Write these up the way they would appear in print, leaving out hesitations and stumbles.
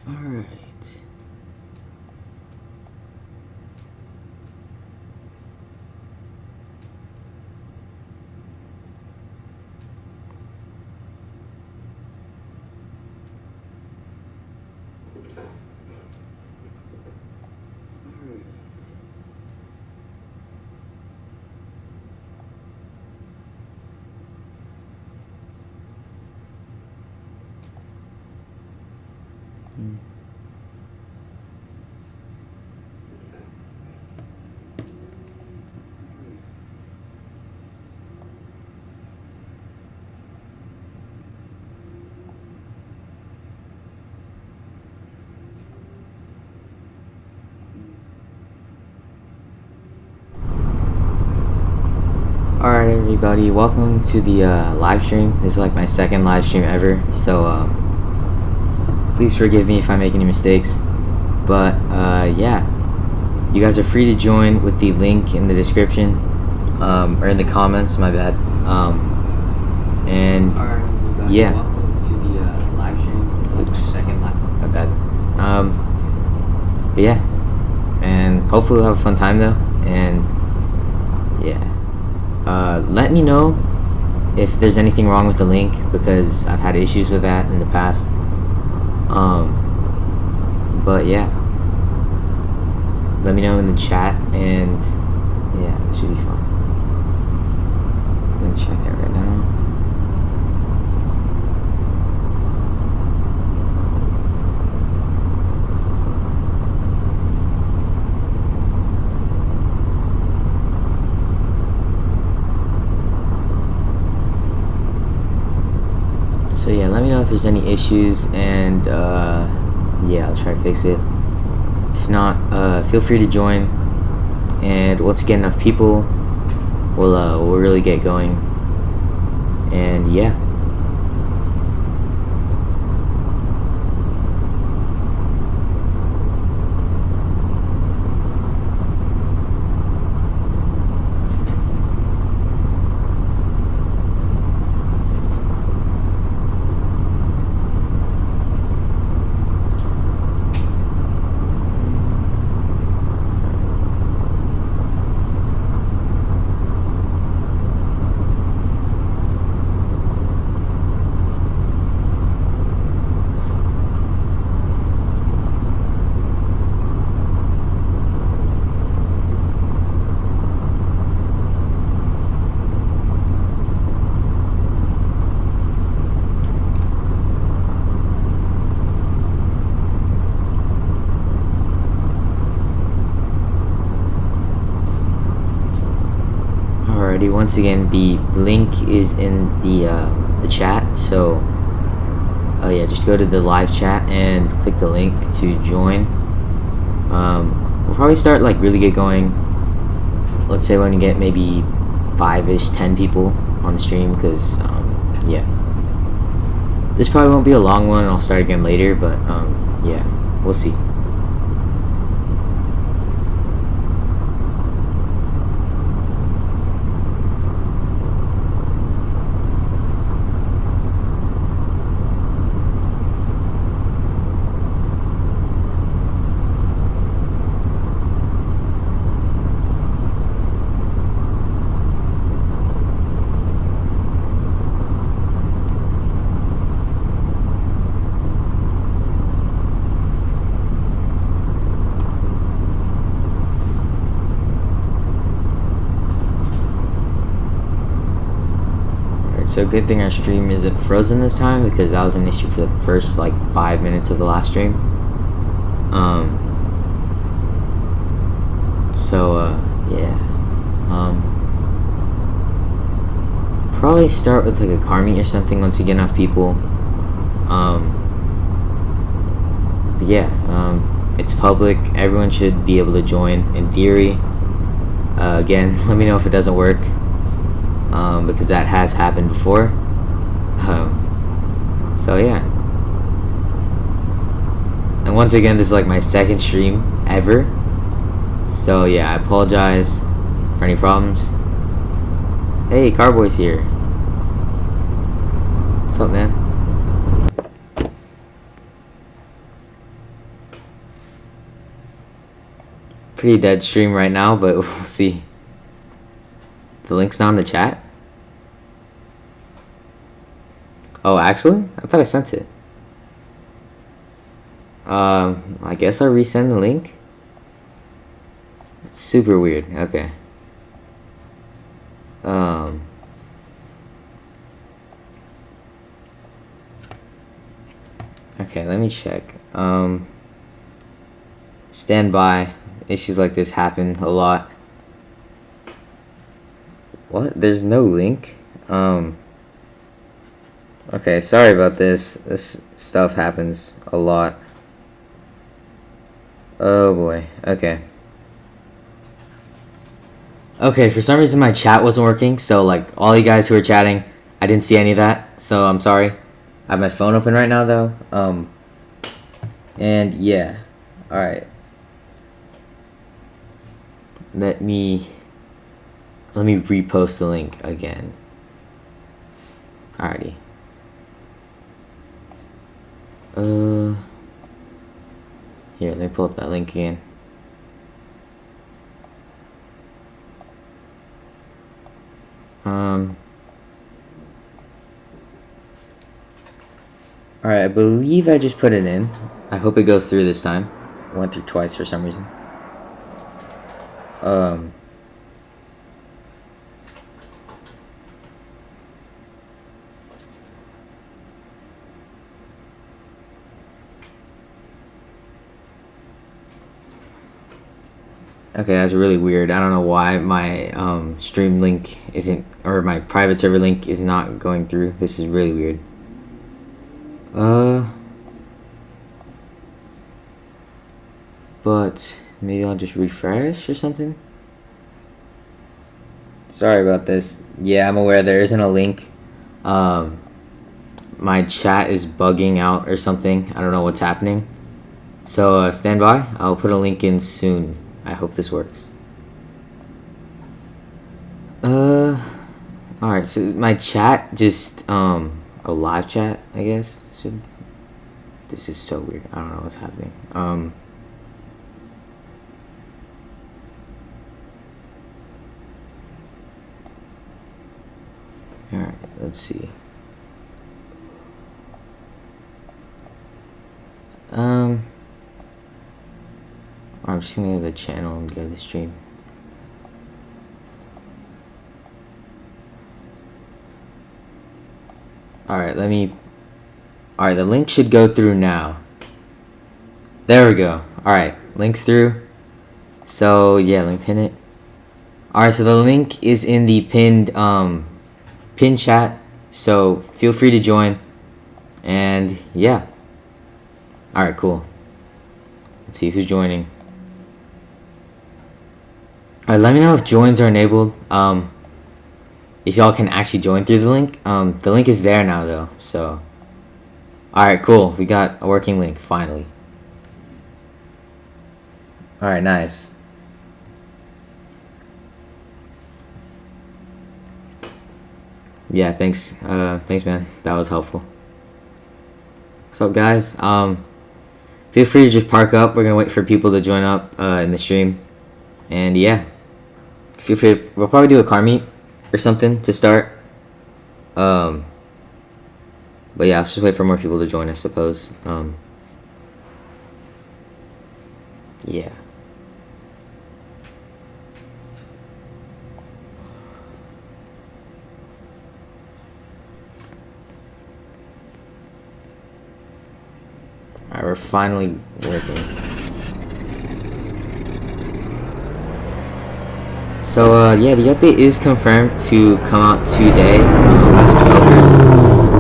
All right. Alright everybody, welcome to the live stream. This is like my second live stream ever, so please forgive me if I make any mistakes. But yeah, you guys are free to join with the link in the description, or in the comments, my bad. And yeah, welcome to the live stream. This is like my second live, my bad. But yeah, and hopefully we'll have a fun time though, and yeah. Let me know if there's anything wrong with the link, because I've had issues with that in the past. But yeah, let me know in the chat, and yeah, it should be fun. I'm gonna check that right now. So yeah, let me know if there's any issues, and yeah, I'll try to fix it. If not, feel free to join, and once we get enough people, we'll really get going. And yeah. Once again, the link is in the chat, so yeah, just go to the live chat and click the link to join. We'll probably start like really get going, let's say when we get maybe 5-ish 10 people on the stream, because yeah, this probably won't be a long one. I'll start again later, but yeah, we'll see. So good thing our stream isn't frozen this time, because that was an issue for the first like 5 minutes of the last stream. Yeah. Probably start with like a car meet or something once you get enough people. But yeah, it's public. Everyone should be able to join in theory. Again, let me know if it doesn't work, because that has happened before. So yeah. And once again, this is like my second stream ever. So yeah, I apologize for any problems. Hey, Carboy's here. What's up, man? Pretty dead stream right now, but we'll see. The link's not in the chat? Oh, actually? I thought I sent it. I guess I'll resend the link. It's super weird. Okay. Okay, let me check. Stand by. Issues like this happen a lot. What? There's no link? Okay, sorry about this. This stuff happens a lot. Oh boy. Okay. Okay, for some reason my chat wasn't working, so like all you guys who are chatting, I didn't see any of that, so I'm sorry. I have my phone open right now though. And yeah. Alright. Let me repost the link again. Alrighty. Here, let me pull up that link again. Alright, I believe I just put it in. I hope it goes through this time. It went through twice for some reason. Okay, that's really weird. I don't know why my stream link isn't, or my private server link is not going through. This is really weird. But maybe I'll just refresh or something. Sorry about this. Yeah, I'm aware there isn't a link. My chat is bugging out or something. I don't know what's happening. So stand by. I'll put a link in soon. I hope this works. Alright, so my chat just, a live chat, I guess. This is so weird. I don't know what's happening. Alright, let's see. I'm just gonna go to the channel and go to the stream. Alright, alright, the link should go through now. There we go. Alright, link's through. So, yeah, let me pin it. Alright, so the link is in the pinned chat. So, feel free to join. And, yeah. Alright, cool. Let's see who's joining. Alright, let me know if joins are enabled. If y'all can actually join through the link. The link is there now though, so. Alright, cool. We got a working link, finally. Alright, nice. Yeah, thanks. Thanks, man. That was helpful. What's up, guys? Feel free to just park up. We're gonna wait for people to join up in the stream. And yeah. Feel free. We'll probably do a car meet or something to start. But yeah, let's just wait for more people to join, I suppose. Yeah. Alright, we're finally working. So, yeah, the update is confirmed to come out today by the developers.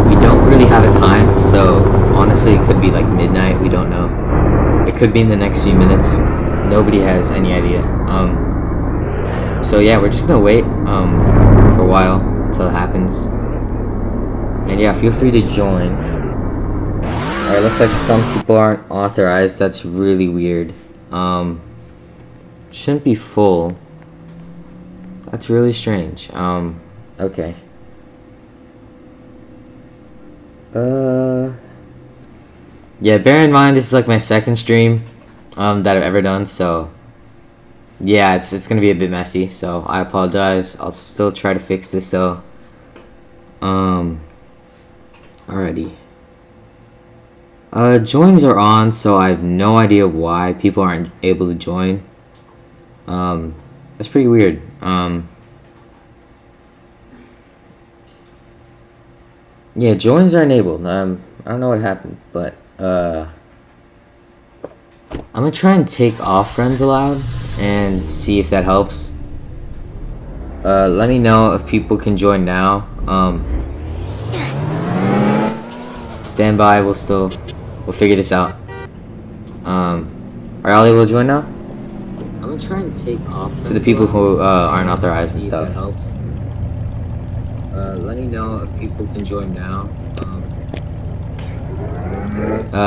We don't really have a time, so Honestly, it could be like midnight. We don't know. It could be in the next few minutes. Nobody has any idea. So yeah, we're just gonna wait for a while until it happens. And yeah, feel free to join. Alright, looks like some people aren't authorized. That's really weird. Shouldn't be full. That's really strange. Okay. Yeah, bear in mind this is like my second stream that I've ever done, so yeah, it's gonna be a bit messy, so I apologize. I'll still try to fix this though. Alrighty. Joins are on, so I have no idea why people aren't able to join. That's pretty weird. Yeah, joins are enabled. I don't know what happened, but I'm gonna try and take off friends allowed and see if that helps. Let me know if people can join now. Stand by. We'll figure this out. Are y'all able to join now? I'm gonna try and take off to the people who aren't authorized and stuff. Let me know if people can join now.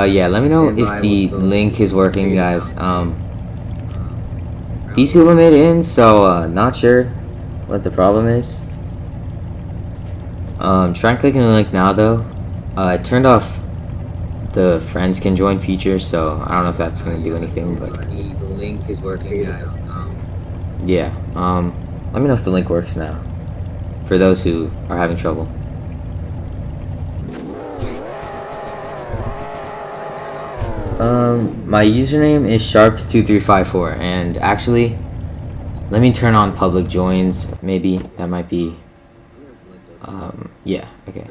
Yeah, let me know if the link is working, guys. These people made it in, so not sure what the problem is. Try clicking the link now though. I turned off the friends can join feature, so I don't know if that's gonna do anything, but the link is working, guys. Yeah, let me know if the link works now for those who are having trouble. My username is sharp2354, and actually, let me turn on public joins. Maybe that might be. Yeah. Okay.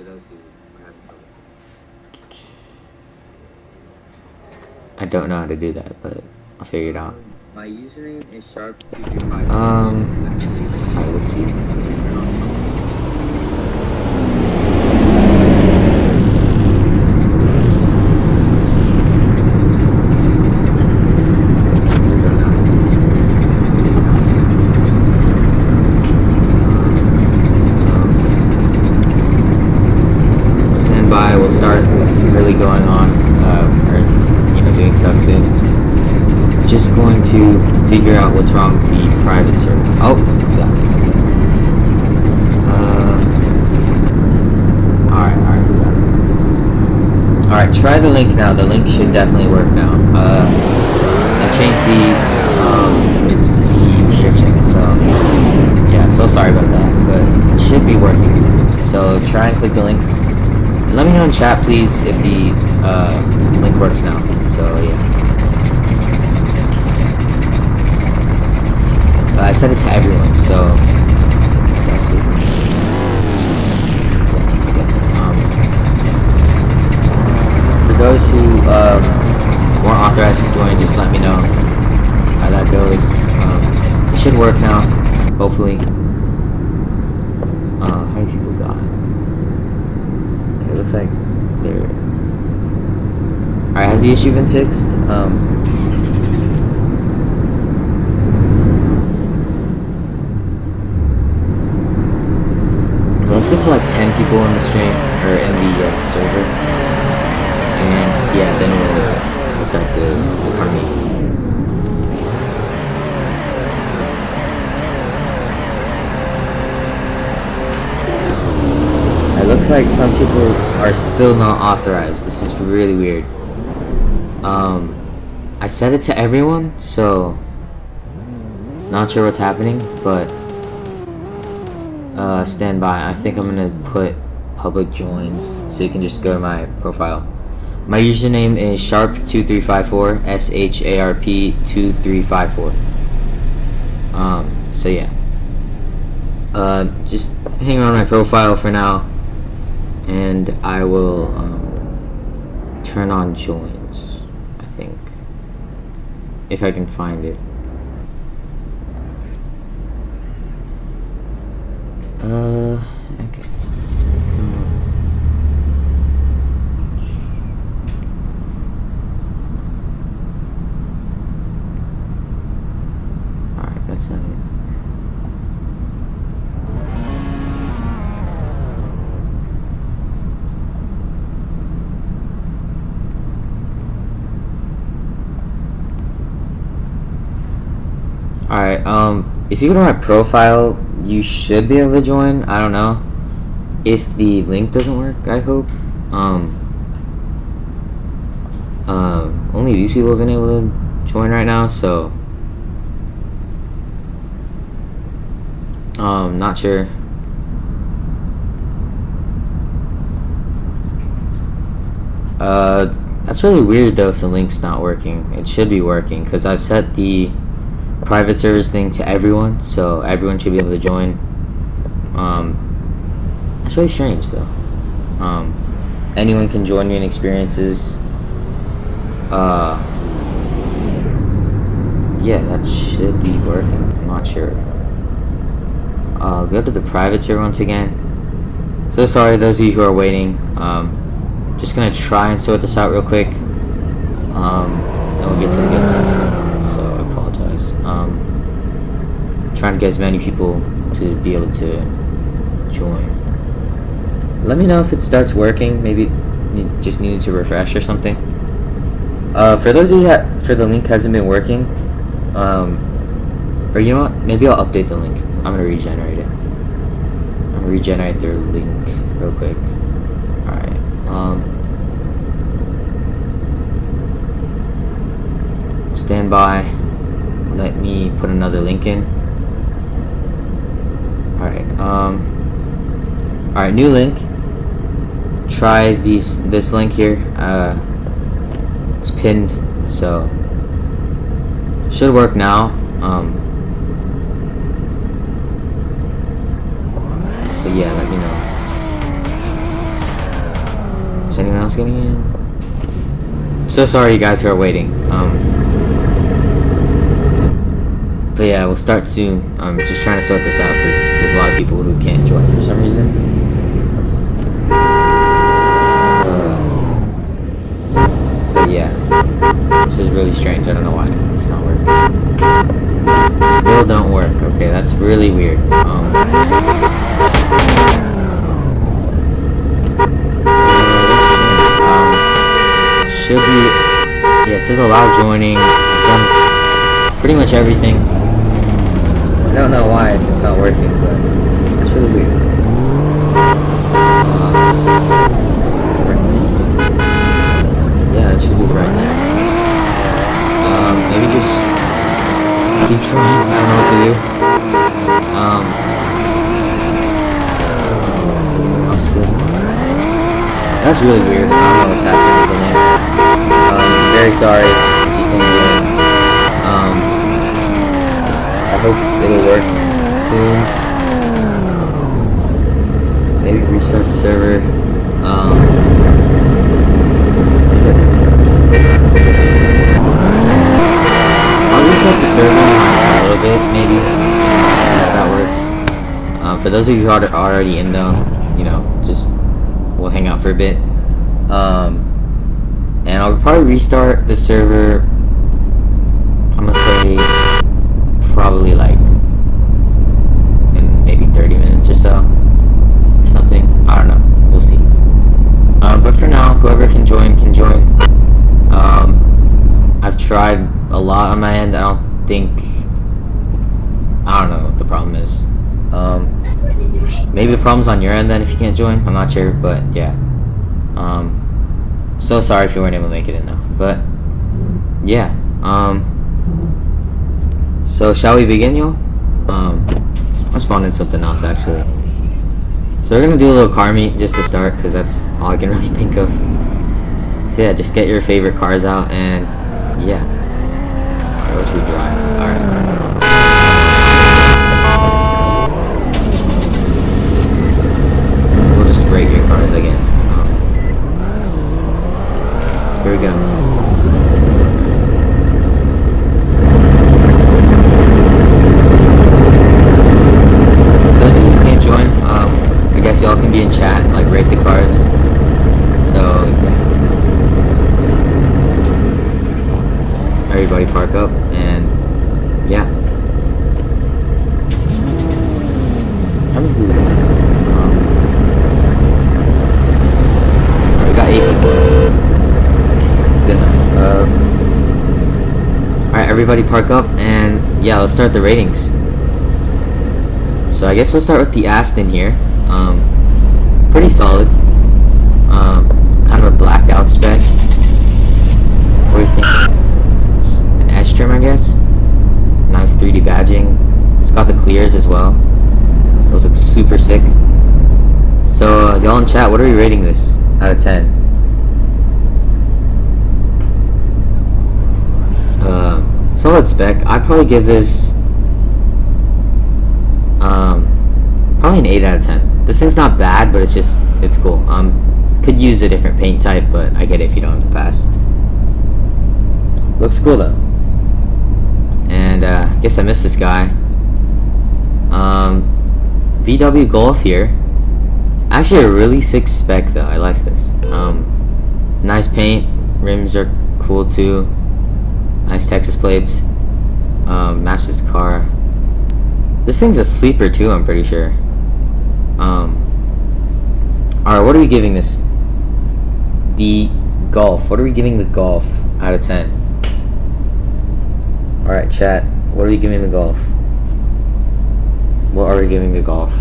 I don't know how to do that, but I'll figure it out. My username is sharp2354. Alright, let's see. We'll start really going on, or doing stuff soon. Just going to figure out what's wrong with the private server. Oh, got it. Okay. Alright, we got it. Alright, try the link now. The link should definitely work now. I changed the restrictions, so yeah, so sorry about that, but it should be working. So try and click the link. Let me know in chat, please, if the link works now. So yeah, I set it to everyone. So let's see. For those who weren't authorized to join, just let me know how that goes. It should work now, hopefully. How many people got? It looks like they're... Alright, has the issue been fixed? Let's get to like 10 people in the stream, or in the server. And yeah, then we'll start the party. It looks like some people are still not authorized. This is really weird. I set it to everyone, so not sure what's happening, but stand by. I think I'm gonna put public joins so you can just go to my profile. My username is sharp2354, SHARP2354. So yeah. Just hang around my profile for now, and I will turn on joins, I think, if I can find it. Okay. if you go to my profile, you should be able to join. I don't know if the link doesn't work. I hope. Only these people have been able to join right now, so not sure. That's really weird though if the link's not working. It should be working because I've set the private service thing to everyone, so everyone should be able to join. That's really strange though. Anyone can join me in experiences. Yeah, that should be working. I'm not sure. I'll go to the private server once again. So sorry those of you who are waiting. Just gonna try and sort this out real quick. And we'll get to the good stuff soon. So I apologize. Trying to get as many people to be able to join. Let me know if it starts working. Maybe you just needed to refresh or something. For those of you that for the link hasn't been working, or you know what? Maybe I'll update the link. I'm gonna regenerate it. I'm gonna regenerate their link real quick. All right. Stand by. Let me put another link in. All right. All right. New link. Try this link here. It's pinned, so should work now. But yeah, let me know. Is anyone else getting in? So sorry, you guys who are waiting. But yeah, we'll start soon. I'm just trying to sort this out because there's a lot of people who can't join for some reason. But yeah, this is really strange. I don't know why it's not working. Still don't work. Okay, that's really weird. Should be. Yeah, it says allow joining. I've done pretty much everything. I don't know why if it's not working, but it's really weird. Yeah, that should be the right link. Maybe just keep trying. I don't know what to do. That's really weird. I don't know what's happening with the link. I'm very sorry if you can't do it. I hope it'll work soon. Maybe restart the server. I'll restart the server in a little bit, maybe. See if that works. For those of you who are already in though, you know, just we'll hang out for a bit. And I'll probably restart the server. I'm gonna say probably like in maybe 30 minutes or so, or something. I don't know. We'll see. But for now, whoever can join can join. I've tried a lot on my end. I don't know what the problem is. Maybe the problem's on your end then if you can't join. I'm not sure, but yeah. So sorry if you weren't able to make it in though. But yeah. So shall we begin, y'all? I'm spawning something else actually. So we're gonna do a little car meet just to start, because that's all I can really think of. So yeah, just get your favorite cars out and yeah. Alright, what should we drive? Alright. We'll just rate your cars, I guess. Here we go. Those of you who can't join, I guess y'all can be in chat and like rate the cars. So yeah. Everybody park up and yeah. How many people? We got 8 people. Good enough. Alright, everybody park up and yeah, let's start the ratings. So I guess we'll start with the Aston here. Pretty solid. Kind of a blacked out spec. What do you think? It's an S trim, I guess. Nice 3D badging. It's got the clears as well. Those look super sick. So y'all in chat, what are we rating this out of 10? Solid spec. I'd probably give this probably an 8 out of 10. This thing's not bad, but it's cool. Could use a different paint type, but I get it if you don't have to pass. Looks cool though. And I guess I missed this guy. VW Golf here. It's actually a really sick spec though. I like this. Nice paint. Rims are cool too. Nice Texas plates. Matches car. This thing's a sleeper too, I'm pretty sure. Alright, what are we giving this? The Golf. What are we giving the Golf out of 10? Alright, chat. What are we giving the Golf? What are we giving the Golf?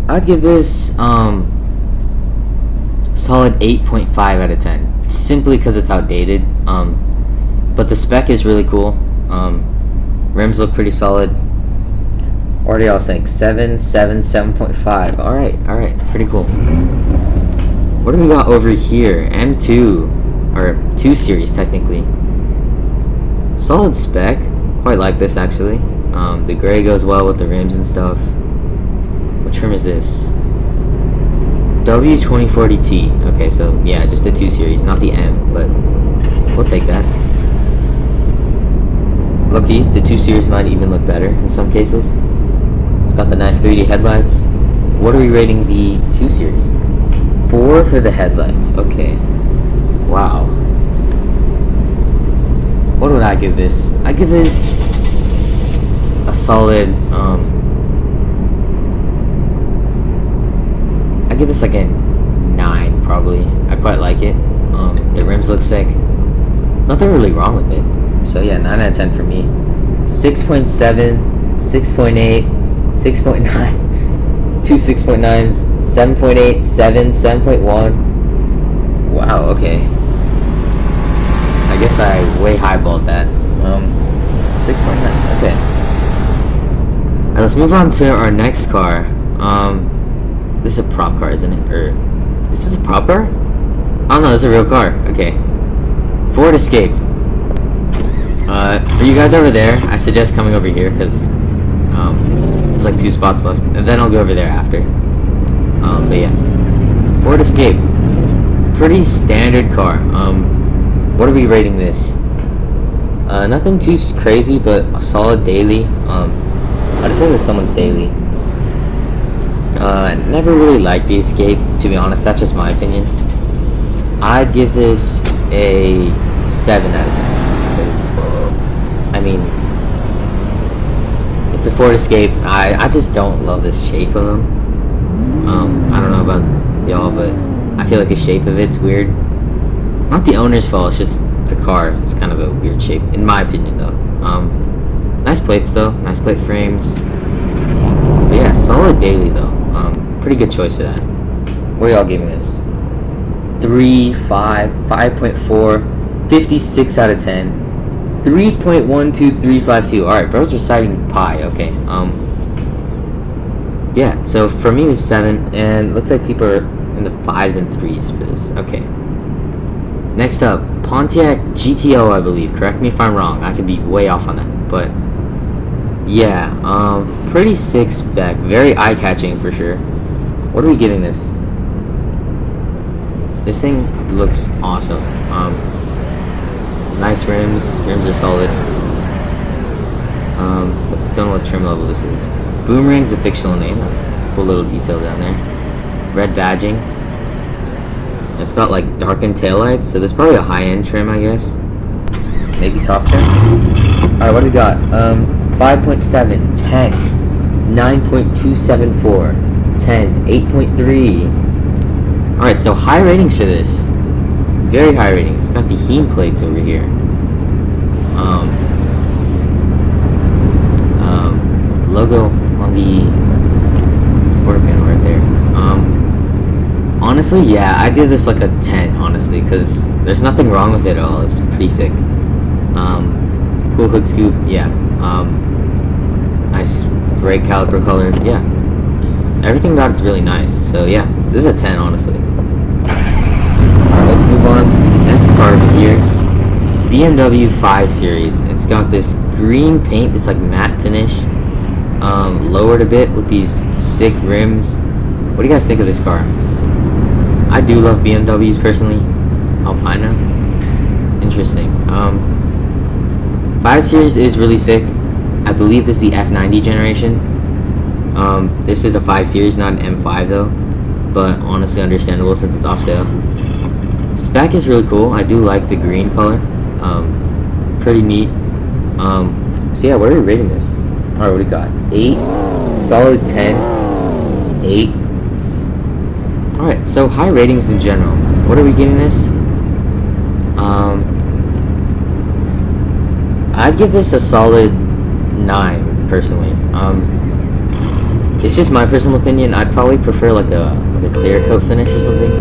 I'd give this solid 8.5 out of 10, simply because it's outdated. But the spec is really cool. Rims look pretty solid. What are y'all saying? 7.5. All right, pretty cool. What do we got over here? M2 or 2 Series technically. Solid spec. Quite like this actually. The gray goes well with the rims and stuff. What trim is this? W2040T. Okay, so yeah, just the 2 Series, not the M, but we'll take that. Lucky, the 2 Series might even look better in some cases. It's got the nice 3D headlights. What are we rating the 2 Series? 4 for the headlights. Okay. Wow. What would I give this? I give this a solid I give this like a 9 probably. I quite like it. The rims look sick. There's nothing really wrong with it. So yeah, 9 out of 10 for me. 6.7, 6.8, 6.9, 2 6.9s, 7.8, 7, 7.1. Wow, okay. I guess I way highballed that. 6.9, okay. Alright, let's move on to our next car. This is a prop car, isn't it? Or is this a prop car? Oh no, this is a real car. Okay. Ford Escape. For you guys over there, I suggest coming over here because there's like 2 spots left, and then I'll go over there after. But yeah, Ford Escape, pretty standard car. What are we rating this? Nothing too crazy, but a solid daily. I'd assume it's someone's daily. Never really liked the Escape, to be honest. That's just my opinion. I'd give this a 7 out of 10 because, I mean, it's a Ford Escape. I just don't love the shape of them. I don't know about y'all, but I feel like the shape of it's weird. Not the owner's fault, it's just the car is kind of a weird shape, in my opinion, though. Nice plates, though. Nice plate frames. But yeah, solid daily, though. Pretty good choice for that. What are y'all giving this? 3, 5, 5.4, 56 out of 10. 3.12352. Alright, bro's reciting pi. Okay. Yeah, so for me it's 7, and looks like people are in the 5s and 3s for this. Okay. Next up, Pontiac GTO, I believe. Correct me if I'm wrong. I could be way off on that. But yeah, pretty sick spec. Very eye-catching for sure. What are we giving this? This thing looks awesome. Nice rims. Rims are solid. Don't know what trim level this is. Boomerang's a fictional name. That's a cool little detail down there. Red badging. It's got like darkened taillights, so there's probably a high-end trim, I guess. Maybe top trim. Alright, what do we got? 5.7, 10, 9.274, 10, 8.3, Alright, so high ratings for this. Very high ratings. It's got the heme plates over here. Logo on the quarter panel right there. Honestly, yeah, I'd give this like a 10, honestly, because there's nothing wrong with it at all. It's pretty sick. Cool hood scoop, yeah. Nice brake caliper color, yeah. Everything about it's really nice. So yeah, this is a 10, honestly. Alright, let's move on to the next car over here. BMW 5 Series. It's got this green paint, this like matte finish. Lowered a bit with these sick rims. What do you guys think of this car? I do love BMWs personally. Alpina. Interesting. 5 Series is really sick. I believe this is the F90 generation. This is a 5 Series, not an M5 though. But honestly understandable since it's off sale. Spec is really cool. I do like the green color. Pretty neat. So yeah, what are we rating this? Alright, what do we got? 8, solid 10, 8. Alright, so high ratings in general. What are we giving this? I'd give this a solid 9, personally. It's just my personal opinion. I'd probably prefer like a clear coat finish or something.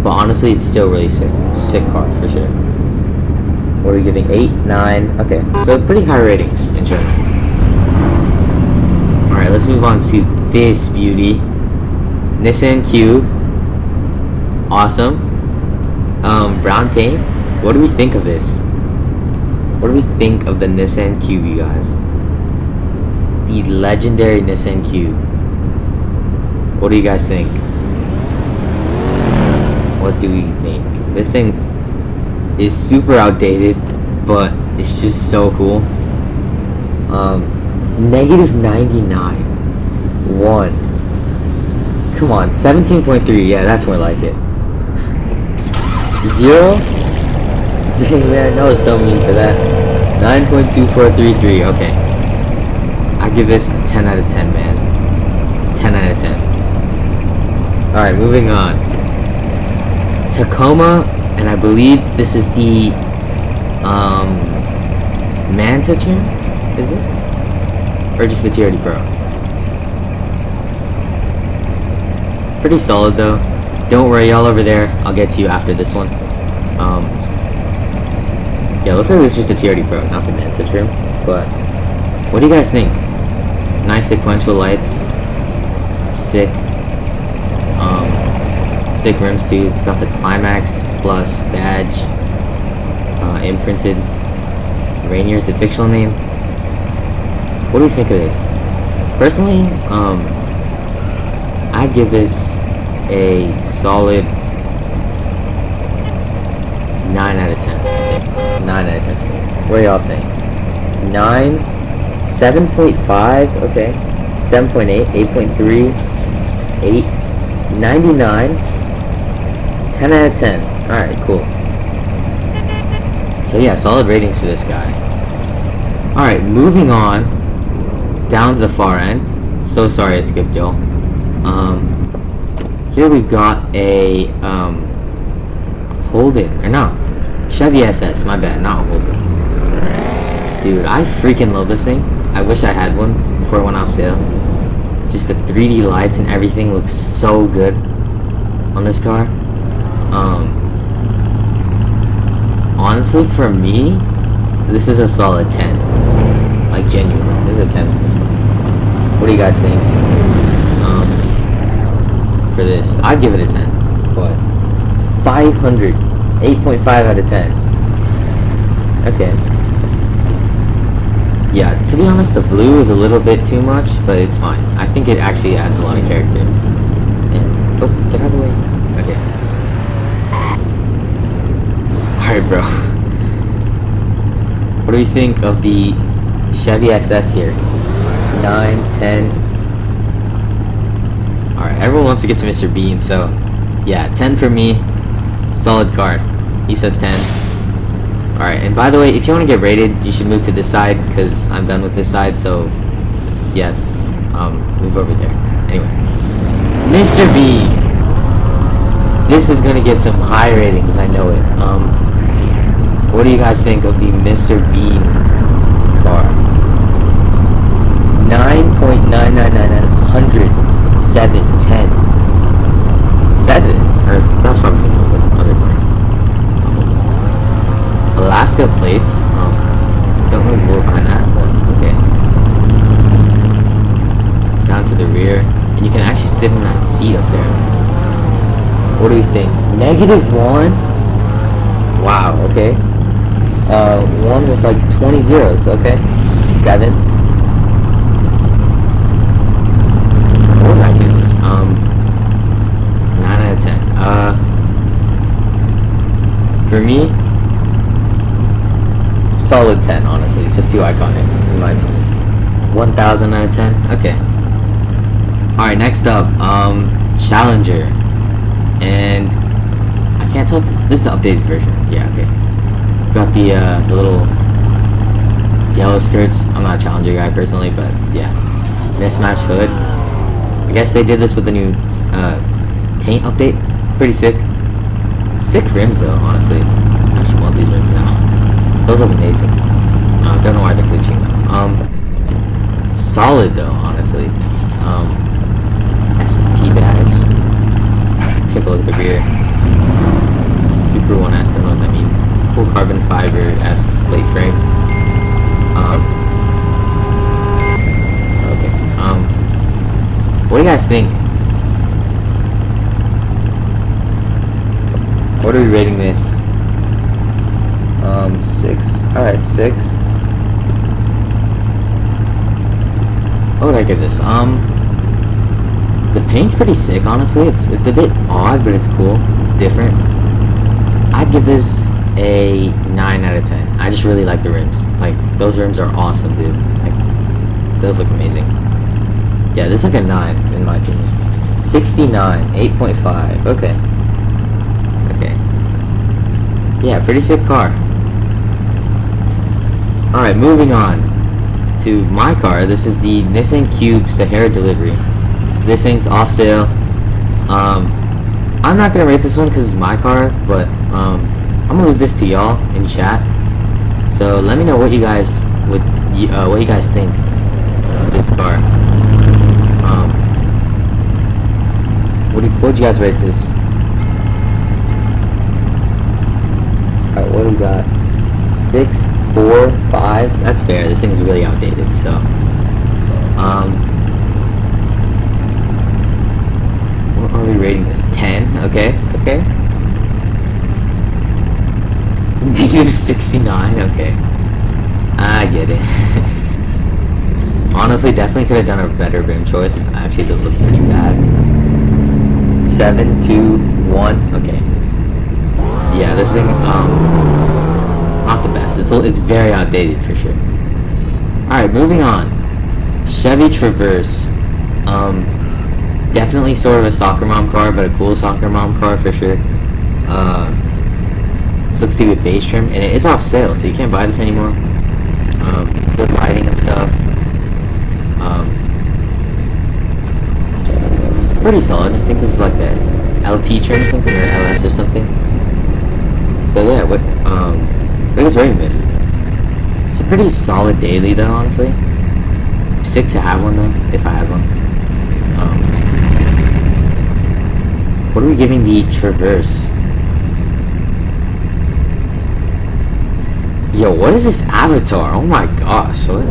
But honestly, it's still really sick. Sick car, for sure. What are we giving? 8, 9, okay. So pretty high ratings in general. Alright, let's move on to this beauty. Nissan Cube. Awesome. Brown paint. What do we think of this? What do we think of the Nissan Cube, you guys? The legendary Nissan Cube. What do you guys think? What do we think? This thing is super outdated, but it's just so cool. Negative 99. 1. Come on, 17.3. Yeah, that's more like it. 0? Dang, man, that was so mean for that. 9.2433. Okay. I give this a 10 out of 10, man. 10 out of 10. Alright, moving on. Tacoma, and I believe this is the Manta trim, is it? Or just the TRD Pro? Pretty solid though. Don't worry, y'all over there. I'll get to you after this one. Yeah, looks like this is just a TRD Pro, not the Manta trim. But what do you guys think? Nice sequential lights. Sick. Sick rims too. It's got the Climax Plus badge. Imprinted. Rainier's the fictional name. What do you think of this? Personally, I'd give this a solid 9 out of 10. 9 out of 10 for me. What are y'all saying? 9? 7.5? Okay. 7.8? 8.3? 8? 99? 10 out of 10. Alright, cool. So yeah, solid ratings for this guy. Alright, moving on down to the far end. So sorry I skipped y'all. Here we've got a Holden, or no, Chevy SS, my bad, not Holden. Dude, I freaking love this thing. I wish I had one before it went off sale. Just the 3D lights and everything looks so good on this car. Honestly, for me, this is a solid 10. Like, genuinely, this is a 10 for me. What do you guys think? For this, I'd give it a 10. But 500, 8.5 out of 10. Okay. Yeah, to be honest, the blue is a little bit too much, but it's fine. I think it actually adds a lot of character. And oh, get out of the way. Okay. Alright, bro. What do we think of the Chevy SS here? 9, 10. Alright, everyone wants to get to Mr. Bean, so yeah, 10 for me. Solid car. He says 10. Alright, and by the way, if you want to get rated, you should move to this side, because I'm done with this side, so yeah, move over there. Anyway. Mr. Bean! This is gonna get some high ratings, I know it. What do you guys think of the Mr. Bean car? 9.9999 7 10 7, or that's probably the other car. Alaska plates. Don't really know behind that, but okay. Down to the rear, and you can actually sit in that seat up there. What do you think? -1? Wow, okay. One with like 20 zeros, okay. 7. What did I do this? 9 out of 10. For me, solid 10, honestly. It's just too iconic, in my opinion. 1,000 out of 10? Okay. Alright, next up, Challenger. And I can't tell if this is the updated version. Yeah, okay. Got the little yellow skirts. I'm not a Challenger guy personally, but yeah. Mismatched hood. I guess they did this with the new paint update. Pretty sick. Sick rims though, honestly. I actually want these rims now. Those look amazing. Don't know why they're glitching though. Solid though, honestly. SFP badge. Let's take a look at the rear. Super 1S, don't know what that means. Full carbon fiber-esque plate frame. Okay. What do you guys think? What are we rating this? 6. Alright, 6. What would I give this? The paint's pretty sick, honestly. It's a bit odd, but it's cool. It's different. I'd give this a 9 out of 10. I just really like the rims. Like, those rims are awesome, dude. Like, those look amazing. Yeah, this is like a 9, in my opinion. 69, 8.5. Okay. Okay. Yeah, pretty sick car. Alright, moving on to my car. This is the Nissan Cube Sahara Delivery. This thing's off sale. I'm not gonna rate this one because it's my car, but I'm gonna leave this to y'all in chat. So let me know what you guys what you guys think of this car. What would you guys rate this? Alright, what do we got? 6, 4, 5. That's fair. This thing's really outdated, so what are we rating this? 10? Okay, okay. -69? Okay. I get it. Honestly, definitely could have done a better rim choice. Actually, those look pretty bad. 7, 2, 1. Okay. Yeah, this thing, not the best. It's very outdated for sure. Alright, moving on. Chevy Traverse. Definitely sort of a soccer mom car, but a cool soccer mom car for sure. This looks to be a base trim, and it is off sale, so you can't buy this anymore. Good lighting and stuff. Pretty solid. I think this is like the LT trim or something, or LS or something. So yeah, what are you guys rating this? It's a pretty solid daily though, honestly. Sick to have one though, if I had one. What are we giving the Traverse? Yo, what is this avatar? Oh my gosh, what?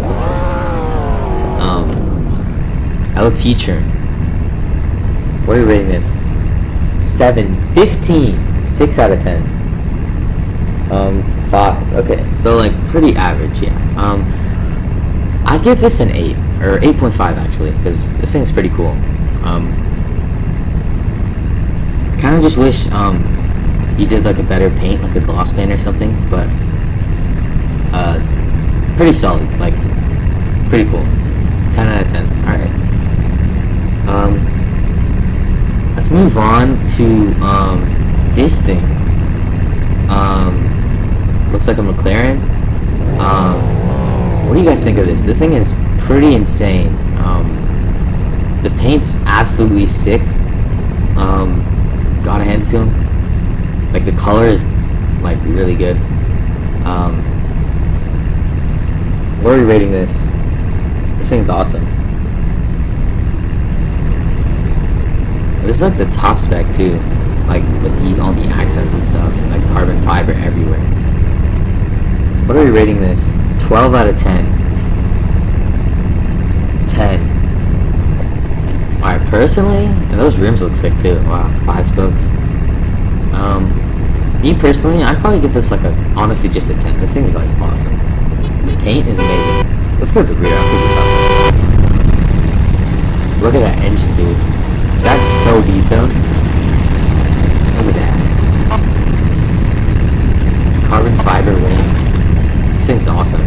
LT trim. What are we rating this? 7, 15, 6 out of 10. 5. Okay, so like pretty average, yeah. I'd give this an 8 or 8.5 actually, because this thing's pretty cool. Kind of just wish you did like a better paint, like a gloss paint or something, but pretty solid, like pretty cool. 10 out of 10. All right. Let's move on to this thing. Looks like a McLaren. What do you guys think of this? This thing is pretty insane. The paint's absolutely sick. gotta hand it to him. Like the color is like really good. What are we rating this? This thing's awesome. This is like the top spec too, like with all the accents and stuff, and like carbon fiber everywhere. What are we rating this? 12 out of 10. 10. Alright, personally, and those rims look sick too. Wow, 5 spokes. Me personally, I'd probably give this like honestly just a 10. This thing is like awesome. The paint is amazing. Let's go to the rear. I'll put this up. Look at that engine, dude. That's so detailed. Look at that. Carbon fiber ring. This thing's awesome.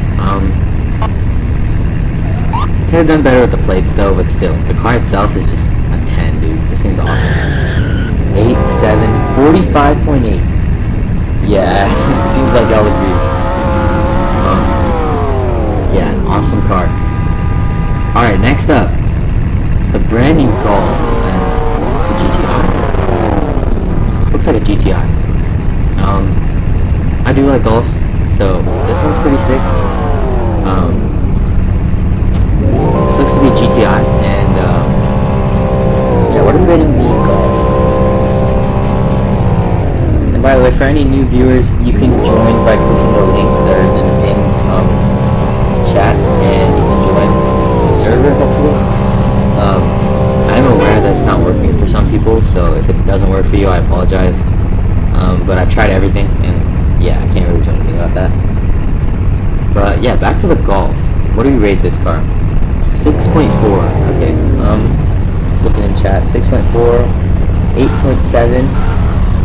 Could have done better with the plates though, but still, the car itself is just a 10, dude. This thing's awesome. 8, 7, 45.8. Yeah, it seems like y'all agree. Yeah, awesome car. Alright, next up, the brand new Golf. And is this a GTI? Looks like a GTI. I do like Golfs, so this one's pretty sick. This looks to be a GTI, and yeah, what are we rating the Golf? And by the way, for any new viewers, you can join by clicking the link there in the pinned chat, and you can join the server, hopefully. I'm aware that's not working for some people, so if it doesn't work for you, I apologize. But I've tried everything, and yeah, I can't really do anything about that. But yeah, back to the Golf. What do we rate this car? 6.4. Okay. Looking in chat. 6.4. 8.7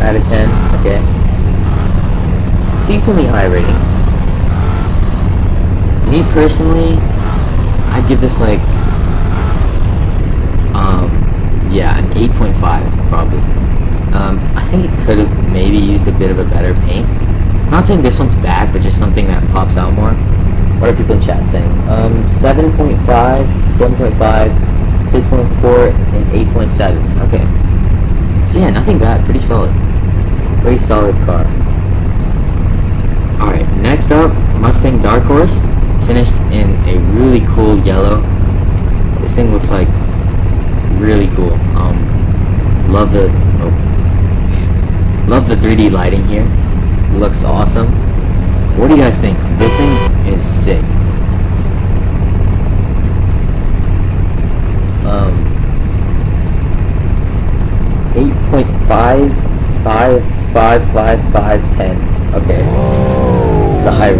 out of 10. Okay. Decently high ratings. Me personally, I'd give this like yeah, an 8.5 probably. I think it could have maybe used a bit of a better paint. I'm not saying this one's bad, but just something that pops out more. What are people in chat saying? 7.5, 7.5, 6.4, and 8.7. Okay. So yeah, nothing bad. Pretty solid. Pretty solid car. Alright, next up, Mustang Dark Horse. Finished in a really cool yellow. This thing looks like really cool. Love the 3D lighting here. Looks awesome. What do you guys think? This thing is sick. 8.5, 5, 5, 5, 5, 10. Okay. It's a high, a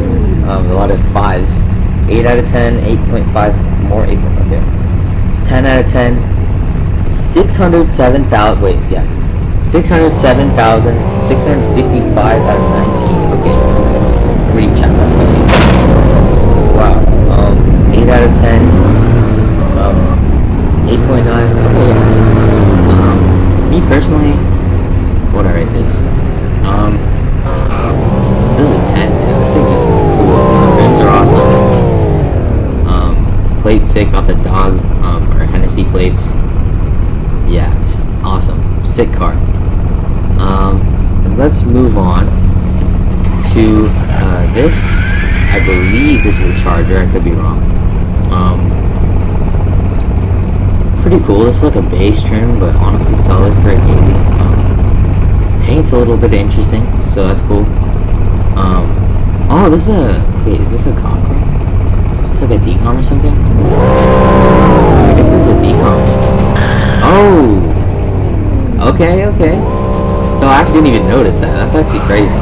lot of 5s. 8 out of 10, 8.5, more 8. Okay. 10 out of 10. 607,000. Wait, yeah. 607,655 out of 19. Okay. Read chat. Wow. 8 out of 10. 8.9. Okay. Me personally, what do I rate this? This is a 10. Man. This thing's just cool. The rims are awesome. Plates sick off the dog or Hennessy plates. Yeah, just awesome. Sick car. And let's move on to this. I believe this is a Charger. I could be wrong. Pretty cool. This is like a base trim, but honestly solid for a daily. Paint's a little bit interesting, so that's cool. Oh, this is a... Wait, is this a cop car? Is this like a decom or something? I guess this is a decom. Oh! Okay, okay. So I actually didn't even notice that. That's actually crazy.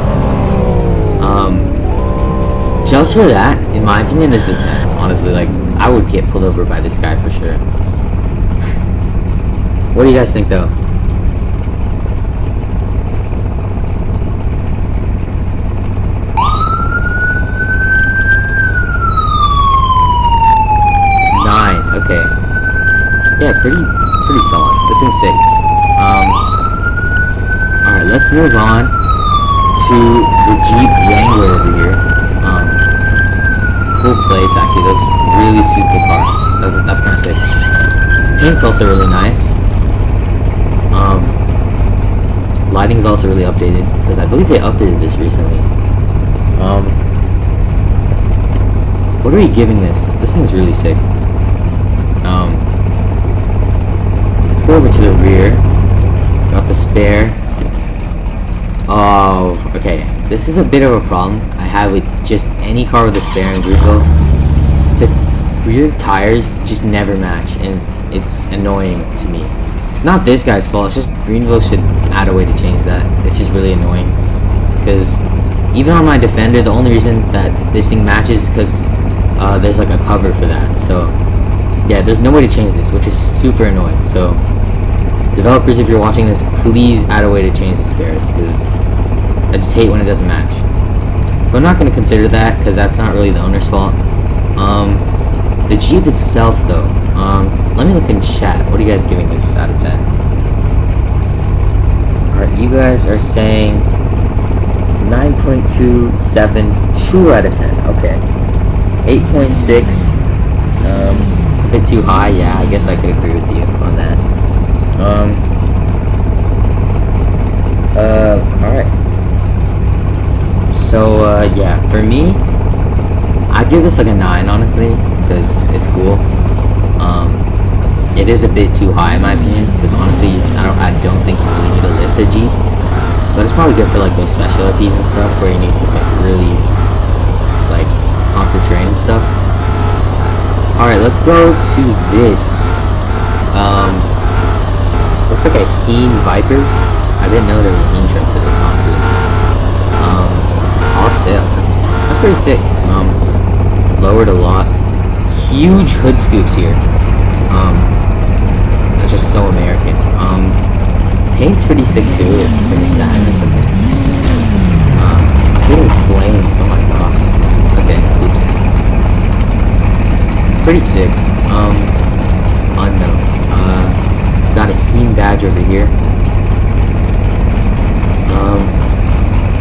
Just for that, in my opinion, this is a 10. Honestly, like, I would get pulled over by this guy for sure. What do you guys think, though? Okay. Yeah, pretty solid. This thing's sick. Alright, let's move on to the Jeep Wrangler over here. Cool plates, actually. Those really suit the car. That's kind of sick. Paint's also really nice. Lighting is also really updated because I believe they updated this recently. What are we giving this? This thing's really sick. Let's go over to the rear. Got the spare. Oh, okay. This is a bit of a problem I have with just any car with a spare in Greenville. The rear tires just never match, and it's annoying to me. It's not this guy's fault. It's just Greenville should add a way to change that. It's just really annoying. Because even on my Defender, the only reason that this thing matches is because there's like a cover for that. So yeah, there's no way to change this, which is super annoying. So developers, if you're watching this, please add a way to change the spares, because I just hate when it doesn't match. But I'm not going to consider that because that's not really the owner's fault. The Jeep itself though, let me look in chat. What are you guys giving this out of 10? Alright, you guys are saying 9.272 out of 10. Okay. 8.6. A bit too high. Yeah, I guess I could agree with you on that. Alright. So, yeah, for me, I'd give this like a 9, honestly, because it's cool. It is a bit too high in my opinion, because honestly, I don't think you really need to lift a Jeep. But it's probably good for like those special LPs and stuff where you need to like really like conquer terrain and stuff. Alright, let's go to this. Looks like a Heen Viper. I didn't know there was a Heen trim for this, honestly. All sale. That's pretty sick. It's lowered a lot. Huge hood scoops here. That's just so American. Paint's pretty sick too. It's like a satin or something. Spitting flames. Oh my gosh. Okay. Oops. Pretty sick. Unknown. Got a Heen badge over here.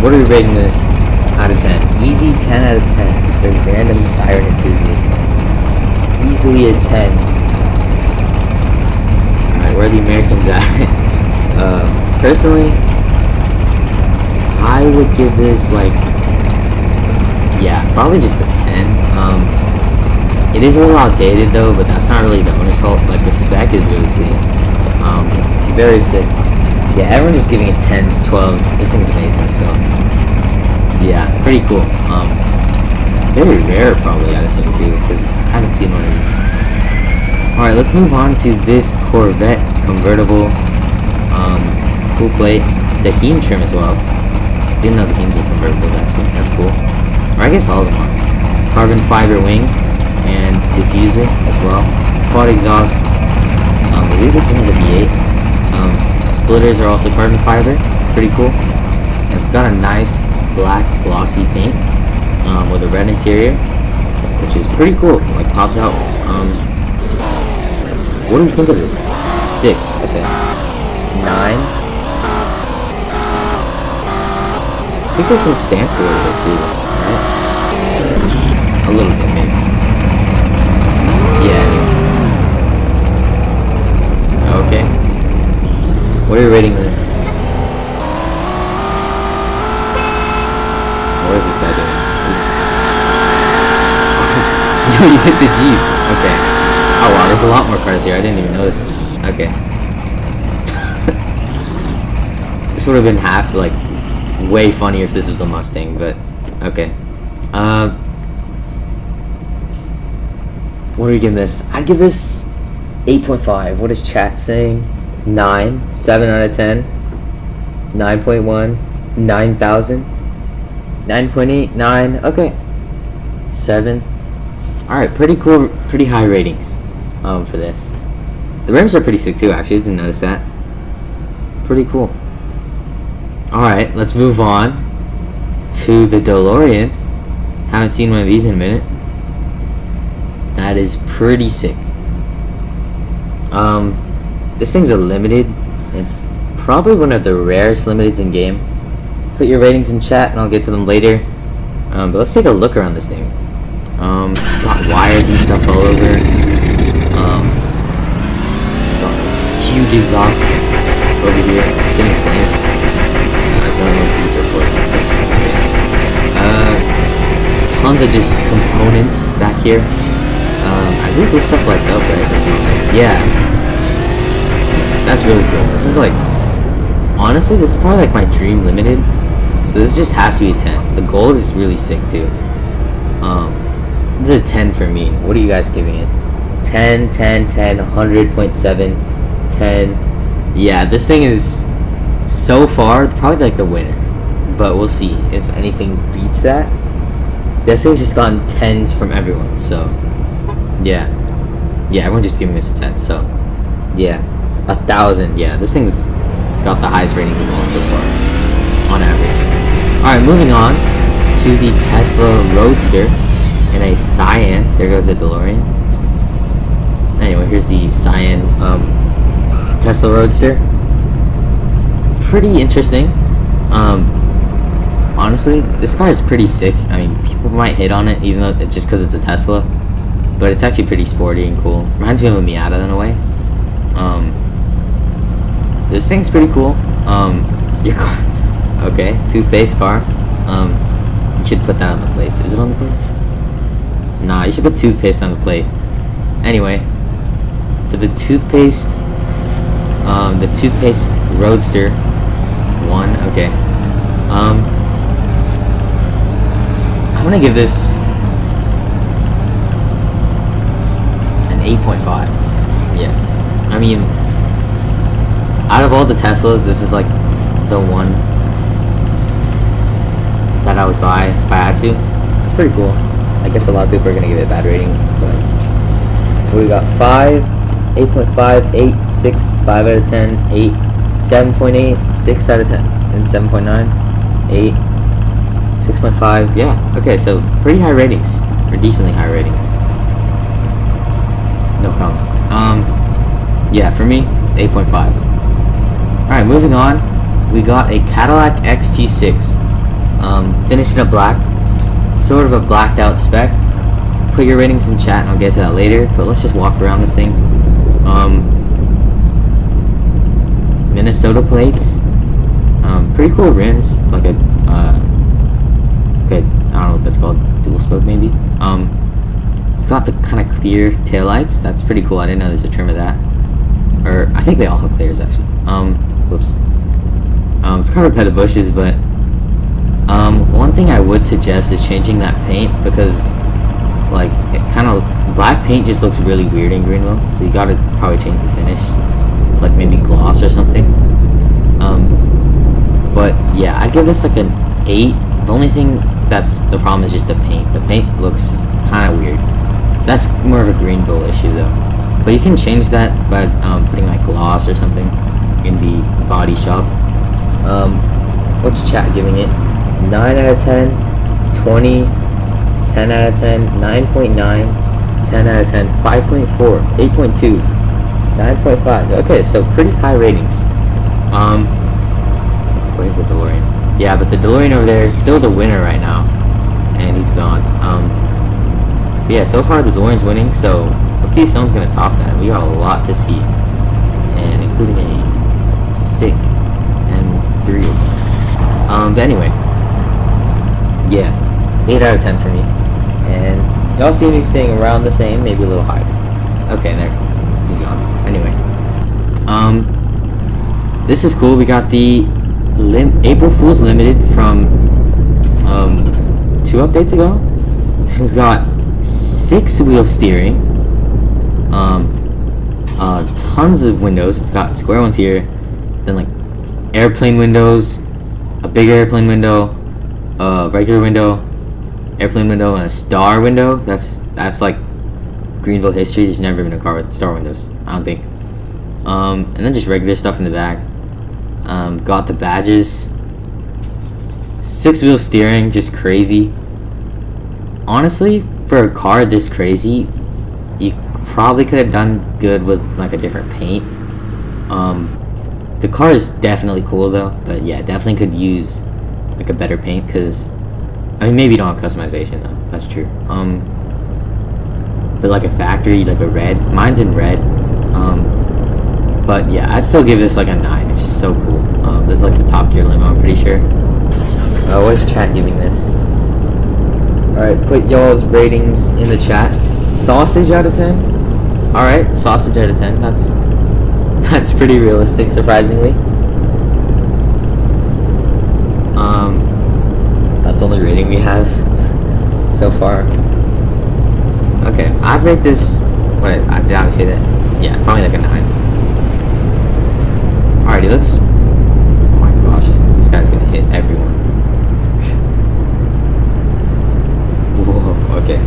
What are we rating this out of 10? Easy 10 out of 10. It says random siren enthusiast. Easily a 10. Alright, where are the Americans at? Personally, I would give this like, yeah, probably just a 10. It is a little outdated though, but that's not really the owner's fault. Like the spec is really clean. Very sick. Yeah, everyone's just giving it 10s, 12s. This thing's amazing, so yeah, pretty cool. Very rare probably, I'd assume too, because I haven't seen one of these. Alright, let's move on to this Corvette convertible. Cool plate. It's a Heen trim as well. Didn't know the Heens were convertibles actually. That's cool. Or I guess all of them are. Carbon fiber wing and diffuser as well. Quad exhaust. I believe this thing is a V8. Splitters are also carbon fiber. Pretty cool. And it's got a nice black glossy paint with a red interior, which is pretty cool. Like pops out. What do you think of this? 6. Okay. 9. I think this thing stance a little bit too, right? A little bit, maybe. Yeah, it is. Okay. What are you rating this? What is this guy doing? Oops. You hit the Jeep. Okay. Oh wow, there's a lot more cars here. I didn't even notice. Okay. This would have been way funnier if this was a Mustang, but okay. What are we giving this? I'd give this 8.5. What is chat saying? 9. 7 out of 10. 9.1. 9,000. 9.8. 9. Okay. 7. Alright, pretty cool. Pretty high ratings for this. The rims are pretty sick too, actually. I didn't notice that. Pretty cool. Alright, let's move on to the DeLorean. Haven't seen one of these in a minute. That is pretty sick. This thing's a limited. It's probably one of the rarest limiteds in game. Put your ratings in chat and I'll get to them later. But let's take a look around this thing. Got wires and stuff all over. Got huge exhaust over here. Spinning flame. tons of just components back here. I believe this stuff lights up, right? Yeah, that's really cool. This is like, honestly, this is probably like my dream limited. So this just has to be a 10. The gold is really sick too. This is a 10 for me. What are you guys giving it? 10, 10, 10, 100.7, 10. Yeah, this thing is so far probably like the winner. But we'll see if anything beats that. This thing's just gotten 10s from everyone, so yeah. Yeah, everyone's just giving this a 10, so yeah. 1,000, yeah, this thing's got the highest ratings of all so far, on average. Alright, moving on to the Tesla Roadster in a cyan. There goes the DeLorean. Anyway, here's the cyan Tesla Roadster. Pretty interesting. Honestly, this car is pretty sick. I mean, people might hate on it, even though it's just because it's a Tesla. But it's actually pretty sporty and cool. Reminds me of a Miata in a way. This thing's pretty cool. Your car, okay, toothpaste car. You should put that on the plates. Is it on the plates? Nah, you should put toothpaste on the plate. Anyway, for the toothpaste Roadster 1. Okay. I'm gonna give this an 8.5. Yeah, I mean, out of all the Teslas, this is like the one that I would buy if I had to. It's pretty cool. I guess a lot of people are gonna give it bad ratings, but what we got? 5, 8.5, 8, 6, 5 out of 10, 8, 7.8, 6 out of 10, and 7.9, 8, 6.5. Yeah, okay, so pretty high ratings, or decently high ratings. No comment. Yeah, for me, 8.5. Alright, moving on, we got a Cadillac XT6. Finished in a black, sort of a blacked out spec. Put your ratings in chat and I'll get to that later, but let's just walk around this thing. Minnesota plates, pretty cool rims, like a okay, I don't know what that's called, dual spoke maybe. It's got the kind of clear taillights. That's pretty cool. I didn't know there's a trim of that, or I think they all have clears actually. Whoops. It's covered by the bushes, but one thing I would suggest is changing that paint, because like it kind of, black paint just looks really weird in Greenville, so you gotta probably change the finish. It's like maybe gloss or something. But yeah, I'd give this like an 8. The only thing that's the problem is just the paint. The paint looks kind of weird. That's more of a Greenville issue though. But you can change that by putting like gloss or something in the body shop. What's chat giving it? 9 out of 10, 20, 10 out of 10, 9.9, 10 out of 10, 5.4, 8.2, 9.5. Okay, so pretty high ratings. Where's the DeLorean? Yeah, but the DeLorean over there is still the winner right now, and he's gone. But yeah, so far the DeLorean's winning, so let's see if someone's gonna top that. We got a lot to see, and including a sick M3. But anyway, yeah, 8 out of 10 for me, and y'all see me saying around the same, maybe a little higher. Okay, there, he's gone. Anyway, this is cool. We got the April Fool's Limited from 2 updates ago. This one's got 6-wheel steering, tons of windows. It's got square ones here, then like airplane windows, a bigger airplane window, a regular window, airplane window, and a star window. That's like Greenville history. There's never been a car with star windows, I don't think. And then just regular stuff in the back. Got the badges. 6-wheel steering, just crazy. Honestly, for a car this crazy, you probably could have done good with like a different paint. The car is definitely cool though, but yeah, definitely could use like a better paint, because I mean, maybe you don't have customization though, that's true. But like a factory, like a red, mine's in red. But yeah, I'd still give this like a 9. It's just so cool. This is like the Top Gear limo, I'm pretty sure. What is chat giving this? Alright, put y'all's ratings in the chat. Sausage out of 10? Alright, sausage out of 10. That's pretty realistic, surprisingly. That's the only rating we have so far. Okay, I'd rate this. What did I say that? Yeah, probably like a 9. Alrighty, let's. Oh my gosh, this guy's gonna hit everyone. Whoa. Okay.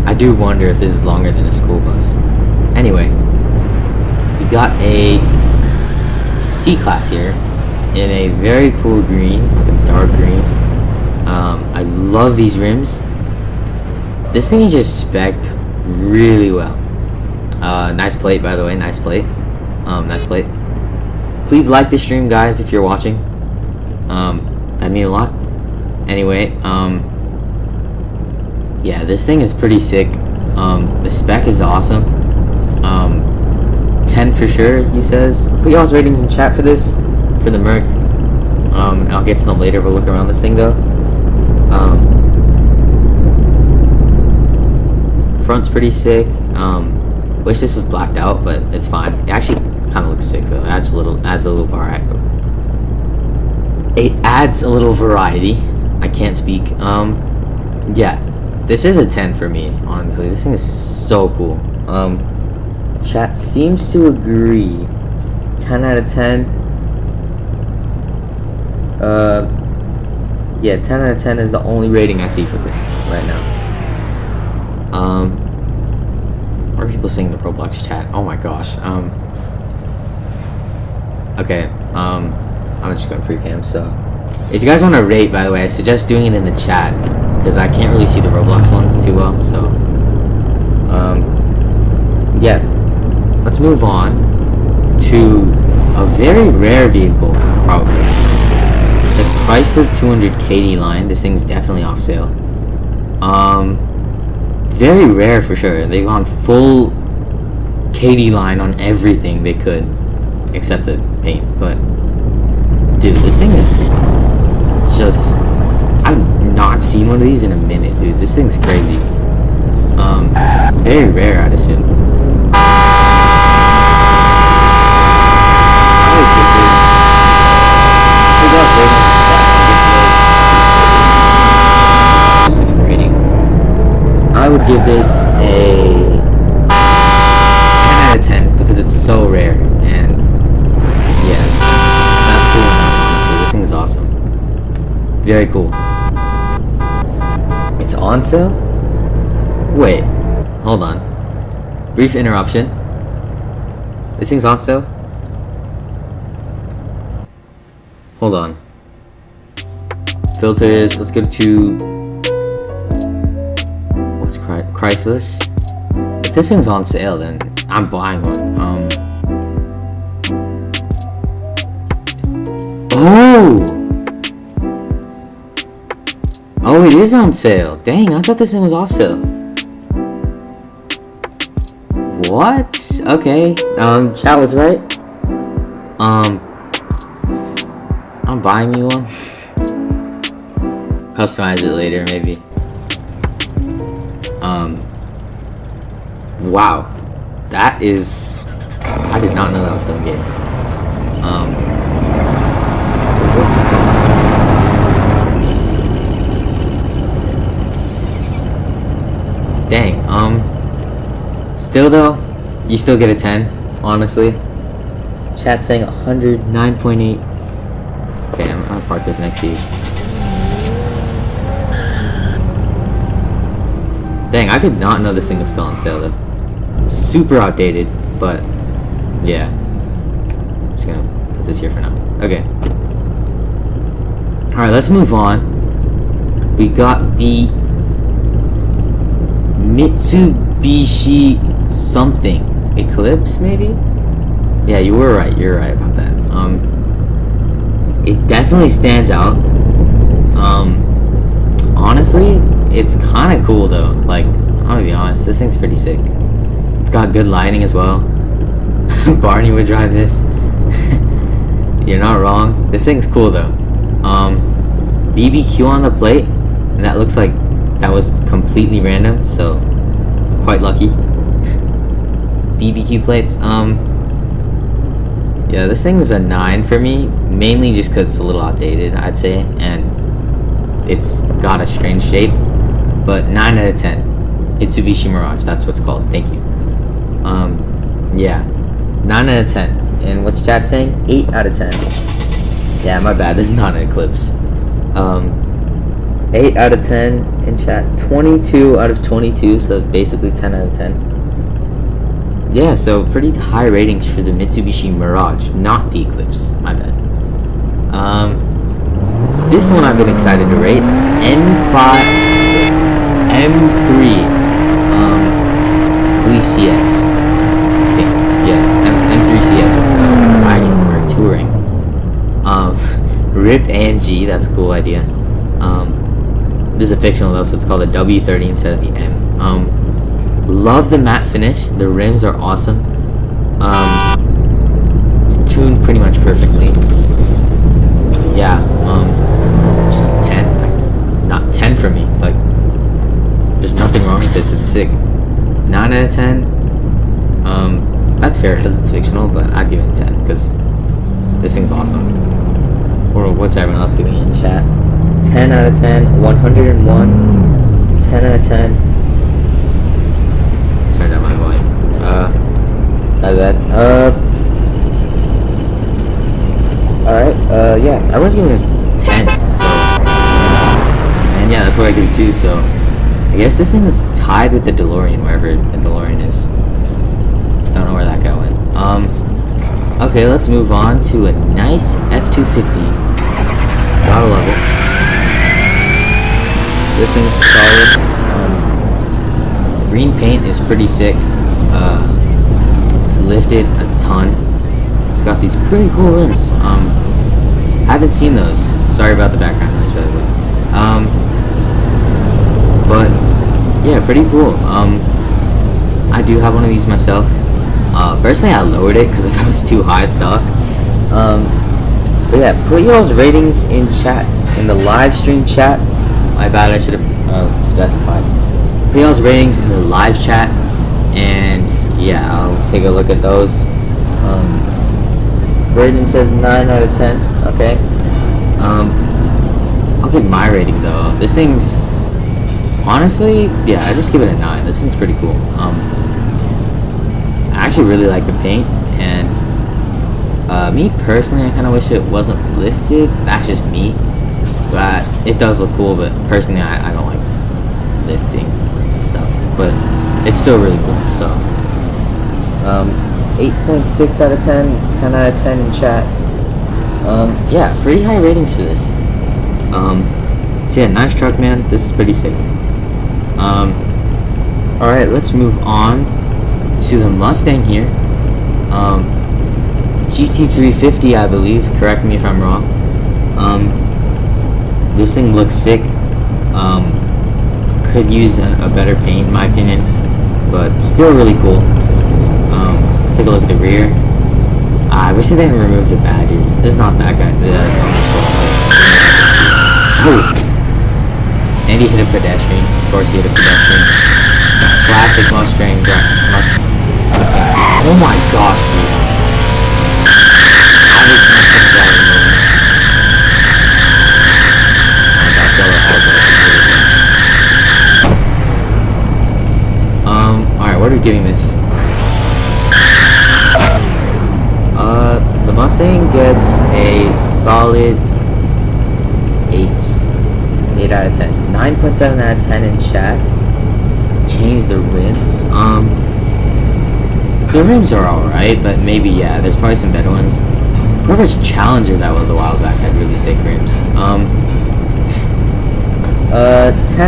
I do wonder if this is longer than a school bus. Anyway, we got a C-Class here in a very cool green, like a dark green. I love these rims. This thing is just spec'd really well. Nice plate, by the way. Nice plate. Nice plate. Please like the stream, guys, if you're watching. That'd mean a lot. Anyway, yeah, this thing is pretty sick. The spec is awesome. 10 for sure, he says. Put y'all's ratings in chat for this, for the Merc. And I'll get to them later. We'll look around this thing though. Front's pretty sick. Wish this was blacked out, but it's fine. It actually kind of looks sick though. It adds a little variety. It adds a little variety. I can't speak. Yeah, this is a 10 for me. Honestly, this thing is so cool. Chat seems to agree. 10 out of 10. Yeah, 10 out of 10 is the only rating I see for this right now. What are people saying in the Roblox chat? Oh my gosh. Okay. I'm just going free cam. So, if you guys want to rate, by the way, I suggest doing it in the chat because I can't really see the Roblox ones too well. So, yeah. Let's move on to a very rare vehicle, probably. It's a Chrysler 200 KD line. This thing's definitely off sale. Very rare for sure. They've gone full KD line on everything they could, except the paint. But dude, this thing is just. I've not seen one of these in a minute, dude. This thing's crazy. Very rare, I'd assume. I would give this a 10 out of 10 because it's so rare, and yeah, that's cool. Honestly, this thing is awesome. Very cool. It's on sale? Wait, hold on. Brief interruption. This thing's on sale? Hold on. Filters, let's go to Chrysler. If this thing's on sale, then I'm buying one. Oh, it is on sale. Dang, I thought this thing was off sale. What? Okay. Chat was right. I'm buying me one. Customize it later, maybe. Wow, that is. I did not know that was still in game. Dang. Still though, you still get a 10. Honestly, chat saying 109.8. Okay, I'm gonna park this next to you. Dang, I did not know this thing was still on sale though. Super outdated, but yeah. I'm just gonna put this here for now. Okay. Alright, let's move on. We got the Mitsubishi something. Eclipse, maybe? Yeah, you were right. You're right about that. It definitely stands out. Honestly, it's kind of cool though. Like, I'm gonna be honest, this thing's pretty sick. It's got good lighting as well. Barney would drive this. You're not wrong. This thing's cool though. BBQ on the plate, and that looks like that was completely random, so quite lucky. BBQ plates. Yeah, this thing is a 9 for me, mainly just because it's a little outdated, I'd say, and it's got a strange shape, but 9 out of 10. Mitsubishi Mirage, that's what's called. Thank you. Yeah, 9 out of 10. And what's chat saying? 8 out of 10. Yeah, my bad. This is not an Eclipse. 8 out of 10 in chat. 22 out of 22, so basically 10 out of 10. Yeah, so pretty high ratings for the Mitsubishi Mirage, not the Eclipse. My bad. This one I've been excited to rate. M3. I believe CS. I think, yeah, M3 CS. Riding or touring. RIP AMG. That's a cool idea. This is a fictional though, so it's called a W30 instead of the M. Love the matte finish. The rims are awesome. It's tuned pretty much perfectly. Yeah. Just 10. Like, not 10 for me. Like, there's nothing wrong with this. It's sick. 9 out of 10. That's fair because it's fictional, but I'd give it a 10 because this thing's awesome. Or what's everyone else giving it in chat? 10 out of 10. 101. 10 out of 10. Turn down my volume. My bad. Alright, yeah, everyone's giving this 10s, so. And yeah, that's what I give it too, so. I guess this thing is tied with the DeLorean, wherever the DeLorean is. Don't know where that guy went. Okay, let's move on to a nice F-250. Gotta love it. This thing's solid. Green paint is pretty sick. It's lifted a ton. It's got these pretty cool rims. Haven't seen those. Sorry about the background noise, by the way. But yeah, pretty cool. I do have one of these myself. Personally, I lowered it because I thought it was too high stock. But yeah, put y'all's ratings in chat, in the live stream chat. My bad, I should have specified. Put y'all's ratings in the live chat, and yeah, I'll take a look at those. Rating says 9 out of 10. Okay. I'll give my rating though. This thing's honestly, yeah, I just give it a 9. This thing's pretty cool. I actually really like the paint, and me personally, I kind of wish it wasn't lifted. That's just me, but it does look cool. But personally, I don't like lifting stuff, but it's still really cool. So 8.6 out of 10, 10 out of 10 in chat. Yeah, pretty high ratings for this. So yeah, nice truck, man. This is pretty sick. Alright, let's move on to the Mustang here. GT350, I believe. Correct me if I'm wrong. This thing looks sick. Could use a better paint, in my opinion, but still really cool. Let's take a look at the rear. I wish they didn't remove the badges. This is not that guy. Oh! And he hit a pedestrian. Of course, he hit a pedestrian. Classic Mustang. Oh my gosh, dude. I hate Mustang driving over. Alright, what are we giving this? The Mustang gets a solid 8. 8 out of 10. 9.7 out of 10 in chat. Change the rims. The rims are alright, but maybe, yeah, there's probably some better ones. Whoever's Challenger that was a while back had really sick rims. 10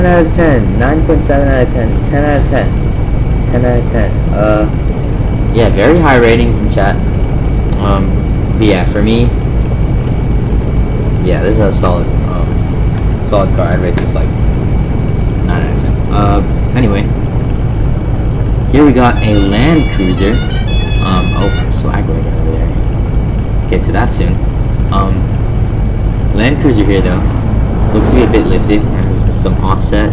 out of 10. 9.7 out of 10. 10 out of 10. 10 out of 10. Yeah, very high ratings in chat. But yeah, for me, yeah, this is a solid, solid car. I'd rate this like 9 out of 10. Anyway, here we got a Land Cruiser. Oh, swag wagon over there. Get to that soon. Land Cruiser here though. Looks to be a bit lifted. Has some offset.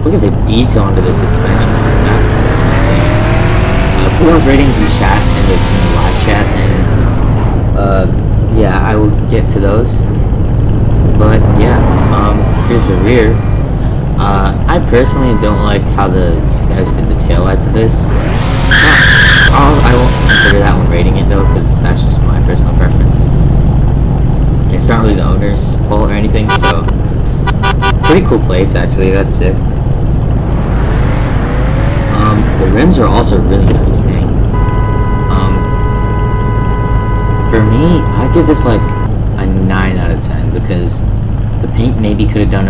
Look at the detail under the suspension. That's insane. Put those ratings in the chat, in the live chat, and yeah, I will get to those. But yeah, here's the rear. I personally don't like how the guys did the taillights of this. I won't consider that one rating it though, because that's just my personal preference. It's not really the owner's fault or anything, so pretty cool plates actually. That's sick. The rims are also really nice, dang. For me, I give this like a 9 out of 10 because the paint maybe could have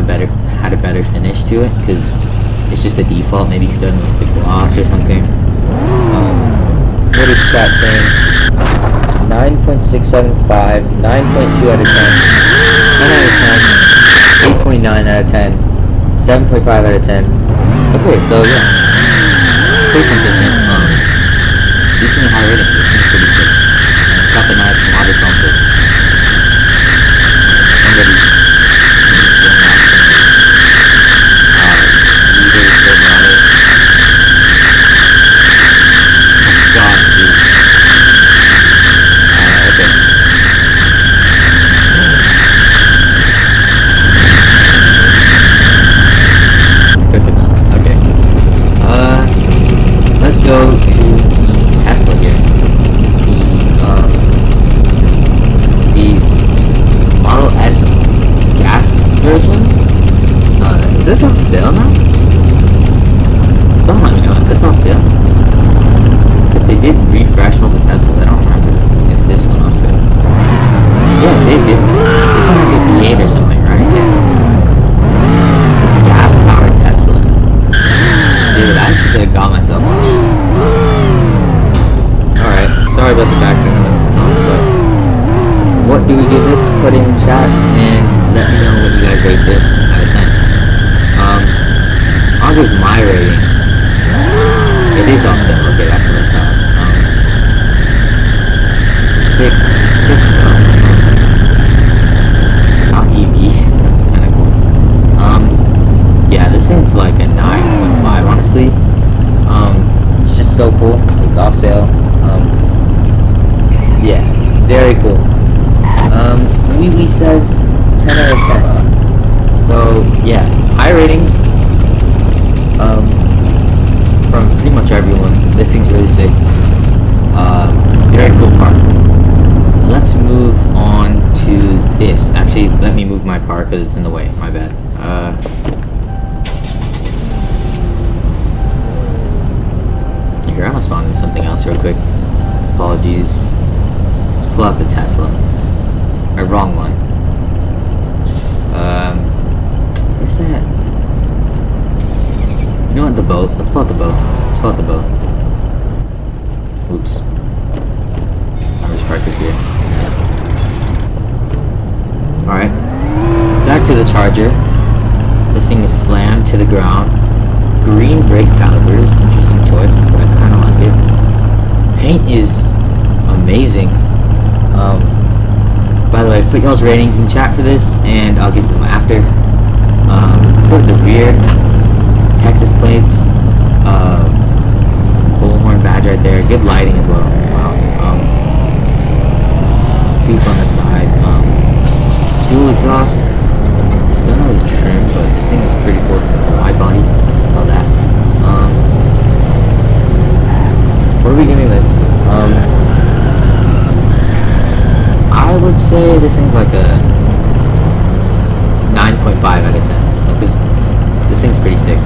had a better finish to it, because it's just the default. Maybe you could have done like the gloss or something. What is chat saying? 9.675, 9.2 out of 10, 10 out of 10, 8.9 out of 10, 7.5 out of 10. Okay, so yeah, pretty consistent. Decently high rating. This thing's pretty sick. It's got the nice modern bumper. Somebody's really sick about it. Oh god, dude. Okay. It's cooking up. Okay. Let's go to the Tesla here. The Model S gas version. Is this on sale now? Someone let me know. Is this on sale? Because they did refresh all the Teslas. I don't remember if this one on sale. Yeah, they did. This one has a V8 or something, right? Yeah. Gas powered Tesla. Dude, I actually should have got myself one of these. Alright, sorry about the background noise. But what do we give this? Put it in chat and let me know what you guys rate this out of 10. I'll give my rating. It is on sale. Okay, that's what I thought. 6 though. Not EV. That's kind of cool. Yeah, this thing's like a 9.5, honestly. It's just so cool. It's off sale. Yeah, very cool. Wee says 10 out of 10. So yeah, high ratings. From pretty much everyone. This thing's really sick. Very cool car. Let's move on to this. Actually, let me move my car because it's in the way. My bad. Here, I'm gonna spawn in something else real quick. Apologies. Let's pull out the Tesla. Or wrong one. Where's that? You know what? The boat. Let's pull out the boat. Let's pull out the boat. Oops. I'll just park this here. Alright. Back to the Charger. This thing is slammed to the ground. Green brake calipers. Interesting choice, but I kind of like it. Paint is amazing. By the way, put y'all's ratings in chat for this, and I'll get to them after. Let's go to the rear. Texas plates. Bullhorn badge right there. Good lighting as well. Wow. Scoop on the side. Dual exhaust. Don't know the trim, but this thing is pretty cool. It's a wide body. I'll tell that. What are we giving this? I would say this thing's like a 9.5 out of 10. Like this thing's pretty sick.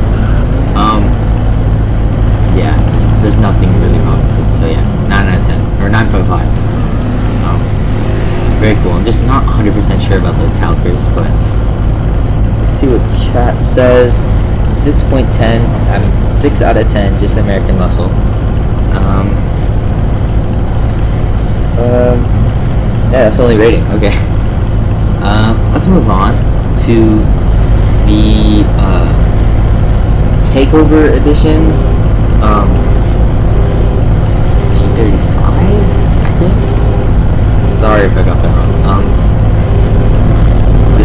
Yeah, there's nothing really wrong with it. So yeah, 9 out of 10 or 9.5. Very cool. I'm just not 100% sure about those calipers, but let's see what chat says. 6.10. I mean 6 out of 10. Just American Muscle. Yeah, that's the only rating. Okay. Let's move on to the Takeover Edition. G35, I think. Sorry if I got that wrong.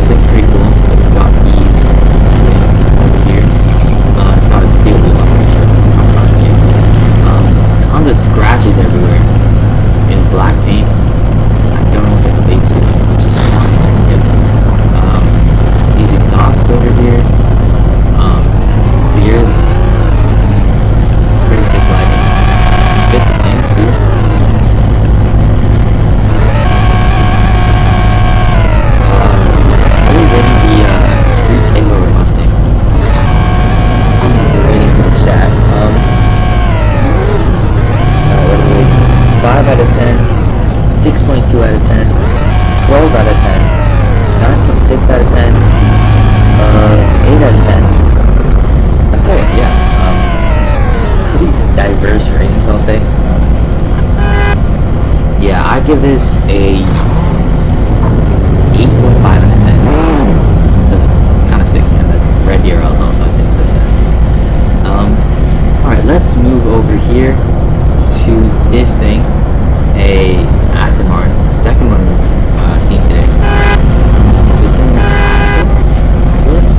looks like pretty cool. It's got these things over here. It's not a steel wheel, I'm pretty sure. Up front here. Tons of scratches everywhere in black paint. I don't know what the plates do. It's just flying. Yep. These exhausts over here. Beers. Pretty sick lighting. Spits flames too. Really rating the Street Takeover Mustang. Let's see the ratings in the chat. What are we? 5 out of 10, 6.2 out of 10, 12 out of 10, 9.6 out of 10, 8 out of 10. Okay, yeah. Pretty diverse ratings, I'll say. Yeah, I'd give this a 8.5 out of 10 because it's kind of sick, and the red URLs also, I didn't miss that. Alright, let's move over here to this thing, a acid martin, the second one we've seen today. Is this thing a hatchback? I guess?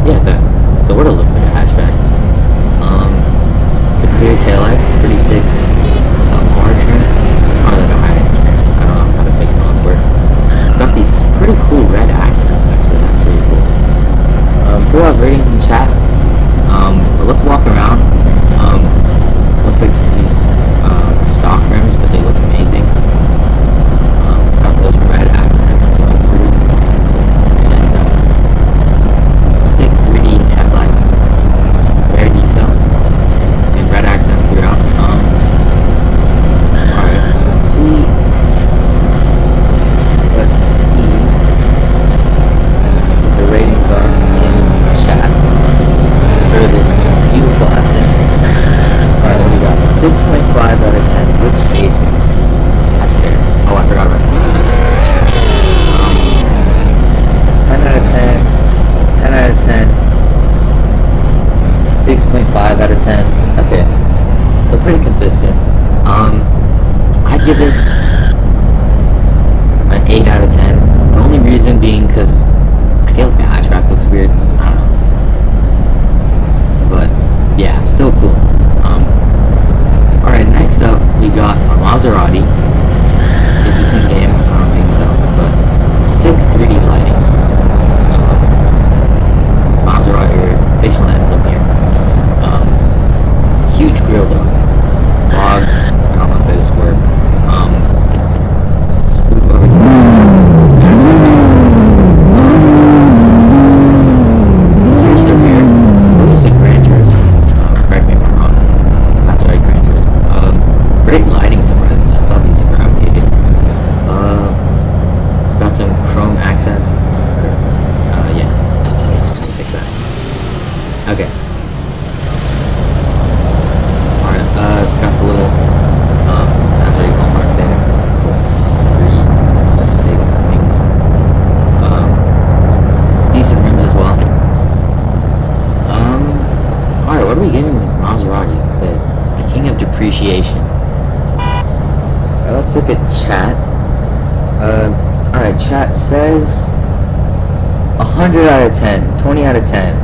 Yeah, it's sort of looks like a hatchback. The clear taillights, pretty sick. Some R trim, probably like a high-end trim. I don't know how the fixed ones work. It's got these pretty cool red accents, actually. That's really cool. Who has ratings in chat? But let's walk around. Looks like these stock rims, but they look amazing. It's got those red accents going through, and sick 3D headlights, very detailed, and red accents throughout. Alright, let's see. What the ratings are in chat for this beautiful asset. Alright, we got 6.5 out of 10 with spacing. That's fair. Oh, I forgot about that. 10 out of 10, 10 out of 10, 6.5 out of 10. Okay, so pretty consistent. I'd give this an 8 out of 10. The only reason being because I feel like the hatchback looks weird. I don't know. But yeah, still cool. Alright, next up we got a Maserati. Is this in game? I don't think so. But sick 3D lighting. Maserati fictional emblem here. Huge grill though. Vlogs. I don't know if those work. Let's move over to here's the rear. Oh, this is a Gran Turismo. Correct me if I'm wrong. Maserati Gran Turismo. Great lighting, surprisingly. I thought these were outdated. It's got some chrome accents. Yeah. Fix that. Okay. Alright, it's got the little Maserati Walmart there. Takes things. Decent rims as well. Alright, what are we getting with Maserati? The king of depreciation. Let's look at chat. Alright, chat says 100 out of 10, 20 out of 10,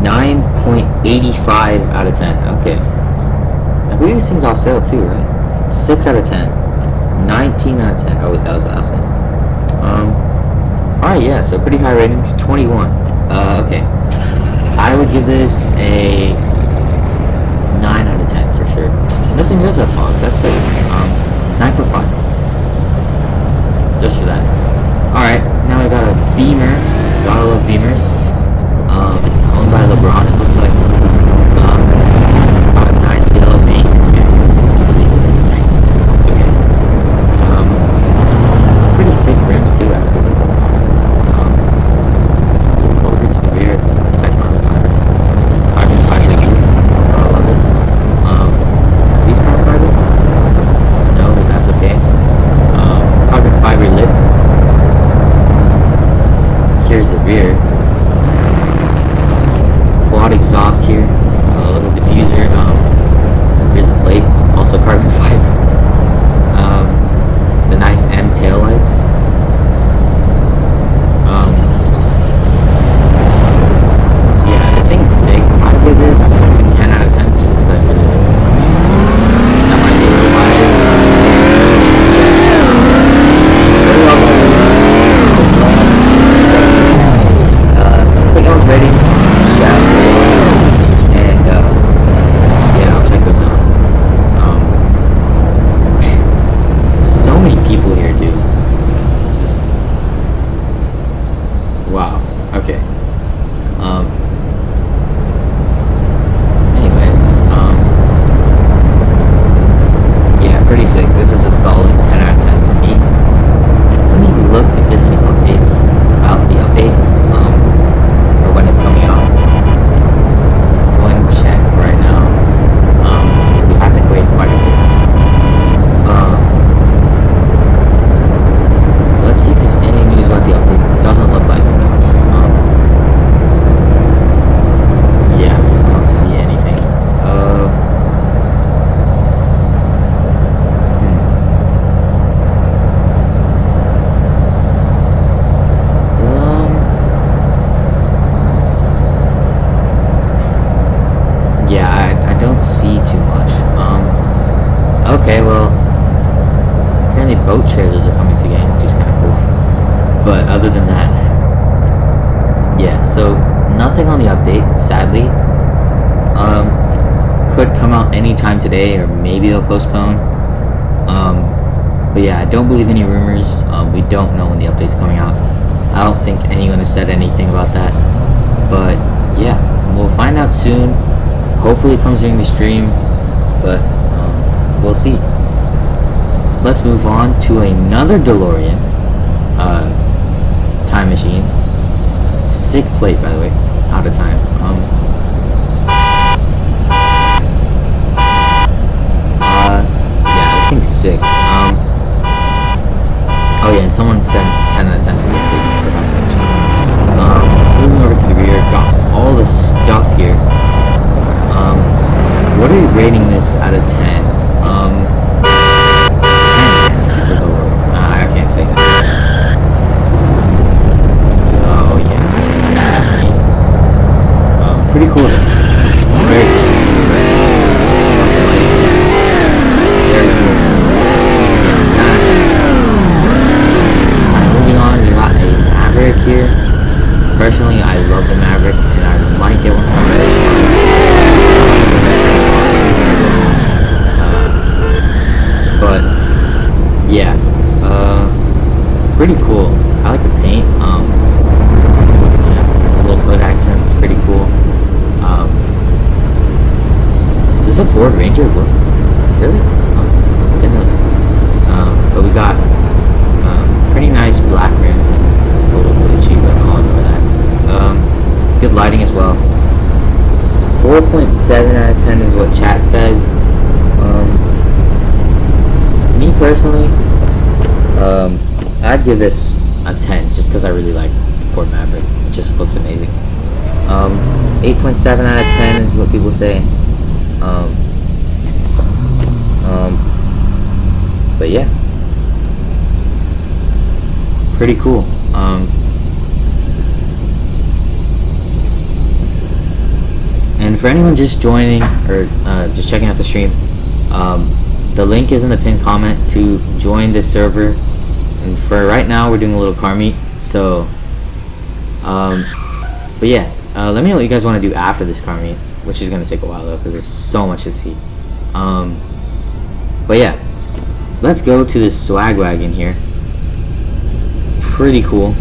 9.85 out of 10. Okay. I believe this thing's off sale too, right? 6 out of 10, 19 out of 10. Oh, that was the last one. Alright, yeah, so pretty high ratings. 21. Okay. I would give this a 9 out of 10 for sure. This thing does have fogs. That's like 9.5. Just for that. Alright, now we got a Beamer. Gotta love Beamers. Owned by LeBron, it looks like. Got a nice yellow paint. Okay. Pretty sick rims too, actually. Those are awesome. Let's move over to the rear. It's like carbon fiber. Carbon fiber roof. I love it. Are these carbon fiber? No, but that's okay. Carbon fiber lip. Here's the rear. Okay, well, apparently boat trailers are coming to game, which is kind of cool. But other than that, yeah, so nothing on the update, sadly. Could come out anytime today, or maybe they'll postpone. But yeah, I don't believe any rumors. We don't know when the update's coming out. I don't think anyone has said anything about that. But yeah, we'll find out soon. Hopefully it comes during the stream, but we'll see. Let's move on to another DeLorean time machine. Sick plate, by the way. Out of time. Yeah, this thing's sick. Oh yeah, and someone said 10 out of 10 for me. I forgot to mention. Moving over to the rear, got all the stuff here. What are you rating this out of 10? 10. Man, this is like I can't say that. So yeah, pretty cool though. Very cool. Very cool. Yeah, 10 out of 10. Alright, moving on, we got a Maverick here. Personally, I love the Maverick, and I might get one from this. But yeah, pretty cool. I like the paint. Yeah, the little hood accent's pretty cool. This is a Ford Ranger look. Really? Didn't know. But we got pretty nice black rims. And it's a little glitchy, but I'll ignore that. Good lighting as well. 4.7 out of 10 is what chat says. Me personally, I'd give this a 10 just because I really like the Ford Maverick. It just looks amazing. 8.7 out of 10 is what people say. But yeah, pretty cool. And for anyone just joining or just checking out the stream, the link is in the pinned comment to join this server. And for right now, we're doing a little car meet. So, but yeah, let me know what you guys want to do after this car meet, which is gonna take a while though, because there's so much to see. But yeah, let's go to this swag wagon here. Pretty cool.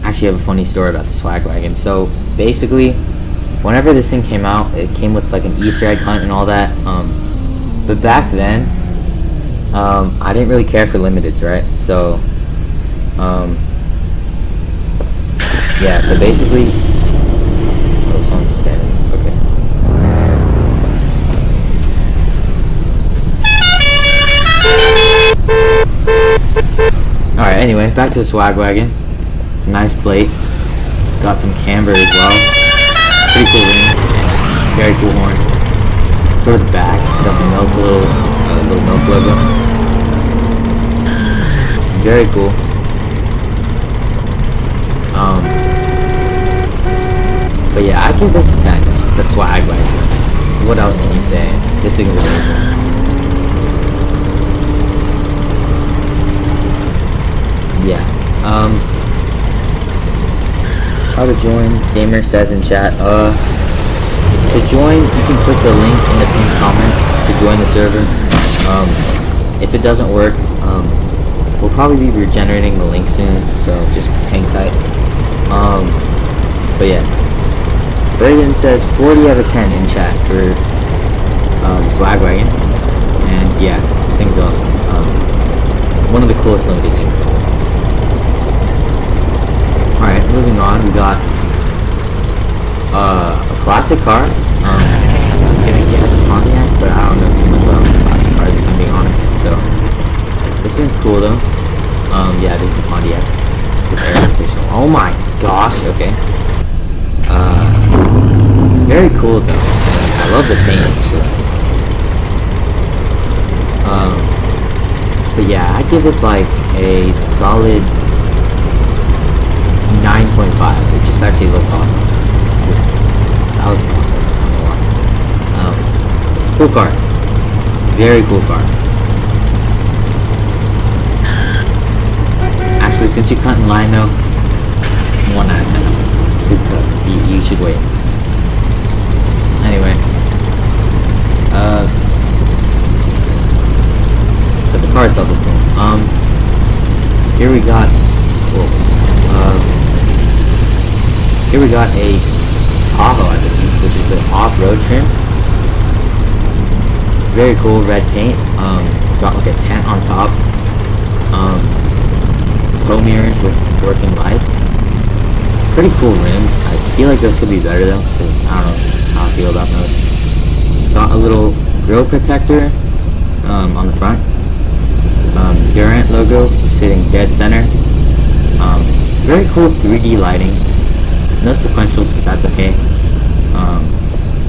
Actually, I have a funny story about the swag wagon. So basically, whenever this thing came out, it came with like an Easter egg hunt and all that. But back then, I didn't really care for limiteds, right? So, yeah. So basically, oh, someone's spinning. Okay. All right. Anyway, back to the swag wagon. Nice plate. Got some camber as well. Pretty cool rings. Very cool horn. Let's go to the back. It's got the milk, little milk logo. Very cool. But yeah, I'd give this a 10. It's the swag wagon. What else can you say? This thing is amazing. Yeah. How to join? Gamer says in chat. To join, you can click the link in the pinned comment to join the server. If it doesn't work, we'll probably be regenerating the link soon, so just hang tight. But yeah, Braden says 40 out of 10 in chat for the swag wagon, and yeah, this thing's awesome. One of the coolest limited too. Alright, moving on, we got a classic car. I'm gonna guess Pontiac, but I don't know too much about classic cars if I'm being honest, so this isn't cool though. Yeah, this is the Pontiac. This air official. Oh my gosh, okay. Very cool though. I love the paint actually. But yeah, I'd give this like a solid 9.5. It just actually looks awesome. That looks awesome. I don't know why. car. Very cool car. Actually, since you cut in line though, 1 out of 10. Because you should wait. Anyway. But the car itself is cool. Here we got here we got a Tahoe, I believe, which is the off-road trim. Very cool red paint. Got like a tent on top. Tow mirrors with working lights. Pretty cool rims. I feel like those could be better though, because I don't know how I feel about those. It's got a little grille protector on the front. Durant logo sitting dead center. Very cool 3D lighting. No sequentials, but that's okay.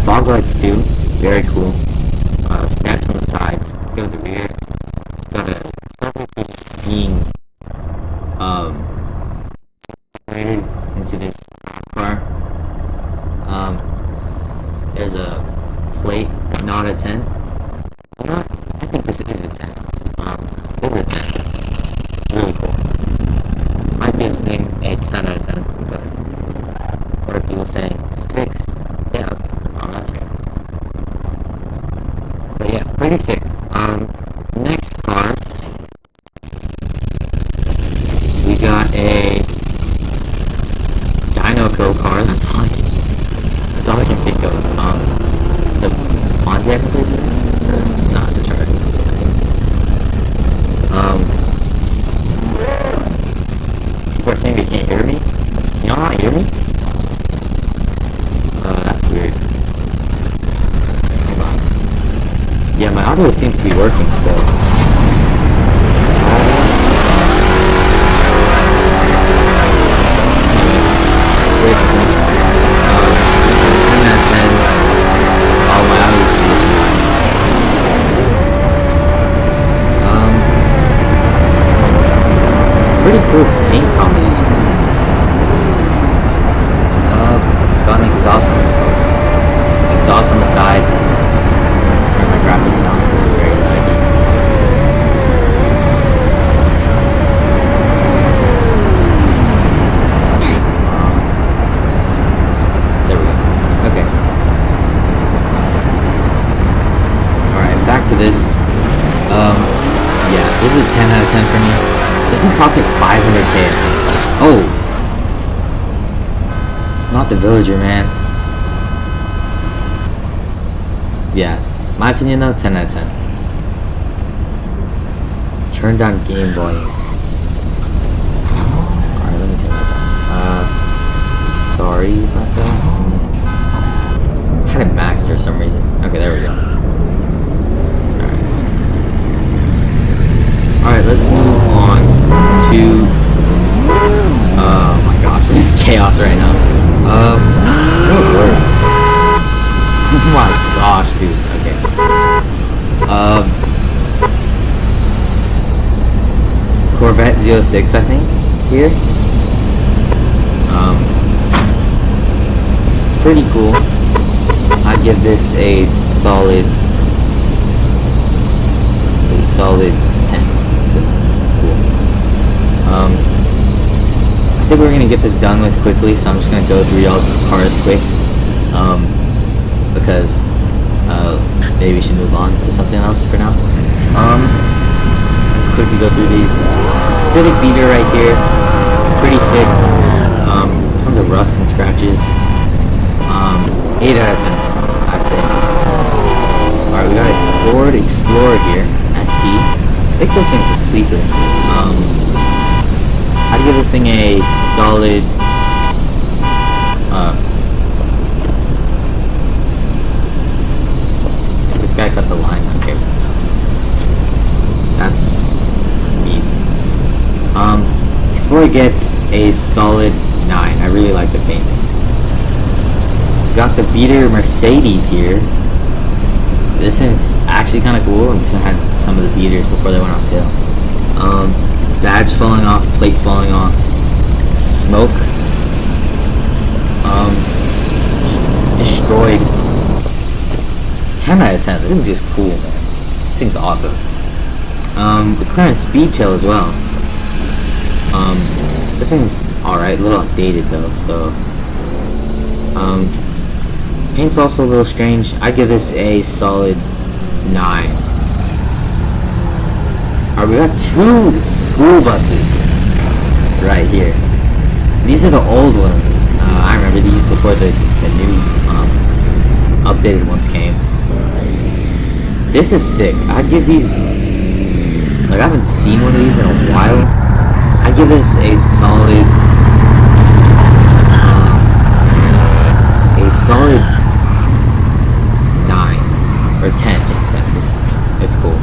Fog lights too. Very cool. Steps on the sides. Let's go to the rear. It's got a being integrated into this car. There's a plate, not a 10. You know what? I think this is a 10. This is a 10. It's really cool. Might be a thing a 10 out of 10, but what are people saying? 6? Yeah, okay. That's fair. But yeah, pretty sick. Next car, we got a Dinoco car. That's all I can think of. It's a Pontiac, I believe. No, it's a Charger, I think. People are saying they can't hear me. Can y'all not hear me? That's weird. Hold on. Yeah, my audio seems to be working, so. Anyway, let's wait to see. So 10 out of 10. Oh, my audio is glitching. That makes sense. Pretty cool paint combination there. Got an exhaust on the side. Let's turn my graphics down. Very laggy. There we go. Okay. Alright, back to this. Yeah, this is a 10 out of 10 for me. This thing costs like 500k. Oh! Not the Villager, man. Yeah, my opinion though, 10 out of 10. Turn down game volume. Alright, let me turn that down. Sorry about that. I had it maxed for some reason. Okay, there we go. Alright, let's move on to... Oh my gosh, this is chaos right now. Oh my gosh, dude. Okay. Corvette Z06, I think, here. Pretty cool. I'd give this a solid 10. This is cool. I think we're gonna get this done with quickly, so I'm just gonna go through y'all's cars quick. Because maybe we should move on to something else for now. Quickly go through these. Civic beater right here, pretty sick. Tons of rust and scratches. 8 out of 10, I'd say. Alright, we got a Ford Explorer here, ST. I think this thing's a sleeper. I'd give this thing a solid if this guy cut the line, okay. That's neat. Explorer gets a solid 9. I really like the paint. Got the beater Mercedes here. This thing's actually kind of cool. I wish I had some of the beaters before they went off sale. Badge falling off, plate falling off, smoke, just destroyed. 10 10 out of 10. This thing's just cool, man. This thing's awesome. McLaren Speed Tail as well. This thing's alright, a little outdated though, so paint's also a little strange. I give this a solid 9. Alright, we got 2 school buses right here. These are the old ones. I remember these before the new updated ones came. This is sick. I'd give these, like, I haven't seen one of these in a while. I'd give this a solid 9 or 10, just 10. It's cool.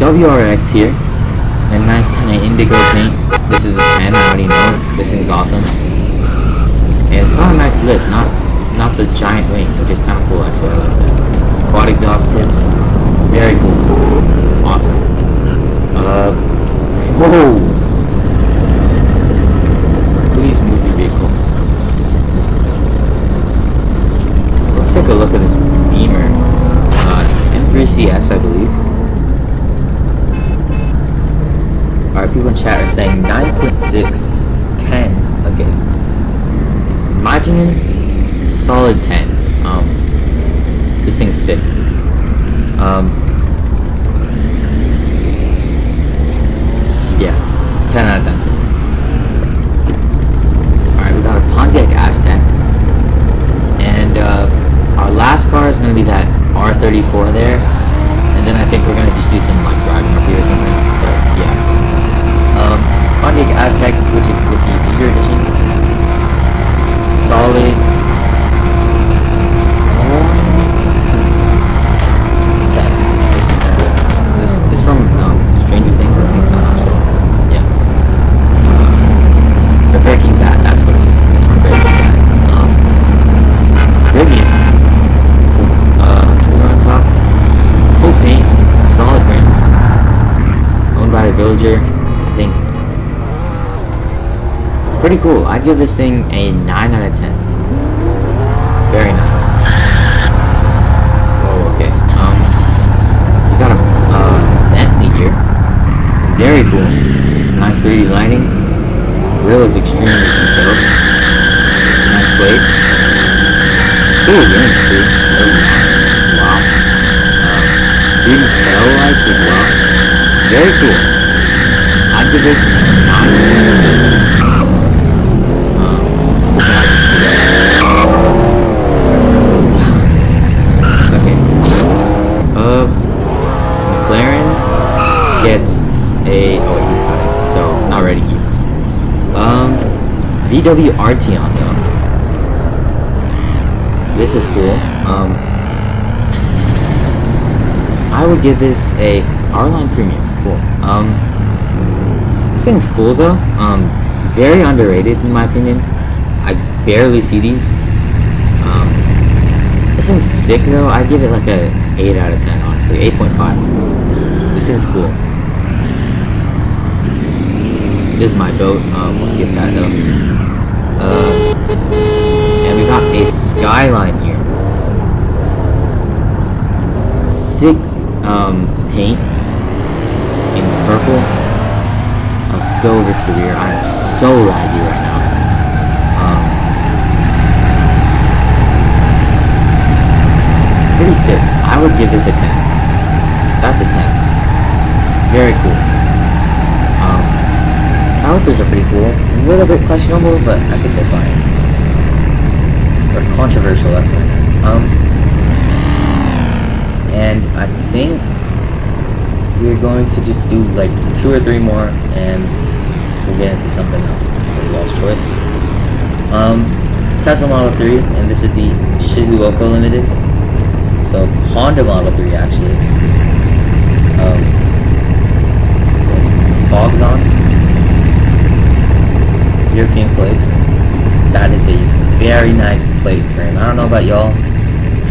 WRX here, and nice kind of indigo paint. This is a 10. I already know it. This thing's awesome, and it's got a nice lip, not the giant wing, which is kind of cool actually. I like that. Quad exhaust tips, very cool, awesome. Whoa! Please move your vehicle. Let's take a look at this Beamer. M3CS, I believe. Alright, people in chat are saying 9.6, 10. Okay. In my opinion, solid 10. This thing's sick. Yeah, 10 out of 10. Alright, we got a Pontiac Aztec. And our last car is going to be that R34 there. And then I think we're going to just do some like driving up here or something. But yeah. Pontiac Aztec, which is the bigger edition. Solid 10. This is from Stranger Things, I think. I'm not sure. Yeah. The Breaking Bad, that's what it is. It's from Breaking Bad. Rivian. We're on top. Cool paint. Solid rims. Owned by a villager. I think. Pretty cool. I'd give this thing a 9 out of 10. Very nice. Oh, okay. We got a Bentley here. Very cool. Nice 3D lighting. Grill is extremely detailed. Nice plate. Cool rims too. Really nice. Wow. 3D tail lights as well. Very cool. I'd give this a 9.6. Gets a, oh wait, he's cutting, so not ready either. VW Arteon though. This is cool. I would give this a R-Line Premium. Cool. This thing's cool though. Very underrated in my opinion. I barely see these. This thing's sick though. I'd give it like a 8 out of 10 honestly. 8.5. This thing's cool. This is my boat. We'll skip that though. And we got a Skyline here. Sick paint in purple. Let's go over to the rear. I am so laggy right now. Pretty sick. I would give this a 10. That's a 10. Very cool. Calipers are pretty cool. A little bit questionable, but I think they're fine. Or controversial, that's what I meant. And I think we're going to just do like 2 or 3 more, and we'll get into something else. Y'all's choice. Tesla Model 3, and this is the Shizuoka Limited. So Honda Model 3 actually. Fogs on. European plates. That is a very nice plate frame. I don't know about y'all.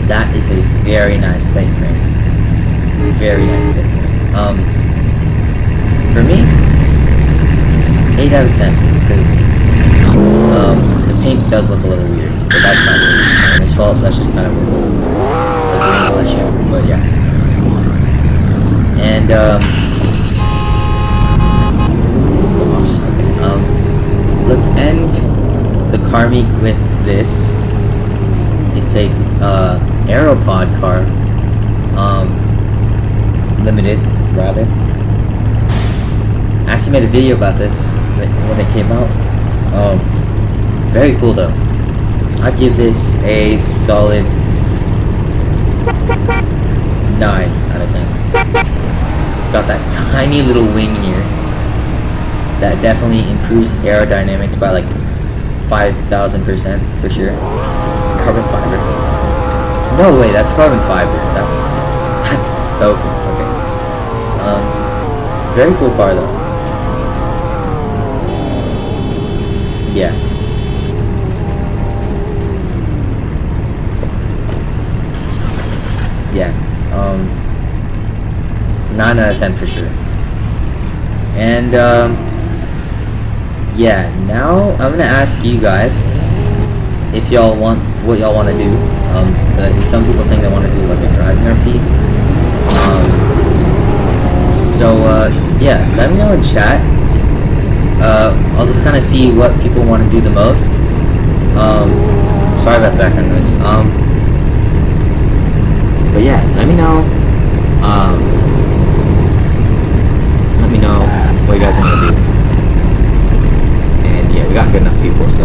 That is a very nice plate frame. Very nice plate frame. For me, 8 out of 10 because the paint does look a little weird, but that's not really his fault. That's just kind of weird. but yeah. And let's end the car meet with this. It's a Aeropod car, limited rather. I actually made a video about this when it came out. Very cool though. I'd give this a solid 9 out of 10. It's got that tiny little wing here that definitely improves aerodynamics by like 5,000% for sure. It's carbon fiber. No way, that's carbon fiber. That's so cool. Okay. Very cool car though. Yeah. Yeah. 9 out of 10 for sure. And yeah, now I'm gonna ask you guys if y'all want what y'all want to do. I see some people saying they want to do like a driving RP. Yeah, let me know in chat. I'll just kind of see what people want to do the most. Sorry about the background noise. But yeah, let me know. Let me know what you guys want to do. And yeah, we got good enough people, so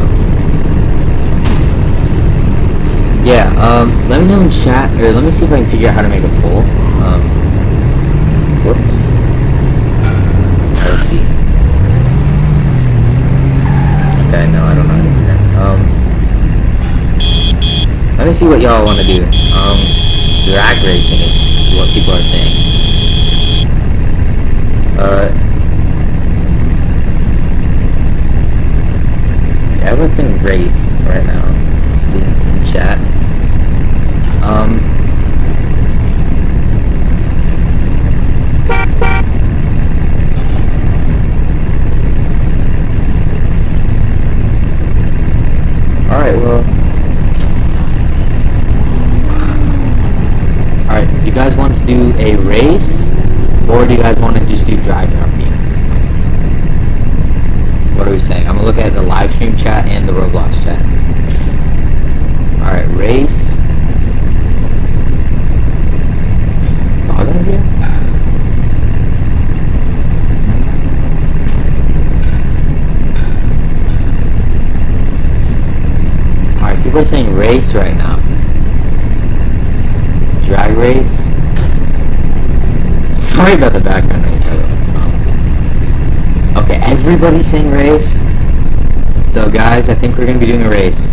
yeah. Let me know in chat, or let me see if I can figure out how to make a poll. Whoops. Let's see. Okay, no, I don't know how to do that. Let me see what y'all want to do. Drag racing is what people are saying. Yeah, everyone's saying race right now. See this in chat. Alright, well. Alright, do you guys want to do a race, or do you guys want to just do driving RP? What are we saying? I'm gonna look at the live stream chat and the Roblox chat. Alright, race. Doggun's here? Alright, people are saying race right now. Drag race. Sorry about the background noise. Okay, everybody's saying race. So guys, I think we're gonna be doing a race,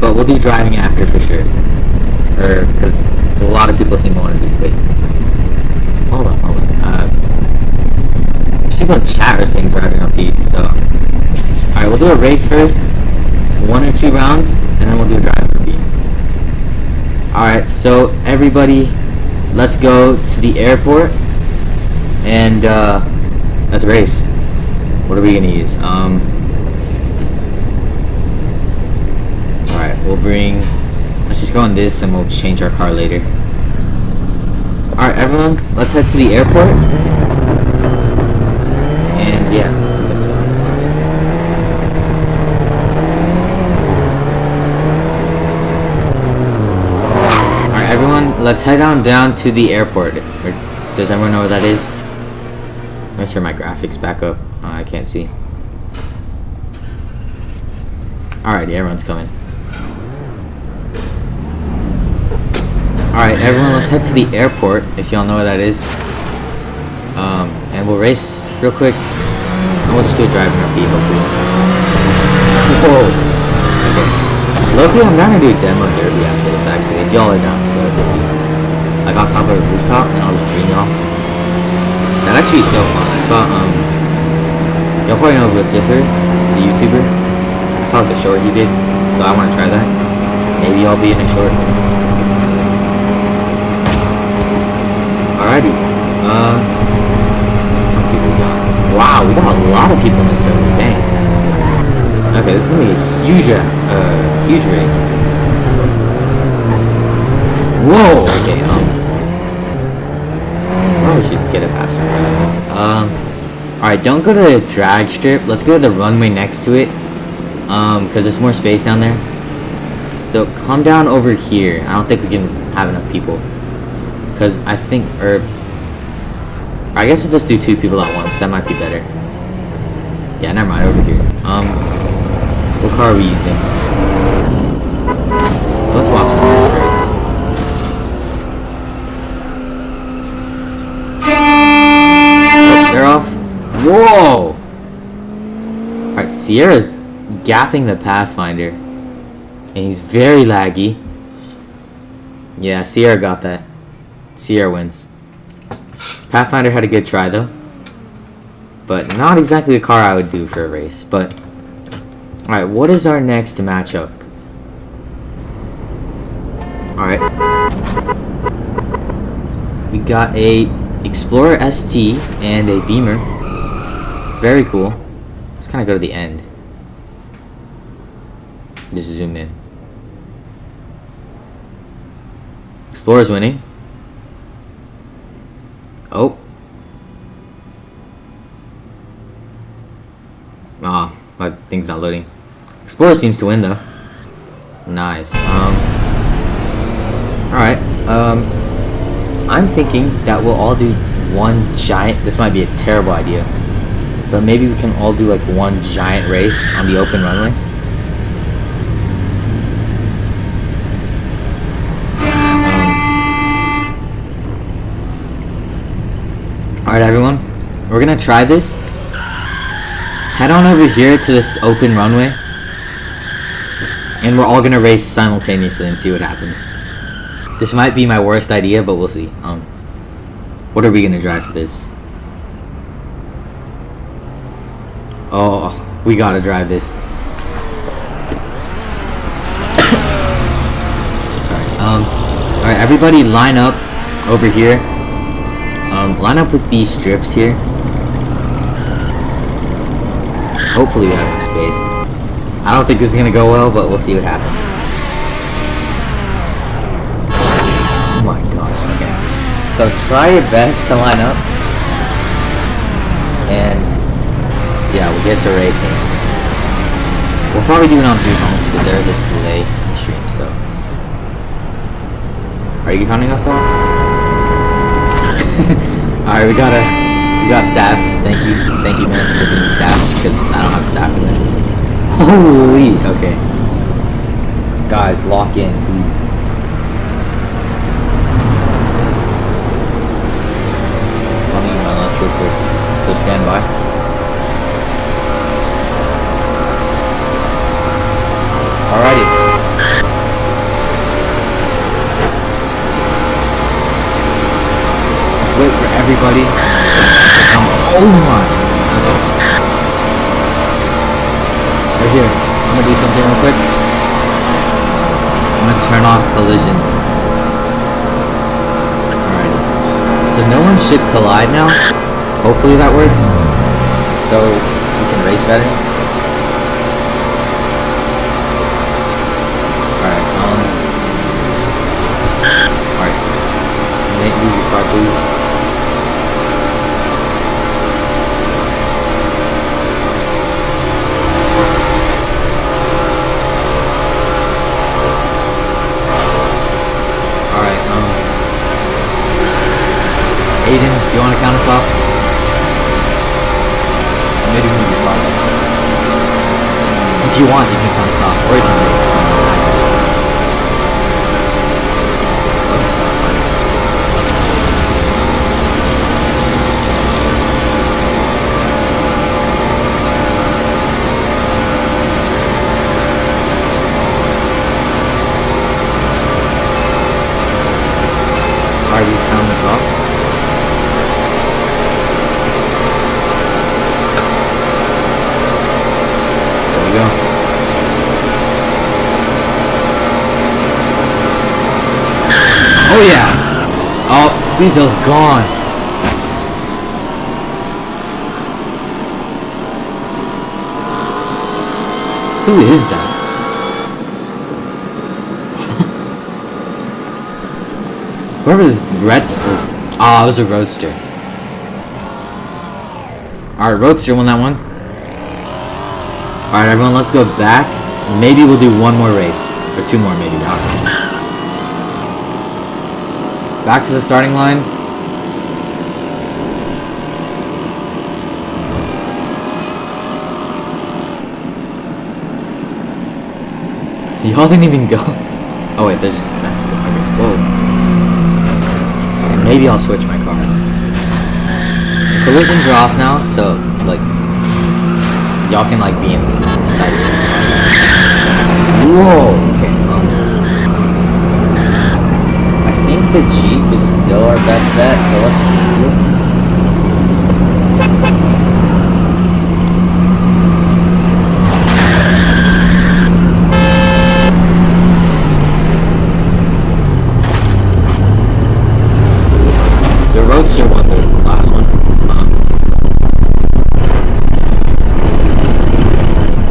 but we'll do driving after for sure. Or because a lot of people seem to want to do. Wait, hold on. People in chat are saying driving RP. So, all right, we'll do a race first, 1 or 2 rounds, and then we'll do a driving RP. Alright, so everybody, let's go to the airport and let's race. What are we gonna use? Alright, let's just go on this and we'll change our car later. Alright, everyone, let's head to the airport. And yeah, I think so. Everyone, let's head on down to the airport. Does everyone know where that is? Make sure my graphics back up. Oh, I can't see. Alrighty, everyone's coming. Alright, everyone, let's head to the airport, if y'all know where that is. And we'll race real quick. And we'll just do a driving RP, hopefully. Whoa! Okay. Luckily, I'm gonna do a demo derby after this, actually, if y'all are down. But we'll see. Like on top of a rooftop, and I'll just bring y'all. That'd actually be so fun. I saw, y'all probably know Vociferous, the YouTuber. I saw the short he did, so I want to try that. Maybe I'll be in a short. We'll see. Alrighty. Wow, we got a lot of people in this server. Dang. Okay, this is gonna be a huge race. Whoa. Okay. probably should get a faster car than this. Alright, don't go to the drag strip. Let's go to the runway next to it. Because there's more space down there. So come down over here. I don't think we can have enough people. Because I think, I guess we'll just do 2 people at once. That might be better. Yeah, never mind, over here. What car are we using? Let's watch the first race. Oh, they're off. Whoa! Alright, Sierra's gapping the Pathfinder. And he's very laggy. Yeah, Sierra got that. Sierra wins. Pathfinder had a good try though. But not exactly the car I would do for a race. But alright, what is our next matchup? Alright. We got a Explorer ST and a Beamer. Very cool. Let's kind of go to the end. Just zoom in. Explorer's winning. Oh. Ah, my thing's not loading. Explorer seems to win though. Nice. Alright. I'm thinking that we'll all do one giant. This might be a terrible idea, but maybe we can all do like one giant race on the open runway. Alright everyone, we're gonna try this. Head on over here to this open runway, and we're all gonna race simultaneously and see what happens. This might be my worst idea, but we'll see. What are we gonna drive for this? Oh, we gotta drive this. Sorry. Alright, everybody line up over here. Line up with these strips here. Hopefully we have enough space. I don't think this is gonna go well, but we'll see what happens. Oh my gosh, okay. So try your best to line up. And yeah, we'll get to racing. We'll probably do it on 3 phones because there's a delay in the stream, so. Are you counting us off? Alright, we got staff. Thank you man for being staff, because I don't have staff for this. Holy, okay. Guys, lock in, please. Let me eat my lunch real quick. So stand by. Alrighty. Wait for everybody. Oh my. Okay. Right here. I'm gonna do something real quick. I'm gonna turn off collision. Alrighty. So no one should collide now. Hopefully that works. So we can race better. Alright, alright. Move your car, please. Aiden, do you want to count us off? Maybe move your car. If you want, you can count us off, or you can race. Are you counting us off? Oh yeah! Oh, Speedtail's gone. Who is that? Whoever this red... Ah, it was a roadster. Alright, Roadster won that one. Alright, everyone, let's go back. Maybe we'll do one more race. Or two more, maybe. Back to the starting line. Y'all didn't even go. Oh wait, they're just back. Okay, whoa. Maybe I'll switch my car. The collisions are off now, so like y'all can like be inside. Whoa. Okay. I think the Jeep is still our best bet, but let's change it. Roadster won the last one.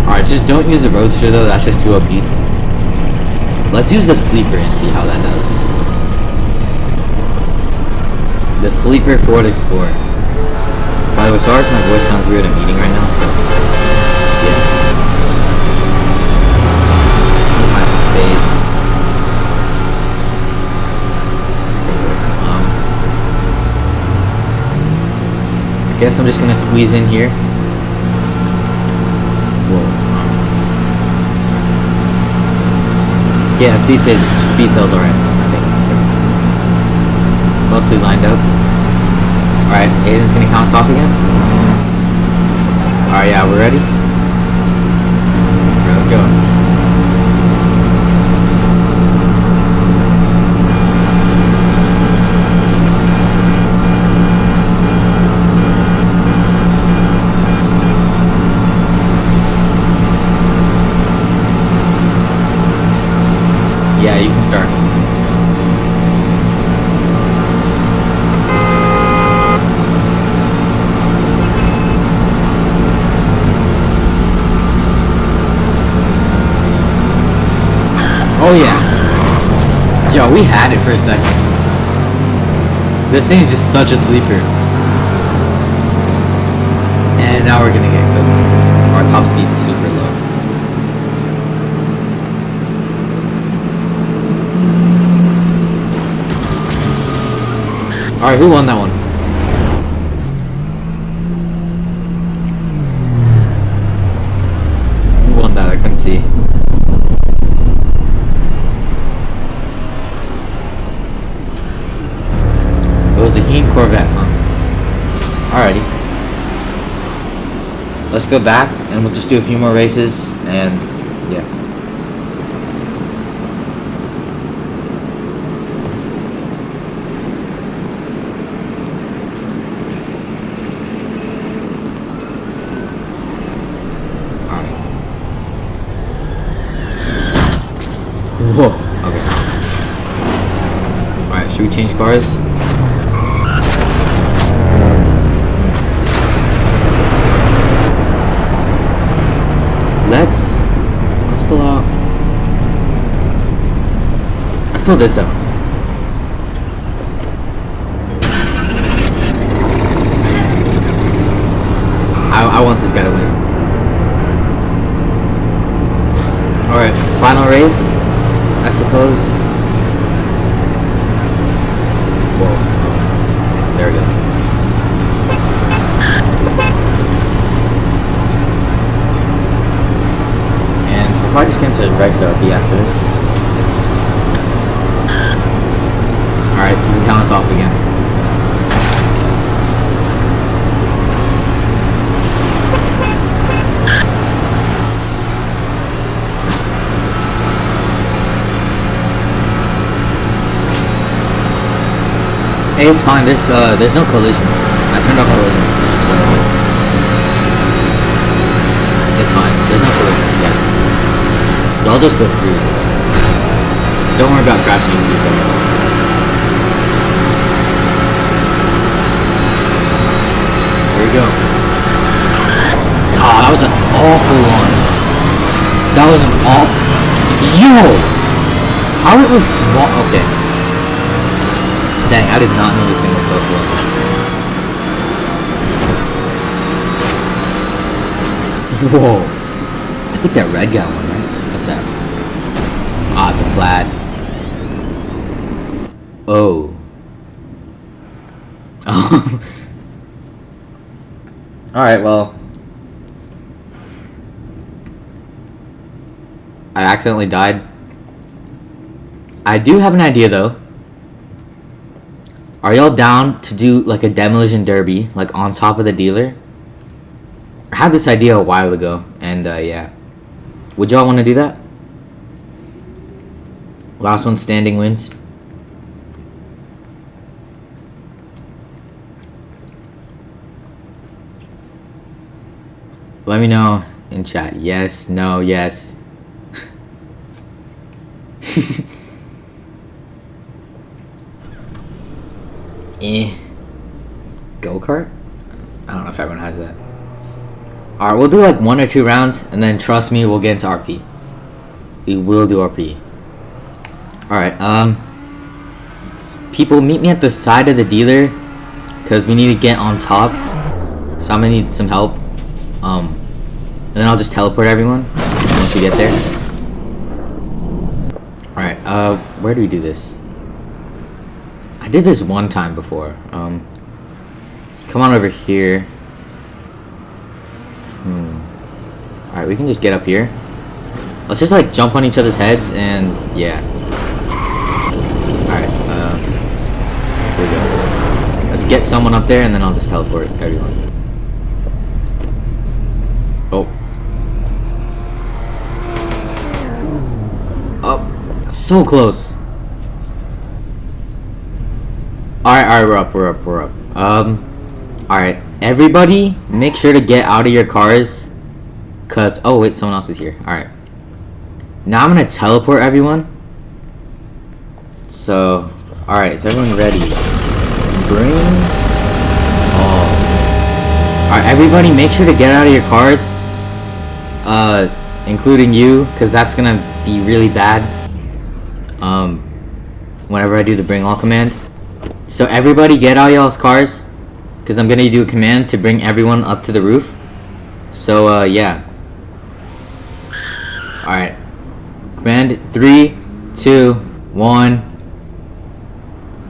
Alright, just don't use the Roadster though, that's just too OP. Let's use the Sleeper and see how that does. The Sleeper Ford Explorer. By the way, sorry if my voice sounds weird, I'm eating right now, so yeah. Let me find some space. I guess I'm just gonna squeeze in here. Whoa. Yeah, speed tail's alright, I think. Mostly lined up. Alright, Aiden's gonna count us off again. Alright, yeah, we're ready. Alright, let's go. Yeah, you can start. Oh yeah. Yo, we had it for a second. This thing is just such a sleeper. And now we're gonna get cooked because our top speed's super low. Alright, who won that one? Who won that? I couldn't see. It was a Heen Corvette, huh? Alrighty. Let's go back and we'll just do a few more races and yeah. Whoa, okay. Alright, should we change cars? Let's pull out. Let's pull this up. I want this guy to win. Alright, final race. I suppose. Whoa. There we go. And we'll probably just get into regular RP after this. Alright, you can count us off again. Hey, it's fine. There's no collisions. I turned off collisions, so it's fine. There's no collisions. Yeah, y'all just go through. So don't worry about crashing into each other. Here we go. Oh, that was an awful launch. That was an awful. Yo, how was this small? Okay. Dang, I did not know this thing was so slow. Whoa. I think that red guy won, right? What's that? Ah, it's a plaid. Oh. Oh. Alright, well. I accidentally died. I do have an idea though. Are y'all down to do like a demolition derby, like on top of the dealer? I had this idea a while ago, and yeah. Would y'all want to do that? Last one standing wins. Let me know in chat. Yes, no, yes. Go-kart? I don't know if everyone has that. Alright, we'll do like 1 or 2 rounds, and then trust me, we'll get into RP. We will do RP. Alright, people, meet me at the side of the dealer, because we need to get on top. So I'm gonna need some help. And then I'll just teleport everyone once we get there. Alright, where do we do this? I did this one time before. So come on over here. Alright, we can just get up here. Let's just like jump on each other's heads and yeah. Alright, here we go. Let's get someone up there and then I'll just teleport everyone. Oh. Oh, so close. Alright, we're up. Alright, everybody make sure to get out of your cars. Cause, oh wait, someone else is here. Alright. Now I'm gonna teleport everyone. So, alright, is everyone ready? Bring... Oh. Alright, everybody make sure to get out of your cars. Including you, cause that's gonna be really bad. Whenever I do the bring all command. So everybody get out of y'all's cars, because I'm going to do a command to bring everyone up to the roof. So, yeah. Alright. Command 3, 2, 1.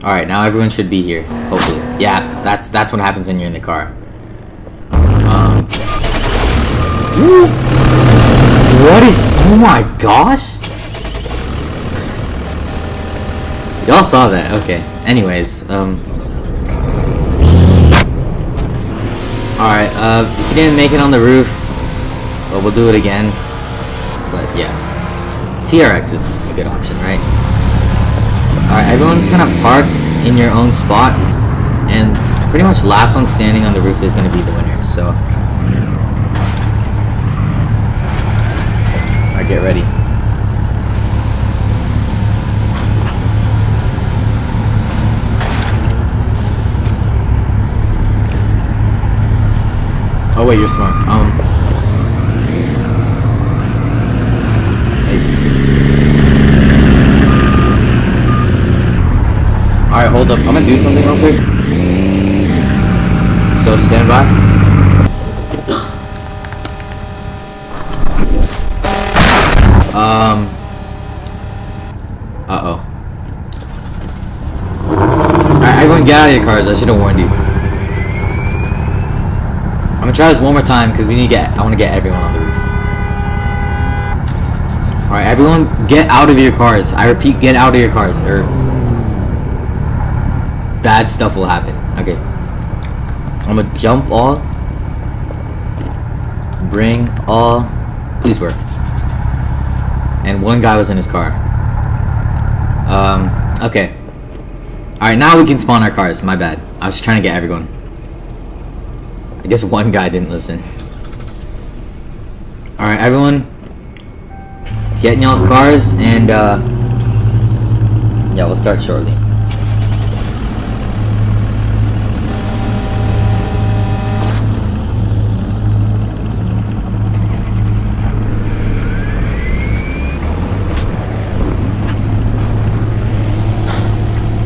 Alright, now everyone should be here, hopefully. Yeah, that's what happens when you're in the car. What is... Oh my gosh! Y'all saw that, okay. Anyways, alright, if you didn't make it on the roof, well, we'll do it again. But, yeah. TRX is a good option, right? Alright, everyone kind of park in your own spot, and pretty much last one standing on the roof is going to be the winner, so... Alright, get ready. Oh wait, you're smart. Hey. Alright, hold up. I'm gonna do something real quick. So stand by. Uh-oh. Alright, everyone get out of your cars. I should have warned you. I'm gonna try this one more time because I want to get everyone on the roof. Alright, everyone get out of your cars. I repeat, get out of your cars or bad stuff will happen. Okay. I'm gonna jump all. Bring all. Please work. And one guy was in his car. Okay. Alright, now we can spawn our cars. My bad. I was just trying to get everyone. I guess one guy didn't listen. Alright, everyone. Get in y'all's cars and, yeah, we'll start shortly.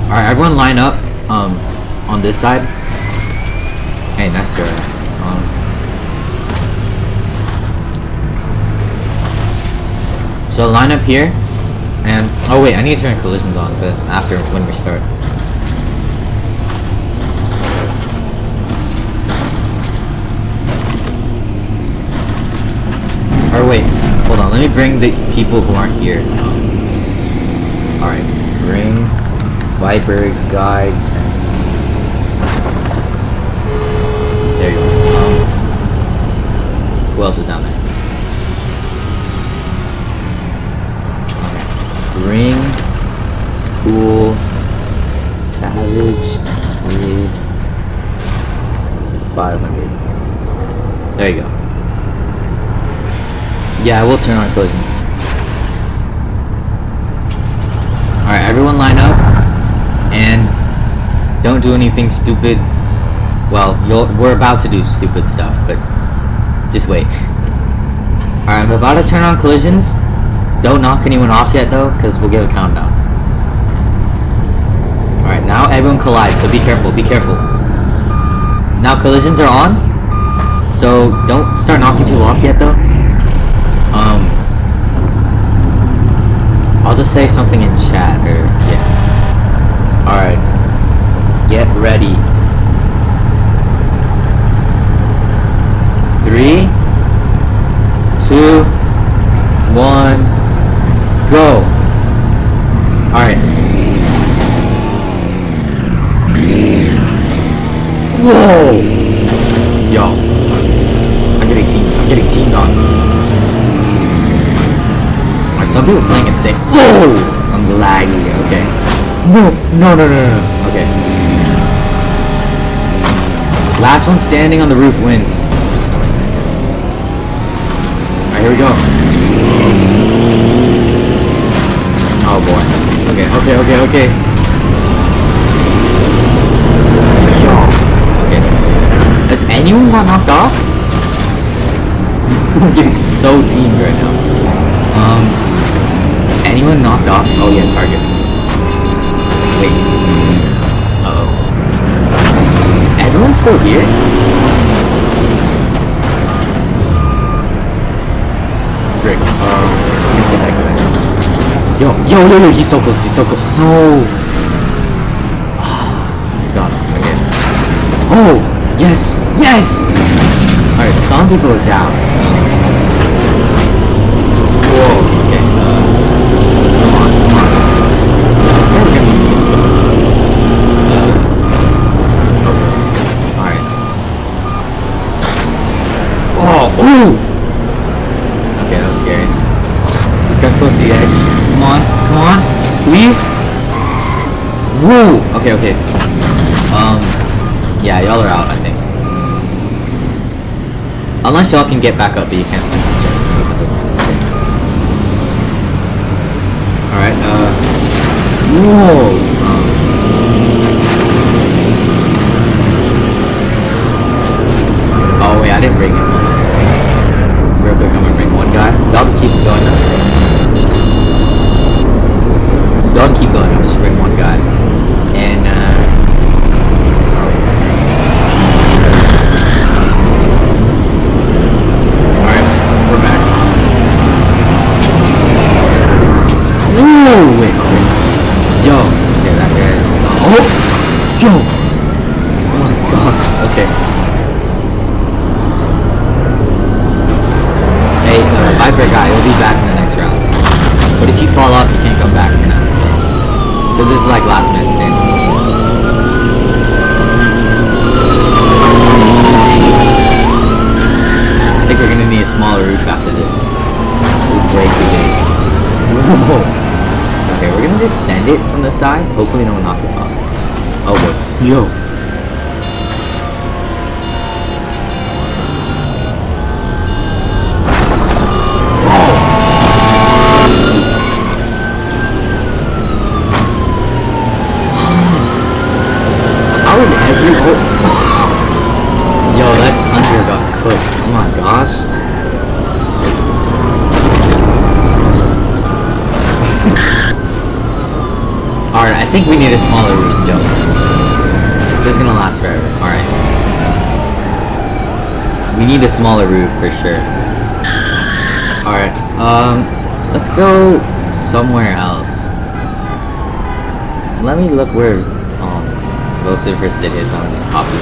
Alright, everyone line up, on this side. Hey, nice throw. So line up here, and oh wait, I need to turn collisions on a bit after when we start. Or wait, hold on. Let me bring the people who aren't here. All right, bring Viper guides. There you go. Who else is down there? Bring cool savage kid 500. There you go. Yeah, I will turn on collisions. Alright, everyone line up and don't do anything stupid. Well, we're about to do stupid stuff, but just wait. Alright, I'm about to turn on collisions. Don't knock anyone off yet though, because we'll give a countdown. Alright, now everyone collides, so be careful, be careful. Now collisions are on, so don't start knocking people off yet though. I'll just say something in chat, or yeah. Alright, get ready. 3, 2, 1, go. Alright. Whoa! Yo. I'm getting teamed on. Alright, some people playing it safe. Whoa! I'm laggy, okay. No. Okay. Last one standing on the roof wins. Alright, here we go. Oh boy. Okay. Yo. Okay. Has anyone got knocked off? I'm getting so teamed right now. Is anyone knocked off? Oh yeah, target. Wait. Uh-oh. Is everyone still here? Frick. He's gonna get that guy. Yo, he's so close, No! He's gone. Okay. Oh! Yes! Alright, some people are down. Whoa, okay, come on. This guy's gonna be invincible. Alright. Oh, ooh! Okay, that was scary. This guy's close to the edge. Come on, please? Whoa! Okay. Yeah, y'all are out, I think. Unless y'all can get back up, but you can't. Alright, whoa! Oh wait, I didn't bring him. Real quick, I'm gonna bring one guy. Y'all can keep going though. Y'all can keep going, I'm just bring one guy. And, alright, we're back. Whoa, wait, okay. Yo, okay, that guy is, oh, yo, oh my gosh, okay. Hey, Viper guy, you'll be back in the next round. But if you fall off, you can't come back for now, so. Because this is like last man standing. I think we're gonna need a smaller roof after this. This is way too big. Whoa. Okay, we're gonna just send it from the side. Hopefully no one knocks us off. Oh boy. Yo. How is every... Yo, that Tundra got cooked. Oh my gosh. Alright, I think we need a smaller roof, yo. This is gonna last forever. Alright. We need a smaller roof for sure. Alright, Let's go somewhere else. Let me look where Vociferous did his. I'll just copy.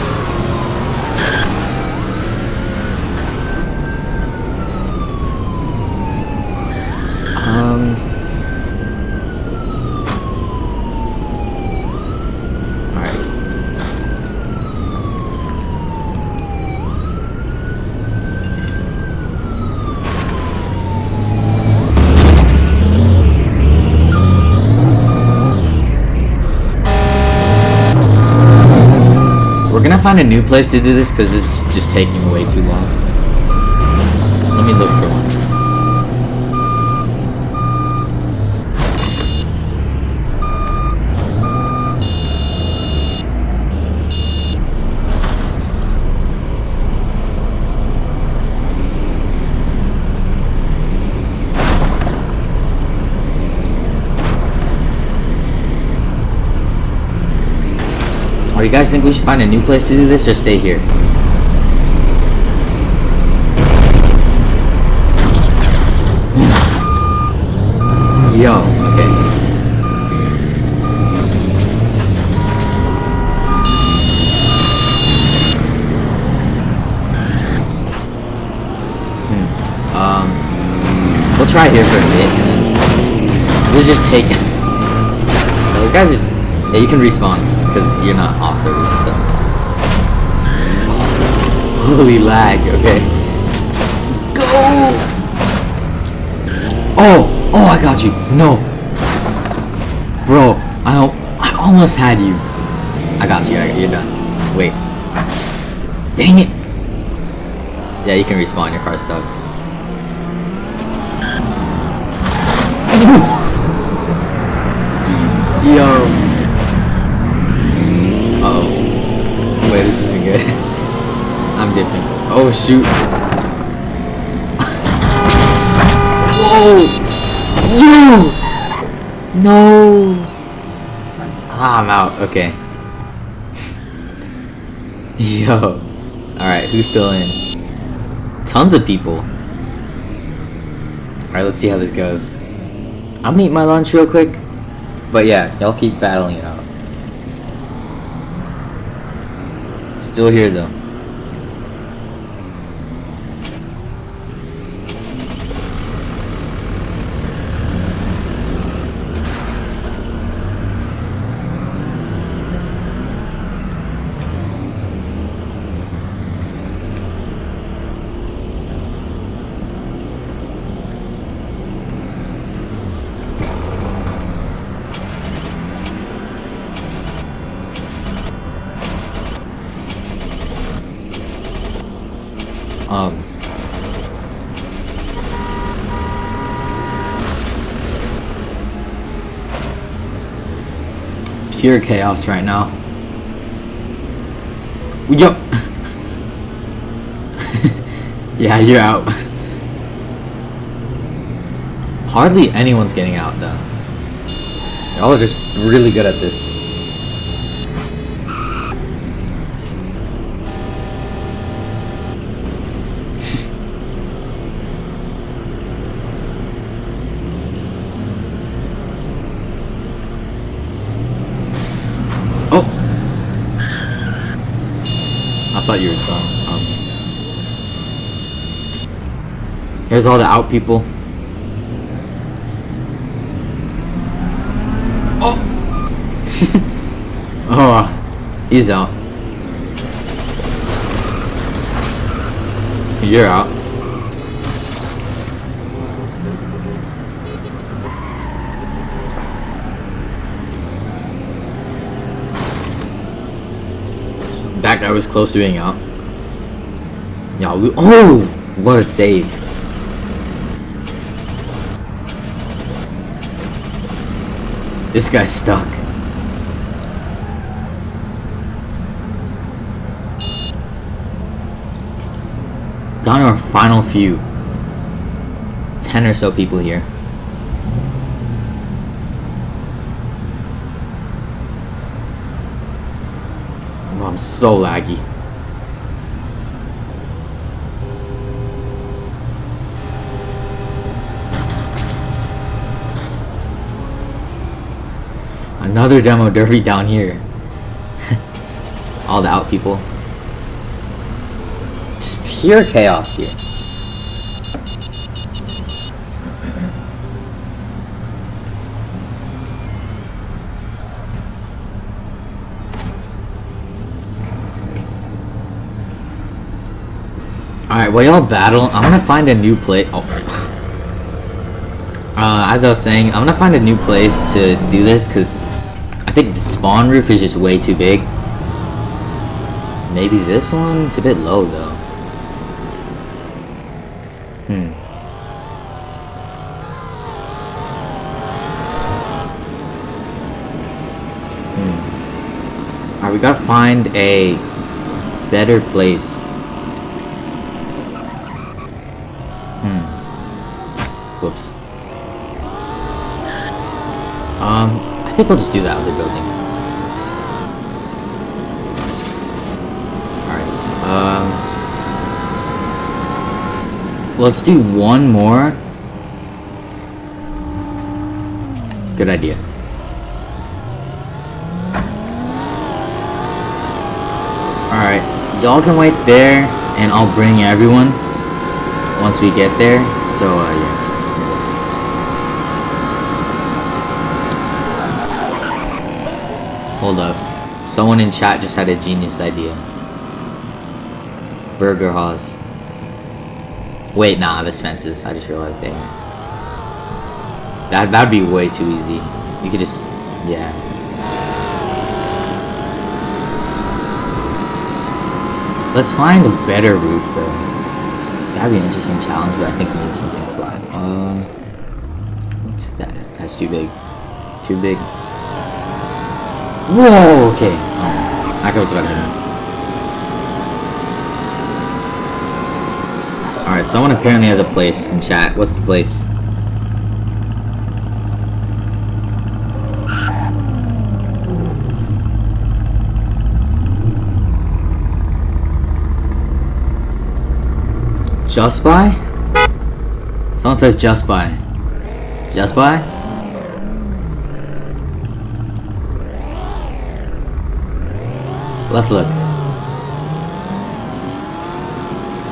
We're gonna find a new place to do this because it's just taking way too long. Let me look for one. Or you guys think we should find a new place to do this or stay here? Yo, okay. We'll try here for a bit and then we'll just take these guys just yeah, you can respawn because you're not off the roof, so holy lag, okay. Go! Oh, I got you. No. Bro, I almost had you. I got you, you're done. Wait. Dang it. Yeah, you can respawn, your car's stuck. Yo. Uh-oh. Wait, this isn't good. I'm dipping. Oh, shoot. Whoa! Yo! No! Ah, I'm out. Okay. Yo. Alright, who's still in? Tons of people. Alright, let's see how this goes. I'm gonna eat my lunch real quick. But yeah, y'all keep battling it out. Still here though. Pure chaos right now. Yo. Yeah, you're out. Hardly anyone's getting out though. Y'all are just really good at this. I thought you were done. Here's all the out people. Oh! Oh, he's out. You're out. That guy was close to being out. Oh, what a save. This guy's stuck. Down to our final few. 10 or so people here. Oh, I'm so laggy. Another demo derby down here. All the out people. Just pure chaos here. Alright, while y'all battle, I'm gonna find a new place. Oh. As I was saying, I'm gonna find a new place to do this because I think the spawn roof is just way too big. Maybe this one? It's a bit low though. Alright, we gotta find a better place. Whoops. I think we'll just do that other building. Alright, let's do one more. Good idea. Alright, y'all can wait there, and I'll bring everyone once we get there. So, yeah. Hold up. Someone in chat just had a genius idea. Burger Haas. Wait, nah, this fences. I just realized, dang it. That'd be way too easy. You could just, yeah. Let's find a better roof though. That'd be an interesting challenge, but I think we need something flat. What's that? That's too big. Too big. Whoa, okay. That goes about him. Alright, someone apparently has a place in chat. What's the place? Just Buy? Someone says Just Buy. Just Buy? Let's look.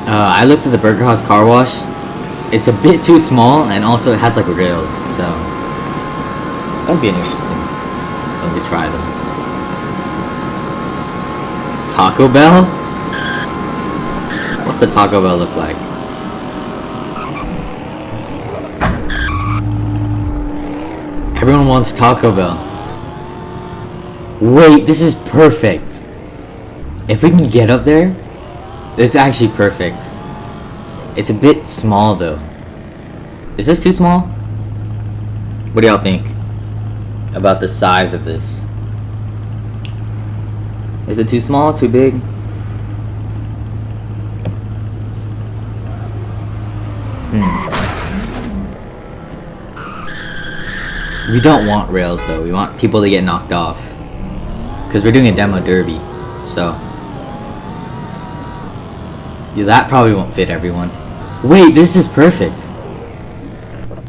I looked at the Burger House car wash. It's a bit too small, and also it has like rails, so that'd be an interesting thing to try though. Taco Bell? What's the Taco Bell look like? Everyone wants Taco Bell. Wait, this is perfect. If we can get up there, this is actually perfect. It's a bit small though. Is this too small? What do y'all think about the size of this? Is it too small? Too big? We don't want rails though. We want people to get knocked off. Because we're doing a demo derby. So. Yeah, that probably won't fit everyone. Wait, this is perfect.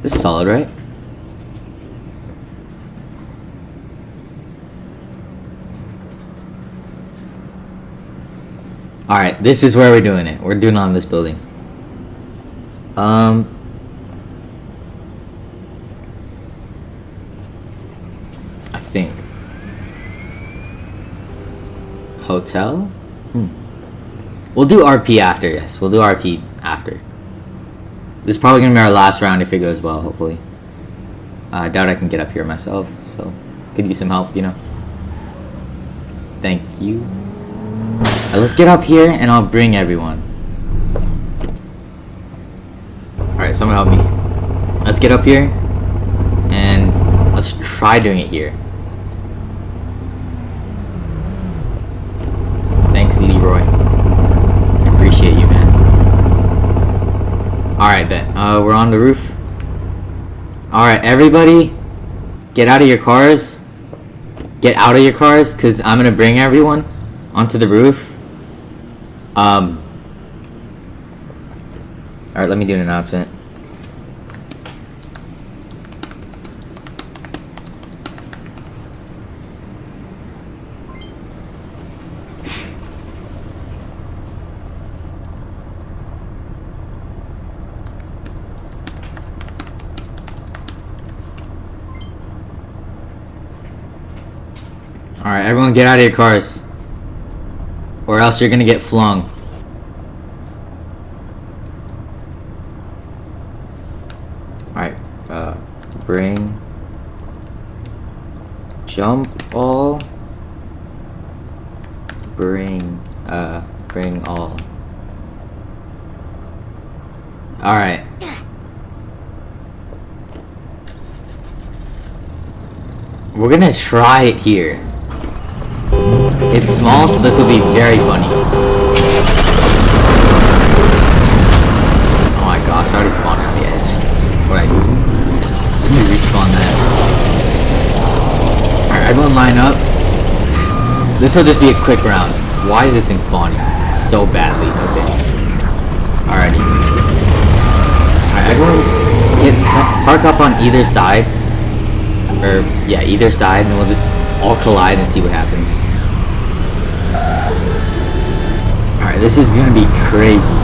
This is solid, right? Alright, this is where we're doing it. We're doing it on this building. I think. Hotel? We'll do RP after, yes. We'll do RP after. This is probably going to be our last round if it goes well, hopefully. I doubt I can get up here myself, so could use some help, you know. Thank you. Let's get up here and I'll bring everyone. Alright, someone help me. Let's get up here and let's try doing it here. Thanks, Leroy. I appreciate you, man. Alright, bet. We're on the roof. Alright, everybody, get out of your cars. Get out of your cars, because I'm going to bring everyone onto the roof. Alright, let me do an announcement. Alright, everyone get out of your cars. Or else you're gonna get flung. Alright, bring... Jump all... Bring all. Alright. We're gonna try it here. It's small, so this will be very funny. Oh my gosh, I already spawned on the edge. What'd I do? Let me respawn that. Alright, everyone line up. This will just be a quick round. Why is this thing spawning so badly? Okay. Alrighty. Alright, everyone park up on either side. Or, yeah, either side, and we'll just all collide and see what happens. Alright, this is gonna be crazy.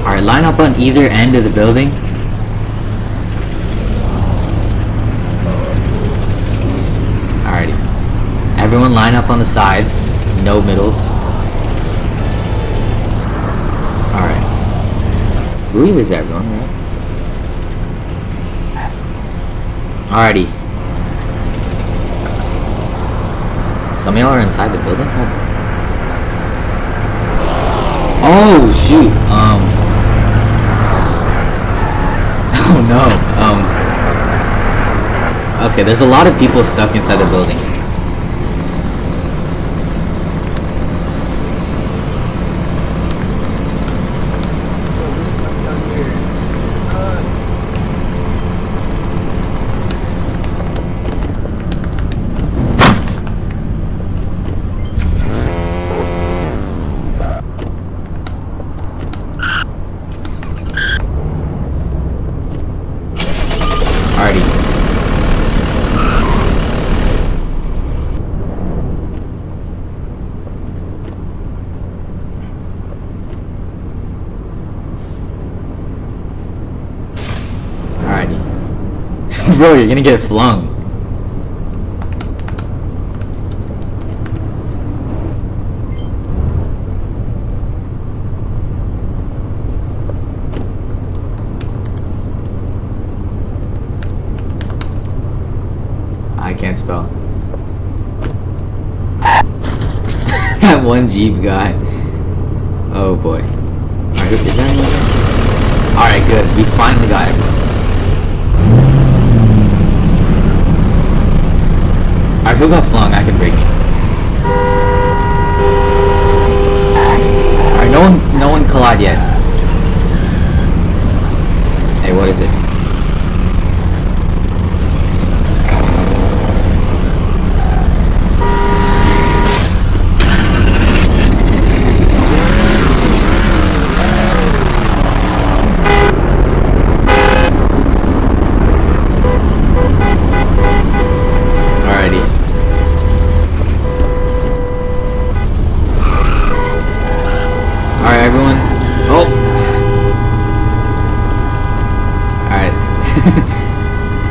Alright, line up on either end of the building. Alrighty. Everyone line up on the sides. No middles. Alright. I believe it's everyone, right? Alrighty. Some of y'all are inside the building? Oh shoot. Oh no. Okay, there's a lot of people stuck inside the building. Bro, you're gonna get flung. I can't spell. That one Jeep guy. Oh boy. Alright, is that anyone? Alright, good. We finally got it. Alright, who got flung? I can break it. Alright, no one collide yet. Hey, what is it?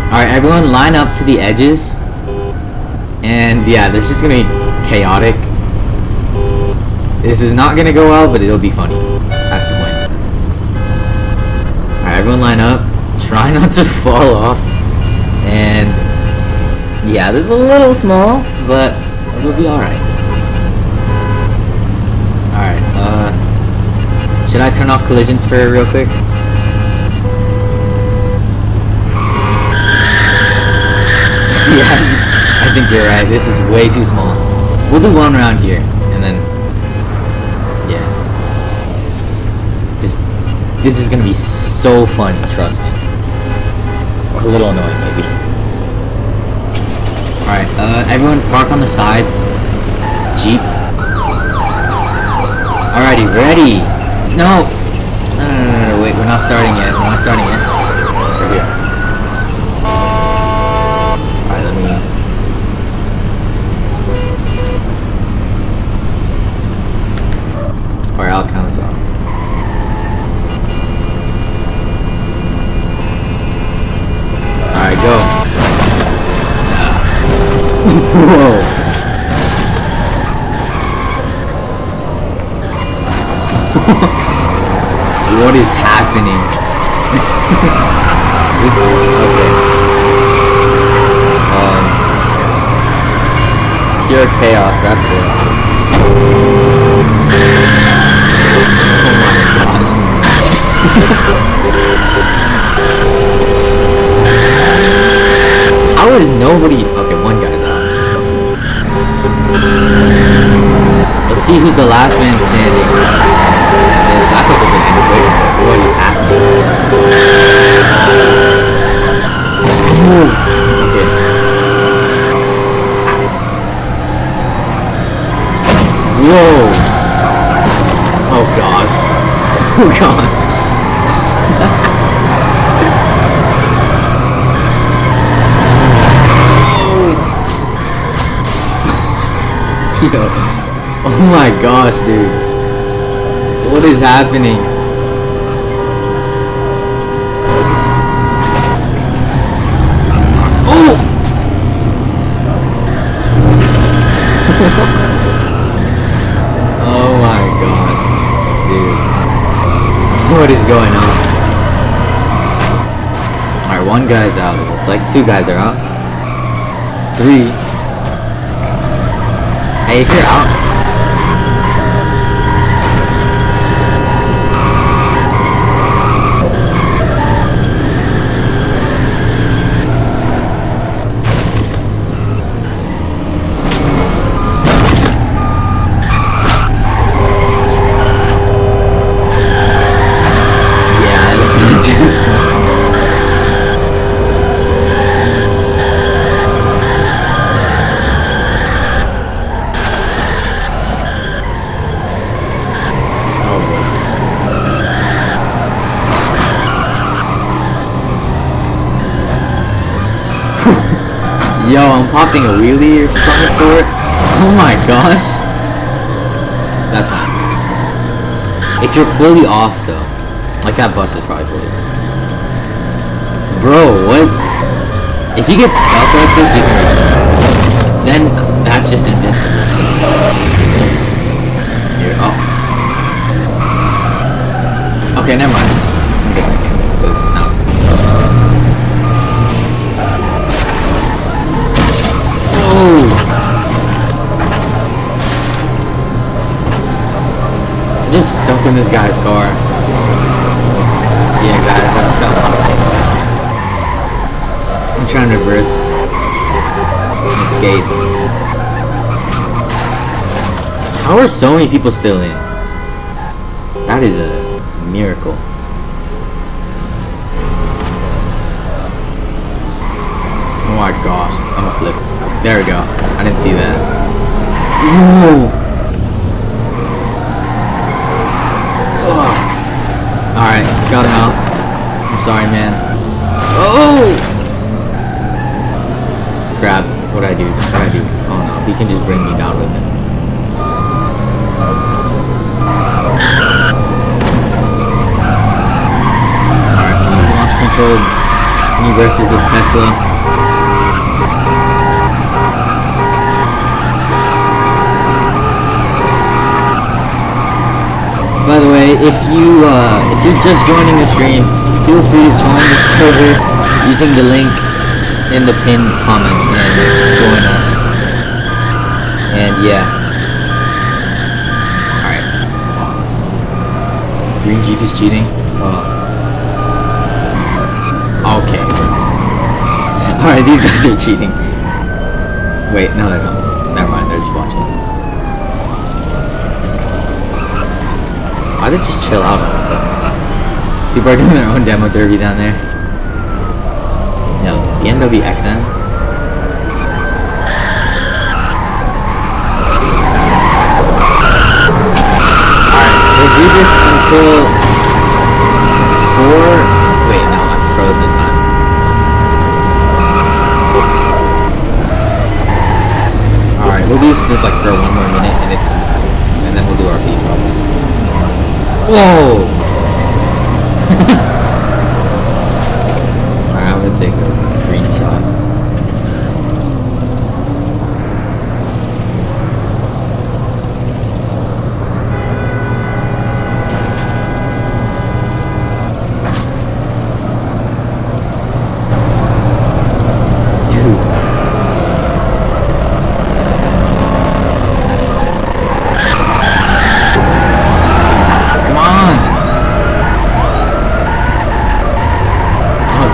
Alright, everyone line up to the edges. And yeah, this is just gonna be chaotic. This is not gonna go well, but it'll be funny. That's the point. Alright, everyone line up. Try not to fall off. And yeah, this is a little small, but it'll be alright. Alright, should I turn off collisions for real quick? Yeah, I think you're right. This is way too small. We'll do one round here, and then, yeah. This is gonna be so funny, trust me. Or a little annoying, maybe. Alright, everyone park on the sides. Jeep. Alrighty, ready. No, wait, we're not starting yet. We're not starting yet. We're here. Alright, I'll count us off. Alright, go. Whoa. What is happening? This is okay. Pure chaos, that's what. Oh my gosh. How is nobody... Okay, one guy's out. Let's see who's the last man standing. Yes, I thought this would end quick, but what is happening? Okay. Whoa! Oh gosh. Oh gosh. Yo. Oh my gosh, dude. What is happening? Oh! Oh my gosh, dude. What is going on? Alright, one guy's out. It looks like 2 guys are out. 3. Hey, if you're out. Yo, I'm popping a wheelie or some sort. Oh my gosh. That's fine. If you're fully off though. Like that bus is probably fully off. Bro, what? If you get stuck like this, you can restart. Then that's just invincible. Here, oh. Okay, never mind. I'm good back in. Because now it's... I'm just stuck in this guy's car. Yeah, guys, I just got locked. I'm trying to reverse and escape. How are so many people still in? That is a miracle. Oh my gosh, I'm a flip. There we go. I didn't see that. Whoa! Alright, got him out. I'm sorry, man. Oh! Crap. What'd I do? What'd I do? Oh no, he can just bring me down with him. Alright, launch control. Me versus this Tesla. By the way, if you're just joining the stream, feel free to join the server using the link in the pinned comment and join us. And yeah. Alright. Green Jeep is cheating. Okay. Alright, these guys are cheating. Wait, no they're not. Never mind, they're just watching. Why did they just chill out all of a sudden? People are doing their own demo derby down there. Yo, BMW XM. Alright, we'll do this until 4. Wait, no, I froze the time. Alright, we'll do this like for 1 more minute and then we'll do our peak probably. Whoa! Alright, I'm gonna take a screenshot.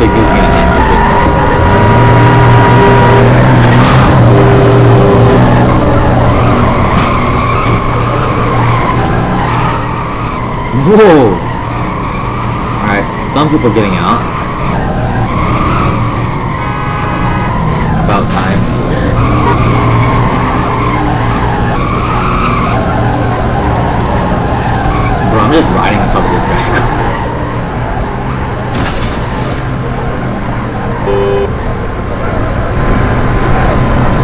think this is gonna end, is it? Whoa! Alright, some people getting out. About time. Bro, I'm just riding on top of this guy's car.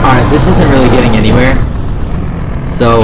Alright, this isn't really getting anywhere. So,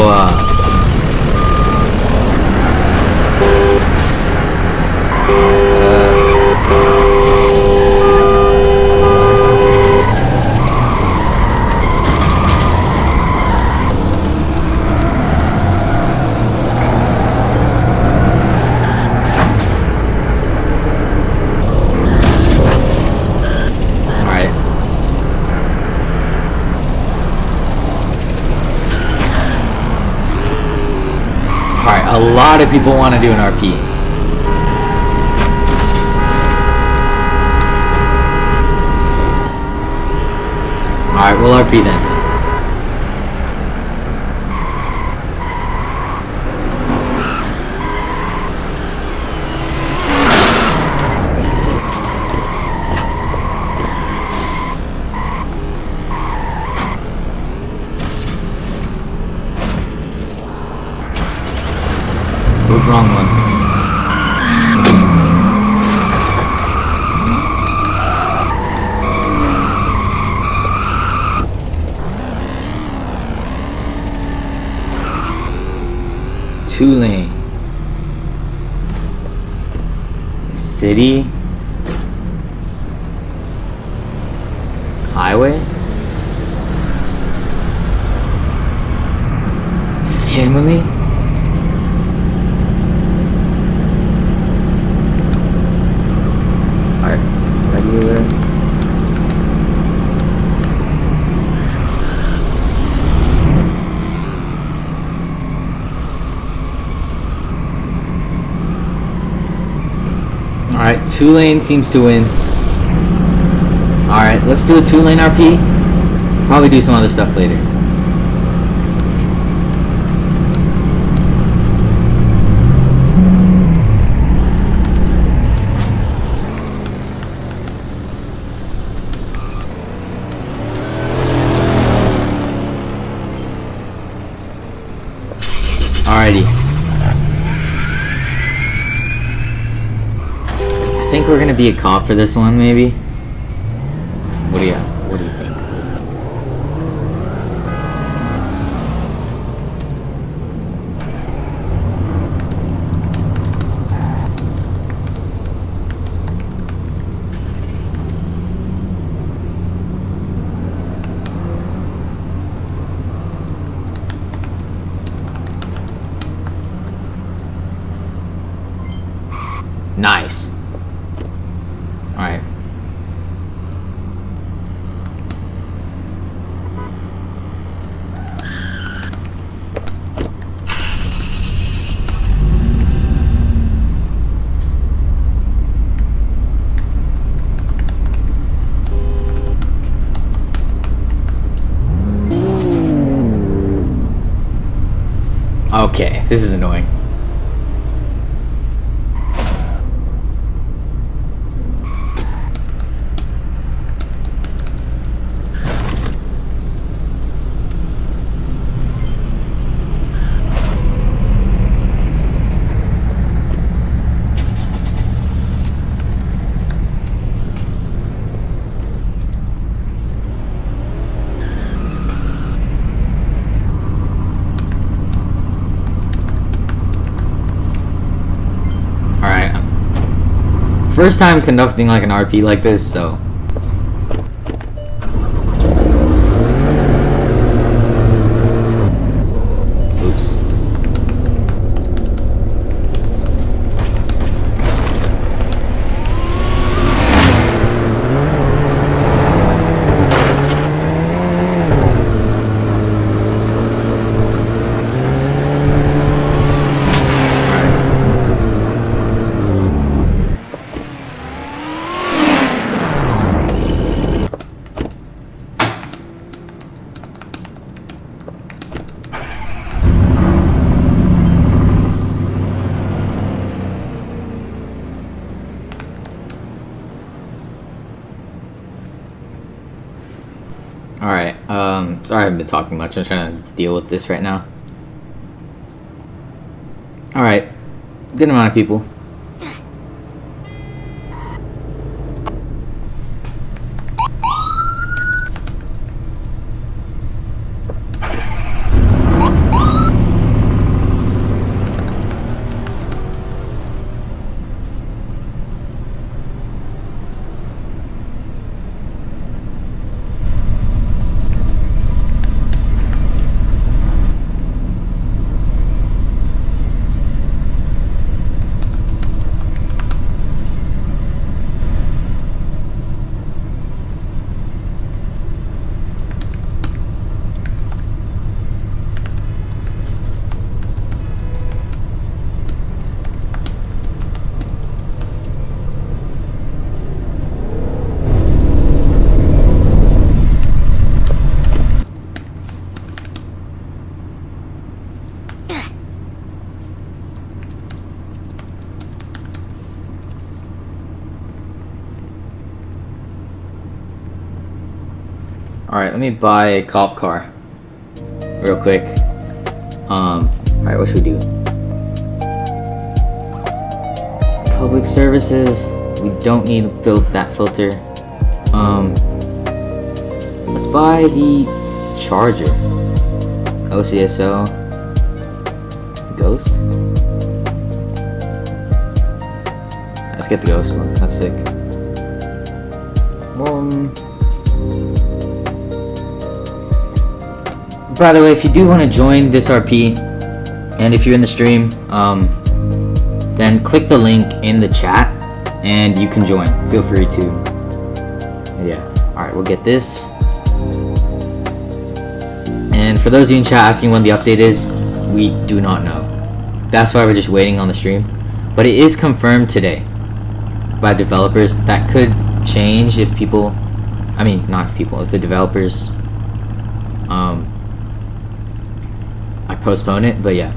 Alright, a lot of people want to do an RP. Alright, we'll RP then. Wrong one. Two lane. City. Highway. Family. Regular. Alright, 2 lane seems to win. Alright, let's do a 2 lane RP. Probably do some other stuff later. Alrighty. I think we're gonna be a cop for this one, maybe. What do you think? Nice. Alright. Okay, this is annoying. First time conducting like an RP like this, so oops. Alright, sorry I haven't been talking much. I'm trying to deal with this right now. Alright, good amount of people. Alright, let me buy a cop car real quick. Alright, what should we do? Public services. We don't need that filter. Let's buy the charger. OCSO. Ghost? Let's get the ghost one. That's sick. By the way, if you do want to join this RP, and if you're in the stream, then click the link in the chat, and you can join. Feel free to. Yeah. Alright, we'll get this. And for those of you in chat asking when the update is, we do not know. That's why we're just waiting on the stream. But it is confirmed today by developers. That could change if people... I mean, not if people, if the developers... I postpone it, but yeah.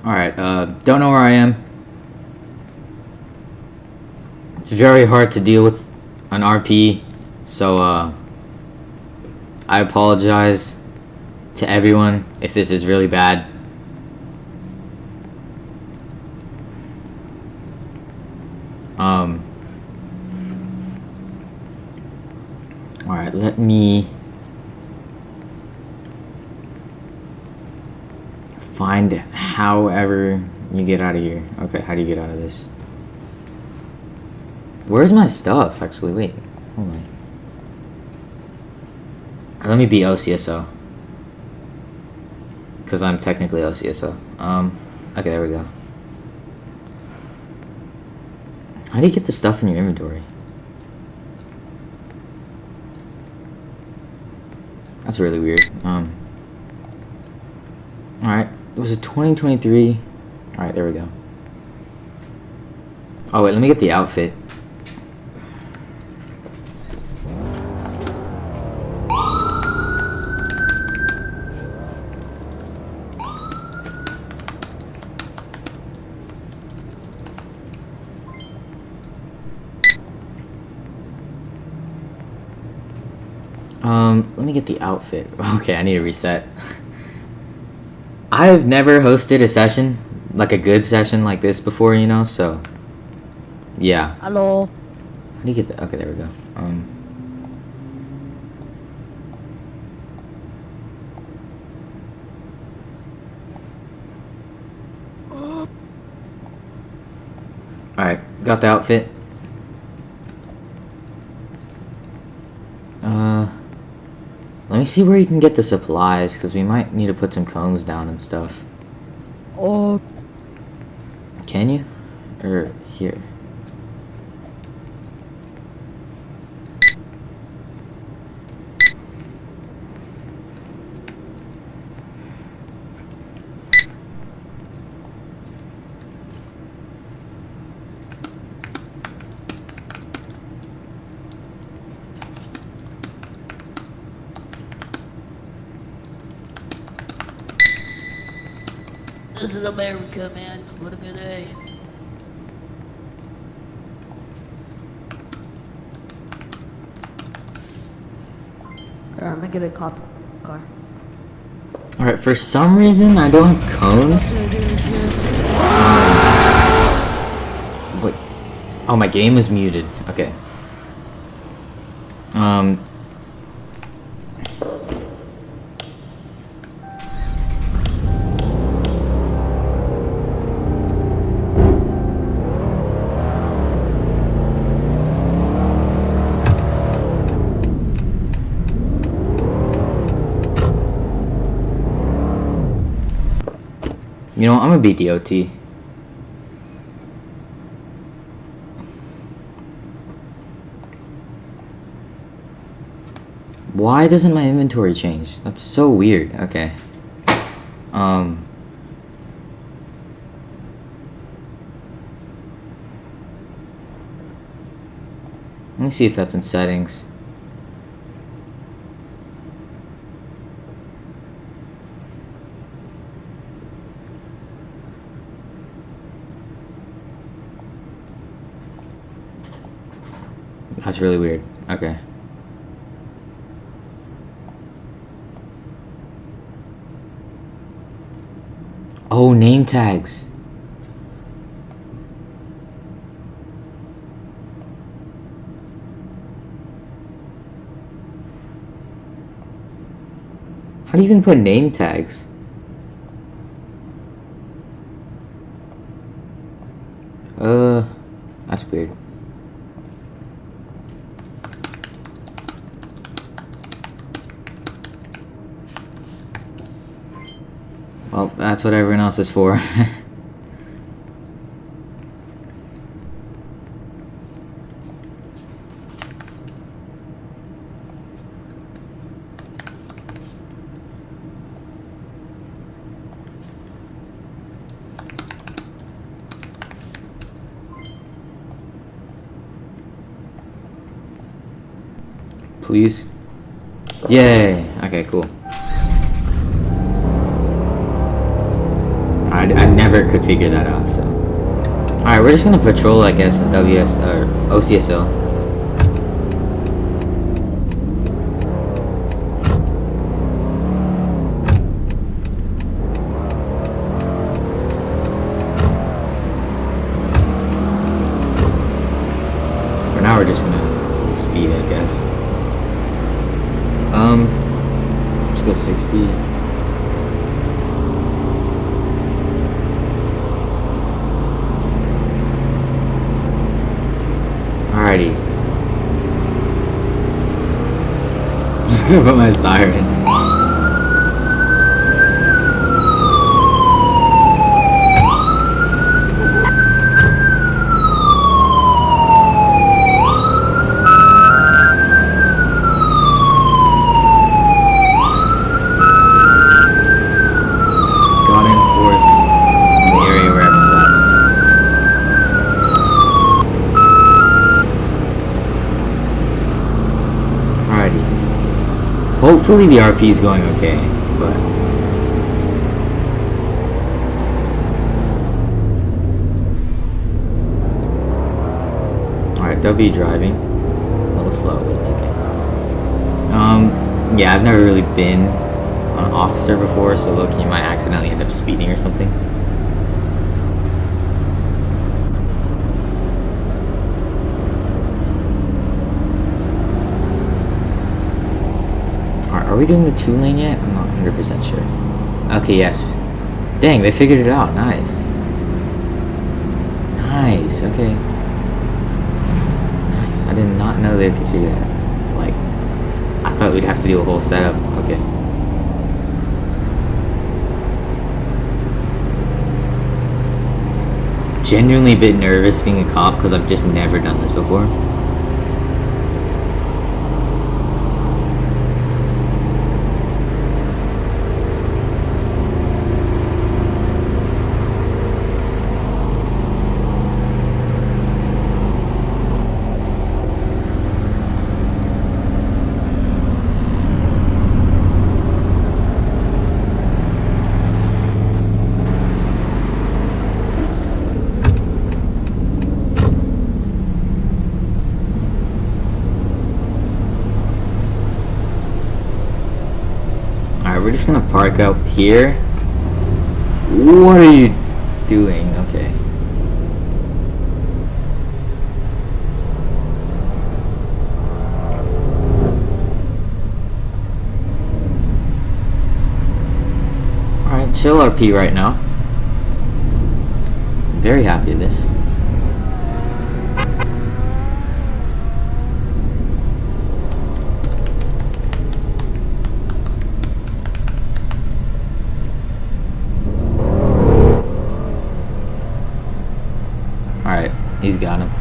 Alright, don't know where I am. It's very hard to deal with an RP, so I apologize to everyone if this is really bad. Alright, let me find however you get out of here. Okay, how do you get out of this? Where's my stuff, actually? Wait, hold on. Let me be OCSO. Because I'm technically OCSO. Okay, there we go. How do you get the stuff in your inventory? That's really weird. Alright, it was a 2023. Alright, there we go. Oh wait, let me get the outfit. Let me get the outfit. Okay, I need to reset. I've never hosted a session, like a good session like this before, you know, so yeah. Hello. How do you get that? Okay, there we go. Alright, got the outfit. Let me see where you can get the supplies, because we might need to put some cones down and stuff. Oh. Can you? Or here? This is America, man. What a good day. Alright, I'm gonna get a cop car. Alright, for some reason I don't have cones. Wait. Oh, my game is muted. Okay. You know what? I'm gonna be DOT. Why doesn't my inventory change? That's so weird. Okay. Let me see if that's in settings. That's really weird. Okay. Oh, name tags. How do you even put name tags? That's weird. Well, that's what everyone else is for. Please. Yay. Okay, cool. I never could figure that out, so. Alright, we're just gonna patrol, I guess, as WS or OCSO. For now, we're just gonna speed, I guess. Let's go 60. Alrighty. I'm just gonna put my siren. Hopefully the RP is going okay, but alright, W driving. A little slow, but it's okay. Yeah, I've never really been an officer before, so look, you might accidentally end up speeding or something. Are we doing the 2-lane yet? I'm not 100% sure. Okay, yes. Dang, they figured it out. Nice. Nice, okay. Nice. I did not know they could figure that out. Like, I thought we'd have to do a whole setup. Okay. Genuinely a bit nervous being a cop because I've just never done this before. Alright, we're just gonna park out here. What are you doing? Okay. Alright, chill RP right now. Very happy with this. Alright, he's got him.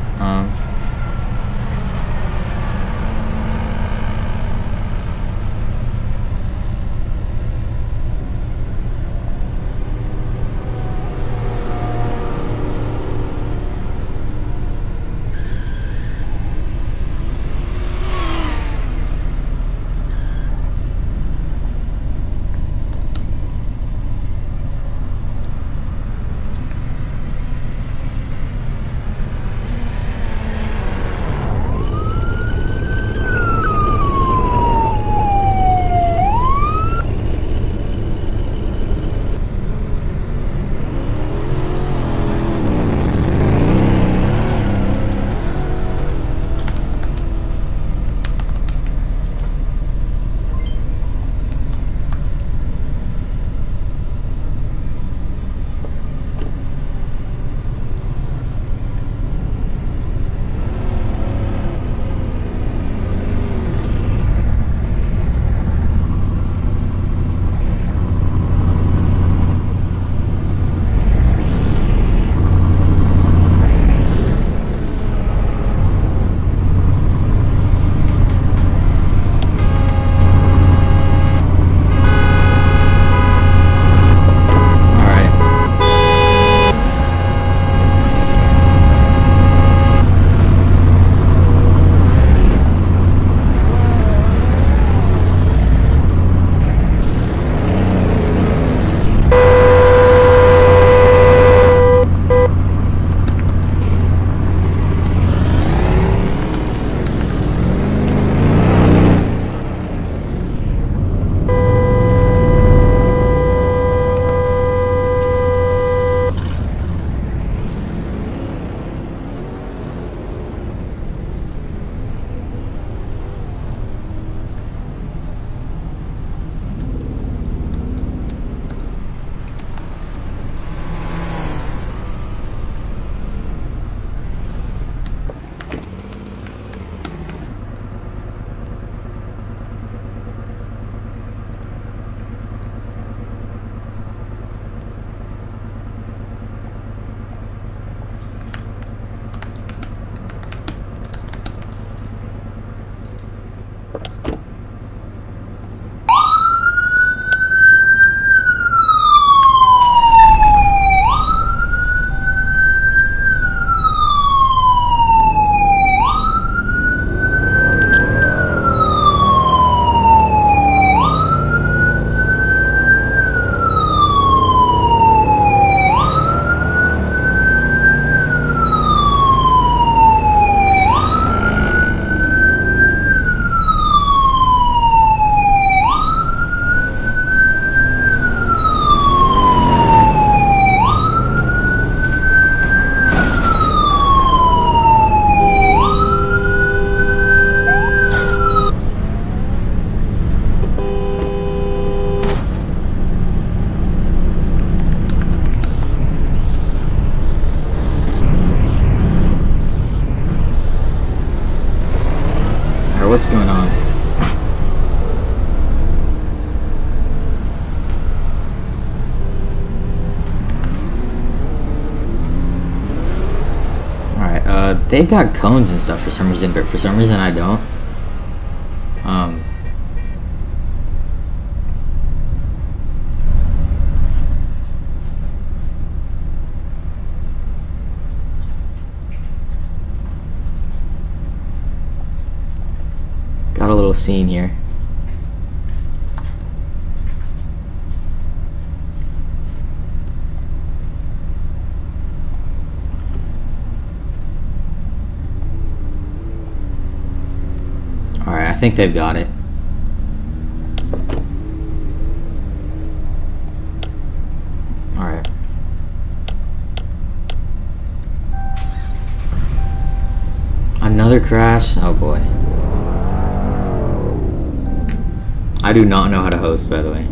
what's going on? Alright, they've got cones and stuff for some reason, but for some reason I don't. Got a little scene here. Alright, I think they've got it. Alright. Another crash? Oh boy. I do not know how to host, by the way.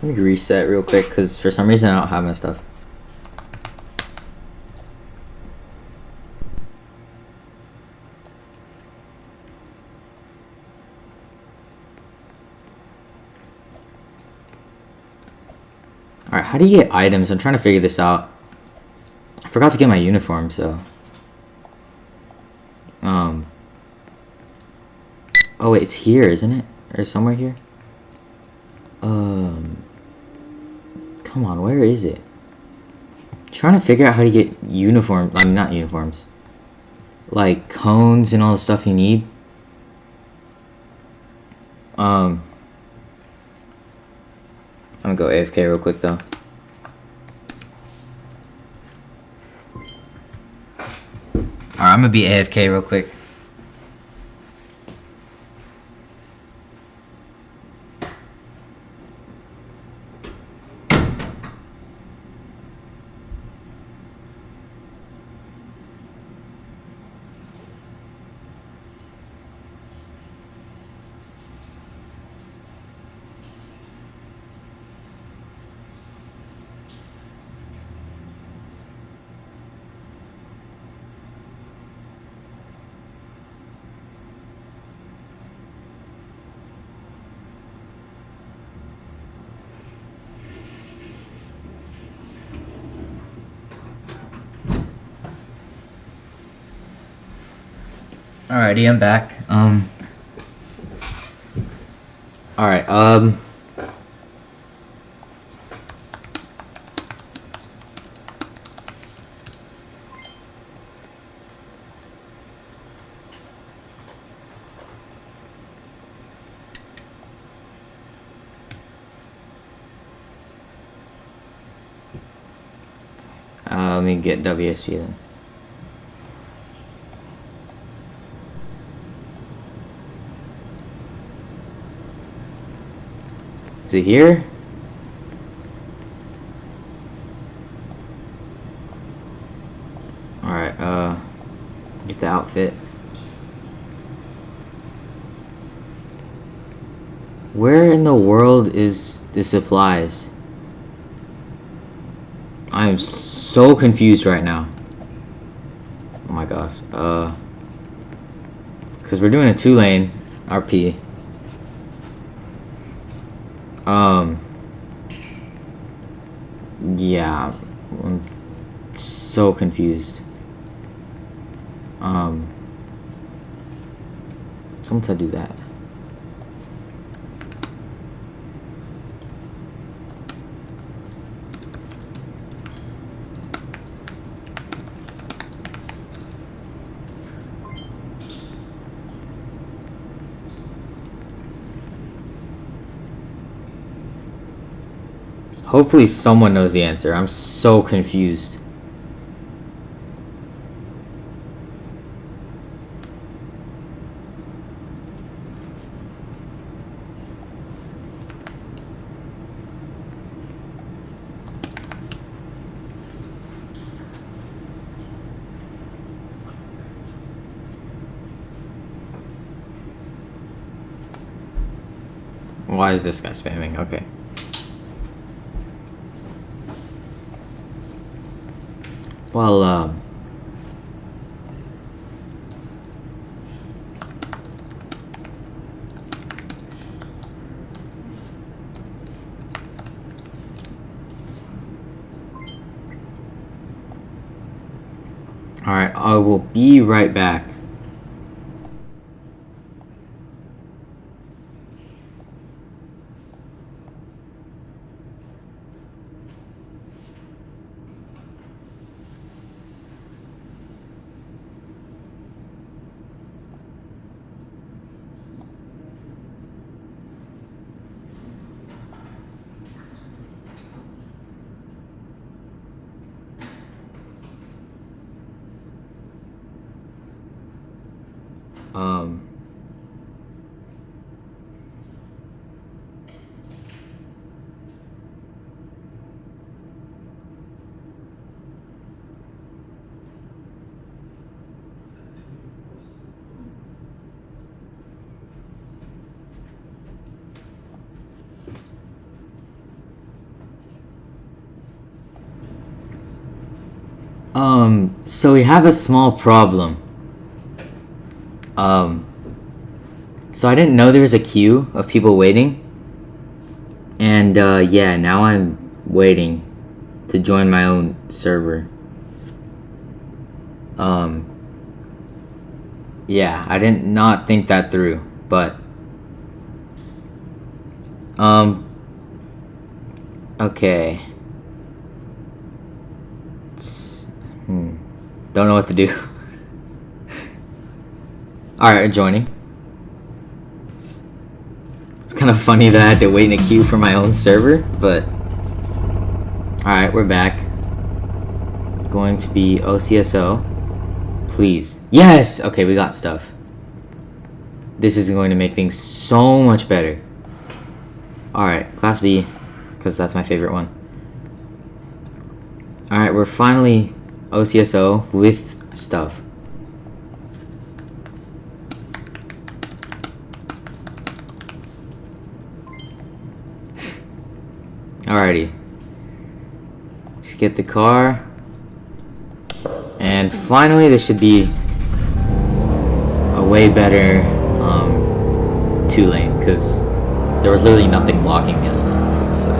Let me reset real quick because for some reason I don't have my stuff. Alright, how do you get items? I'm trying to figure this out. I forgot to get my uniform, so. Oh wait, it's here, isn't it? Or somewhere here? Come on, where is it? Trying to figure out how to get uniforms. I mean, not uniforms. Like cones and all the stuff you need. I'm gonna go AFK real quick though. Alright, I'm gonna be AFK real quick. Alrighty, I'm back. Alright, let me get WSP then. Is it here? Alright, get the outfit. Where in the world is the supplies? I am so confused right now. Oh my gosh. Because we're doing a 2-lane RP. Yeah, I'm so confused. Someone said do that. Hopefully someone knows the answer. I'm so confused. Why is this guy spamming? Okay. Well, alright, I will be right back. So we have a small problem. So I didn't know there was a queue of people waiting. And, yeah, now I'm waiting to join my own server. Yeah, I did not think that through, but, okay. Don't know what to do. Alright, joining. It's kind of funny that I had to wait in a queue for my own server, but... Alright, we're back. Going to be OCSO. Please. Yes! Okay, we got stuff. This is going to make things so much better. Alright, Class B, because that's my favorite one. Alright, we're finally OCSO with stuff. Alrighty. Let's get the car. And finally this should be a way better 2-lane, because there was literally nothing blocking the other lane. So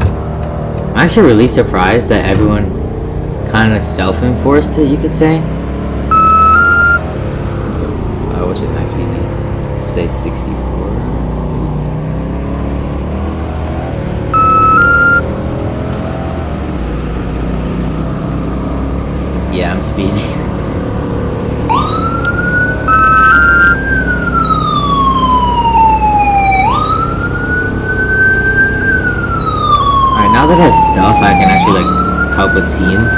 I'm actually really surprised that everyone kind of self-enforced it, you could say. What should max speed be? Say 64. Yeah, I'm speeding. Alright, now that I have stuff, I can actually like help with scenes,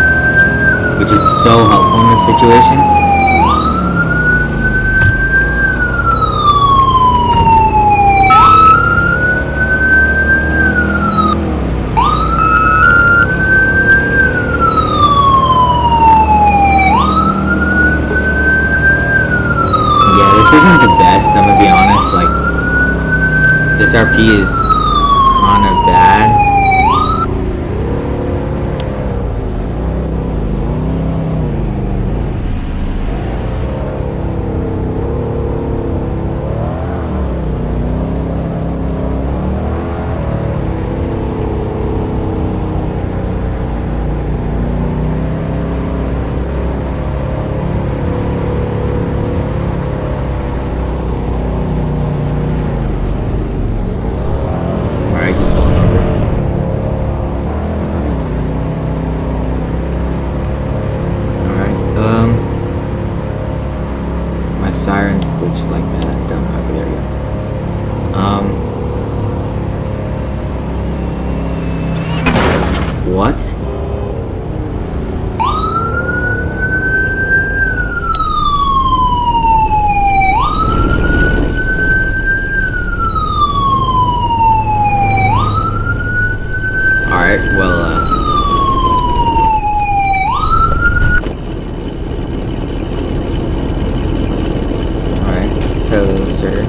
which is so helpful in this situation. Yeah, this isn't the best, I'm gonna be honest, like, this RP is kinda bad. Sirens glitched like that. Don't know. Okay, there we go. What? Alright, well, alright, hello, sir.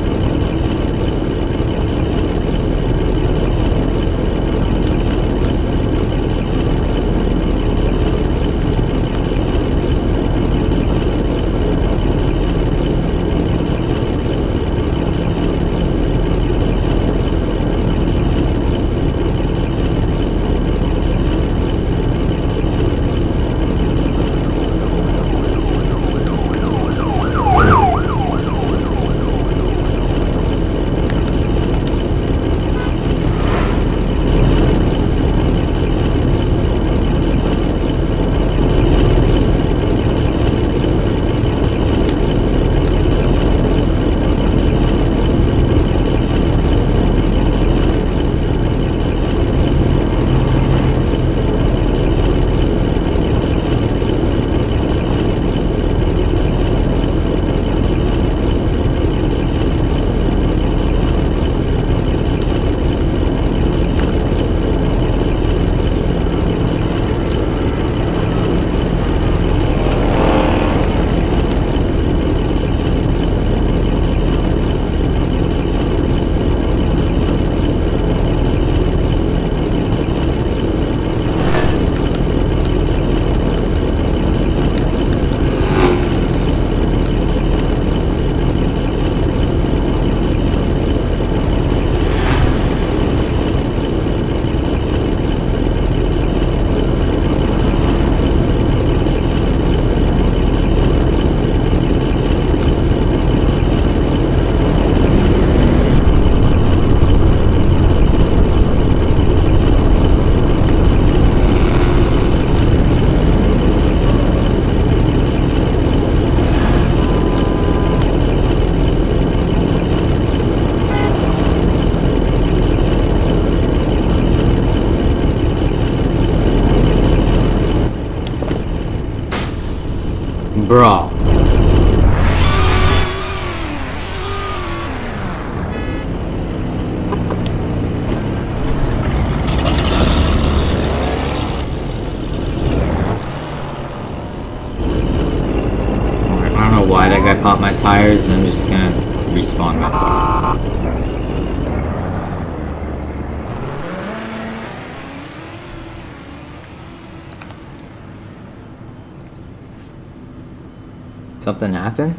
Bro. I don't know why that guy popped my tires. I'm just gonna respawn my car. Something happened?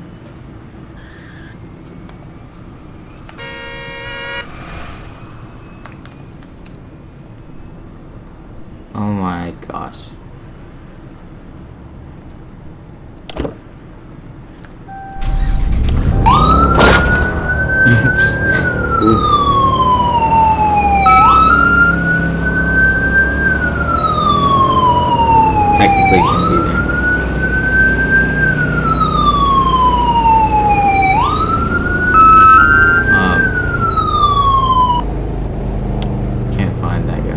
Oh my gosh. Oops. Oops. Technically shouldn't be there. Can't find that guy.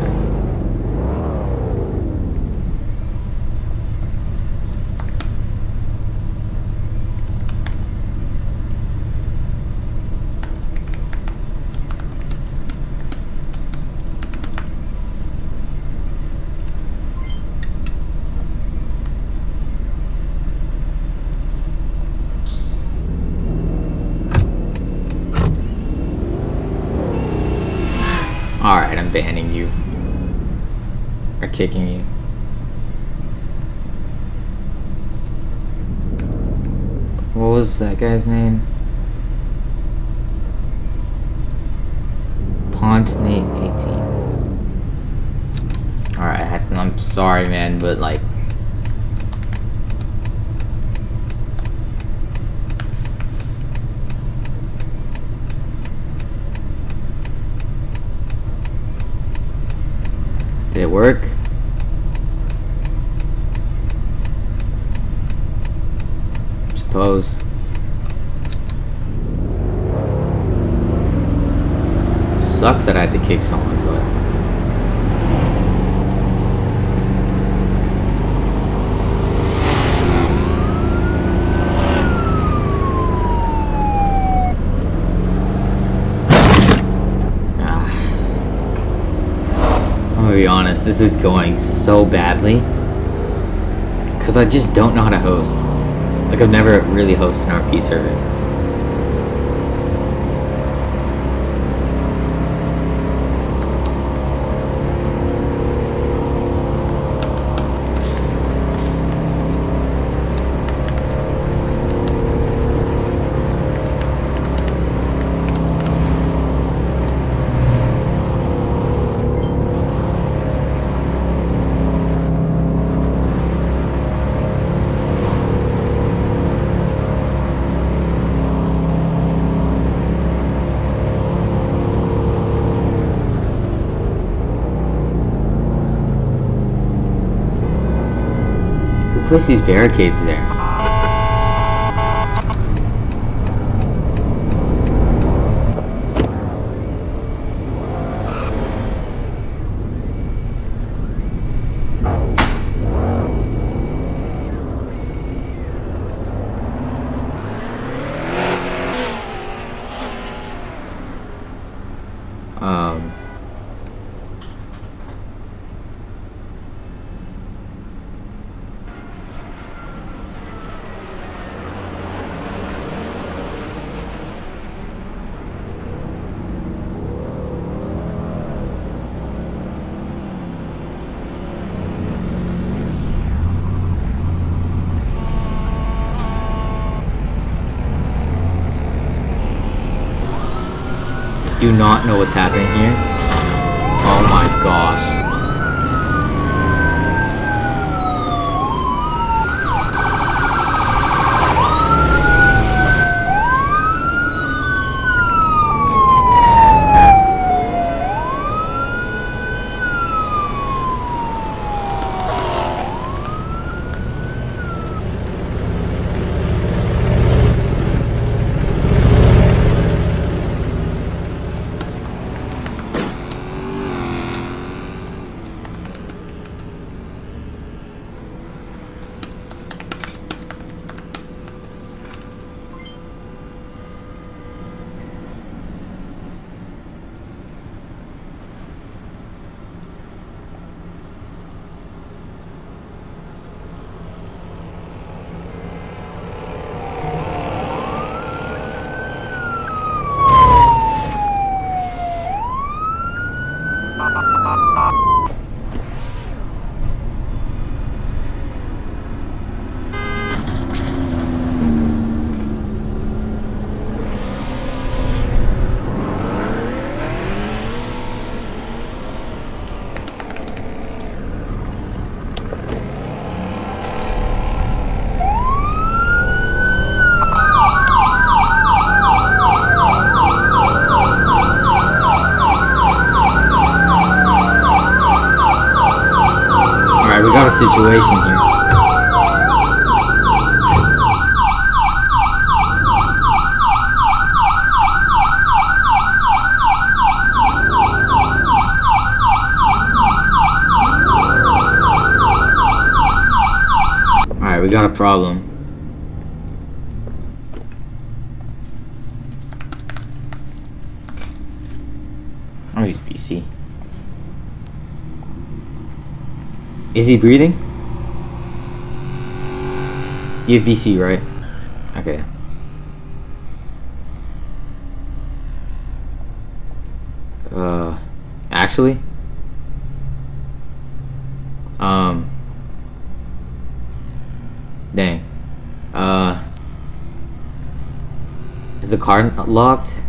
Alright, I'm banning you. Or kicking you. What was that guy's name? Pont18. Alright, I'm sorry, man, but like. Did it work? Suppose. Sucks that I had to kick someone, but be honest, this is going so badly. Because I just don't know how to host. Like, I've never really hosted an RP server. Place these barricades there. Do not know what's happening here. Oh my gosh. We got a situation here. Alright, we got a problem. I'm gonna use VC. Is he breathing? You have VC, right? Okay. Actually? Dang. Is the car locked?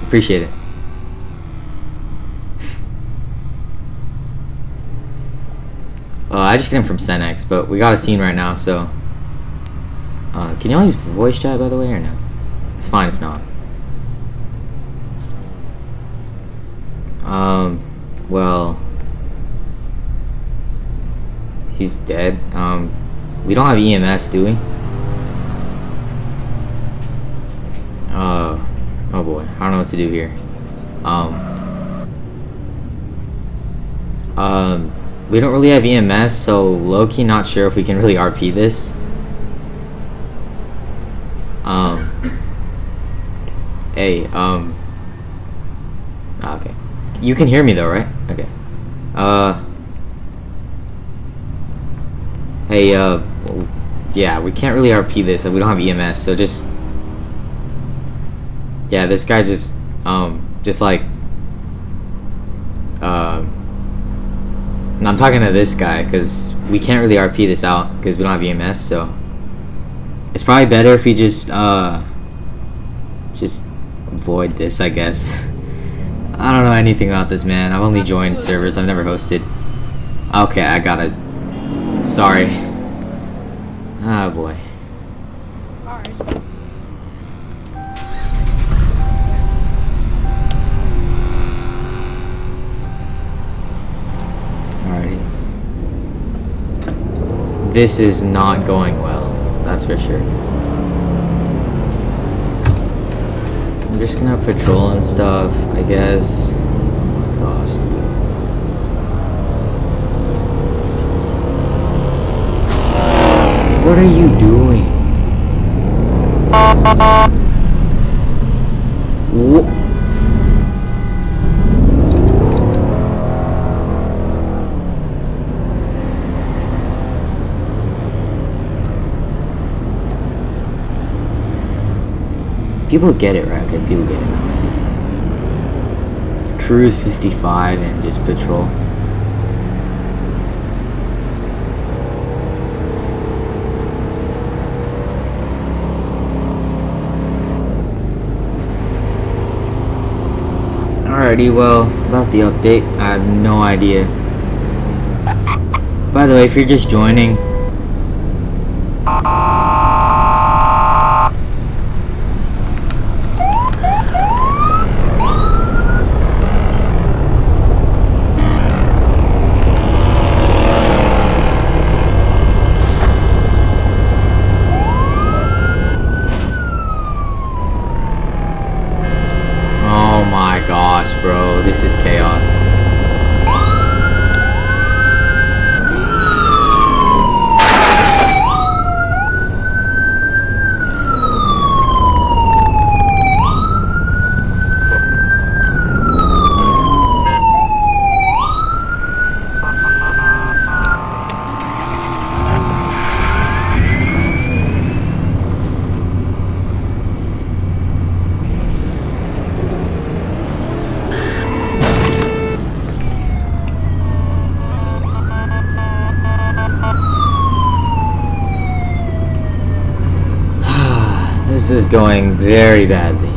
Appreciate it. I just came from Senex, but we got a scene right now, so can y'all use voice chat, by the way, or no? It's fine if not. Well, he's dead. We don't have EMS, do we? Oh boy, I don't know what to do here. We don't really have EMS, so low-key not sure if we can really RP this. Hey, okay. You can hear me though, right? Okay. Hey, well, yeah, we can't really RP this, so we don't have EMS, so just... Yeah, this guy just like... No, I'm talking to this guy, because we can't really RP this out, because we don't have EMS, so... It's probably better if we just avoid this, I guess. I don't know anything about this, man. I've only joined servers. I've never hosted. Okay, I got it. Sorry. Ah, boy. Alrighty. This is not going well. That's for sure. I'm just gonna patrol and stuff, I guess. Oh my gosh, dude. What are you doing? What? People get it, right? Okay, people get it now. Just cruise 55 and just patrol. Alrighty, well, about the update, I have no idea. By the way, if you're just joining, bro, this is chaos. This is going very badly.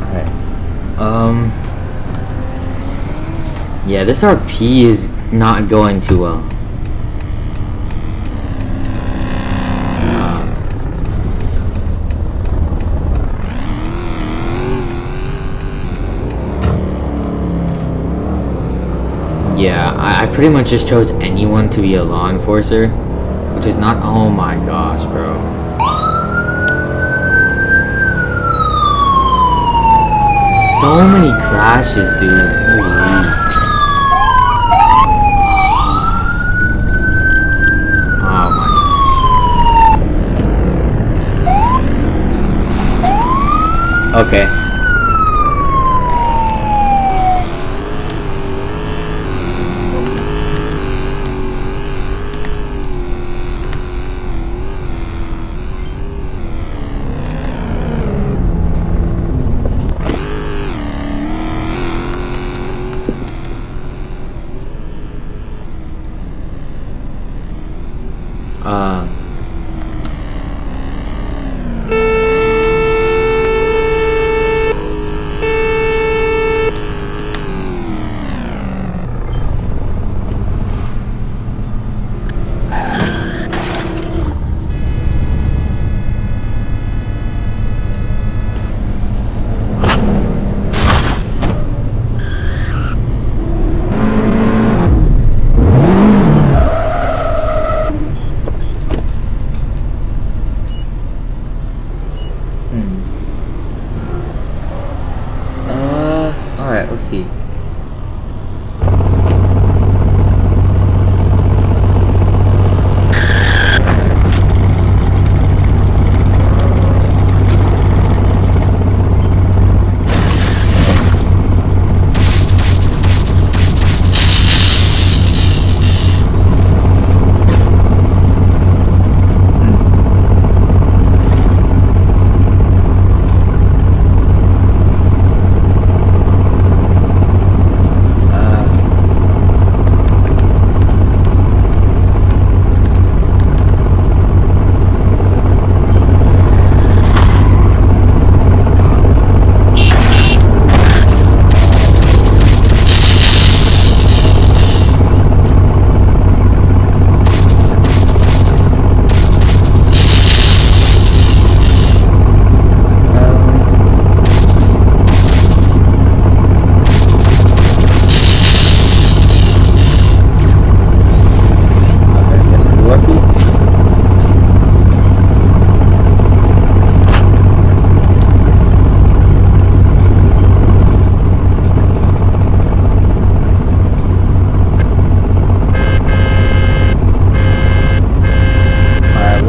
Alright. Yeah, this RP is not going too well. Yeah, I pretty much just chose anyone to be a law enforcer, which is not. Oh my gosh, bro. So many crashes, dude. Holy. Oh my gosh. Okay.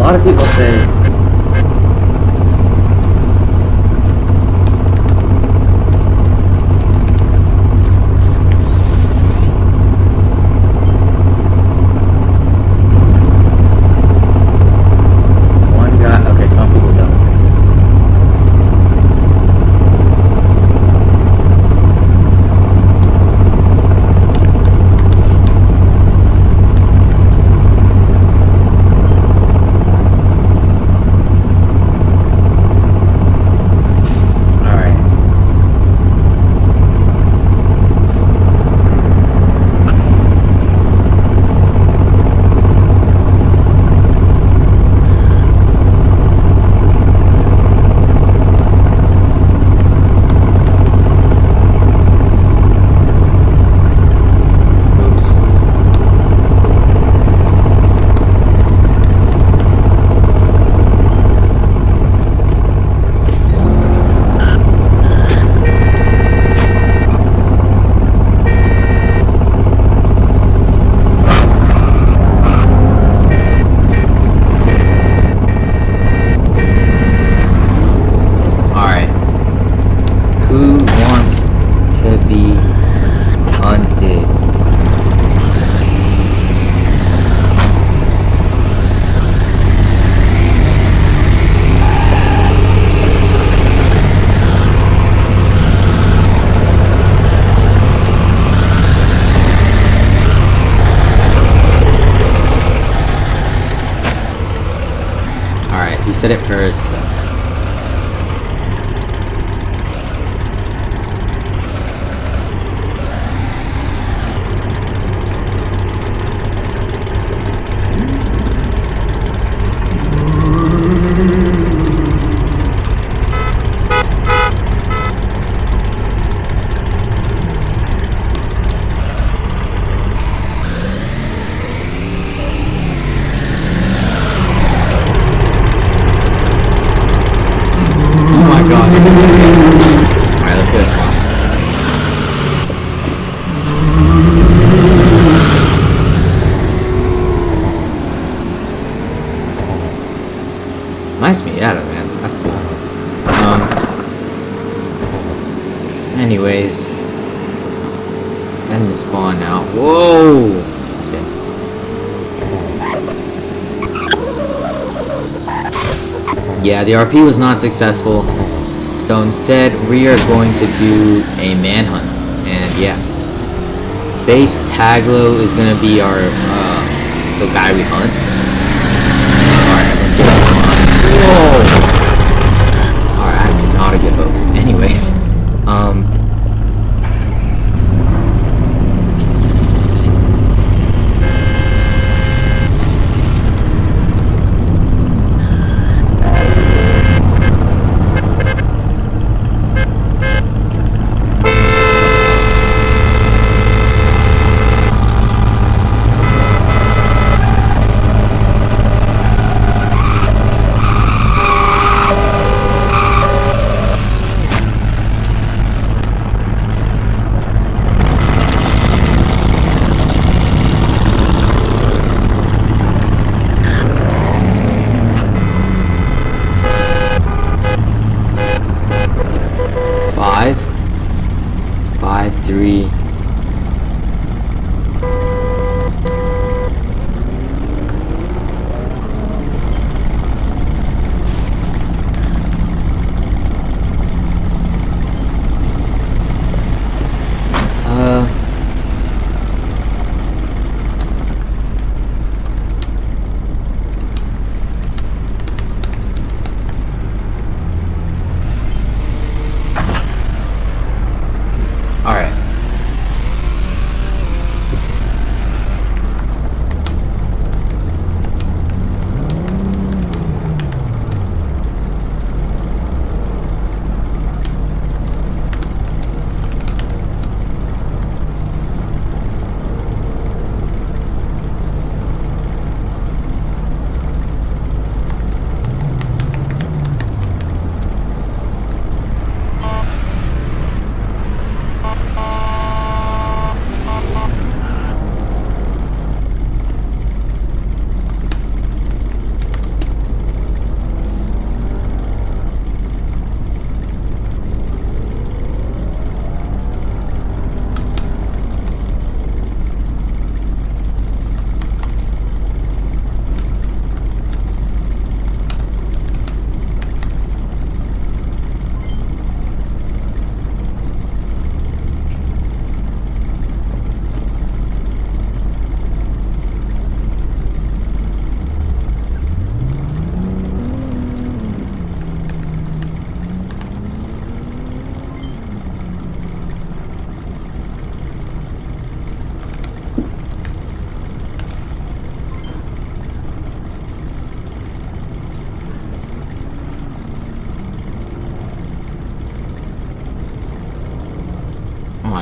lot of people say. One guy. Okay, some people don't. He said it first. So. Alright, let's get a spot. Nice Miata, man. That's cool. Anyways. End the spawn now. Whoa! Okay. Yeah, the RP was not successful. So instead, we are going to do a manhunt, and yeah, base Taglo is gonna be our the guy we hunt. All right, let's see what's going on. Whoa! All right, I'm not a good host. Anyways,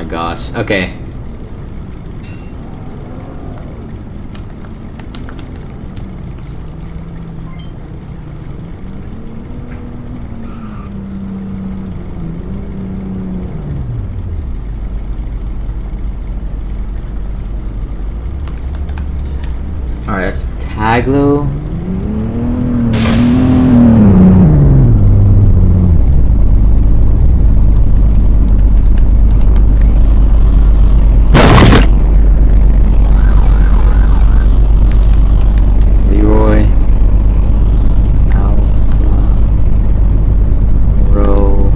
gosh. Okay. Alright, that's Taglo. Leroy. Alpha. Romeo.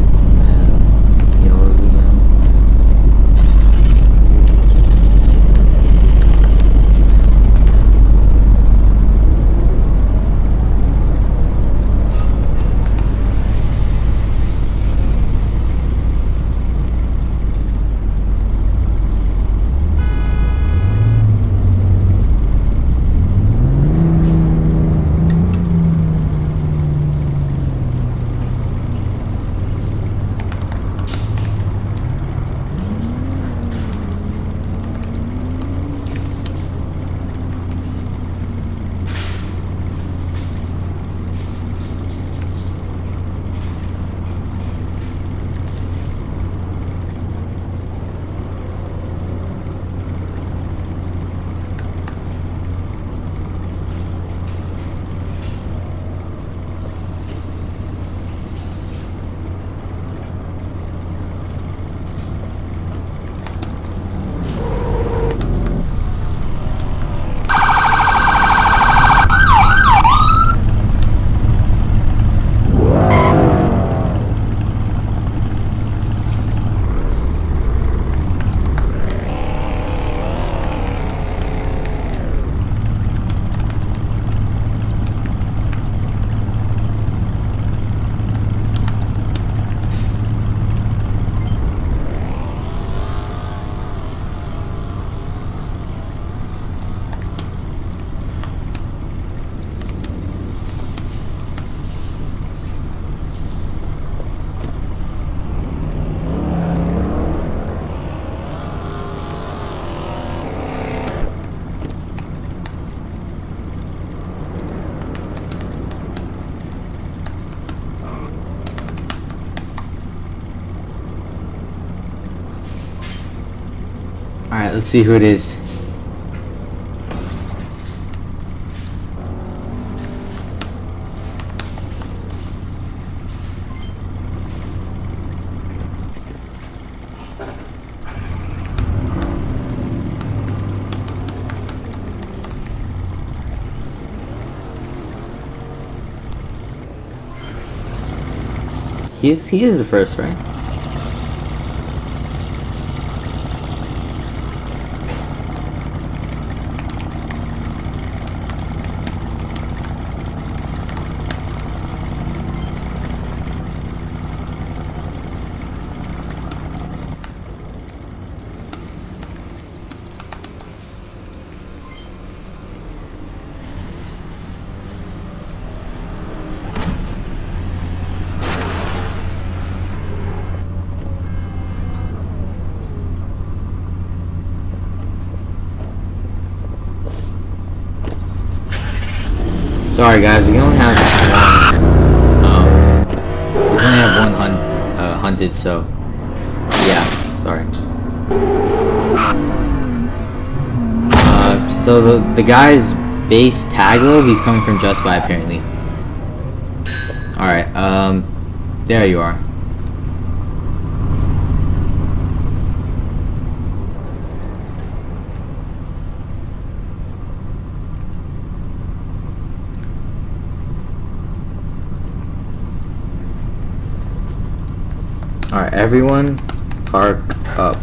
Alright, let's see who it is. He is the first, right? Sorry guys, we can only have one hunted, so yeah, sorry. So the guy's base Taglo, he's coming from Just Buy apparently. Alright, there you are. Alright, everyone, park up.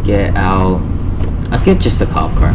get out. Let's get just a cop car.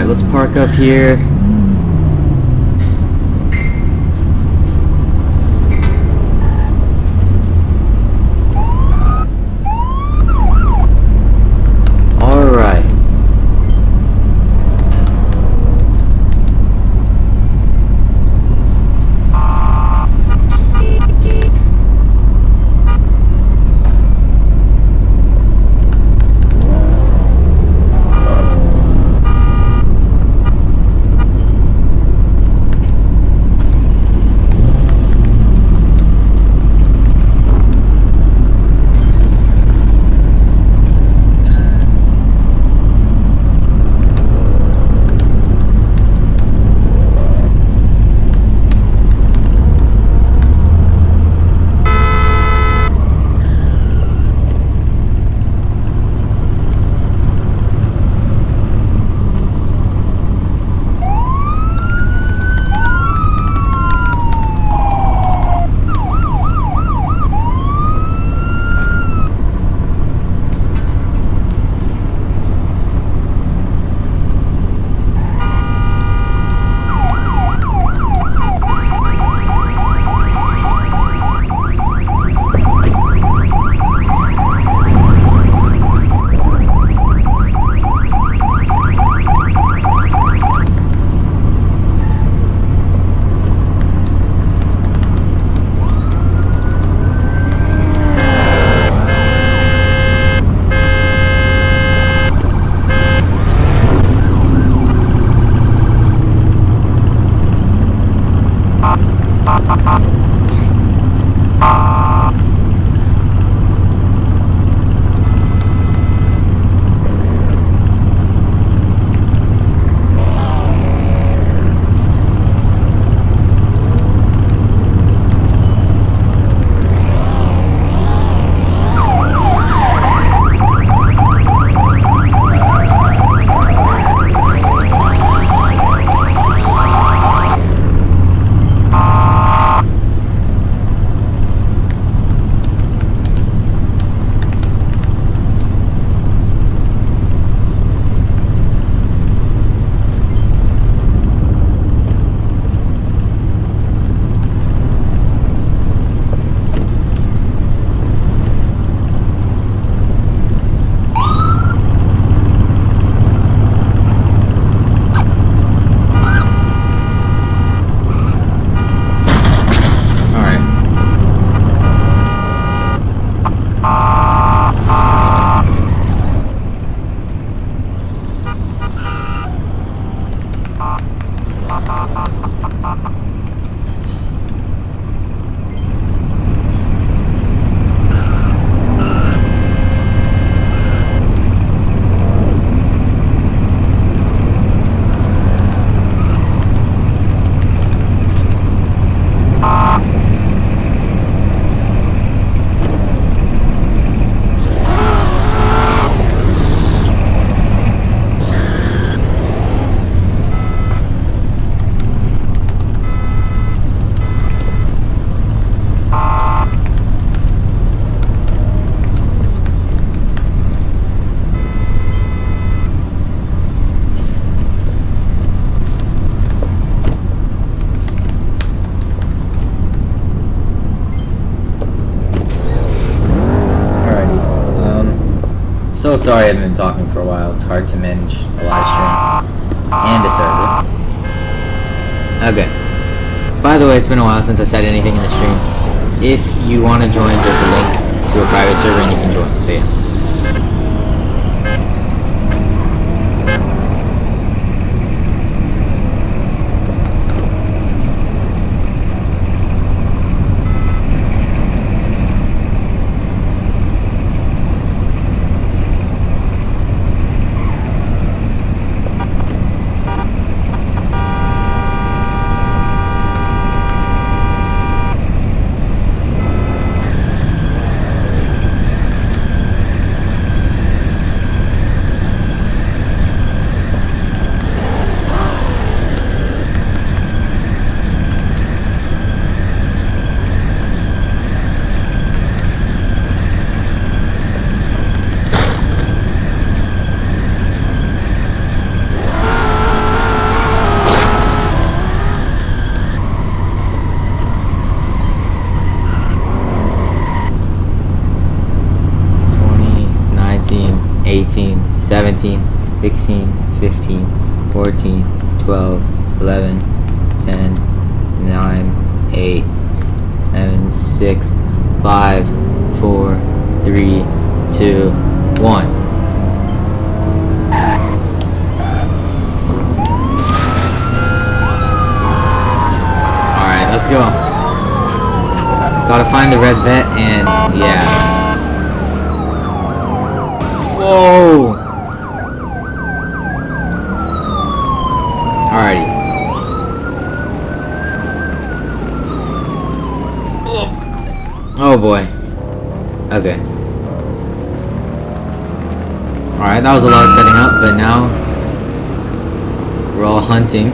Let's park up here. All right. So sorry I've been talking for a while. It's hard to manage a live stream and a server. Okay. By the way, it's been a while since I said anything in the stream. If you want to join, there's a link to a private server and you can join. So yeah. Eighteen, 17, 16, 15, 14, 12, 11, 10, 9, 8, 7, 6, 5, 4, 3, 2, 1. Alright, let's go. Gotta find the red vet and yeah. Whoa! Alrighty. Oh boy. Okay. Alright, that was a lot of setting up, but now we're all hunting.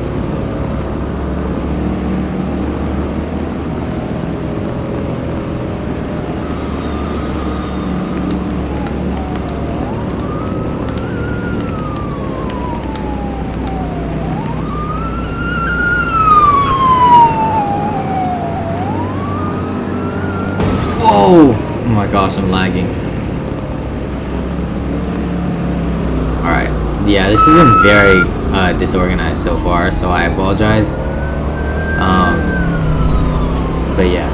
Oh my gosh, I'm lagging. Alright. Yeah, this has been very disorganized so far, so I apologize. But yeah.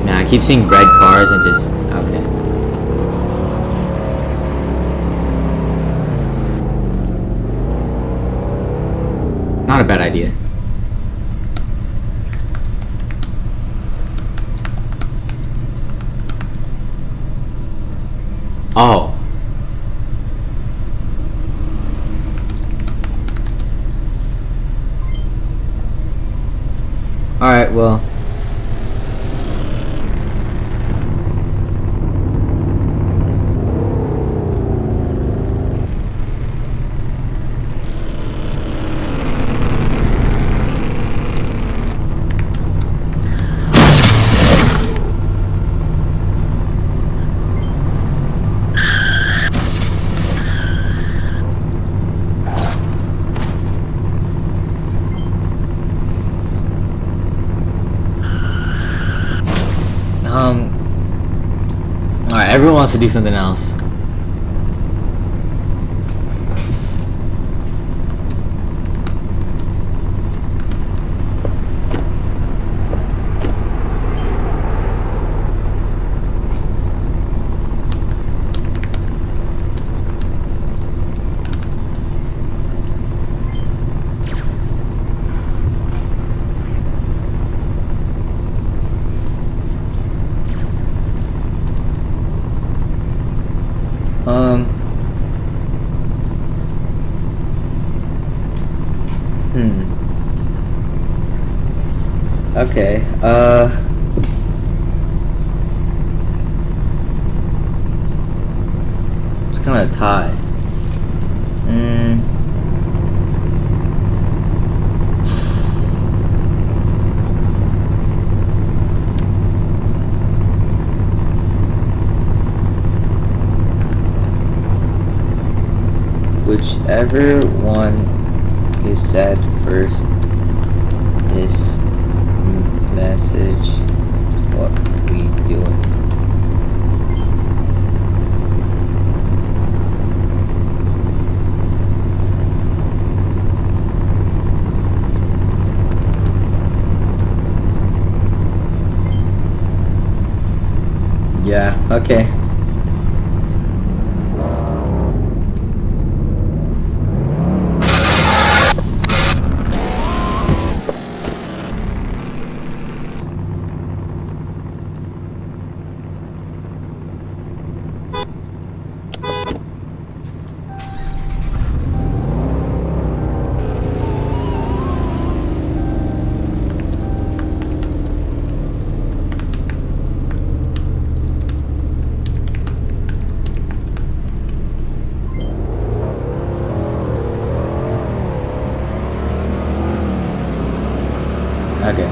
Man, I keep seeing red cars and just... Okay. Not a bad idea. Oh. Alright, well. Alright, everyone wants to do something else. Okay, it's kind of tied. Whichever one is said first, this message what we Okay. Okay.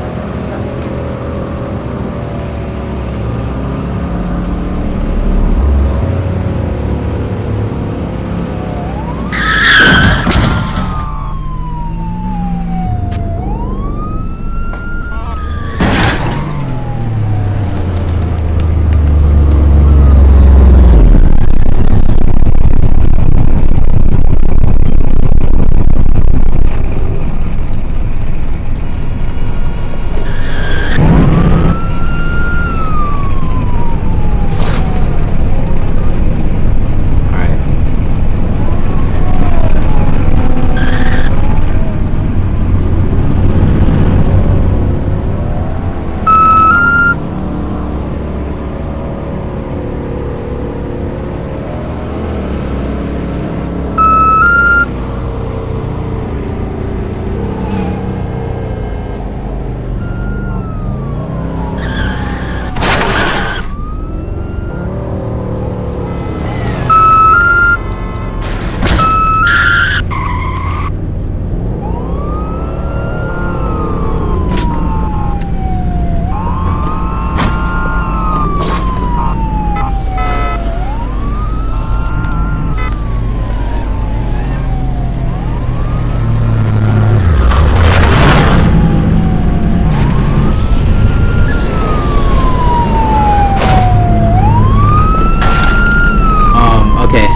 Okay.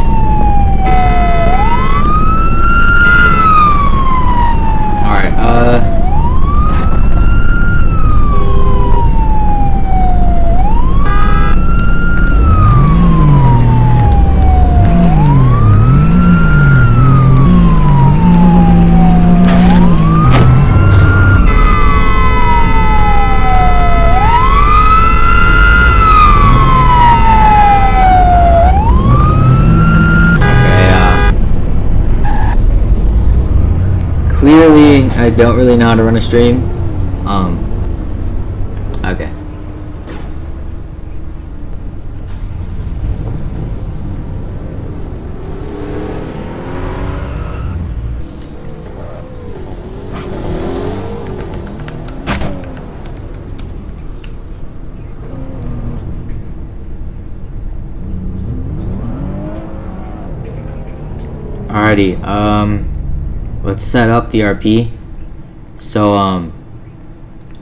Alright, clearly I don't really know how to run a stream. Okay. Alrighty, let's set up the RP. So,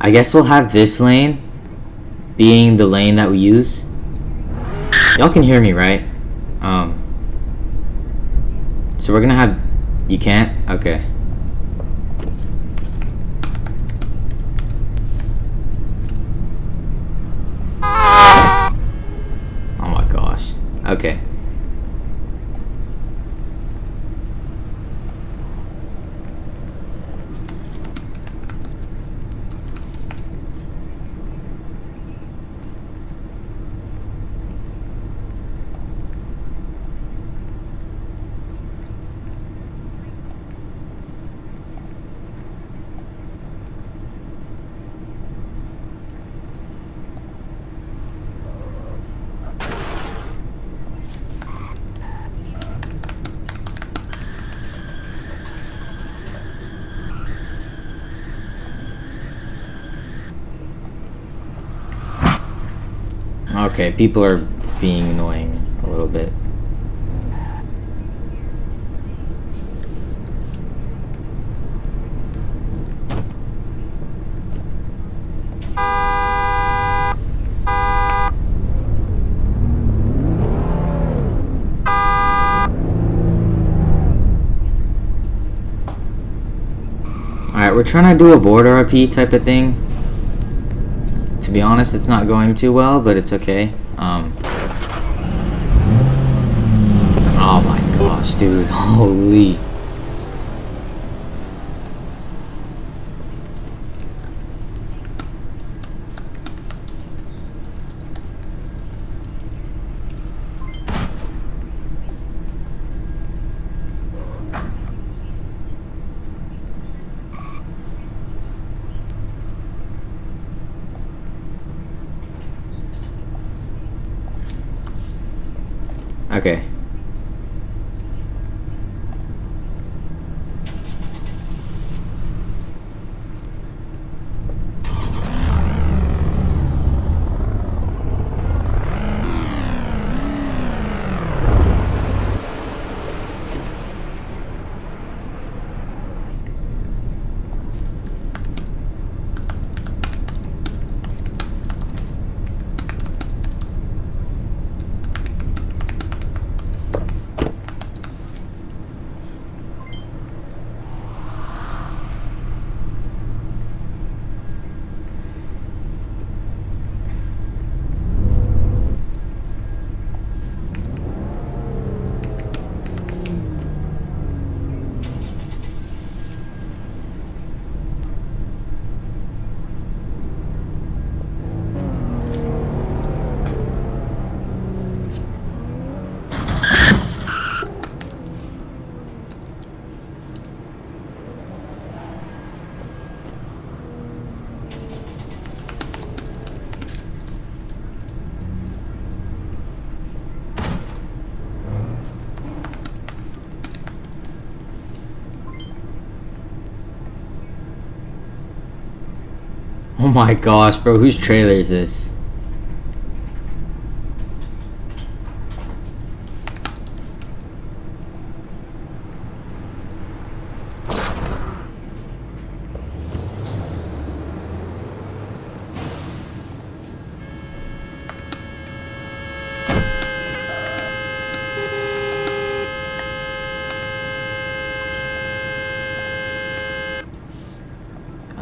I guess we'll have this lane being the lane that we use. Y'all can hear me, right? So we're gonna have... You can't? Okay. Oh my gosh. Okay. Okay, people are being annoying a little bit. Alright, we're trying to do a border RP type of thing. To be honest, it's not going too well, but it's okay. Dude, holy. Okay. Oh my gosh, bro, whose trailer is this?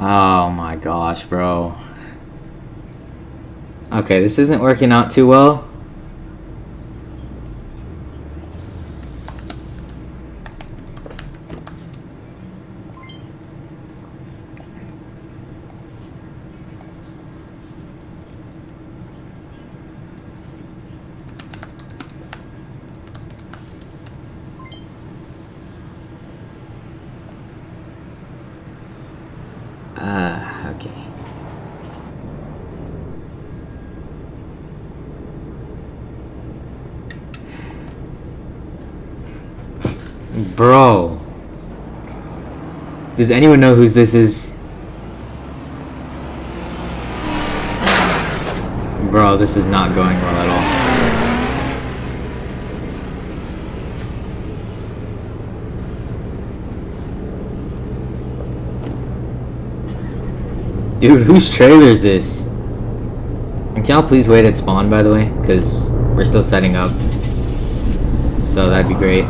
Oh my gosh, bro. Okay, this isn't working out too well. Okay. Bro. Does anyone know whose this is? Bro, this is not going well at all. Dude, whose trailer is this? And can y'all please wait at spawn, by the way? Because we're still setting up. So that'd be great.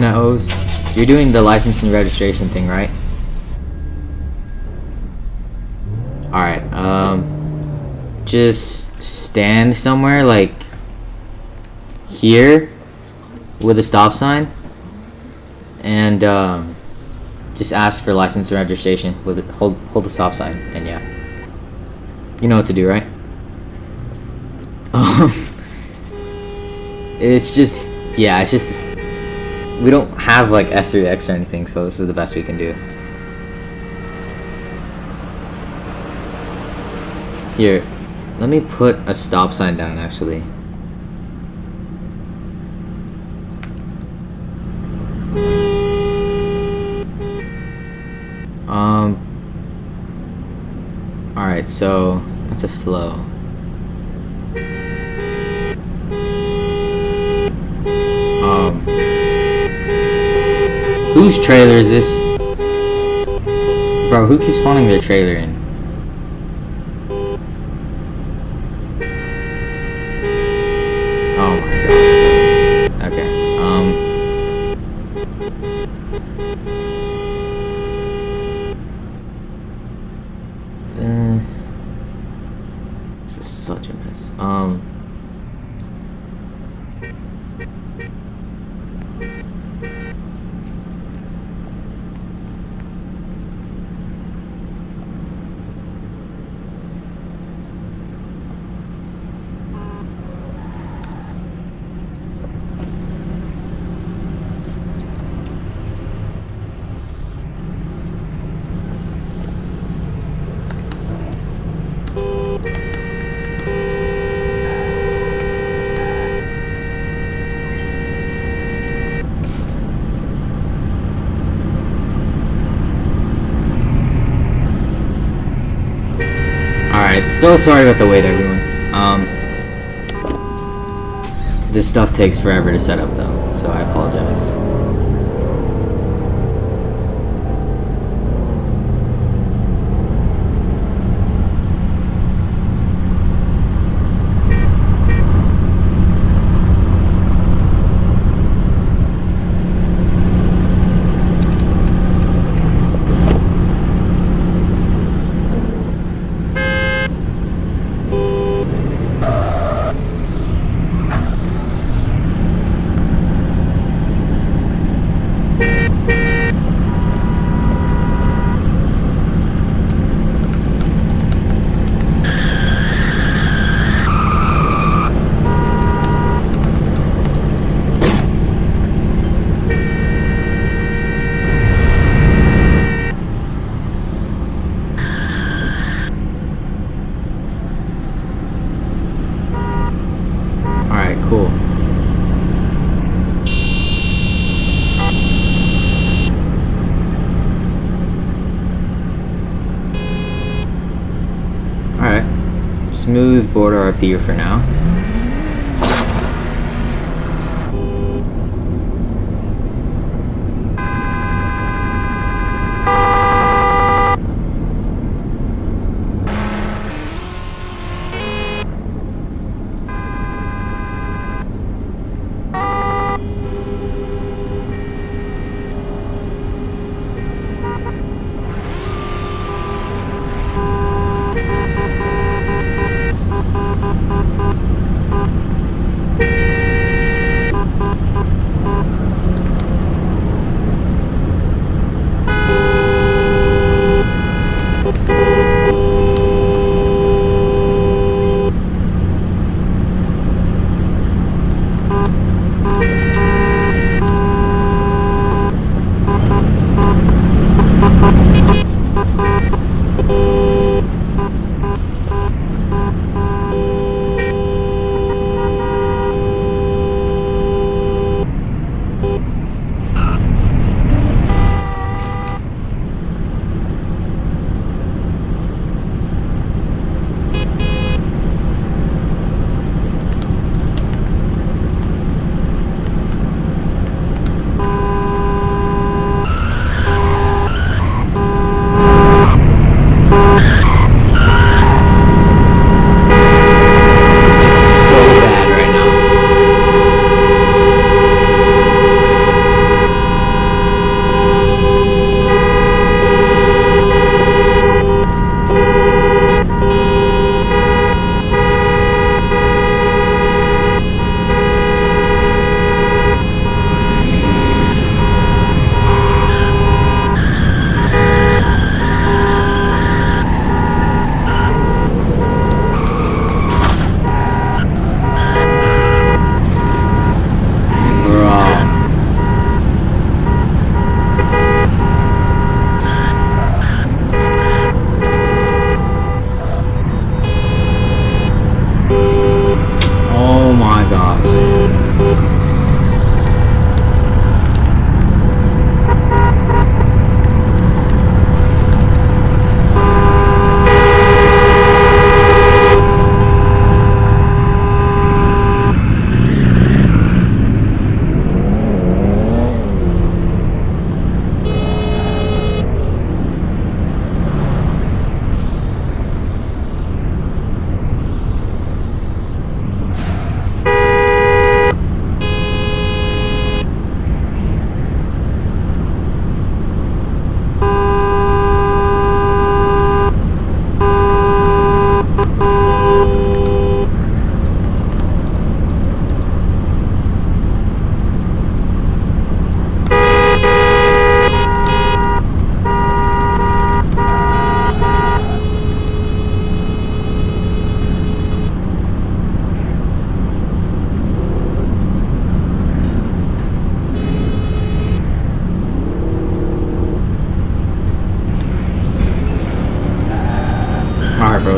NOs. You're doing the license and registration thing, right? Alright, just stand somewhere like here with a stop sign and just ask for license and registration with it. Hold the stop sign, and yeah. You know what to do, right? It's just we don't have like F3X or anything, so this is the best we can do. Here, let me put a stop sign down actually. Alright, so that's a slow. Whose trailer is this? Bro, who keeps spawning their trailer in? Oh my god. Okay, this is such a mess. Alright, so sorry about the wait, everyone. This stuff takes forever to set up though, so I apologize. Cool. Alright. Smooth border RP for now.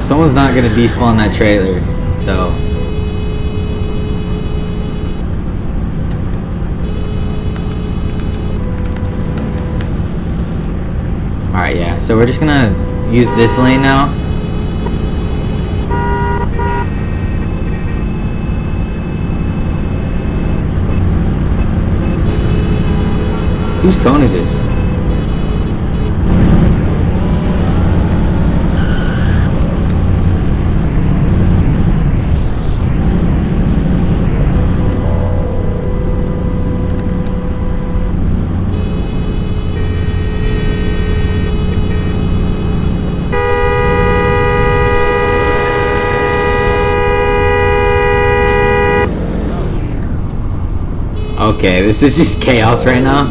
someone's not gonna despawn that trailer, so. Alright, yeah, so we're just gonna use this lane now. Whose cone is this? Okay, this is just chaos right now.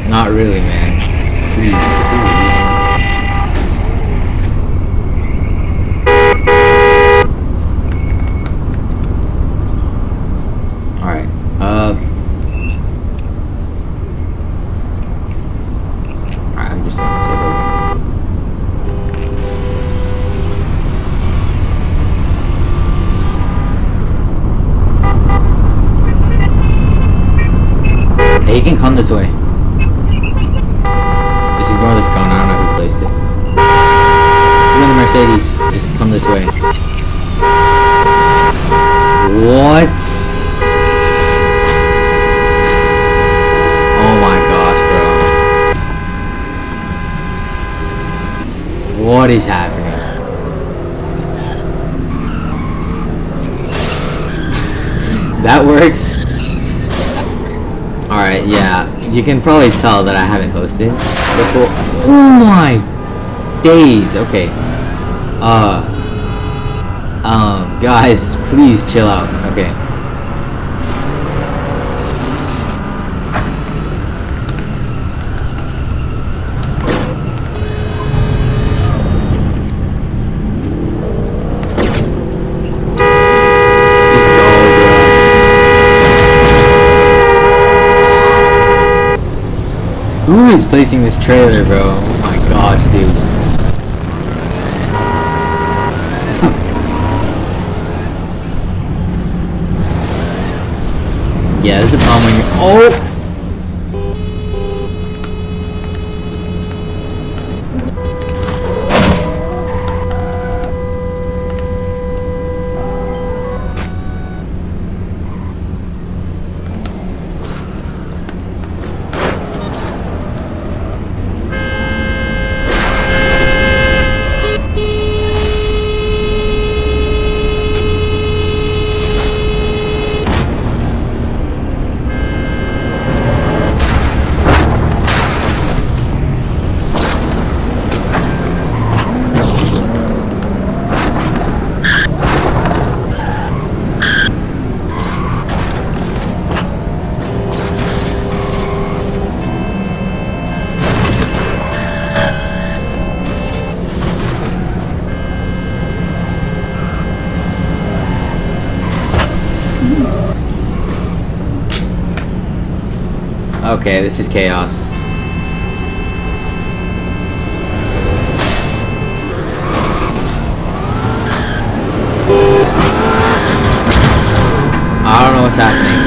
Not really, man. Please. Alright. Alright, I'm just gonna take over. Hey, you can come this way. Just ignore this cone, I don't know who placed it. You're in the Mercedes. Just come this way. What? Oh my gosh, bro. What is happening? That works. Alright, yeah. You can probably tell that I haven't hosted before. Oh my days. Okay. Guys, please chill out. Okay. Just go, bro. Who is placing this trailer, bro? Oh my gosh, dude. Yeah, there's a problem when you're. Oh! Okay, this is chaos. I don't know what's happening.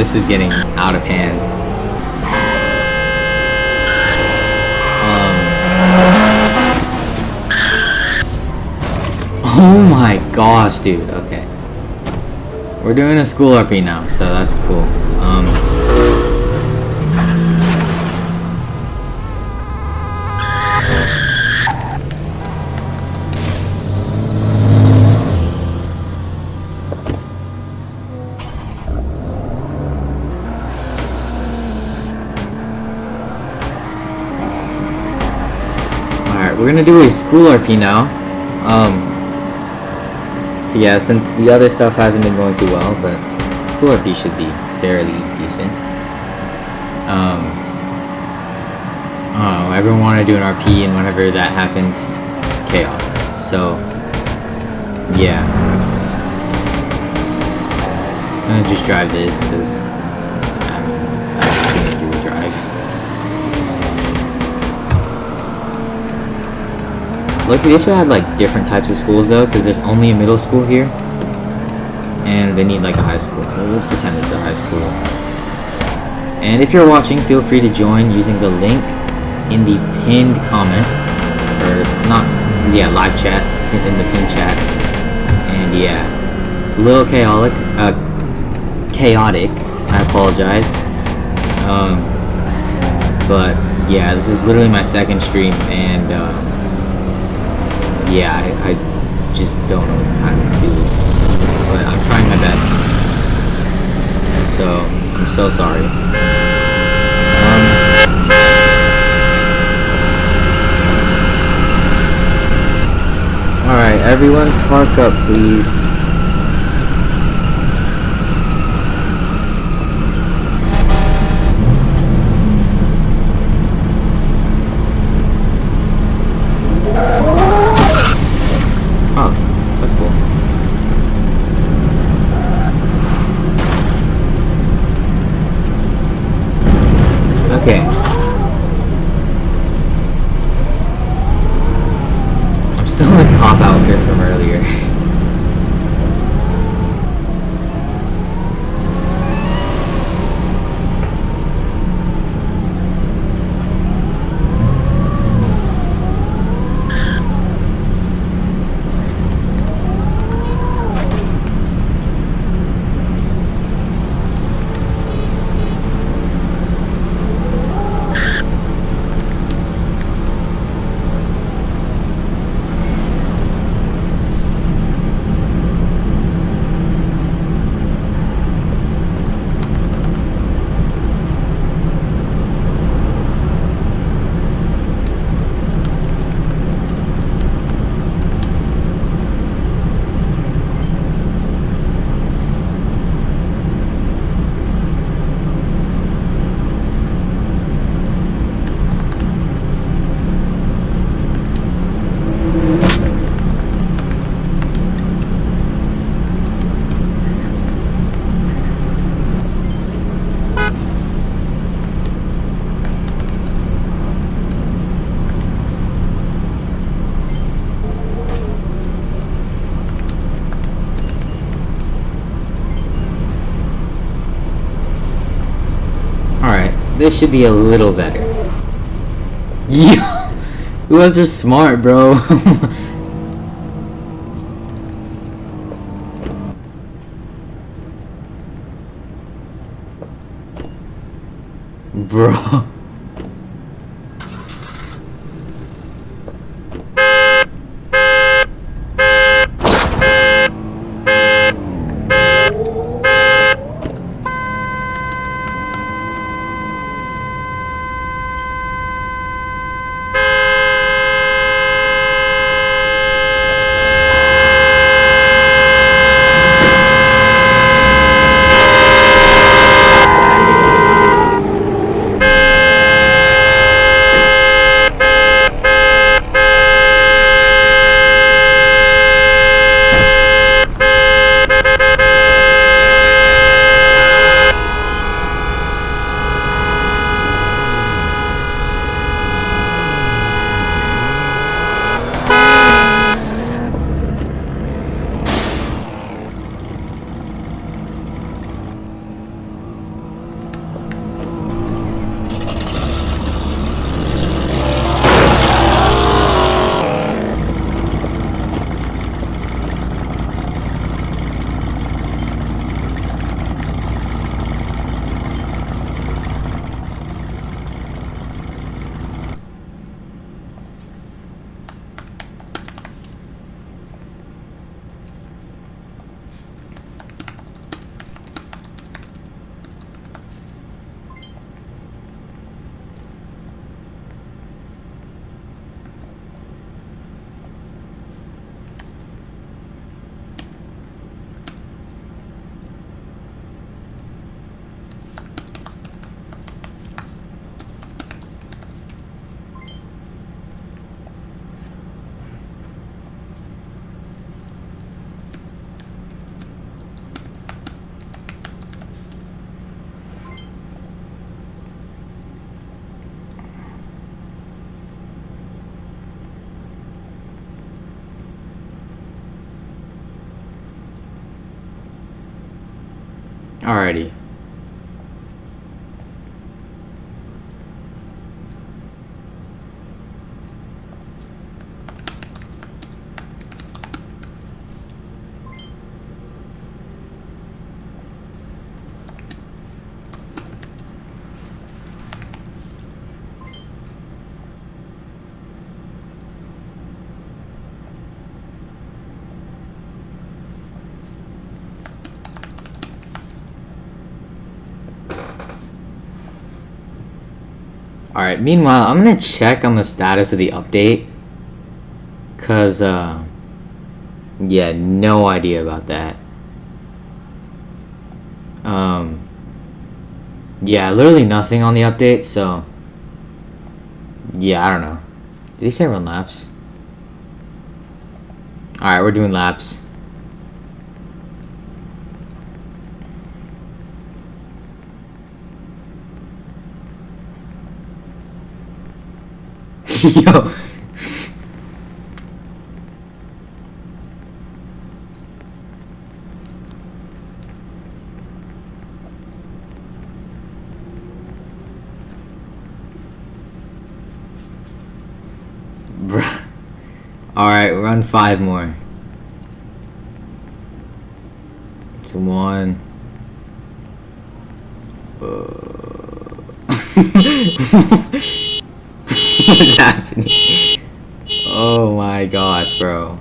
this is getting out of hand. Oh my gosh, dude. Okay. We're doing a school RP now, so that's cool. Alright, we're gonna do a school RP now. So yeah, since the other stuff hasn't been going too well, but school RP should be fairly decent. I don't know, everyone wanted to do an RP, and whenever that happened, chaos. So, yeah. I'm gonna just drive this, because I'm just gonna do a drive. Look, they should have like different types of schools though, because there's only a middle school here, and they need like a high school. We'll pretend it's a high school. And if you're watching, feel free to join using the link in the pinned comment, or not, yeah, live chat in the pinned chat. And yeah, it's a little chaotic. I apologize. But yeah, this is literally my second stream, and yeah, I just don't know how to do this, but I'm trying my best. So I'm so sorry. Alright, everyone park up, please. Oh, that's cool. Okay. I'm still in a cop outfit from earlier. This should be a little better. Yeah, you guys are smart, bro. Bro. Alrighty. Alright, meanwhile, I'm gonna check on the status of the update. Cause, yeah, no idea about that. Yeah, literally nothing on the update, so... Yeah, I don't know. Did he say run laps? Alright, we're doing laps. Yo. Bruh. Alright, run 5 more. 2, 1. What's happening? Oh my gosh, bro.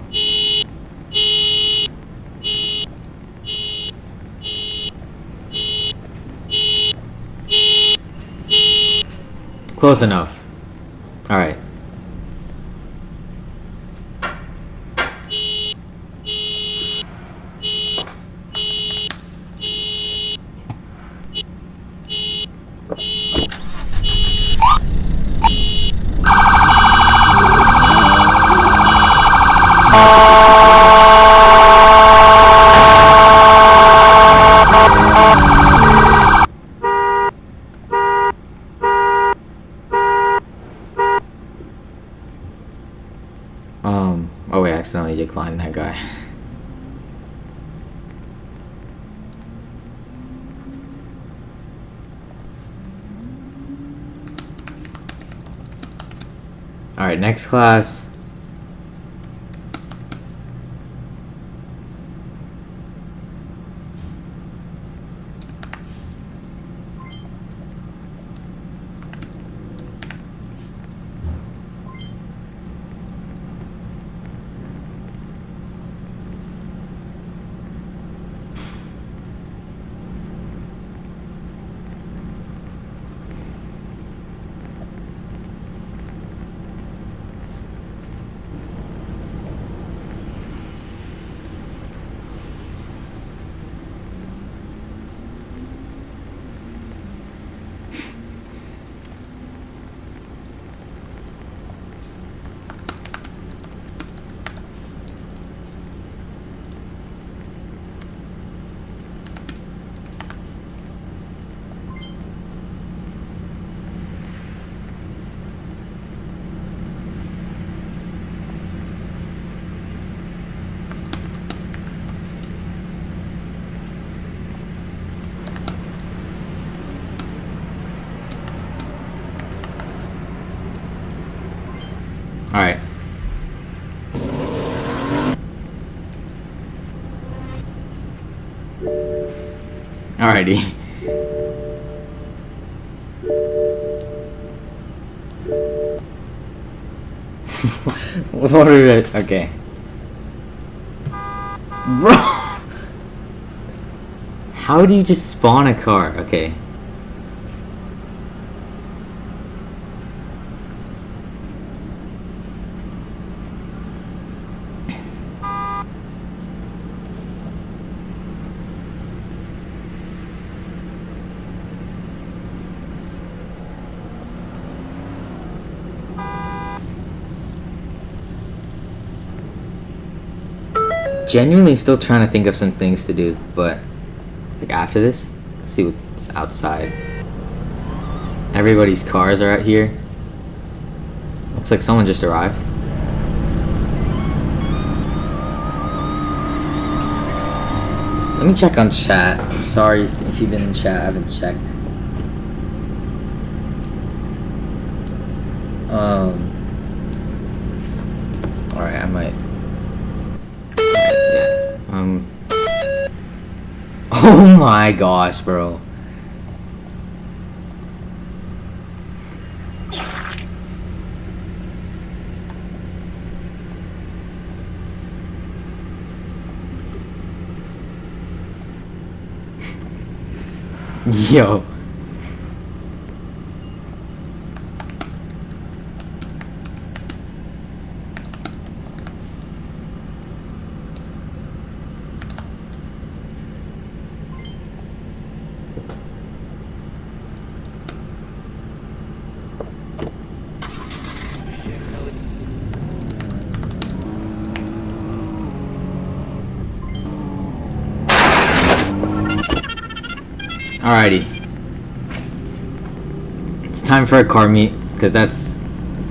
Close enough. Alright. Oh wait, I accidentally declined that guy. Alright, next class. Alright. Alrighty. What are we... Okay. Bro! How do you just spawn a car? Okay. Genuinely still trying to think of some things to do, but like after this, let's see what's outside. Everybody's cars are out here. Looks like someone just arrived. Let me check on chat. Sorry if you've been in chat, I haven't checked. Alright, I might. Yeah. Oh my gosh, bro. Yo. Alrighty. It's time for a car meet, because that's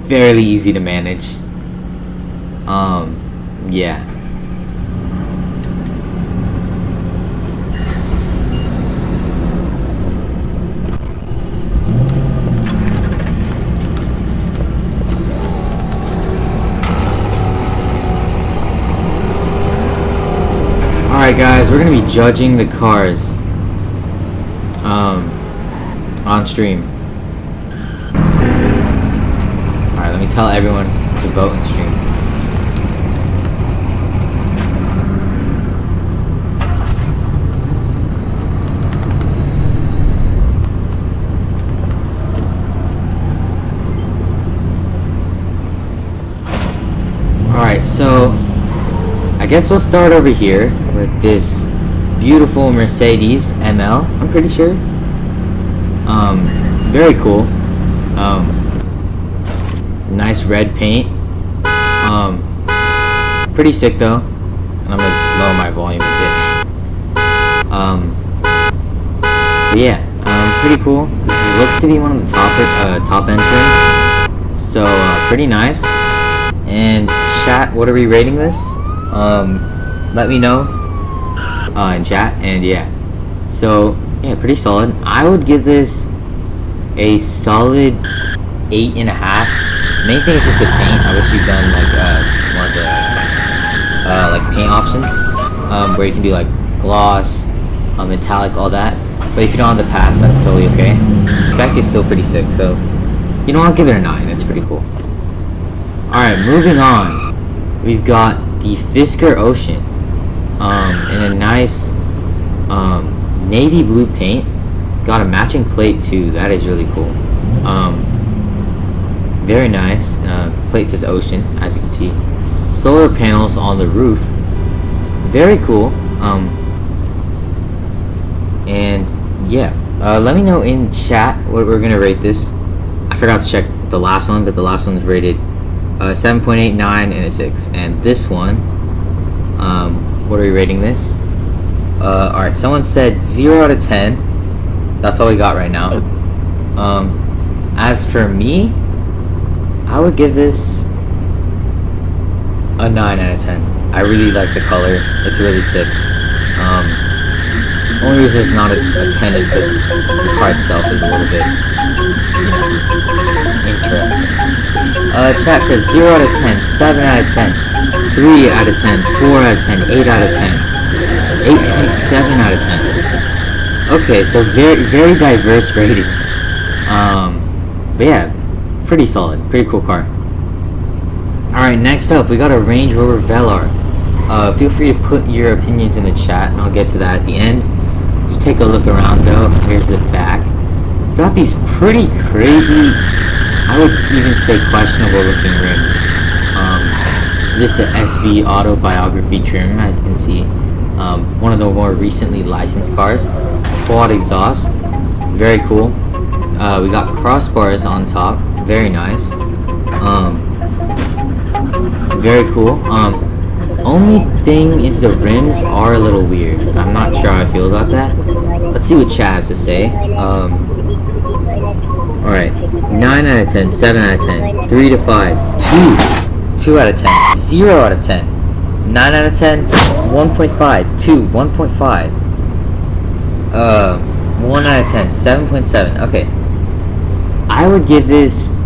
fairly easy to manage. Yeah. Alright guys, we're gonna be judging the cars. On stream. Alright, let me tell everyone to vote and stream. Alright, so I guess we'll start over here with this beautiful Mercedes ML, I'm pretty sure. Very cool. Nice red paint. Pretty sick though. And I'm gonna lower my volume a bit. But yeah, pretty cool. This looks to be one of the top end trims. So pretty nice. And chat, what are we rating this? Let me know in chat. And yeah, so yeah, pretty solid. I would give this a solid 8.5. Main thing is just the paint. I wish you'd done like one of the like paint options, where you can do like gloss, metallic, all that. But if you don't have the pass, that's totally okay. Spec is still pretty sick, so you know, I'll give it a 9. It's pretty cool. All right, moving on. We've got the Fisker Ocean, in a nice navy blue paint. Got a matching plate too. That is really cool. Very nice. Plate says Ocean, as you can see. Solar panels on the roof. Very cool. And yeah, let me know in chat what we're gonna rate this. I forgot to check the last one, but the last one is rated 7.8, 9, and a 6. And this one, what are we rating this? Alright, someone said 0 out of 10. That's all we got right now. As for me, I would give this a 9 out of 10. I really like the color. It's really sick. Only reason it's not a 10 is because the car itself is a little bit, you know, interesting. Chat says 0 out of 10, 7 out of 10, 3 out of 10, 4 out of 10, 8 out of 10, 8.7 out of 10. Okay, so very diverse ratings. But yeah, pretty solid, pretty cool car. Alright, next up we got a Range Rover Velar. Feel free to put your opinions in the chat and I'll get to that at the end. Let's take a look around though. Here's the back. It's got these pretty crazy, I would even say questionable looking rims. This is the SB Autobiography trim, as you can see. One of the more recently licensed cars. Quad exhaust, very cool. We got crossbars on top, very nice. Very cool. Only thing is the rims are a little weird. I'm not sure how I feel about that. Let's see what chat has to say. Alright, 9 out of 10, 7 out of 10, 3 to 5, 2 out of 10, 0 out of 10, 9 out of 10, 1.5, 2, 1.5. 1 out of 10, 7.7. Okay. I would give this,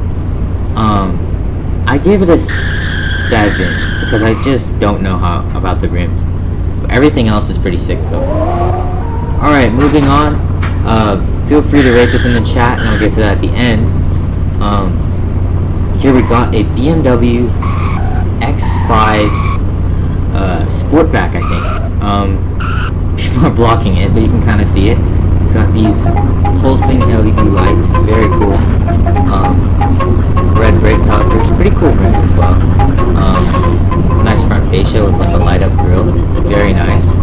I gave it a 7 because I just don't know how about the rims. Everything else is pretty sick though. Alright, moving on. Feel free to rate this in the chat and I'll get to that at the end. Here we got a BMW X5 Sportback, I think. People are blocking it, but you can kind of see it. Got these pulsing LED lights, very cool. Red brake calipers, pretty cool rims as well. Nice front fascia with like a light up grille, very nice.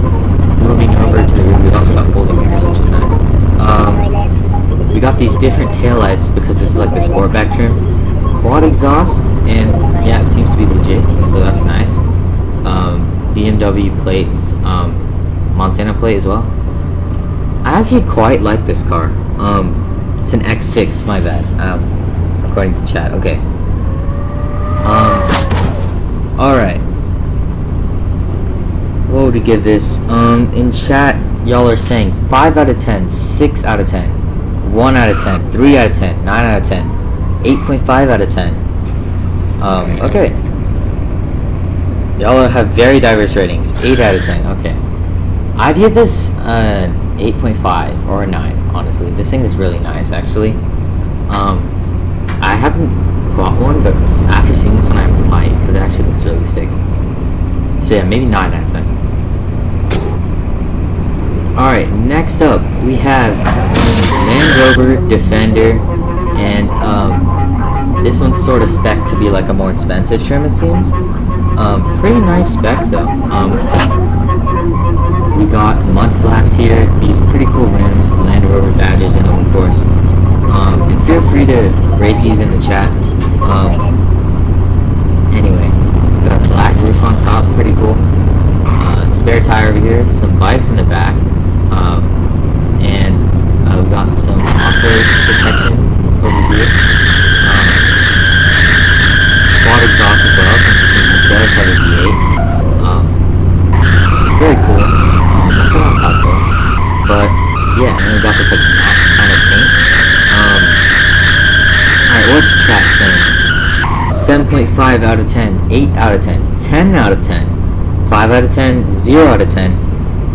Moving over to the rear, we also got folding mirrors, which is nice. We got these different taillights because this is like the Sportback trim. Quad exhaust, and yeah, it seems to be legit, so that's nice. BMW plates, Montana plate as well. I actually quite like this car. It's an X6, my bad. According to chat. Okay. Alright. What would we give this? In chat, y'all are saying 5 out of 10, 6 out of 10, 1 out of 10, 3 out of 10, 9 out of 10, 8.5 out of 10. Okay. Y'all have very diverse ratings. 8 out of 10. Okay. I'd give this 8.5 or a 9, honestly. This thing is really nice, actually. I haven't bought one, but after seeing this one, I might, because it actually looks really sick. So yeah, maybe 9 out of 10. Alright, next up, we have Land Rover Defender, and this one's sort of spec to be like a more expensive trim, it seems. Pretty nice spec, though. We got mud flaps here, these pretty cool rims, Land Rover badges in them, of course. And feel free to rate these in the chat. Anyway, got a black roof on top, pretty cool. Spare tire over here, some bikes in the back, and we got some off-road protection over here. Quad exhaust as well, since this thing does have a V8. Very cool. Nothing on top though. But yeah, and we got this like matte kind of paint. Alright, what's chat saying? 7.5 out of 10, 8 out of 10, 10 out of 10, 5 out of 10, 0 out of 10,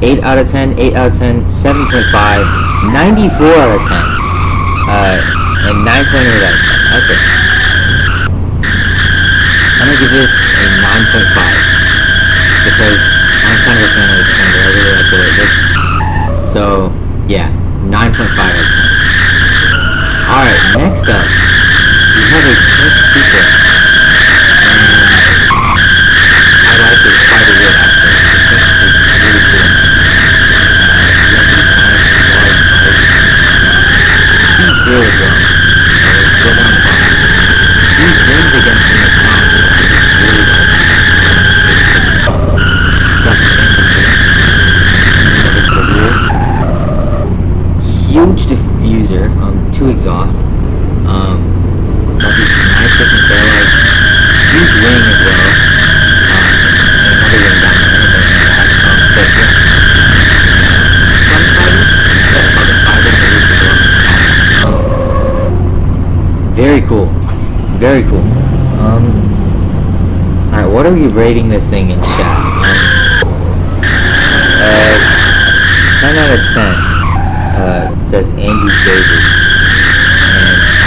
8 out of 10, 8 out of 10, 7.5, 94 out of 10, and 9.8 out of 10. Okay. I'm gonna give this a 9.5 because I'm kind of a fan of the Defender. I really like the way it looks. So yeah, 9.5 out of 10. Alright, next up, we have a Pink Supra. I like it quite a bit actually. The Pink is really cool. Huge grill as well. Let's go down the bottom. These rims again from the top is really nice. Awesome. Got the huge diffuser, 2 exhausts. Got these nice looking taillights. Huge wing as well. And another wing down there. But yeah. Very cool. Very cool. Alright, what are we rating this thing in chat? 10 out of 10. It says Andrew Davis.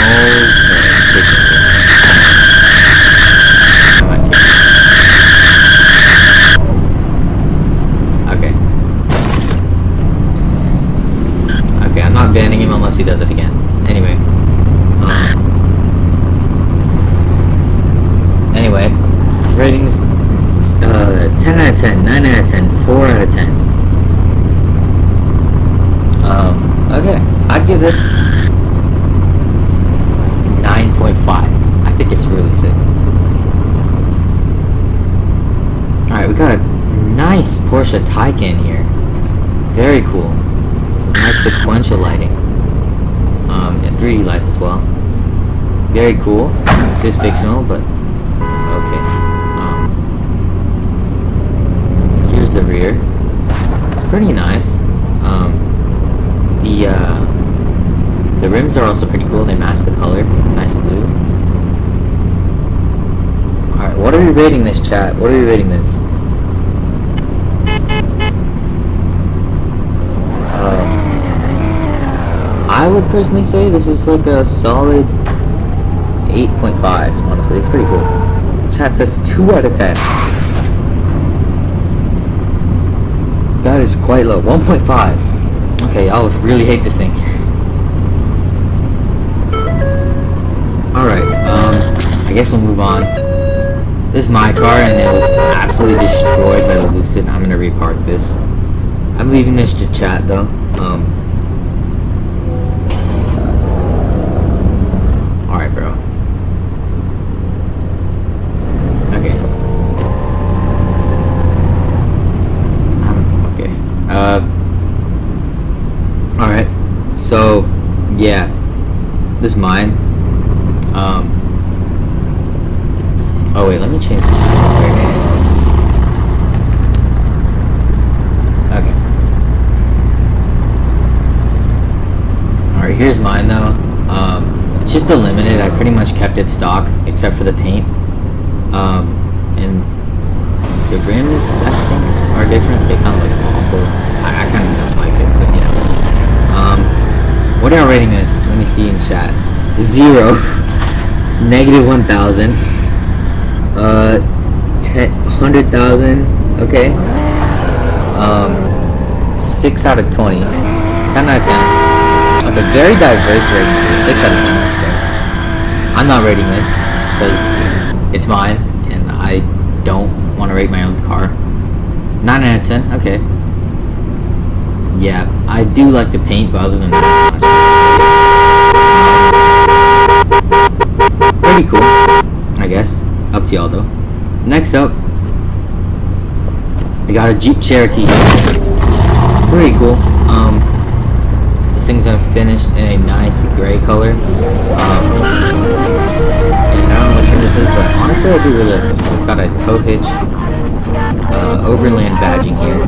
And okay. Okay, I'm not banning him unless he does it again. Anyway. Anyway, ratings 10 out of 10, 9 out of 10, 4 out of 10. Okay, I'd give this 9.5. I think it's really sick. Alright, we got a nice Porsche Taycan here. Very cool. Nice sequential lighting. And 3D lights as well. Very cool. This is fictional, but okay. rear. Pretty nice. The rims are also pretty cool. They match the color. Nice blue. Alright, what are we rating this, chat? What are we rating this? I would personally say this is like a solid 8.5. Honestly, it's pretty cool. Chat says 2 out of 10. That is quite low. 1.5. Okay, y'all really hate this thing. Alright, I guess we'll move on. This is my car, and it was absolutely destroyed by the Lucid. I'm gonna repark this. I'm leaving this to chat, though. Alright, bro. Okay. Okay. Alright. So, yeah. This is mine. Oh wait, let me change the okay. Alright, here's mine though. It's just a limited. I pretty much kept it stock except for the paint. And the rims I think are different. They kinda look awful. I kinda don't like it, but you know. What are y'all rating this? Let me see in chat. 0. -1,000. 100,000. Okay. 6 out of 20. 10 out of 10. Okay, very diverse ratings here. 6 out of 10. That's fair. I'm not rating this because it's mine and I don't want to rate my own car. 9 out of 10. Okay. Yeah, I do like the paint, but other than that, pretty cool, I guess. Up to y'all though. Next up, we got a Jeep Cherokee. Pretty cool. This thing's gonna finish in a nice gray color. And I don't know what trim this is, but honestly, I do really like this one. It's got a tow hitch, overland badging here.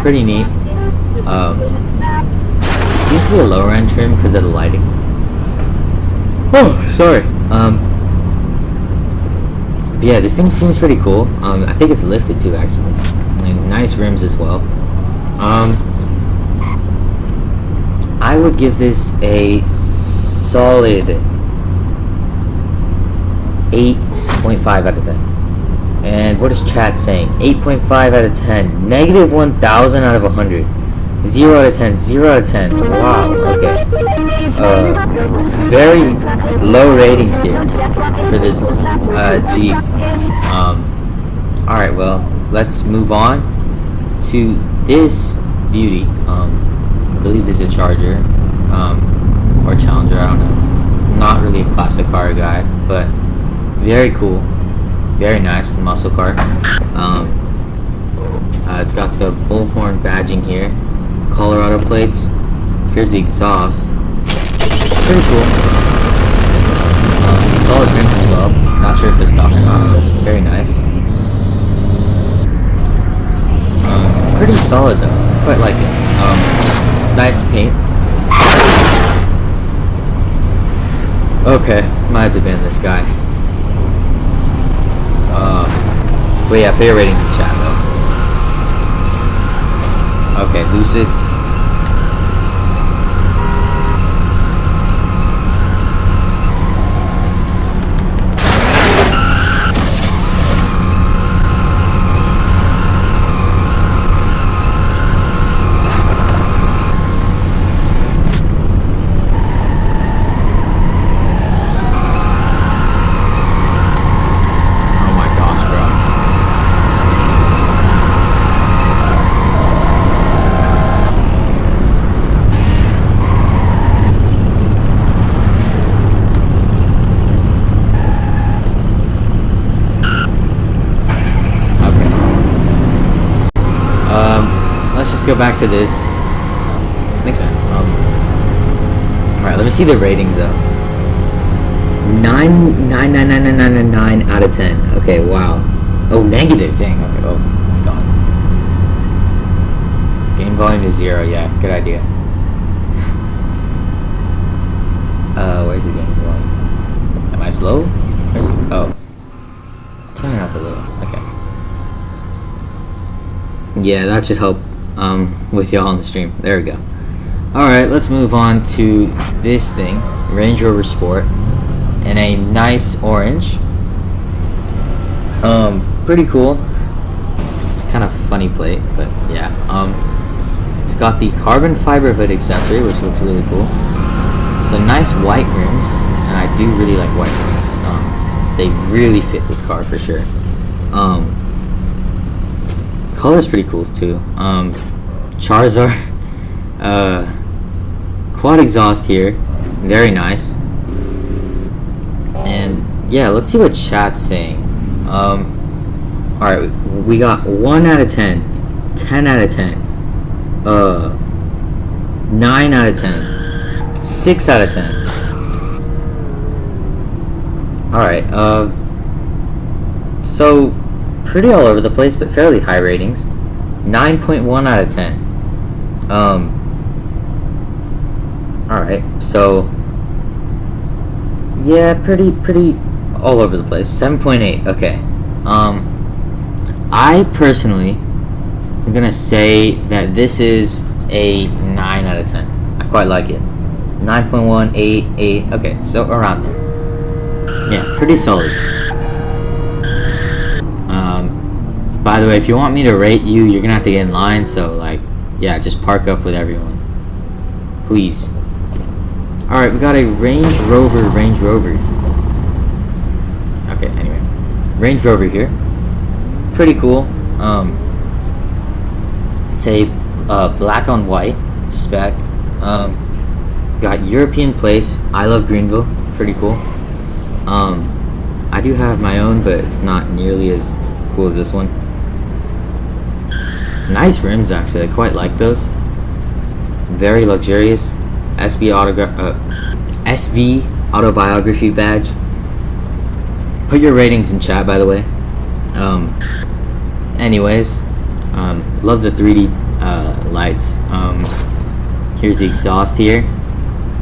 Pretty neat. Seems to be a lower end trim because of the lighting. Oh, sorry. Yeah, this thing seems pretty cool. I think it's lifted too, actually. And nice rims as well. I would give this a solid 8.5 out of 10. And what is chat saying? 8.5 out of 10. -1,000 out of 100. 0 out of 10. 0 out of 10. Wow. Okay. Very low ratings here for this Jeep. Alright, well, let's move on to this beauty. I believe this is a Charger. Or Challenger, I don't know. Not really a classic car guy, but very cool. Very nice muscle car. It's got the bullhorn badging here. Colorado plates. Here's the exhaust. Pretty cool. Solid rims as well. Not sure if they're stock or not, but very nice. Pretty solid though. Quite like it. Nice paint. Okay, might have to ban this guy. But yeah, pay your ratings in chat though. Okay, Lucid. Go back to this. Thanks, man. Alright, let me see the ratings though. 9 out of 10. Okay, wow. Oh, negative. Dang. Okay, well, it's gone. Game volume to 0. Yeah, good idea. Where's the game volume? Am I slow? Oh. Turn it up a little. Okay. Yeah, that should help with y'all on the stream. There we go. Alright, let's move on to this thing. Range Rover Sport. In a nice orange. Pretty cool. Kind of funny plate, but yeah. It's got the carbon fiber hood accessory, which looks really cool. So nice white rims, and I do really like white rims. They really fit this car for sure. Color's pretty cool too. Charizard, quad exhaust here, very nice. And yeah, let's see what chat's saying. Alright, we got 1 out of 10, 10 out of 10, 9 out of 10, 6 out of 10. Alright, so pretty all over the place, but fairly high ratings. 9.1 out of 10. Alright, so yeah, pretty all over the place. 7.8, okay. I personally am gonna say that this is a 9 out of 10. I quite like it. 9.1, 8, 8, okay, so around there. Yeah, pretty solid. By the way, if you want me to rate you, you're gonna have to get in line, so like, yeah, just park up with everyone. Please. Alright, we got a Range Rover. Okay, anyway. Range Rover here. Pretty cool. It's a black on white spec. Got European plates. I love Greenville. Pretty cool. I do have my own, but it's not nearly as cool as this one. Nice rims, actually. I quite like those. Very luxurious. SV autobiography badge. Put your ratings in chat, by the way. Anyways, love the 3D lights. Here's the exhaust here.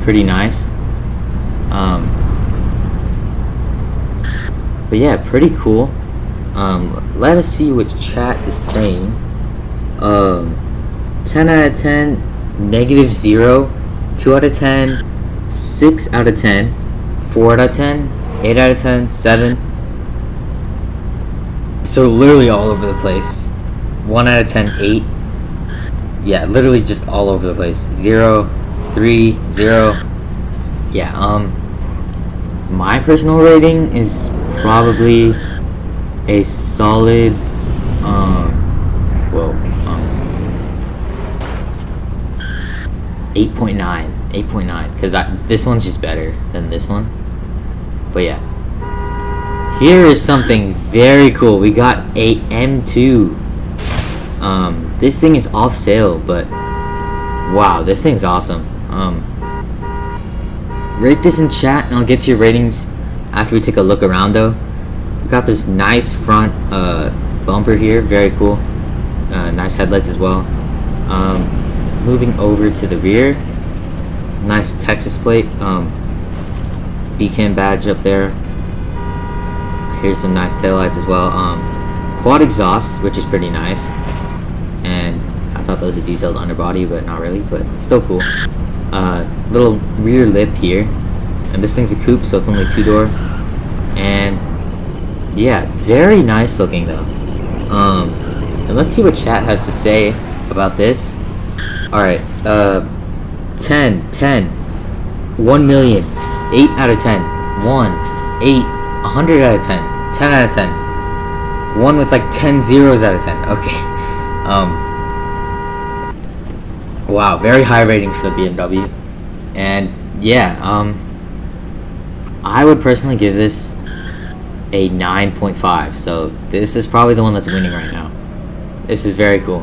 Pretty nice. But yeah, pretty cool. Let us see what chat is saying. 10 out of 10, negative 0, 2 out of 10, 6 out of 10, 4 out of 10, 8 out of 10, 7. So literally all over the place. 1 out of 10, 8. Yeah, literally just all over the place. 0, 3, 0. Yeah, my personal rating is probably a solid, 8.9, 8.9, because this one's just better than this one. But yeah, here is something very cool. We got a M2. This thing is off sale, but wow, this thing's awesome. Rate this in chat, and I'll get to your ratings after we take a look around. Though, we got this nice front bumper here, very cool. Nice headlights as well. Moving over to the rear, nice Texas plate, beacon badge up there. Here's some nice taillights as well. Quad exhaust, which is pretty nice, and I thought that was a detailed underbody, but not really, but still cool. Little rear lip here, and this thing's a coupe, so it's only 2-door, and yeah, very nice looking though. And let's see what chat has to say about this. Alright, 10, 10, 1 million, 8 out of 10, 1, 8, 100 out of 10, 10 out of 10, 1 with like 10 zeros out of 10, okay. Wow, very high ratings for the BMW, and yeah, I would personally give this a 9.5, so this is probably the one that's winning right now. This is very cool.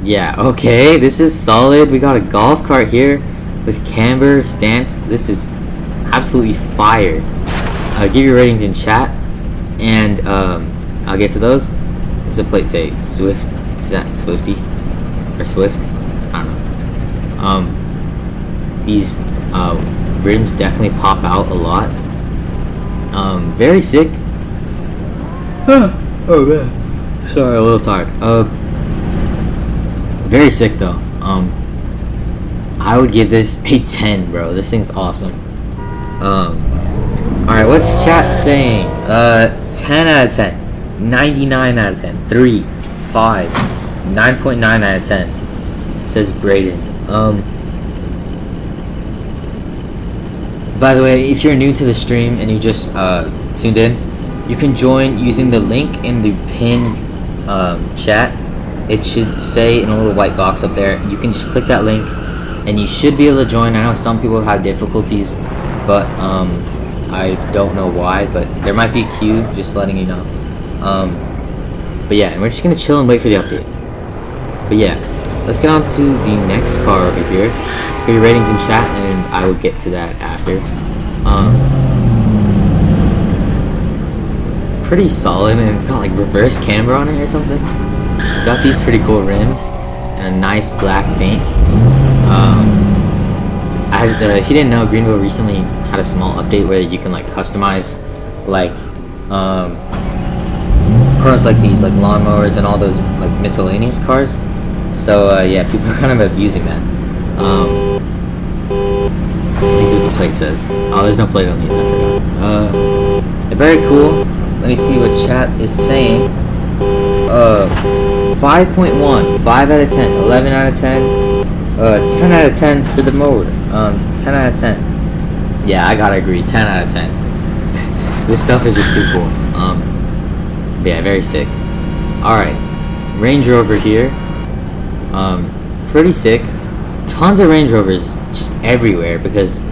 Yeah, okay, this is solid. We got a golf cart here with camber stance. This is absolutely fire. Give your ratings in chat, and I'll get to those. There's a plate say Swift Is that Swifty? Or Swift? I don't know. These rims definitely pop out a lot. Very sick. Oh man. Sorry, a little tired. Very sick though. I would give this a 10, bro. This thing's awesome. Alright, what's chat saying? 10 out of 10. 99 out of 10. 3, 5, 9.9 out of 10. Says Brayden. By the way, if you're new to the stream and you just tuned in, you can join using the link in the pinned chat. It should say in a little white box up there. You can just click that link and you should be able to join. I know some people have difficulties, but I don't know why, but there might be a queue, just letting you know. But yeah, and we're just gonna chill and wait for the update. But yeah, let's get on to the next car over here. Put your ratings in chat and I will get to that after. Pretty solid, and it's got like reverse camber on it or something. It's got these pretty cool rims and a nice black paint. If you didn't know, Greenville recently had a small update where you can like customize like cars like these, like lawnmowers and all those like miscellaneous cars. So yeah, people are kind of abusing that. Let me see what the plate says. Oh, there's no plate on these, I forgot. They're very cool. Let me see what chat is saying. 5.1, 5 out of 10, 11 out of 10, 10 out of 10 for the mower. 10 out of 10. Yeah, I gotta agree, 10 out of 10. This stuff is just too cool. Yeah, very sick. Alright, Range Rover here. Pretty sick. Tons of Range Rovers just everywhere because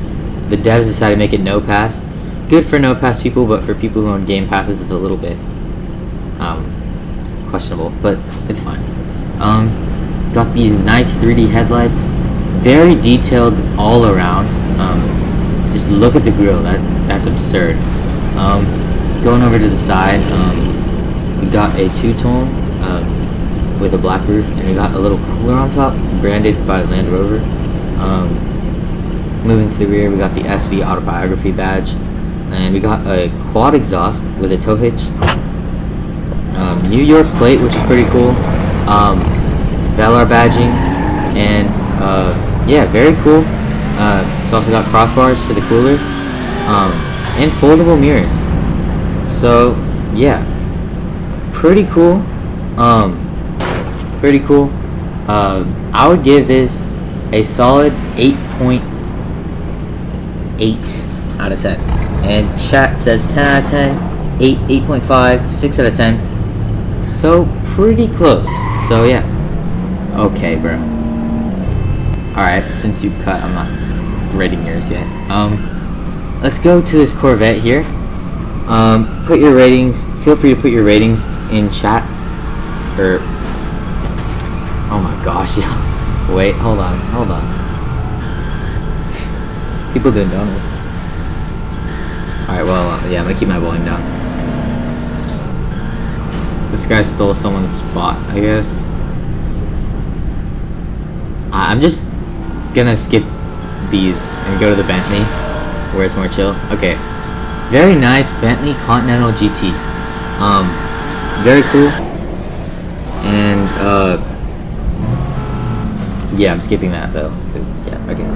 the devs decided to make it no pass. Good for no pass people, but for people who own game passes, it's a little bit questionable, but it's fine. Got these nice 3D headlights, very detailed all around. Just look at the grille, that's absurd. Going over to the side, we got a two-tone with a black roof, and we got a little cooler on top, branded by Land Rover. Moving to the rear, we got the SV Autobiography badge, and we got a quad exhaust with a tow hitch. New York plate, which is pretty cool. Velar badging, and yeah, very cool. It's also got crossbars for the cooler, and foldable mirrors. So yeah, pretty cool. Pretty cool. I would give this a solid 8.8 out of 10. And chat says 10 out of 10, 8, 8.5, 6 out of 10. So pretty close. So yeah. Okay, bro. Alright, since you cut, I'm not rating yours yet. Let's go to this Corvette here. Put your ratings, feel free to put your ratings in chat. Or oh my gosh, yeah. Wait, hold on. People doing donuts. Alright, well, yeah, I'm gonna keep my volume down. This guy stole someone's spot, I guess. I'm just gonna skip these and go to the Bentley, where it's more chill. Okay. Very nice Bentley Continental GT. Very cool. And, yeah, I'm skipping that though, because, yeah, okay.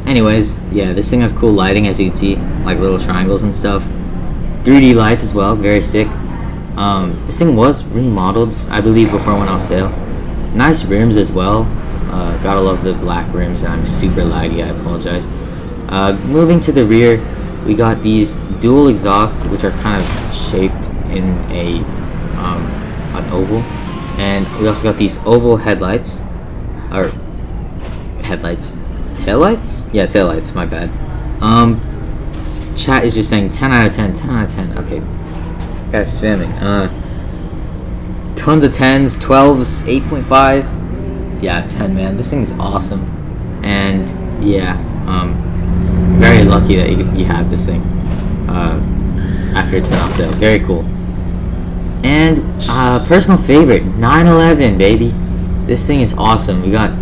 Anyways, yeah, this thing has cool lighting, as you can see, like little triangles and stuff. 3D lights as well, very sick. This thing was remodeled, I believe, before it went off sale. Nice rims as well. Gotta love the black rims, and I'm super laggy, I apologize. Moving to the rear, we got these dual exhaust, which are kind of shaped in an oval. And we also got these oval headlights. Or headlights, taillights? Yeah, taillights, my bad. Chat is just saying 10 out of 10, 10 out of 10. Okay, guy's spamming. Tons of 10s, 12s, 8.5. Yeah, 10, man. This thing's awesome. And yeah, very lucky that you have this thing after it's been off sale. Very cool. And personal favorite, 911, baby. This thing is awesome. We got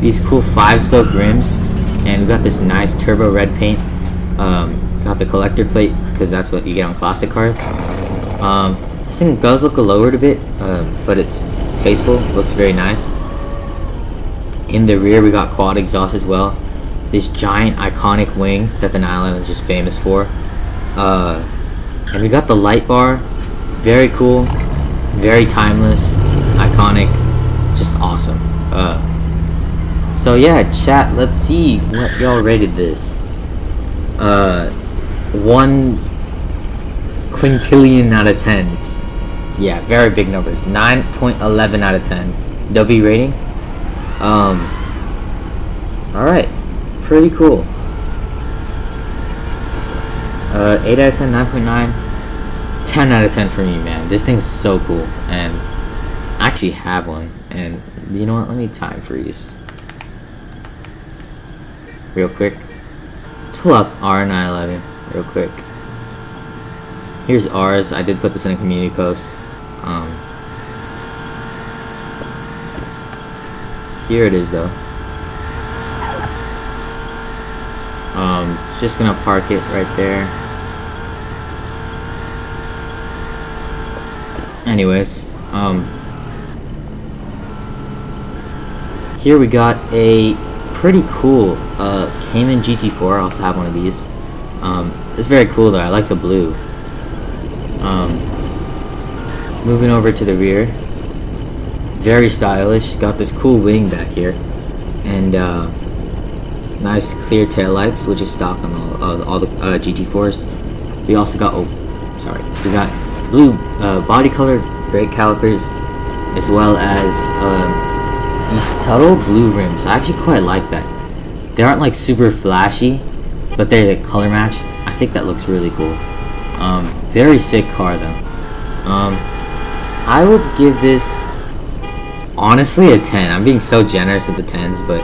these cool 5-spoke rims, and we got this nice turbo red paint. Got the collector plate because that's what you get on classic cars. This thing does look lowered a bit, but it's tasteful. Looks very nice. In the rear, we got quad exhaust as well. This giant iconic wing that the 911 is just famous for. And we got the light bar. Very cool, very timeless, iconic, just awesome. So yeah, chat, let's see what y'all rated this. 1 quintillion out of 10s. Yeah, very big numbers. 9.11 out of 10. W rating. Alright, pretty cool. 8 out of 10, 9.9. 10 out of 10 for me, man. This thing's so cool, and I actually have one. And you know what? Let me time freeze real quick. Let's pull out R911 real quick. Here's ours. I did put this in a community post. Here it is, though. Just gonna park it right there. Anyways, here we got a pretty cool Cayman GT4. I also have one of these. It's very cool though. I like the blue. Moving over to the rear, very stylish. Got this cool wing back here, and nice clear taillights, which is stock on all the GT4s. We also got we got blue body colored brake calipers, as well as these subtle blue rims. I actually quite like that. They aren't like super flashy, but they're like color matched. I think that looks really cool. Very sick car though. I would give this honestly a 10. I'm being so generous with the 10s, but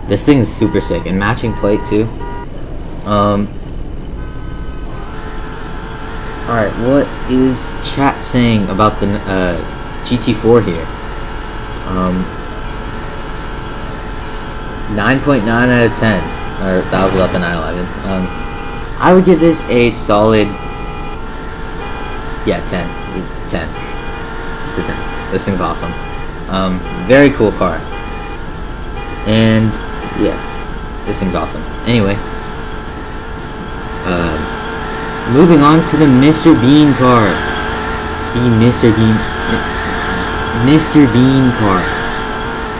this thing is super sick, and matching plate too. Alright, what is chat saying about the GT4 here? 9.9 out of 10. Or that was about the 911. I would give this a solid, yeah, 10. 10. It's a 10. This thing's awesome. Very cool car. And yeah, this thing's awesome. Anyway, moving on to the Mr. Bean car. The Mr. Bean car.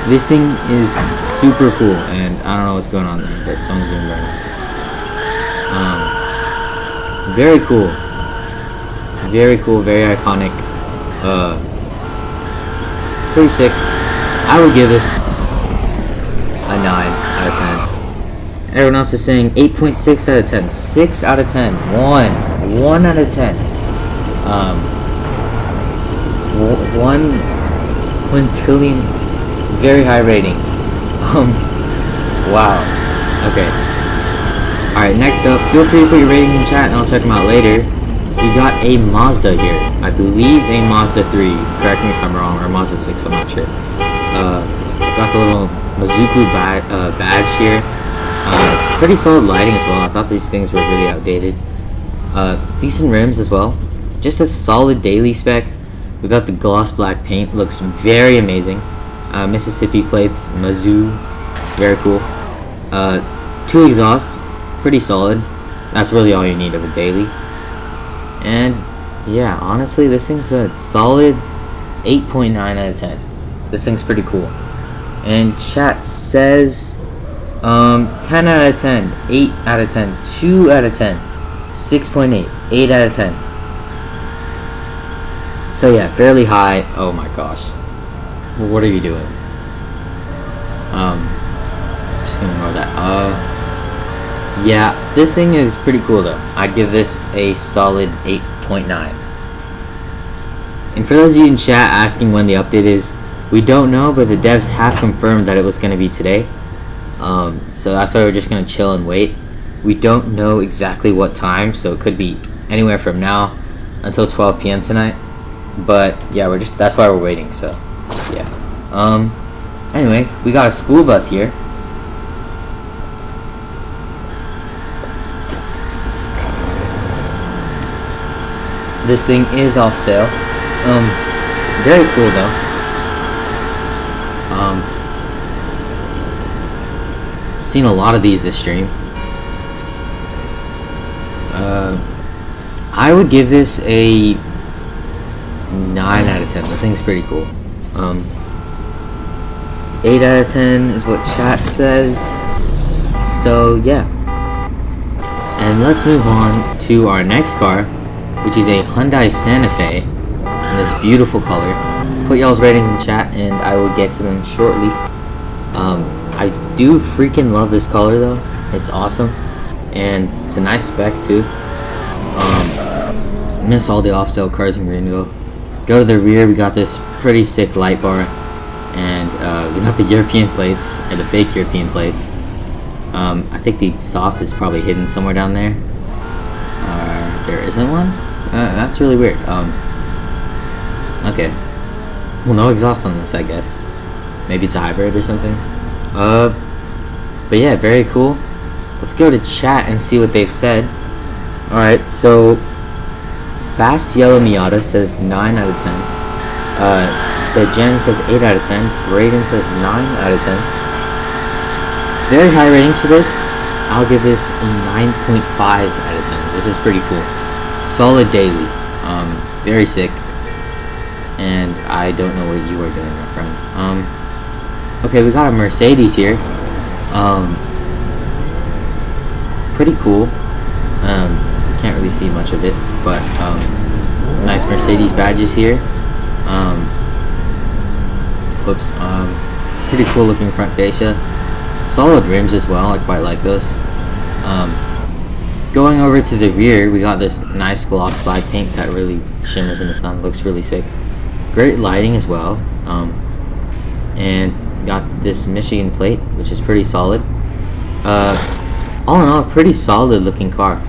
This thing is super cool, and I don't know what's going on there, but someone's doing very nice. Very cool. Very cool, very iconic. Pretty sick. I would give this a 9 out of 10. Everyone else is saying 8.6 out of 10. 6 out of 10. 1 out of 10. 1 quintillion. Very high rating. Wow. Okay. Alright, next up, feel free to put your ratings in chat and I'll check them out later. We got a Mazda here. I believe a Mazda 3. Correct me if I'm wrong, or Mazda 6, I'm not sure. Got the little Mizuku badge here. Pretty solid lighting as well. I thought these things were really outdated. Decent rims as well. Just a solid daily spec. We got the gloss black paint. Looks very amazing. Mississippi plates. Mizzou. Very cool. 2 exhaust. Pretty solid. That's really all you need of a daily. And yeah, honestly, this thing's a solid 8.9 out of 10. This thing's pretty cool. And chat says 10 out of 10, 8 out of 10, 2 out of 10, 6.8, 8 out of 10. So yeah, fairly high. Oh my gosh. Well, what are you doing? Just gonna ignore that. Yeah, this thing is pretty cool though. I'd give this a solid 8.9. And for those of you in chat asking when the update is, we don't know, but the devs have confirmed that it was going to be today. So that's why we're just going to chill and wait. We don't know exactly what time, so it could be anywhere from now until 12 p.m. tonight. But yeah, that's why we're waiting. So yeah. Anyway, we got a school bus here. This thing is off sale. Very cool though. Seen a lot of these this stream. I would give this a 9 out of 10. This thing's pretty cool. 8 out of 10 is what chat says. So yeah. And let's move on to our next car, which is a Hyundai Santa Fe in this beautiful color. Put y'all's ratings in chat and I will get to them shortly. I do freaking love this color though. It's awesome. And it's a nice spec too. Miss all the off-sale cars in Greenville. Go to the rear, we got this pretty sick light bar. And we got the European plates, or the fake European plates. I think the exhaust is probably hidden somewhere down there. There isn't one? That's really weird. Okay. Well, no exhaust on this, I guess. Maybe it's a hybrid or something. But yeah, very cool. Let's go to chat and see what they've said. Alright, so Fast Yellow Miata says 9 out of 10. The Jen says 8 out of 10. Braden says 9 out of 10. Very high ratings for this. I'll give this a 9.5 out of 10. This is pretty cool. Solid daily. Very sick. And I don't know what you are doing, my friend. Okay, we got a Mercedes here. Pretty cool. Can't really see much of it, but nice Mercedes badges here. Whoops. Pretty cool looking front fascia. Solid rims as well. I quite like those. Going over to the rear, we got this nice gloss black paint that really shimmers in the sun. Looks really sick. Great lighting as well. And got this Michigan plate, which is pretty solid. All in all, pretty solid looking car.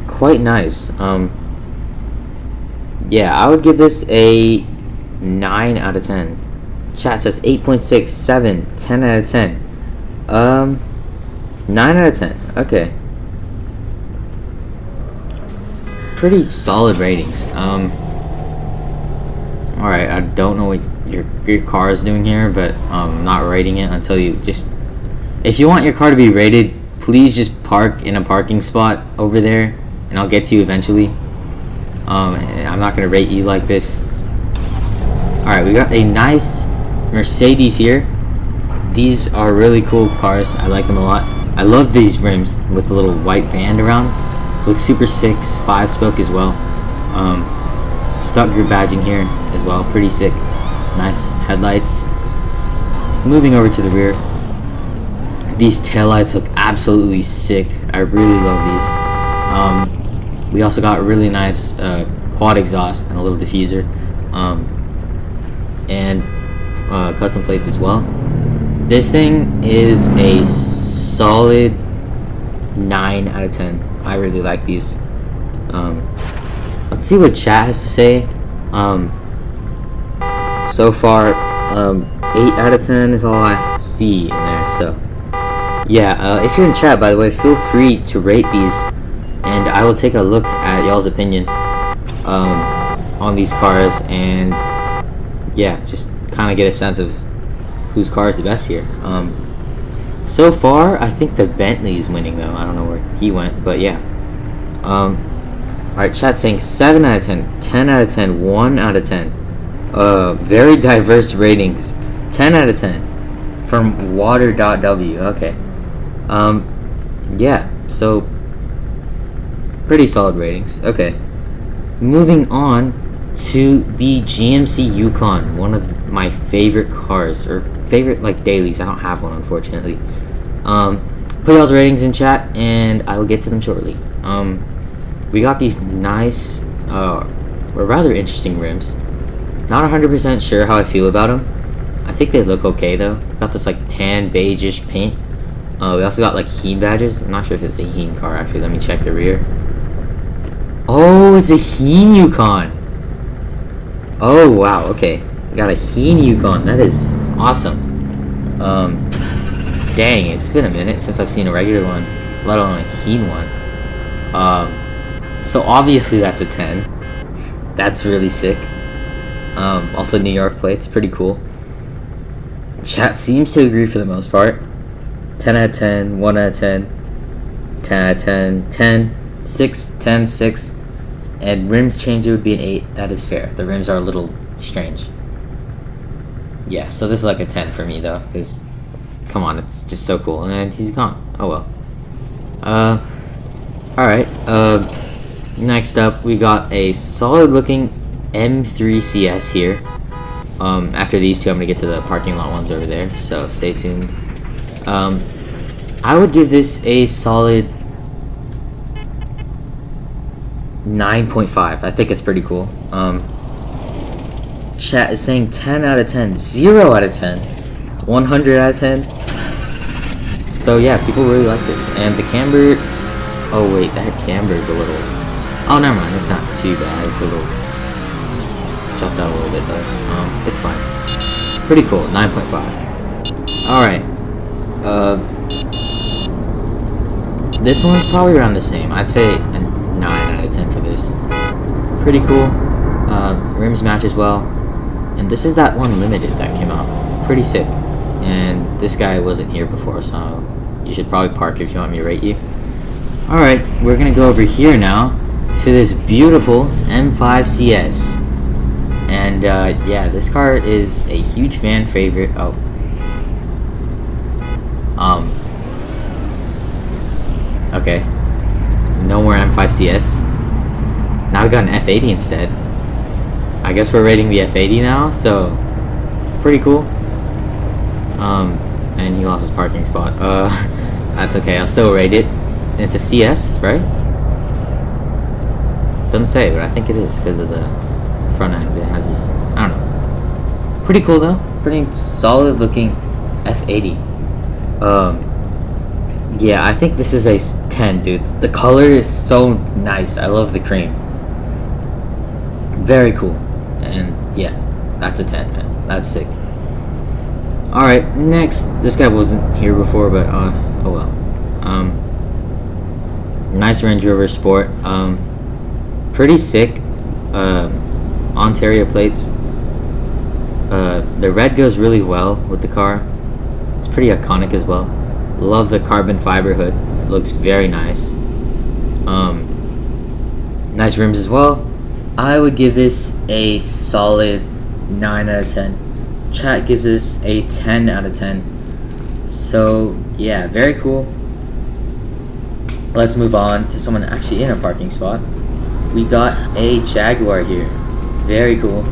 Quite nice. Yeah, I would give this a 9 out of 10. Chat says 8.6, 7, 10 out of 10. 9 out of 10. Okay. Pretty solid ratings. Alright, I don't know what your car is doing here, but I'm not rating it until you just... If you want your car to be rated, please just park in a parking spot over there, and I'll get to you eventually. I'm not going to rate you like this. Alright, we got a nice Mercedes here. These are really cool cars. I like them a lot. I love these rims with the little white band around. Looks super sick. 5-spoke as well. Stuck grip badging here as well. Pretty sick. Nice headlights. Moving over to the rear. These taillights look absolutely sick. I really love these. We also got really nice quad exhaust and a little diffuser. And custom plates as well. This thing is a solid 9 out of 10. I really like these. Let's see what chat has to say. So far, 8 out of 10 is all I see in there. So, yeah. If you're in chat, by the way, feel free to rate these, and I will take a look at y'all's opinion on these cars, and yeah, just kind of get a sense of whose car is the best here. So far, I think the Bentley is winning, though. I don't know where he went, but yeah. Alright, chat saying 7 out of 10, 10 out of 10, 1 out of 10. Very diverse ratings. 10 out of 10 from water.w. Okay. Yeah, so pretty solid ratings. Okay. Moving on to the GMC Yukon, one of my favorite cars, or favorite like dailies. I don't have one, unfortunately. Put y'all's ratings in chat and I will get to them shortly. We got these nice or rather interesting rims. Not 100% sure how I feel about them. I think they look okay though. Got this like tan beige-ish paint. We also got like Heen badges. I'm not sure if it's a Heen car actually. Let me check the rear. Oh, it's a Heen Yukon. Oh wow, okay. We got a Heen Yukon. That is awesome. Dang, it's been a minute since I've seen a regular one, let alone a Heen one. So obviously that's a 10. That's really sick. Also New York plates, pretty cool. Chat seems to agree for the most part. 10 out of 10, 1 out of 10, 10 out of 10, 10, 6, 10, 6, and rims change, it would be an 8. That is fair. The rims are a little strange. Yeah, so this is like a 10 for me though, because come on, it's just so cool. And he's gone. Oh well. Alright, next up we got a solid looking M3 CS here. After these two I'm gonna get to the parking lot ones over there, so stay tuned. I would give this a solid 9.5. I think it's pretty cool. Chat is saying 10 out of 10, 0 out of 10, 100 out of 10. So yeah, people really like this. And the camber, oh wait, that camber is a little, oh never mind, it's not too bad. It's a little, juts out a little bit though. It's fine. Pretty cool, 9.5. Alright. This one's probably around the same. I'd say a 9 out of 10 for this. Pretty cool. Rims match as well. And this is that one limited that came out. Pretty sick. And this guy wasn't here before, so you should probably park if you want me to rate you. Alright, we're gonna go over here now to this beautiful M5 CS. And yeah, this car is a huge fan favorite. Oh. Okay. No more M5 CS. Now we got an F80 instead. I guess we're rating the F80 now, so pretty cool. And he lost his parking spot. That's okay, I'll still rate it. And it's a CS, right? Doesn't say, but I think it is because of the front end. It has this, I don't know. Pretty cool though. Pretty solid looking F80. Yeah, I think this is a 10, dude. The color is so nice. I love the cream. Very cool. And yeah, that's a 10, man. That's sick. Alright, next. This guy wasn't here before, but oh well. Nice Range Rover Sport. Pretty sick. Ontario plates. The red goes really well with the car. It's pretty iconic as well. Love the carbon fiber hood. It looks very nice. Nice rims as well. I would give this a solid 9 out of 10. Chat gives this a 10 out of 10. So yeah, very cool. Let's move on to someone actually in a parking spot. We got a Jaguar here. Very cool.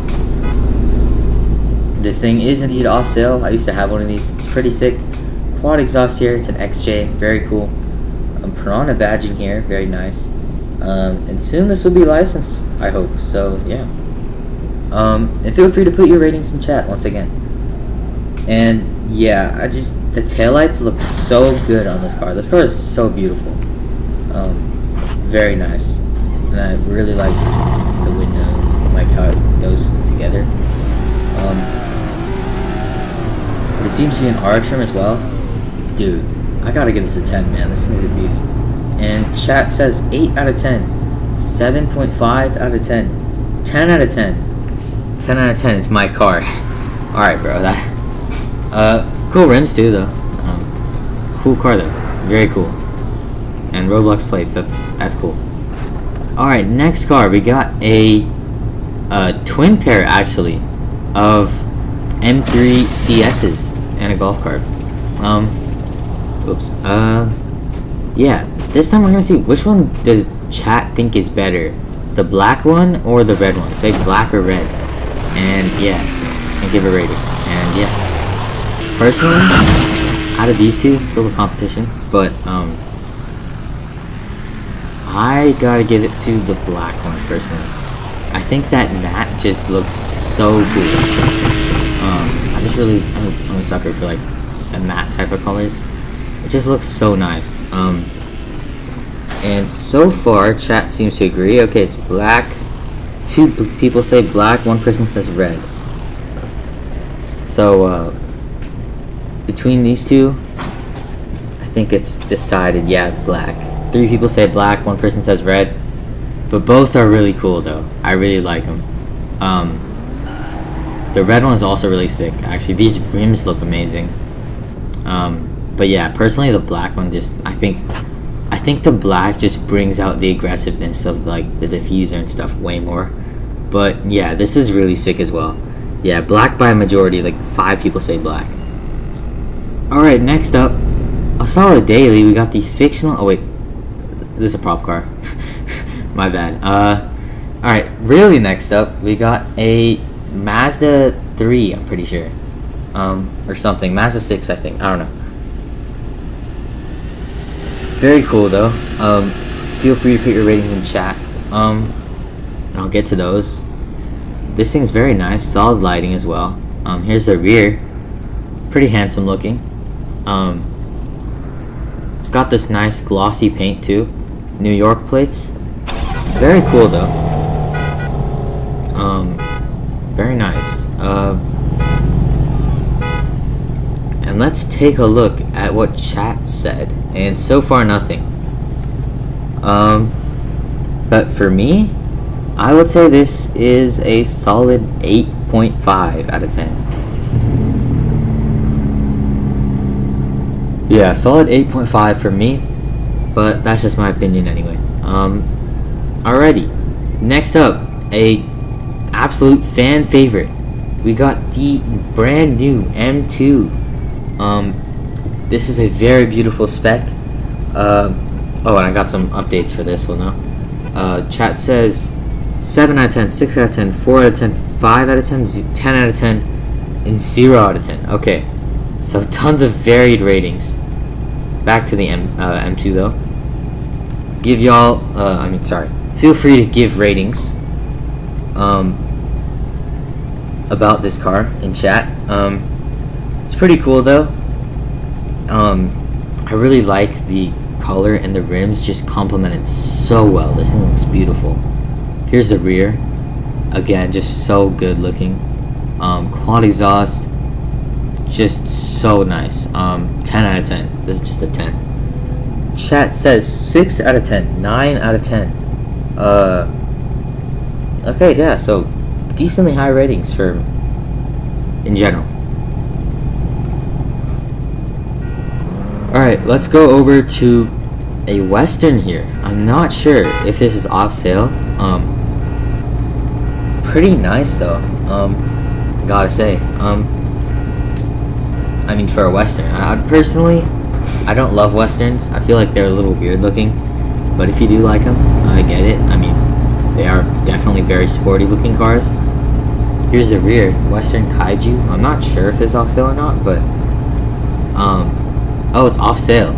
This thing is indeed off sale. I used to have one of these. It's pretty sick. Quad exhaust here. It's an XJ. Very cool. Piranha badging here. Very nice. And soon this will be licensed, I hope. So yeah. And feel free to put your ratings in chat once again. And yeah, the taillights look so good on this car. This car is so beautiful. Very nice. And I really like the windows, like how it goes together. It seems to be an R trim as well. Dude, I gotta give this a 10, man. This thing's a beauty. And chat says 8 out of 10. 7.5 out of 10. 10 out of 10. 10 out of 10, it's my car. Alright, bro. That cool rims too, though. Cool car, though. Very cool. And Roblox plates, that's cool. Alright, next car, we got a twin pair, actually, of M3 CS's and a golf cart. Oops. Yeah, this time we're gonna see which one does chat think is better, the black one or the red one. Say black or red, and yeah, and give a rating. And yeah, personally, out of these two, it's a little competition, but I gotta give it to the black one personally. I think that matte just looks so cool. I'm a sucker for like a matte type of colors. It just looks so nice. And And so far, chat seems to agree. Okay, it's black. 2 people say black, 1 person says red. So, between these two, I think it's decided, yeah, black. 3 people say black, 1 person says red. But both are really cool, though. I really like them. The red one is also really sick. Actually, these rims look amazing. But yeah, personally, the black one just, I think the black just brings out the aggressiveness of like the diffuser and stuff way more. But yeah, this is really sick as well. Yeah, black by a majority, like 5 people say black. Alright, next up, a solid daily. We got the fictional, oh wait, this is a prop car. My bad. Alright, really next up, we got a Mazda 3, I'm pretty sure. Or something. Mazda 6, I think. I don't know. Very cool, though. Feel free to put your ratings in chat. I'll get to those. This thing's very nice. Solid lighting as well. Here's the rear. Pretty handsome looking. It's got this nice glossy paint, too. New York plates. Very cool, though. Very nice. And let's take a look at what chat said. And so far, nothing. But for me, I would say this is a solid 8.5 out of 10. Yeah, solid 8.5 for me. But that's just my opinion anyway. Alrighty. Next up, a absolute fan favorite. We got the brand new M2. This is a very beautiful spec. Oh, and I got some updates for this one now. Chat says 7 out of 10, 6 out of 10, 4 out of 10, 5 out of 10, 10 out of 10, and 0 out of 10. Okay, so tons of varied ratings. Back to the M2 though. Give y'all, feel free to give ratings about this car in chat. It's pretty cool though. I really like the color, and the rims just complement it so well. This thing looks beautiful. Here's the rear. Again, just so good looking. Quad exhaust, just so nice. 10 out of 10. This is just a 10. Chat says 6 out of 10, 9 out of 10. Okay, yeah, so decently high ratings for in general. Alright, let's go over to a Western here. I'm not sure if this is off sale. Pretty nice though. Gotta say. I mean, for a Western. Personally, I don't love Westerns. I feel like they're a little weird looking. But if you do like them, I get it. I mean, they are definitely very sporty looking cars. Here's the rear. Western Kaiju. I'm not sure if it's off sale or not, but oh, it's off sale.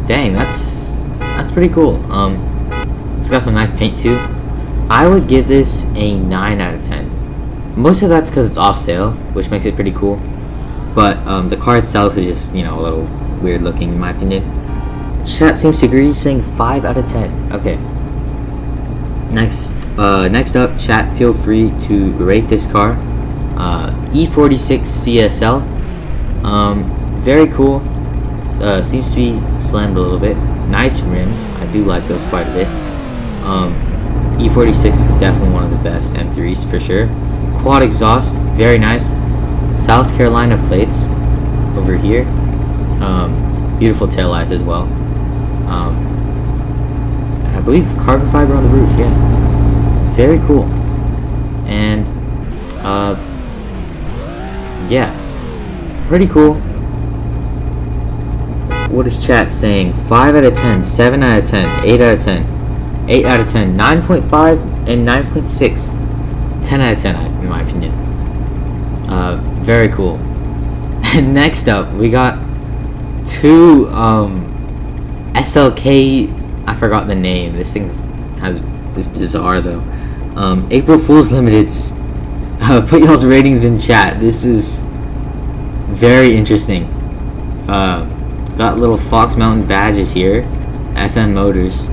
Dang, that's pretty cool. It's got some nice paint too. I would give this a 9 out of 10. Most of that's because it's off sale, which makes it pretty cool. But the car itself is just, you know, a little weird looking in my opinion. Chat seems to agree, saying 5 out of 10. Okay. Next up, chat, feel free to rate this car. E46 CSL. Very cool. Seems to be slammed a little bit. Nice rims. I do like those quite a bit. E46 is definitely one of the best M3s for sure. Quad exhaust, very nice. South Carolina plates over here. Beautiful taillights as well. And I believe carbon fiber on the roof. Yeah, very cool. And yeah, pretty cool. What is chat saying? 5 out of 10, 7 out of 10, 8 out of 10, 8 out of 10, 9.5, and 9.6. 10 out of 10, in my opinion. Very cool. And next up, we got 2 SLK. I forgot the name. This thing's this bizarre though. April Fool's Limiteds. Put y'all's ratings in chat. This is very interesting. Got little Fox Mountain badges here. FM Motors.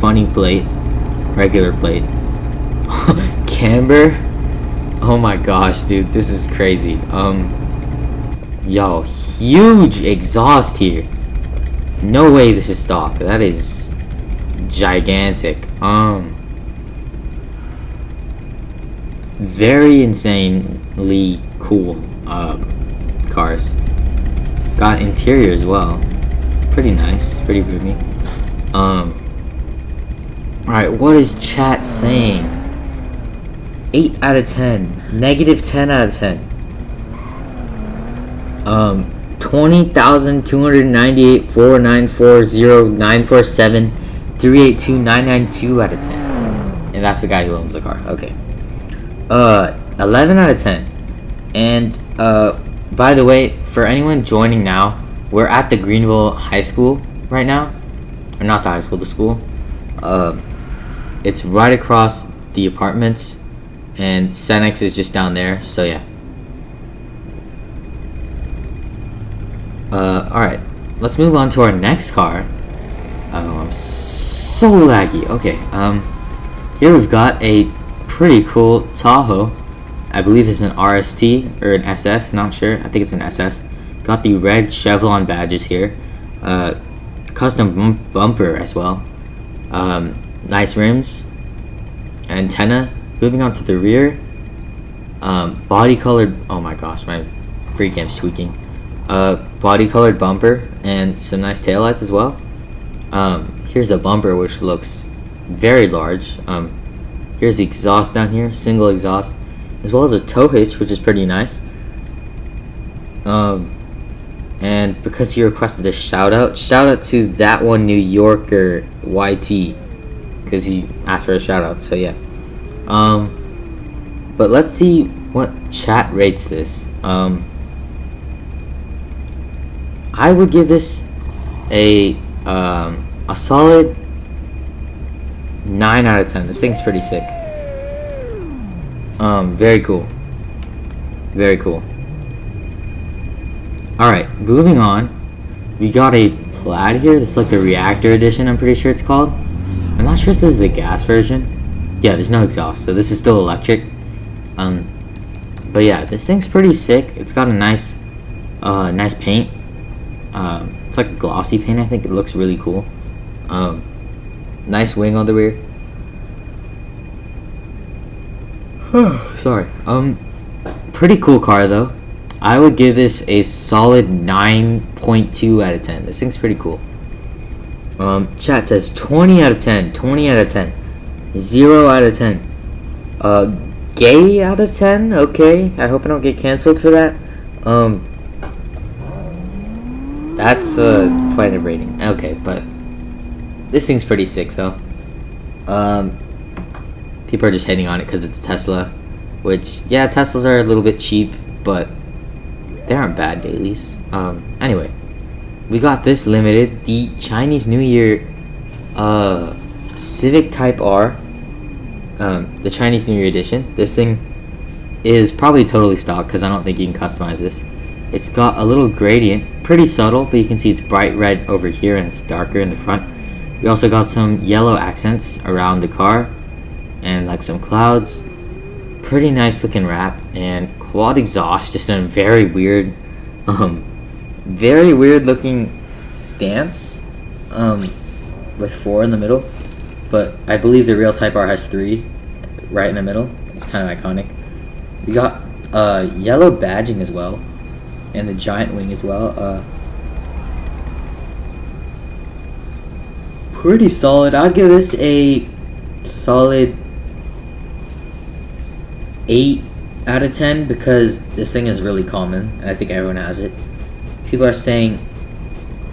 Funny plate, regular plate. Camber. Oh my gosh, dude, this is crazy. Yo, huge exhaust here. No way this is stock. That is gigantic. Very insanely cool cars. Got interior as well. Pretty nice, pretty roomy. Alright, what is chat saying? 8 out of 10. Negative 10 out of 10. 20,298 4940947 382 992 out of 10. And that's the guy who owns the car. Okay. 11 out of 10. And by the way, for anyone joining now, we're at the Greenville High School right now. Or not the high school, the school. It's right across the apartments, and Senex is just down there, so yeah. Alright, let's move on to our next car. I'm so laggy. Okay, here we've got a pretty cool Tahoe. I believe it's an RST or an SS, not sure. I think it's an SS. Got the red Chevron badges here. Custom bumper as well. Nice rims. Antenna. Moving on to the rear. Body colored. Oh my gosh, my free cam's tweaking. Body colored bumper and some nice taillights as well. Here's the bumper, which looks very large. Here's the exhaust down here, single exhaust, as well as a tow hitch, which is pretty nice. And because he requested a shout out to that one New Yorker YT, because he asked for a shout out. So yeah. But let's see what chat rates this. I would give this a solid 9 out of 10. This thing's pretty sick. Very cool. Very cool. Alright, moving on. We got a Plaid here. This is like the Reactor Edition, I'm pretty sure it's called. I'm not sure if this is the gas version. Yeah, there's no exhaust, so this is still electric. But yeah, this thing's pretty sick. It's got a nice nice paint. It's like a glossy paint. I think it looks really cool. Nice wing on the rear. Sorry. Pretty cool car though. I would give this a solid 9.2 out of 10. This thing's pretty cool. Chat says 20 out of 10. 20 out of 10. 0 out of 10. Gay out of 10. Okay. I hope I don't get canceled for that. That's quite a rating. Okay, but this thing's pretty sick though. People are just hating on it because it's a Tesla, which yeah, Teslas are a little bit cheap, but they aren't bad dailies. Anyway, we got this limited, the Chinese New Year Civic Type R, the Chinese New Year edition. This thing is probably totally stock because I don't think you can customize this. It's got a little gradient, pretty subtle, but you can see it's bright red over here and it's darker in the front. We also got some yellow accents around the car and like some clouds. Pretty nice looking wrap and quad exhaust, just in a very weird looking stance, with 4 in the middle, but I believe the real Type R has 3 right in the middle. It's kind of iconic. We got yellow badging as well, and the giant wing as well. Pretty solid. I'd give this a solid 8 out of 10 because this thing is really common and I think everyone has it. People are saying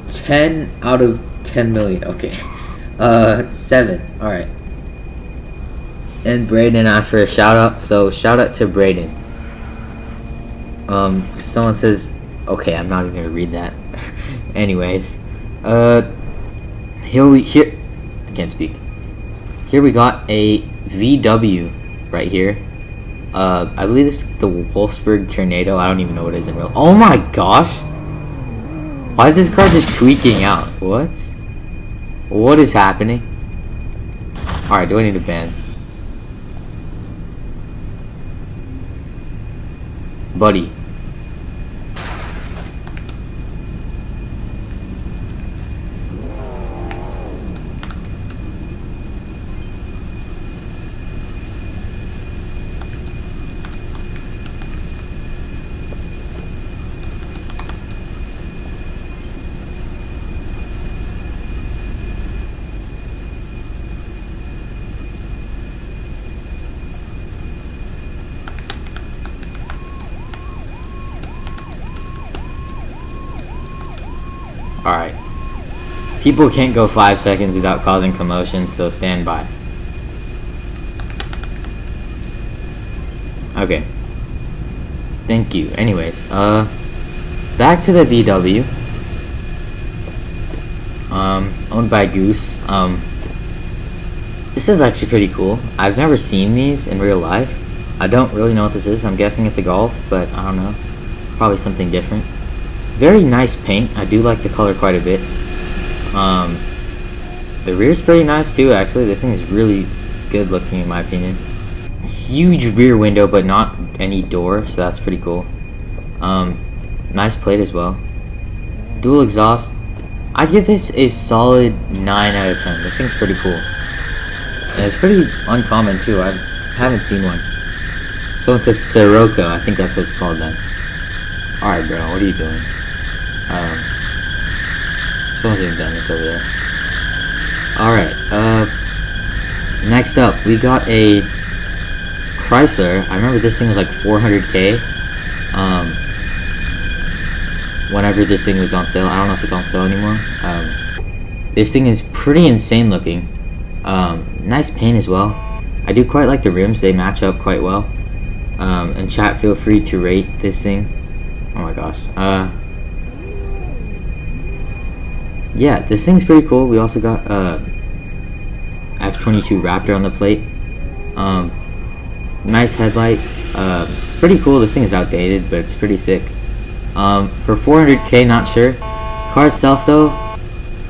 10 out of 10 million. Okay. 7. Alright. And Brayden asked for a shout out, so shout out to Brayden. Someone says, okay, I'm not even gonna read that. Anyways, here I can't speak. Here we got a VW right here. I believe this is the Wolfsburg Tornado. I don't even know what it is in real. Oh my gosh! Why is this car just tweaking out? What? What is happening? Alright, do I need a ban? Buddy. Alright. People can't go 5 seconds without causing commotion, so stand by. Okay. Thank you. Anyways, back to the VW. Owned by Goose. This is actually pretty cool. I've never seen these in real life. I don't really know what this is. I'm guessing it's a Golf, but I don't know. Probably something different. Very nice paint. I do like the color quite a bit. The rear's pretty nice too, actually. This thing is really good looking in my opinion. Huge rear window, but not any door, so that's pretty cool. Nice plate as well. Dual exhaust. I'd give this a solid 9 out of 10. This thing's pretty cool. And it's pretty uncommon too. I haven't seen one. So it's a Sirocco. I think that's what it's called then. Alright bro, what are you doing? Someone's getting done, it's over there. Alright, next up, we got a Chrysler. I remember this thing was like 400k. Whenever this thing was on sale. I don't know if it's on sale anymore. This thing is pretty insane looking. Nice paint as well. I do quite like the rims, they match up quite well. And chat, feel free to rate this thing. Oh my gosh. Yeah, this thing's pretty cool. We also got F22 Raptor on the plate. Nice headlights. Pretty cool. This thing is outdated, but it's pretty sick. For 400k, not sure. Car itself though,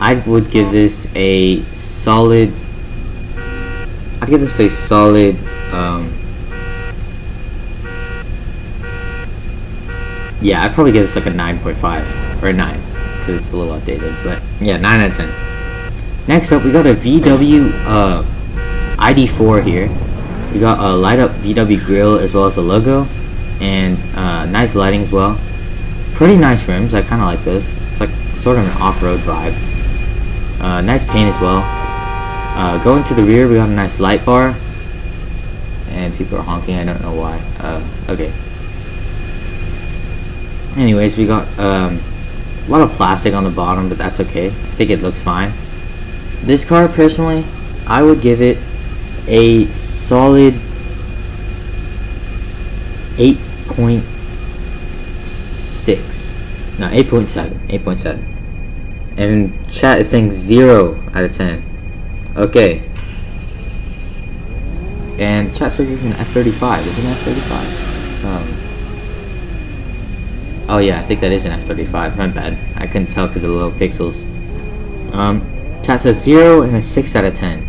I would give this a solid. I'd give this a solid. Yeah, I'd probably give this like a 9.5 or a 9 because it's a little outdated, but yeah, 9 out of 10. Next up, we got a VW ID4 here. We got a light up VW grille as well as a logo, and nice lighting as well. Pretty nice rims. I kind of like those. It's like sort of an off-road vibe. Nice paint as well. Going to the rear, we got a nice light bar, and people are honking. I don't know why. Okay. Anyways, we got a lot of plastic on the bottom, but that's okay. I think it looks fine. This car, personally, I would give it a solid 8.6. No, 8.7. 8.7. And chat is saying 0 out of 10. Okay. And chat says it's an F35. Is it an F35? Oh yeah, I think that is an F35. My bad. I couldn't tell because of the little pixels. Chat says 0 and a 6 out of 10.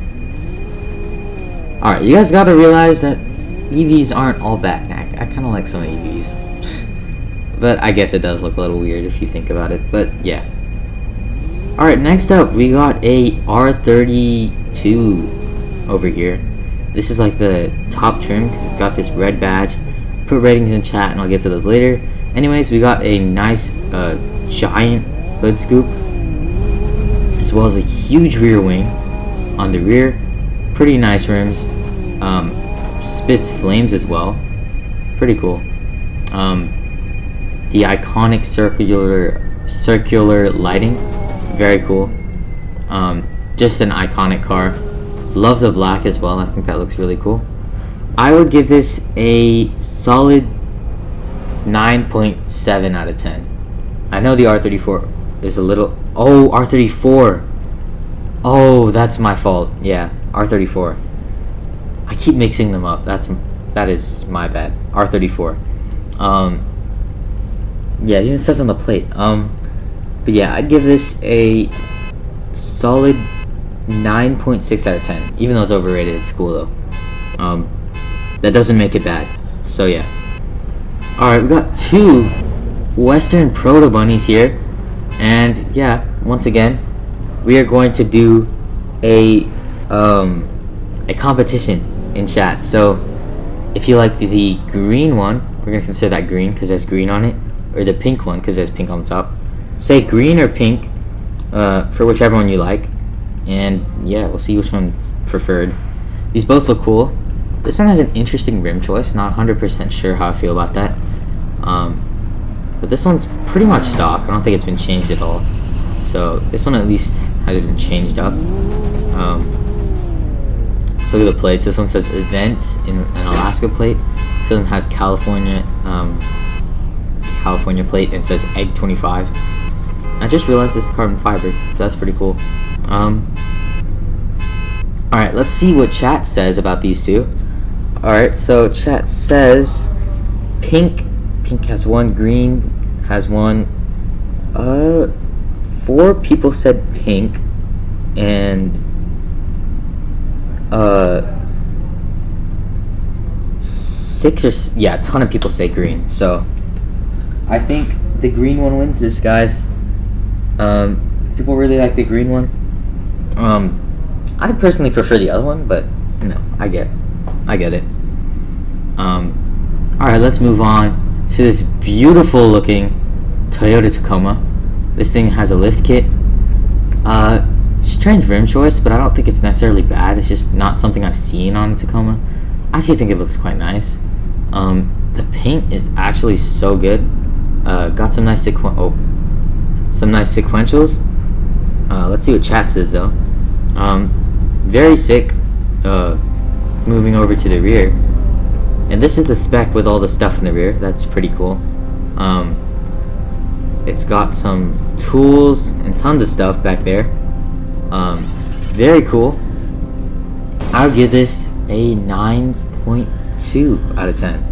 Alright, you guys gotta realize that EVs aren't all bad. I kind of like some EVs. But I guess it does look a little weird if you think about it. But yeah. Alright, next up we got a R32 over here. This is like the top trim because it's got this red badge. Put ratings in chat and I'll get to those later. Anyways, we got a nice giant hood scoop, as well as a huge rear wing on the rear. Pretty nice rims. Spits flames as well. Pretty cool. The iconic circular lighting. Very cool. Just an iconic car. Love the black as well. I think that looks really cool. I would give this a solid 9.7 out of 10. I know the R34 is a little... Oh, R34. Oh, that's my fault. Yeah, R34. I keep mixing them up. That is my bad. R34. Yeah, it even says on the plate. But But yeah, I'd give this a solid 9.6 out of 10. Even though it's overrated, it's cool though. That doesn't make it bad. So yeah. Alright, we got 2 Western Proto Bunnies here. And yeah, once again, we are going to do a competition in chat. So if you like the green one, we're going to consider that green because there's green on it. Or the pink one because there's pink on the top. Say green or pink for whichever one you like. And yeah, we'll see which one's preferred. These both look cool. This one has an interesting rim choice. Not 100% sure how I feel about that. But this one's pretty much stock. I don't think it's been changed at all. So this one at least has been changed up. So look at the plates. This one says event in an Alaska plate. This one has California plate and says egg 25. I just realized this is carbon fiber, so that's pretty cool. Alright, let's see what chat says about these two. Alright, so chat says pink has one, green has one. 4 people said pink, and 6 or yeah, a ton of people say green. So I think the green one wins this, guys. People really like the green one. I personally prefer the other one, but you know, I get it. Alright, let's move on to this beautiful looking Toyota Tacoma. This thing has a lift kit. Strange rim choice, but I don't think it's necessarily bad. It's just not something I've seen on a Tacoma. I actually think it looks quite nice. The paint is actually so good. Got some nice sequentials. Let's see what chat says though. Very sick. Moving over to the rear, and this is the spec with all the stuff in the rear. That's pretty cool. It's got some tools and tons of stuff back there. Very cool. I'll give this a 9.2 out of 10.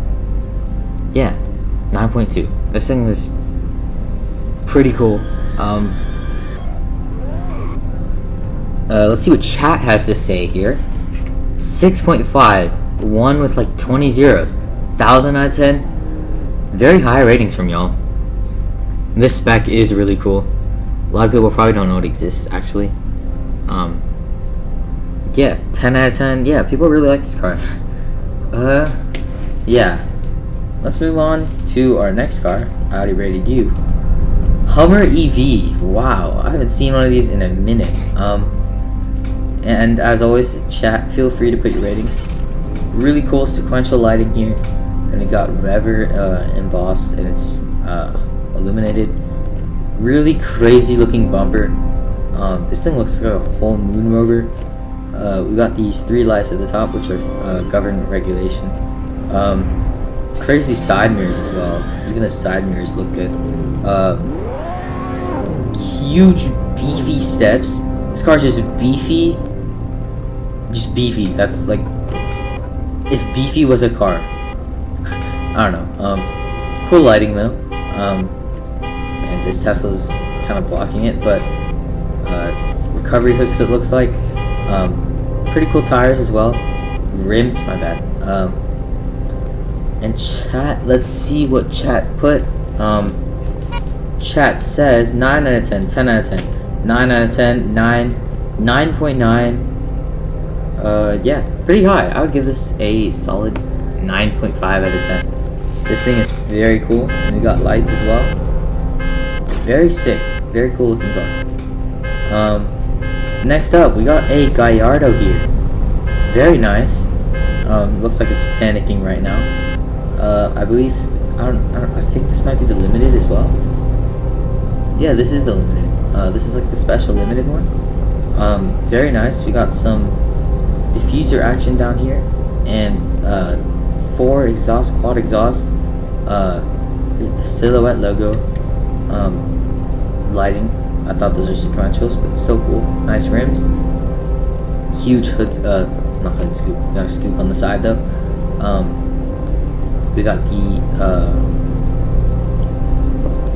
Yeah, 9.2. This thing is pretty cool. Let's see what chat has to say here. 6.5, one with like 20 zeros. 1,000 out of 10. Very high ratings from y'all. This spec is really cool. A lot of people probably don't know it exists, actually. Yeah, 10 out of 10. Yeah, people really like this car. Yeah. Let's move on to our next car. I already rated you. Hummer EV. Wow, I haven't seen one of these in a minute. And as always, chat, feel free to put your ratings. Really cool sequential lighting here, and it got Rever embossed, and it's illuminated. Really crazy looking bumper. This thing looks like a whole moon rover. We got these 3 lights at the top, which are government regulation. Crazy side mirrors as well. Even the side mirrors look good. Huge beefy steps. This car's just beefy. Just beefy. That's like if beefy was a car. I don't know. Cool lighting though. And this Tesla's kind of blocking it, but recovery hooks it looks like. Pretty cool tires as well. Rims, my bad. And chat, let's see what chat put. Chat says 9 out of 10, 10 out of 10, 9 out of 10, 9, 9.9. Yeah, pretty high. I would give this a solid 9.5 out of 10. This thing is very cool, and we got lights as well. Very sick, very cool looking car. Next up, we got a Gallardo here. Very nice. Looks like it's panicking right now. I believe I think this might be the limited as well. Yeah, this is the limited. This is like the special limited one. Very nice. We got some diffuser action down here, and 4 exhaust, quad exhaust. The silhouette logo. Lighting. I thought those were sequentials, but so cool. Nice rims. Huge hood. Not hood scoop. We got a scoop on the side though. We got the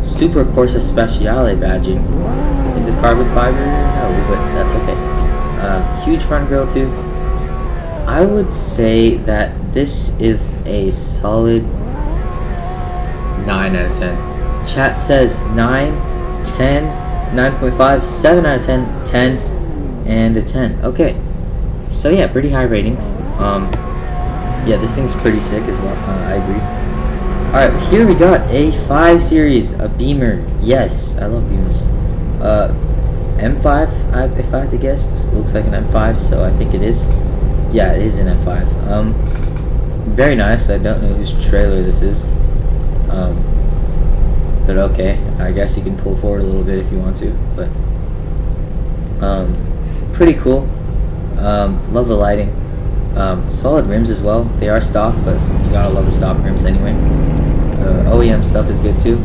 Super Corsa Speciale badging. Is this carbon fiber? No, but that's okay. Huge front grille too. I would say that this is a solid 9 out of 10. Chat says 9, 10, 9.5, 7 out of 10, 10, and a 10. Okay. So yeah, pretty high ratings. Yeah, this thing's pretty sick as well. I agree. Alright, here we got a 5 Series, a Beamer. Yes, I love Beamers. M5, if I had to guess. This looks like an M5, so I think it is. Yeah, it is an M5. Very nice. I don't know whose trailer this is. But okay, I guess you can pull forward a little bit if you want to. But pretty cool. Love the lighting. Solid rims as well. They are stock, but you gotta love the stock rims anyway. OEM stuff is good too.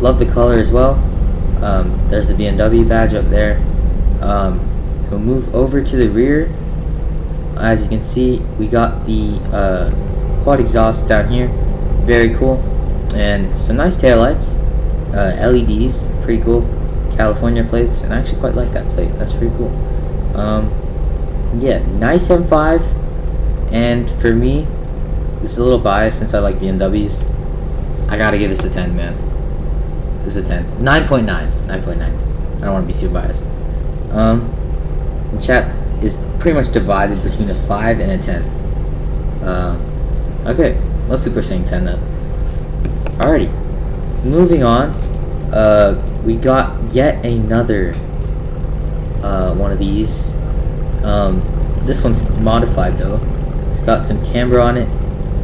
Love the color as well. There's the BMW badge up there. We'll move over to the rear. As you can see, we got the quad exhaust down here. Very cool. And some nice taillights. LEDs, pretty cool. California plates, and I actually quite like that plate. That's pretty cool. Yeah, nice M5. And for me, this is a little biased since I like BMWs. I gotta give this a 10, man. This is a 10. 9.9. 9.9. I don't want to be super biased. The chat is pretty much divided between a 5 and a 10. Okay, most people are saying 10 then. Alrighty. Moving on. We got yet another one of these. This one's modified though. It's got some camber on it,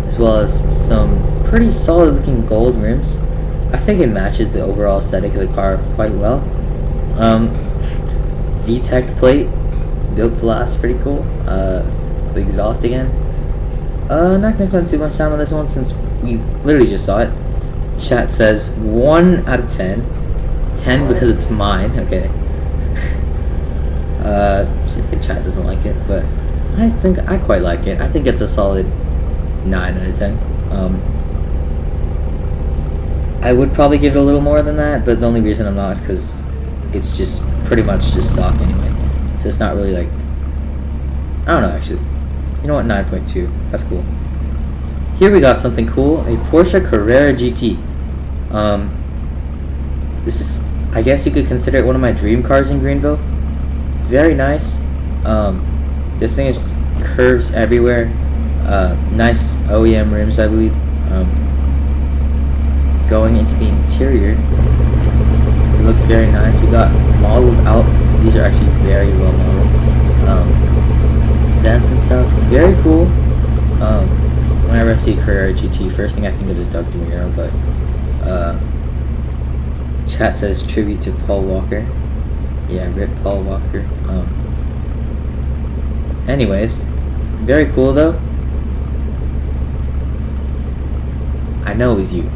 as well as some pretty solid looking gold rims. I think it matches the overall aesthetic of the car quite well. VTEC plate, built to last, pretty cool. The exhaust again. Not gonna spend too much time on this one since we literally just saw it. Chat says 1 out of 10. 10 because it's mine, okay. The chat doesn't like it, but I think I quite like it. I think it's a solid 9 out of 10. I would probably give it a little more than that, but the only reason I'm not is because it's just pretty much just stock anyway. So it's not really like, I don't know actually. You know what, 9.2. That's cool. Here we got something cool, a Porsche Carrera GT. This is, I guess you could consider it one of my dream cars in Greenville. Very nice. This thing is just curves everywhere. Nice OEM rims, I believe. Going into the interior, it looks very nice. We got modeled out. These are actually very well modeled. Vents and stuff, very cool. Whenever I see Carrera GT, first thing I think of is Doug DeMuro, but chat says tribute to Paul Walker. Yeah, rip Paul Walker. Anyways, very cool though. I know it was you.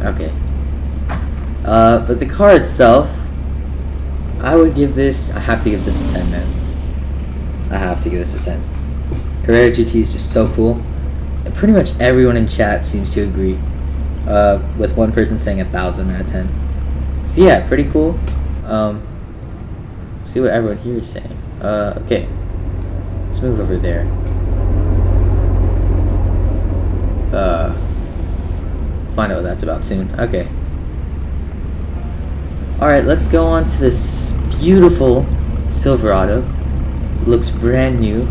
Okay. But the car itself, I would give this, I have to give this a 10, man. I have to give this a 10. Carrera GT is just so cool. And pretty much everyone in chat seems to agree. With one person saying 1,000 out of 10. So yeah, pretty cool. See what everyone here is saying. Okay. Let's move over there. Find out what that's about soon. Okay. Alright, let's go on to this beautiful Silverado. Looks brand new.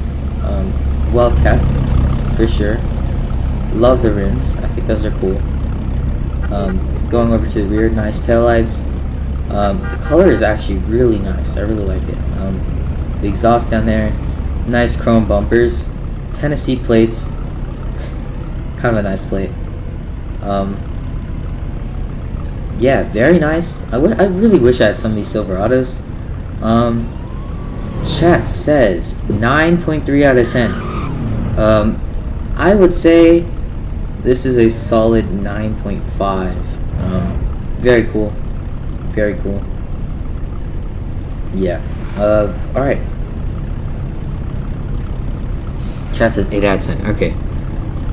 Well kept, for sure. Love the rims. I think those are cool. Going over to the rear, nice taillights. The color is actually really nice. I really like it. The exhaust down there, nice chrome bumpers, Tennessee plates. Kind of a nice plate. Yeah, very nice. I really wish I had some of these Silverados. Chat says 9.3 out of 10. I would say this is a solid 9.5. Very cool. Very cool. Yeah. Alright. Chat says 8 out of 10. Okay.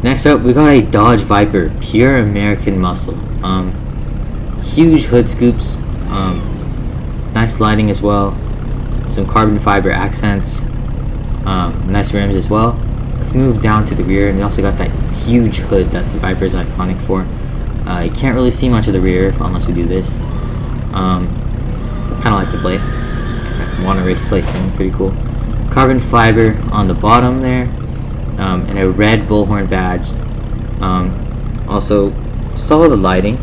Next up, we got a Dodge Viper, pure American muscle. Huge hood scoops, nice lighting as well, some carbon fiber accents, nice rims as well. Let's move down to the rear, and we also got that huge hood that the Viper is iconic for. You can't really see much of the rear unless we do this. Kind of like the plate. Want a race plate thing, pretty cool. Carbon fiber on the bottom there, and a red bullhorn badge. Also, saw the lighting.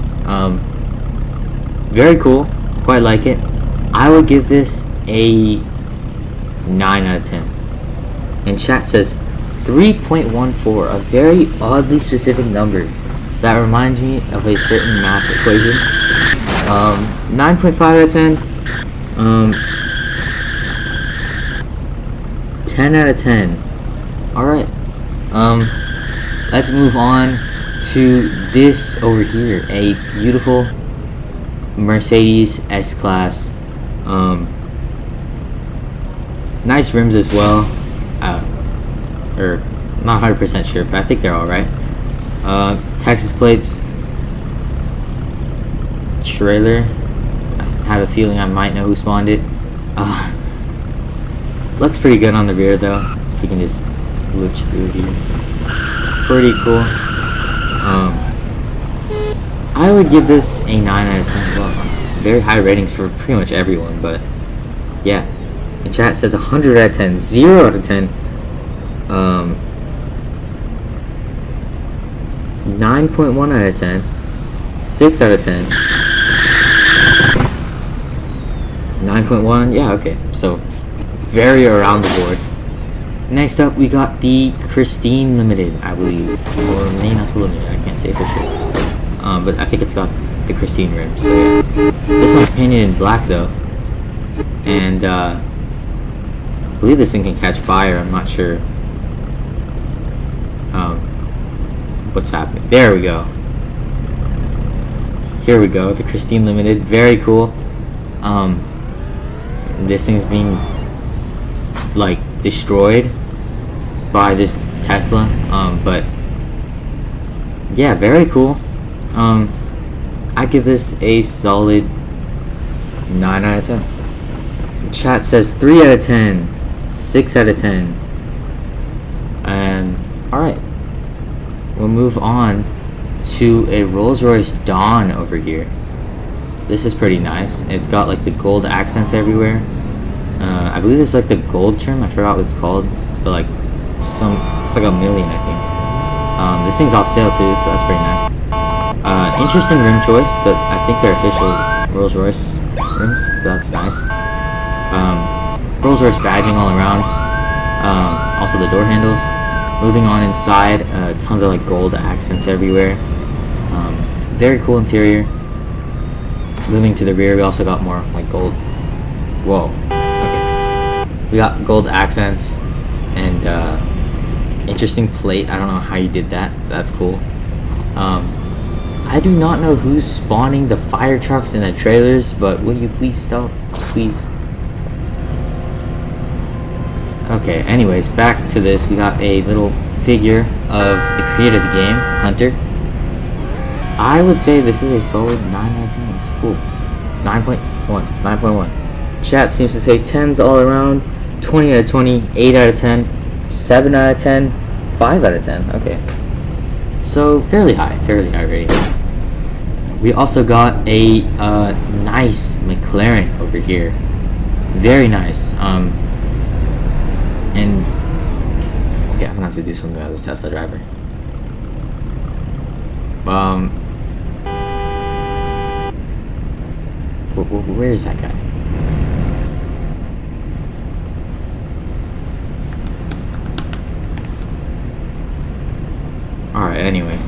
Very cool. Quite like it. I would give this a 9 out of 10. And chat says 3.14, a very oddly specific number that reminds me of a certain math equation. 9.5 out of 10. 10 out of 10. Alright. Let's move on to this over here. A beautiful Mercedes S-Class. Nice rims as well. Or not 100% sure, but I think they're alright. Texas plates. Trailer. I have a feeling I might know who spawned it. Looks pretty good on the rear though. If we can just glitch through here. Pretty cool. I would give this a 9 out of 10. Well, very high ratings for pretty much everyone, but yeah. The chat says 100 out of 10, 0 out of 10. 9.1 out of 10, 6 out of 10. 9.1, yeah, okay. So very around the board. Next up, we got the Christine Limited, I believe, or may not the Limited. I can't say for sure. But I think it's got the Christine rim. So yeah, this one's painted in black though, and I believe this thing can catch fire. I'm not sure what's happening. There we go. Here we go. The Christine Limited, very cool. This thing's being like destroyed by this Tesla, but yeah, very cool. I give this a solid 9 out of 10. Chat says 3 out of 10, 6 out of 10. And alright, we'll move on to a Rolls-Royce Dawn over here. This is pretty nice. It's got like the gold accents everywhere. I believe it's like the gold trim. I forgot what it's called, but like it's like $1 million, I think. This thing's off sale too, so that's pretty nice. Interesting rim choice, but I think they're official Rolls-Royce rims, so that's nice. Rolls-Royce badging all around. Also the door handles. Moving on inside, tons of like gold accents everywhere. Very cool interior. Moving to the rear, we also got more like gold. Whoa. Okay. We got gold accents and interesting plate. I don't know how you did that. That's cool. I do not know who's spawning the fire trucks and the trailers, but will you please stop? Please. Okay, anyways, back to this. We got a little figure of the creator of the game, Hunter. I would say this is a solid 9 out of 10. This is cool. 9.1. 9.1. Chat seems to say 10s all around. 20 out of 20. 8 out of 10. 7 out of 10. 5 out of 10. Okay. So, fairly high rating. We also got a nice McLaren over here. Very nice. And okay, I'm gonna have to do something as a Tesla driver. Where is that guy? Alright, anyway.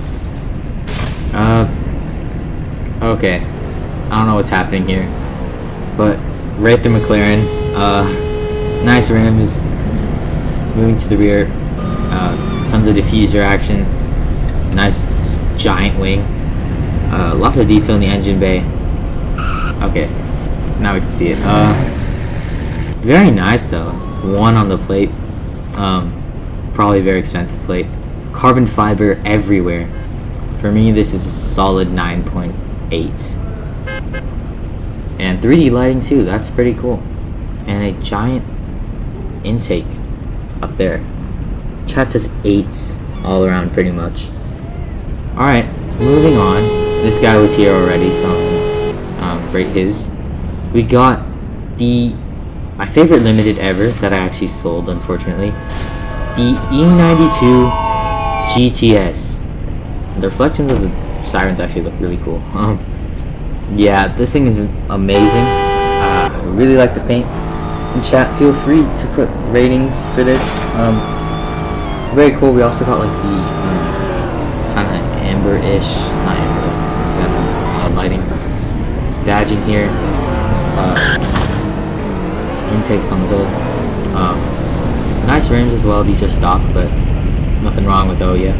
Okay. I don't know what's happening here. But right the McLaren. Nice rims. Moving to the rear. Tons of diffuser action. Nice giant wing. Lots of detail in the engine bay. Okay. Now we can see it. Very nice though. 1 on the plate. Probably a very expensive plate. carbon fiber everywhere. For me, this is a solid 9.8. And 3D lighting too, that's pretty cool. And a giant intake up there. Chat says 8s all around pretty much. Alright, moving on. This guy was here already, so rate his. We got my favorite limited ever that I actually sold, unfortunately. The E92 GTS. The reflections of the sirens actually look really cool. Yeah, this thing is amazing. I really like the paint. In chat, feel free to put ratings for this. Very cool. We also got like the kind of amber-ish, not amber, lighting badging here. Intakes on the hood. Nice rims as well. These are stock, but nothing wrong with Oya.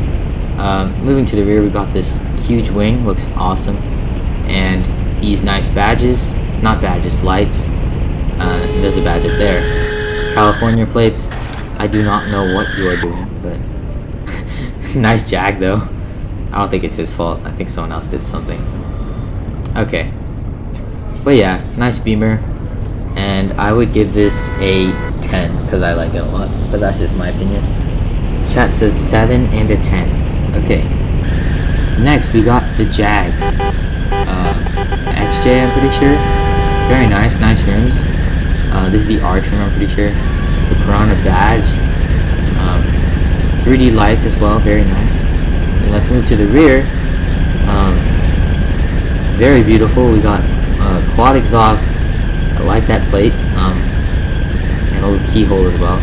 Moving to the rear, we got this huge wing. Looks awesome. And these nice badges. Not badges, lights. There's a badge up there. California plates. I do not know what you are doing, but nice Jag though. I don't think it's his fault. I think someone else did something. Okay. But yeah, nice Beamer. And I would give this a 10 because I like it a lot. But that's just my opinion. Chat says 7 and a 10. Okay. Next, we got the Jag. XJ, I'm pretty sure. Very nice. Nice rims. This is the R trim, I'm pretty sure. The Piranha badge. 3D lights as well. Very nice. And let's move to the rear. Very beautiful. We got quad exhaust. I like that plate. And a little keyhole as well.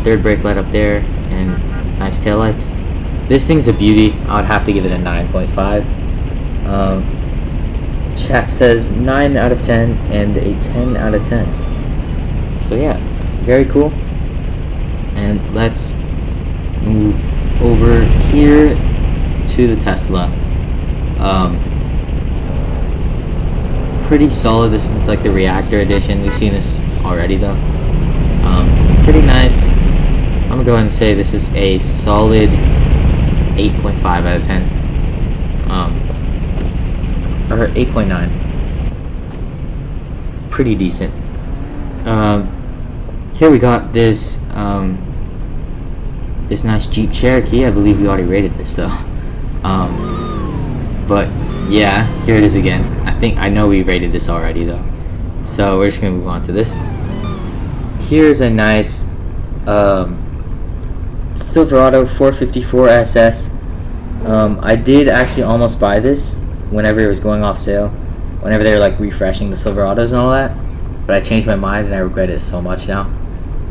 Third brake light up there. And nice taillights. This thing's a beauty. I would have to give it a 9.5. Chat says 9 out of 10 and a 10 out of 10. So yeah, very cool. And let's move over here to the Tesla. Pretty solid. This is like the reactor edition. We've seen this already though. Pretty nice. I'm gonna go ahead and say this is a solid 8.5 out of 10. Or 8.9. Pretty decent. Here we got this this nice Jeep Cherokee. I believe we already rated this though. But yeah, here it is again. I know we rated this already though. So we're just gonna move on to this. Here's a nice Silverado 454 SS. I did actually almost buy this whenever it was going off sale, whenever they were like refreshing the Silverados and all that, but I changed my mind and I regret it so much now.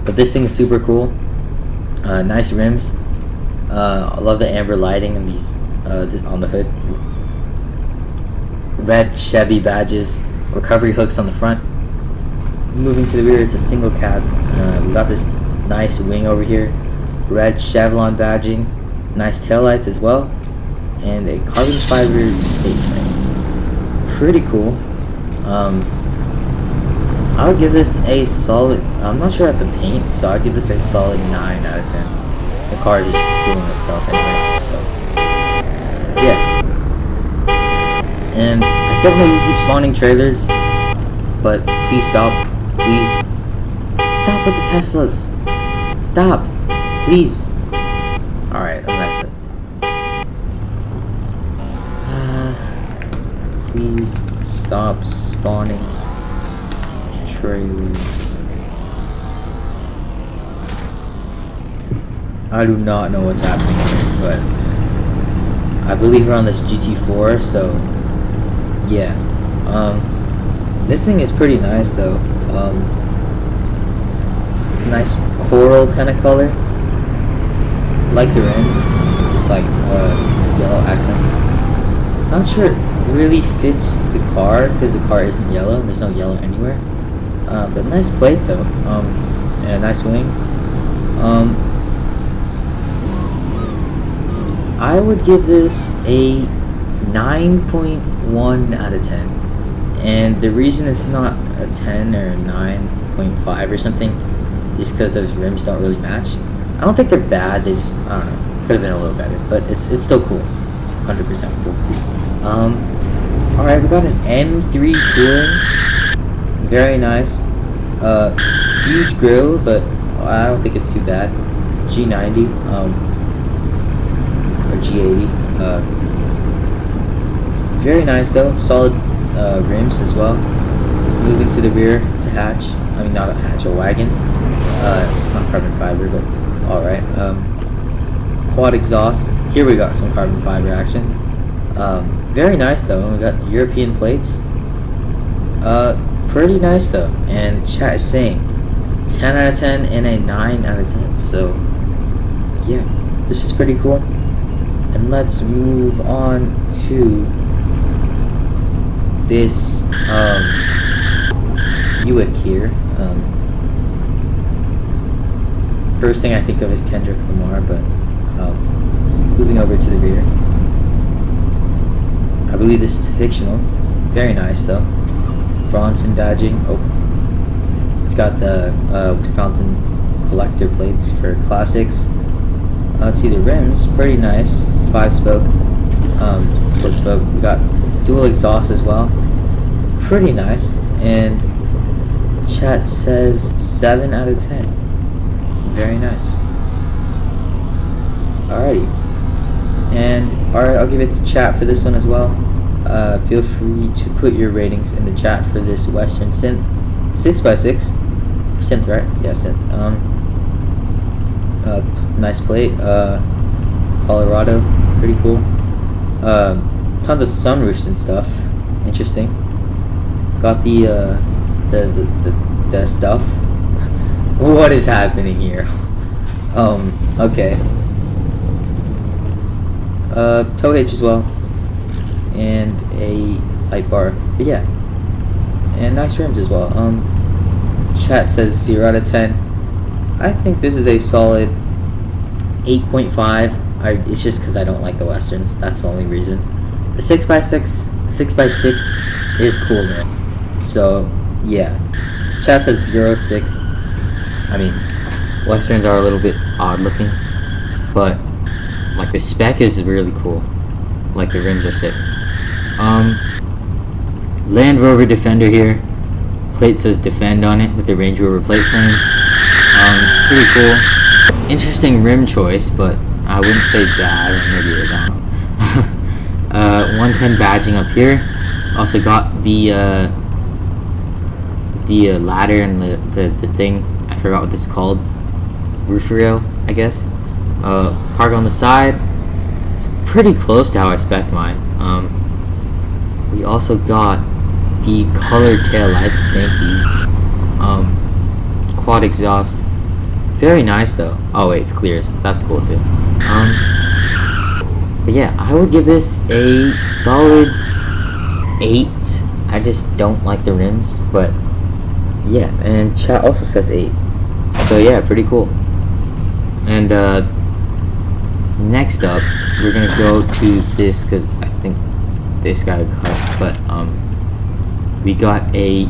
But this thing is super cool. Nice rims. I love the amber lighting and these on the hood. Red Chevy badges, recovery hooks on the front. Moving to the rear, it's a single cab. We got this nice wing over here, red Chevron badging, nice taillights as well, and a carbon fiber plate frame. Pretty cool. I would give this a solid, I'm not sure at the paint, so I'd give this a solid 9 out of 10. The car is just cooling itself anyway, so yeah. And I don't know who keeps spawning trailers, but please stop. Please stop with the Teslas. Stop, please. All right, I'm gonna. Please stop spawning trailers. I do not know what's happening here, but I believe we're on this GT4, so yeah. This thing is pretty nice though. It's a nice coral kind of color. Like the rims, just like yellow accents. Not sure it really fits the car because the car isn't yellow and there's no yellow anywhere. But nice plate though. And a nice wing. I would give this a 9.1 out of 10. And the reason it's not a 10 or a 9.5 or something, just because those rims don't really match. I don't think they're bad, they just, I don't know. Could have been a little better, but it's still cool. 100% cool. Alright, we got an M3 Touring. Very nice. Huge grill, but I don't think it's too bad. G90, or G80. Very nice though. Solid rims as well. Moving to the rear, it's a hatch. I mean, not a hatch, a wagon. Not carbon fiber, but alright. Quad exhaust. Here we got some carbon fiber action. Very nice though. We got European plates. Pretty nice though. And chat is saying 10 out of 10 and a 9 out of 10. So yeah, this is pretty cool. And let's move on to this Buick here. First thing I think of is Kendrick Lamar, but moving over to the rear. I believe this is fictional. Very nice though. Bronson badging. Oh, it's got the Wisconsin collector plates for classics. Let's see the rims. Pretty nice. 5-spoke. Sport spoke. We got dual exhaust as well. Pretty nice. And chat says 7 out of 10. Very nice. Alrighty. And alright, I'll give it to chat for this one as well. Feel free to put your ratings in the chat for this Western Synth 6x6. Synth, right? Yeah, Synth. Nice plate. Colorado. Pretty cool. Tons of sunroofs and stuff. Interesting. Got the stuff. What is happening here? Okay. Tow hitch as well. And a light bar. But yeah. And nice rims as well. Chat says 0 out of 10. I think this is a solid 8.5. It's just because I don't like the Westerns. That's the only reason. The 6x6 is cool though. So yeah. Chat says 0.6. I mean, Westerns are a little bit odd looking, but like the spec is really cool. Like the rims are sick. Land Rover Defender here. Plate says Defend on it with the Range Rover plate frame. Pretty cool. Interesting rim choice, but I wouldn't say bad. Maybe it is. I don't know. 110 badging up here. Also got the ladder and the thing. I forgot what this is called. Roof rail, I guess. Cargo on the side. It's pretty close to how I spec mine. We also got the colored taillights. Thank you. Quad exhaust. Very nice though. Oh wait, it's clear, but that's cool too. But yeah, I would give this a solid 8. I just don't like the rims, but yeah. And chat also says 8. So yeah, pretty cool. And next up, we're gonna go to this because I think this got cut. But we got a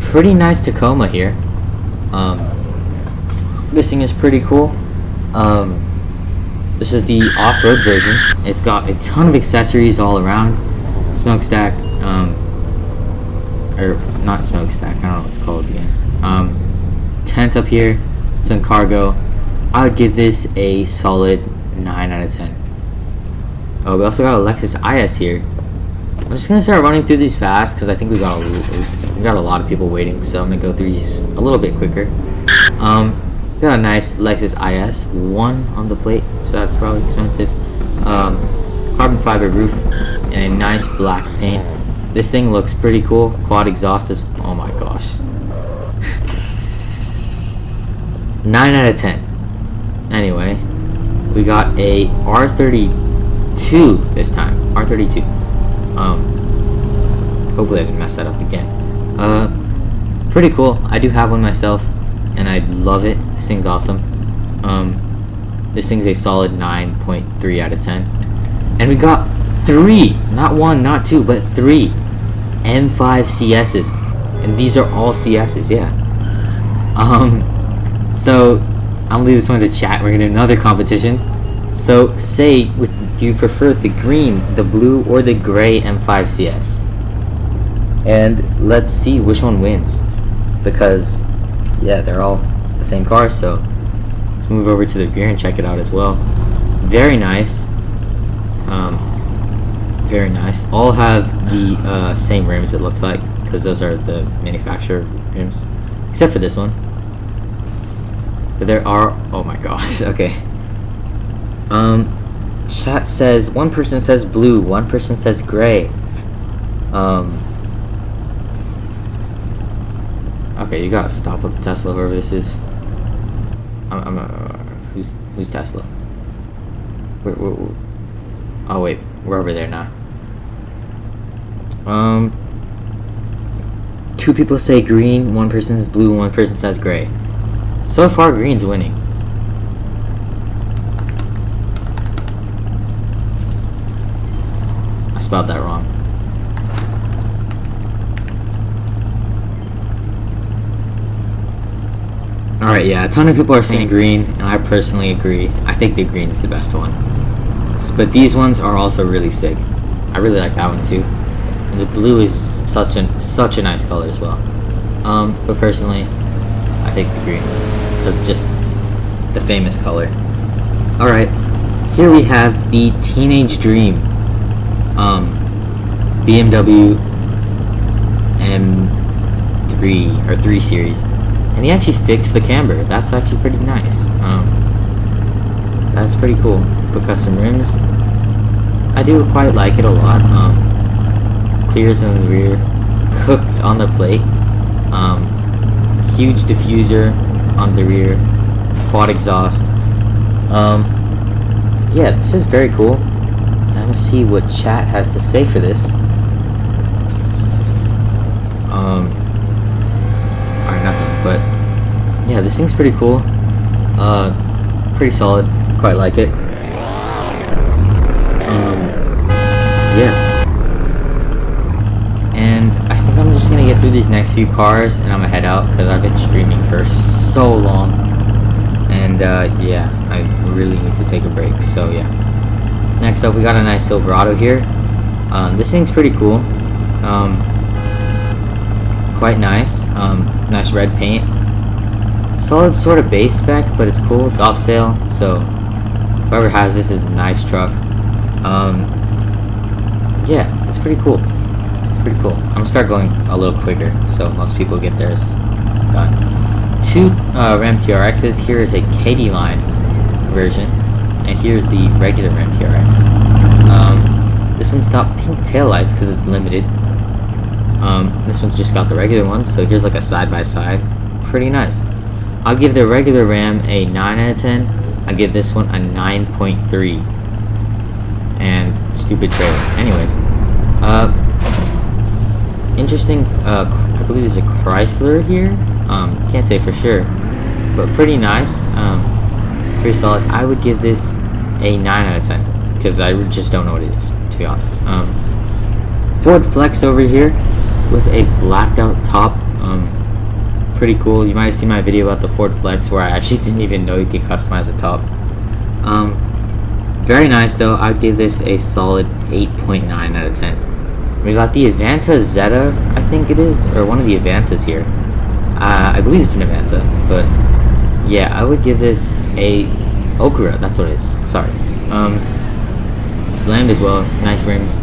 pretty nice Tacoma here. This thing is pretty cool. This is the off-road version. It's got a ton of accessories all around. Smokestack, or not smokestack, I don't know what it's called again. Tent up here, some cargo. I would give this a solid 9 out of 10. Oh, we also got a Lexus IS here. I'm just gonna start running through these fast because I think we got a lot of people waiting, so I'm gonna go through these a little bit quicker. Got a nice Lexus IS, 1 on the plate, so that's probably expensive. Carbon fiber roof and a nice black paint. This thing looks pretty cool. Quad exhaust is, oh my gosh. 9 out of 10. Anyway, we got a R32 this time. R32. Hopefully I didn't mess that up again. Pretty cool. I do have one myself, and I love it. This thing's awesome. This thing's a solid 9.3 out of 10. And we got 3, not 1, not 2, but 3 M5 CSs, and these are all CSs. Yeah. So I'm gonna leave this one to chat. We're gonna do another competition. So say, do you prefer the green, the blue, or the gray M5 CS? And let's see which one wins, because yeah, they're all the same car. So let's move over to the rear and check it out as well. Very nice. Very nice. All have the same rims, it looks like, because those are the manufacturer rims, except for this one. But there are, oh my gosh, okay. Chat says, one person says blue, one person says gray. Okay, you gotta stop with the Tesla, whoever this is. Who's Tesla? Oh wait, we're over there now. Two people say green, one person says blue, one person says gray. So far, green's winning. I spelled that wrong. Alright, yeah, a ton of people are saying green, and I personally agree. I think the green is the best one. But these ones are also really sick. I really like that one too. And the blue is such a nice color as well. But personally, I think the green wins, because it's just the famous color. Alright, here we have the Teenage Dream BMW M3 or 3 Series. And he actually fixed the camber. That's actually pretty nice. That's pretty cool. Put custom rims. I do quite like it a lot. Clears in the rear, cooked on the plate. Huge diffuser on the rear, quad exhaust. Yeah, this is very cool. I'm gonna see what chat has to say for this. Alright, nothing. But yeah, this thing's pretty cool. Pretty solid. Quite like it. Yeah. And I think I'm just gonna get through these next few cars and I'm gonna head out, because I've been streaming for so long. And yeah, I really need to take a break. So yeah. Next up, we got a nice Silverado here. This thing's pretty cool. Quite nice. Nice red paint. Solid sort of base spec, but it's cool. It's off sale, so whoever has this is a nice truck. Yeah, it's pretty cool. Pretty cool. I'm gonna start going a little quicker, so most people get theirs done. Two Ram TRXs. Here is a Katy line version, and here's the regular Ram TRX. This one's got pink taillights because it's limited. This one's just got the regular ones, so here's like a side-by-side. Pretty nice. I'll give the regular Ram a 9 out of 10. I'll give this one a 9.3. And stupid trailer. Anyways. Interesting, I believe there's a Chrysler here. Can't say for sure. But pretty nice. Pretty solid. I would give this a 9 out of 10. Because I just don't know what it is, to be honest. Ford Flex over here with a blacked out top. Pretty cool. You might have seen my video about the Ford Flex where I actually didn't even know you could customize the top. Very nice though. I'd give this a solid 8.9 out of 10. We got the Avanta Zeta, I think it is, or one of the Avantas here. I believe it's an Avanta, but yeah, I would give this a Okura. That's what it is. Sorry. It's slammed as well. Nice rims.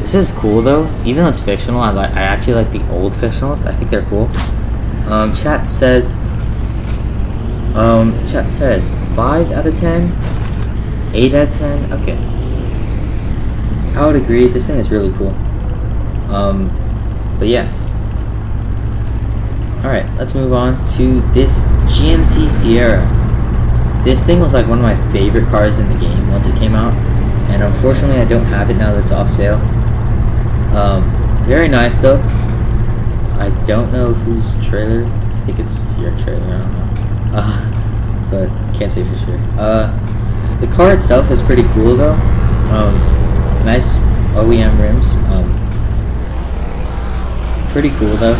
This is cool though. Even though it's fictional, I actually like the old fictionals. I think they're cool. Chat says 5 out of 10, 8 out of 10. Okay, I would agree. This thing is really cool. But yeah. All right, let's move on to this GMC Sierra. This thing was like one of my favorite cars in the game once it came out, and unfortunately I don't have it now that it's off sale. Very nice though. I don't know whose trailer. I think it's your trailer. I don't know. But can't say for sure. The car itself is pretty cool though. Nice OEM rims. Pretty cool though.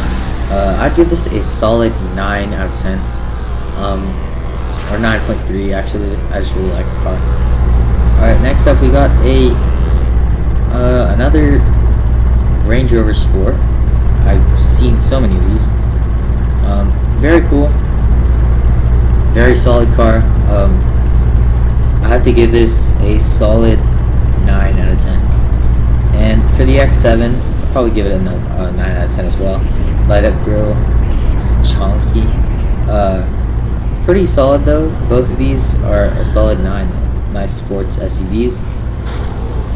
I'd give this a solid 9 out of 10. Or 9.3 actually. I just really like the car. Alright, next up we got another Range Rover Sport. I've seen so many of these. Very cool. Very solid car. I have to give this a solid 9 out of 10. And for the X7, I'll probably give it a 9 out of 10 as well. Light up grille, chunky. Pretty solid though. Both of these are a solid 9 though. Nice sports SUVs.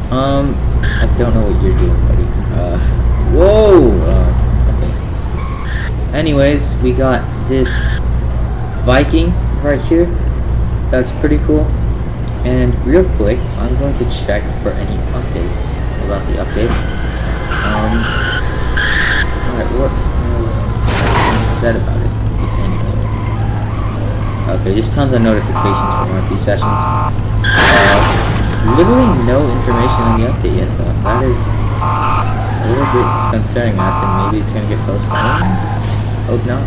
I don't know what you're doing, buddy. Whoa! Okay. Anyways, we got this Viking right here. That's pretty cool. And real quick, I'm going to check for any updates about the update. Alright, what was said about it, if anything? Okay, just tons of notifications from RP sessions. Literally no information on the update yet, though. That is a little bit concerning us, and maybe it's gonna get postponed. Hope not.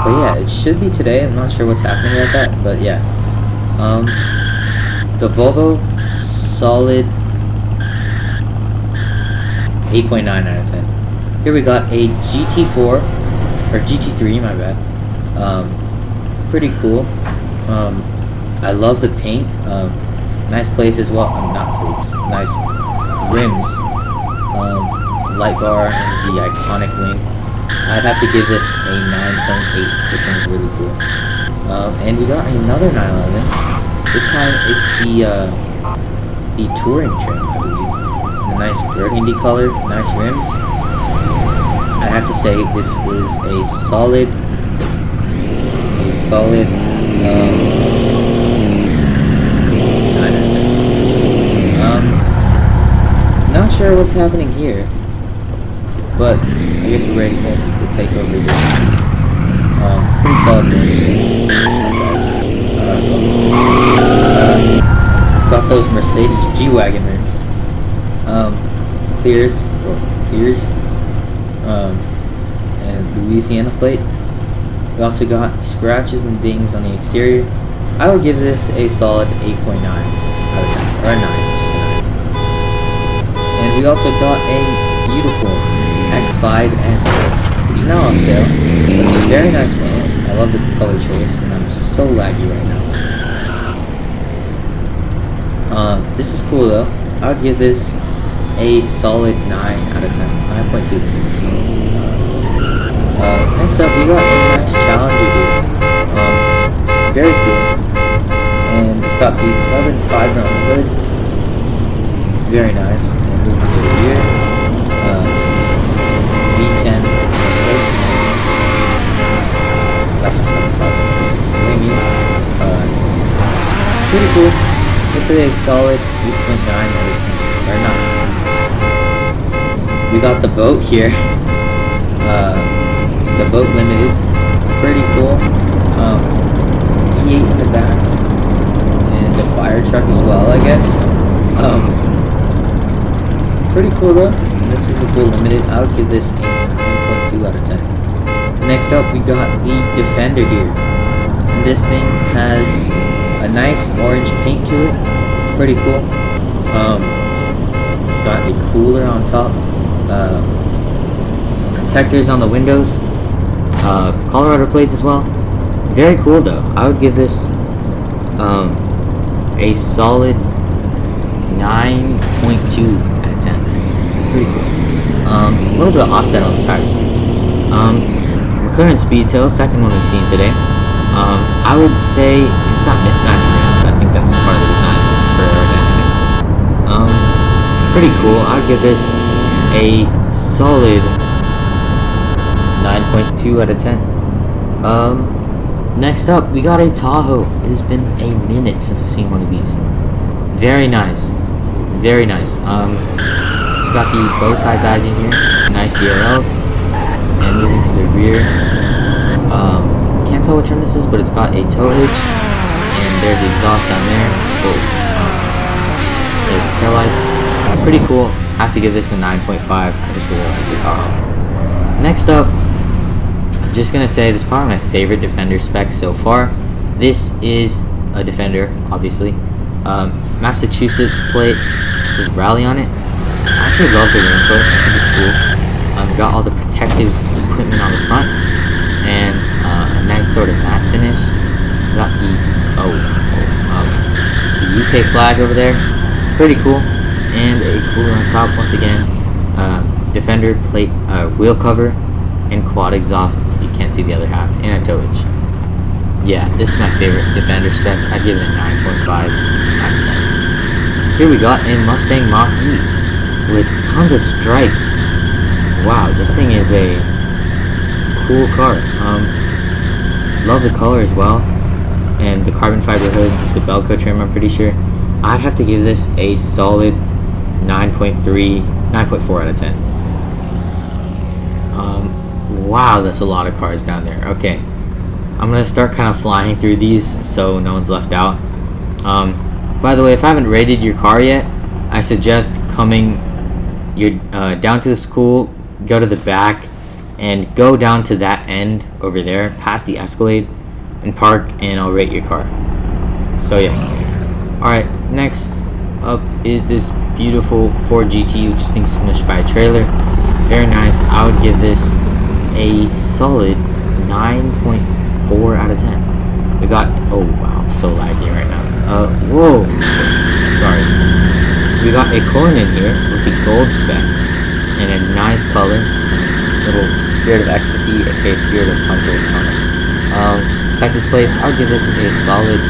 But yeah, it should be today. I'm not sure what's happening about that, but yeah. The Volvo, solid 8.9 out of 10. Here we got a GT4 or GT3, my bad. Pretty cool. I love the paint. Nice plates as well. Not plates. Nice rims. Light bar and the iconic wing. I'd have to give this a 9.8. This thing's really cool. And we got another 911. This time it's the touring trim, I believe. The nice burgundy color, nice rims. I have to say this is a solid 9 out of 10. Not sure what's happening here, but I guess we're ready to take over this. Pretty solid rims, guys. Got those Mercedes G-Wagon rims. Clears, and Louisiana plate. We also got scratches and dings on the exterior. I would give this a solid 8.9 out of 10, or a 9, just a 9. And we also got a beautiful X5N, which is now on sale. It's a very nice paint. I love the color choice, and I'm so laggy right now. This is cool though. I would give this a solid 9 out of 10, 9.2. Next up, we got a nice Challenger here. Very cool. And it's got the carbon fiber on the hood. Very nice. And moving to the rear. V10. That's a carbon fiber. Wingies. Pretty cool. This is a solid 8.9 out of 10. Or 9. We got the boat here. The boat limited, pretty cool. V8 in the back, and the fire truck as well, I guess. Pretty cool though. And this was a cool limited. I would give this a 9.2 out of 10. Next up, we got the Defender here. And this thing has a nice orange paint to it. Pretty cool. It's got a cooler on top. Protectors on the windows. Colorado plates as well. Very cool though. I would give this a solid 9.2 out of 10. Pretty cool. A little bit of offset on the tires. McLaren Speedtail, second one we've seen today. I would say it's got mismatch rims. I think that's part of the design for aerodynamics. Pretty cool. I'd give this a solid 9.2 out of 10. Next up, we got a Tahoe. It has been a minute since I've seen one of these. Very nice. Very nice. Got the bow tie badge in here. Nice DRLs. And moving to the rear. Can't tell what trim this is, but it's got a tow hitch. And there's the exhaust down there. Oh, there's the taillights. Pretty cool. I have to give this a 9.5. I just really like the Tahoe. Next up, I'm just gonna say this is probably my favorite Defender spec so far. This is a defender, obviously. Massachusetts plate. It says rally on it. I actually love the rim choice. I think it's cool. Got all the protective equipment on the front, and a nice sort of matte finish. Got the the UK flag over there, pretty cool, and a cooler on top once again. Defender plate, wheel cover, and quad exhaust. You can't see the other half, and a towage. Yeah, this is my favorite Defender spec. I'd give it a 9.5 out of 10. Here we got a Mustang Mach-E with tons of stripes. Wow, this thing is a cool car. Love the color as well, and the carbon fiber hood. It's the Belco trim, I'm pretty sure. I'd have to give this a solid 9.4 out of 10. Wow, that's a lot of cars down there. Okay, I'm gonna start kind of flying through these so no one's left out. By the way, if I haven't rated your car yet, I suggest coming down to the school, go to the back, and go down to that end over there, past the Escalade, and park, and I'll rate your car. So yeah. Alright, next up is this beautiful Ford GT, which is being smushed by a trailer. Very nice. I would give this a solid 9.4 out of 10. We got, oh wow, I'm so laggy right now. Whoa, sorry. We got a Cullinan here with the gold spec and a nice color, little Spirit of Ecstasy, aka Spirit of Hunter color. Texas plates, I'll give this a solid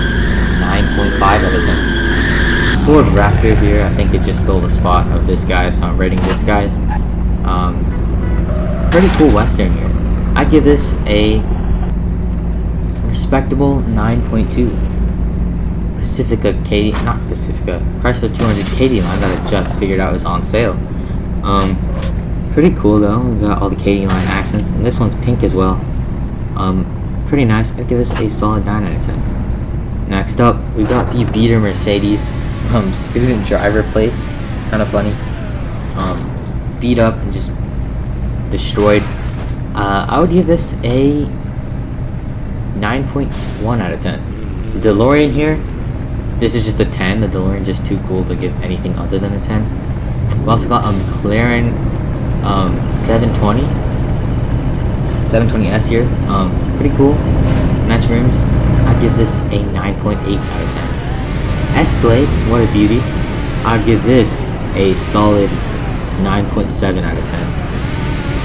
9.5 out of 10. Ford Raptor here, I think it just stole the spot of this guy, so I'm rating this guy's. Pretty cool Western here. I'd give this a respectable 9.2. Pacifica Katie, not Pacifica, Chrysler 200 Katie line that I just figured out was on sale. Pretty cool though. We got all the Katie line accents, and this one's pink as well. Pretty nice. I'd give this a solid 9 out of 10. Next up, we got the beater Mercedes student driver plates. Kind of funny. Beat up and just destroyed. I would give this a 9.1 out of 10. DeLorean here. This is just a 10. The DeLorean just too cool to give anything other than a 10. We also got a McLaren 720S here. Pretty cool. Nice rims. I'd give this a 9.8 out of 10. Escalade, what a beauty. I'd give this a solid 9.7 out of 10.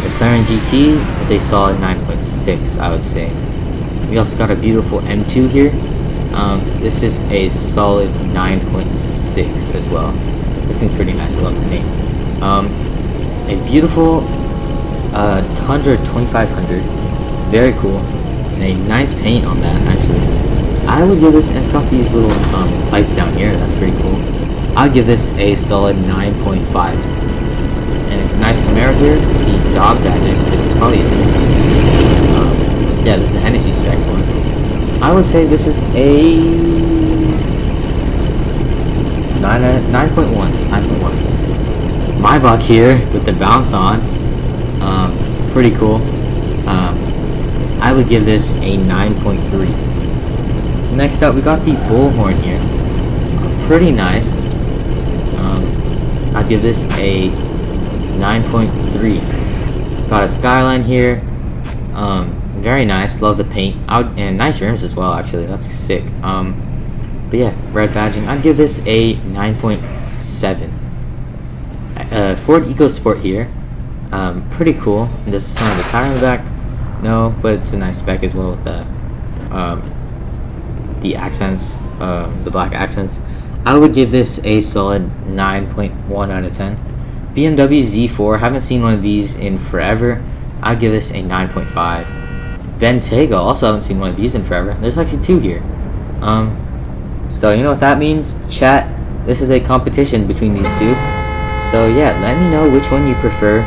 McLaren GT is a solid 9.6, I would say. We also got a beautiful M2 here. This is a solid 9.6 as well. This thing's pretty nice. I love the paint. A beautiful Tundra 2500. Very cool. And a nice paint on that, actually. I would give this, and it's got these little lights down here. That's pretty cool. I would give this a solid 9.5. And a nice Camaro here. The dog badges, because it's probably a Hennessy. Yeah, this is the Hennessy spec one. I would say this is a 9.1. 9.1. Maybach here with the bounce on. Pretty cool. I would give this a 9.3. Next up, we got the Bullhorn here. Pretty nice. I'd give this a 9.3. Got a Skyline here. Very nice. Love the paint. And nice rims as well, actually. That's sick. But yeah, red badging. I'd give this a 9.7. Ford EcoSport here. Pretty cool. And does this one have a tire on the back? No, but it's a nice spec as well with the accents, the black accents. I would give this a solid 9.1 out of 10. BMW Z4, haven't seen one of these in forever. I'd give this a 9.5. Bentayga, also haven't seen one of these in forever. There's actually two here. So you know what that means, chat? This is a competition between these two. So yeah, let me know which one you prefer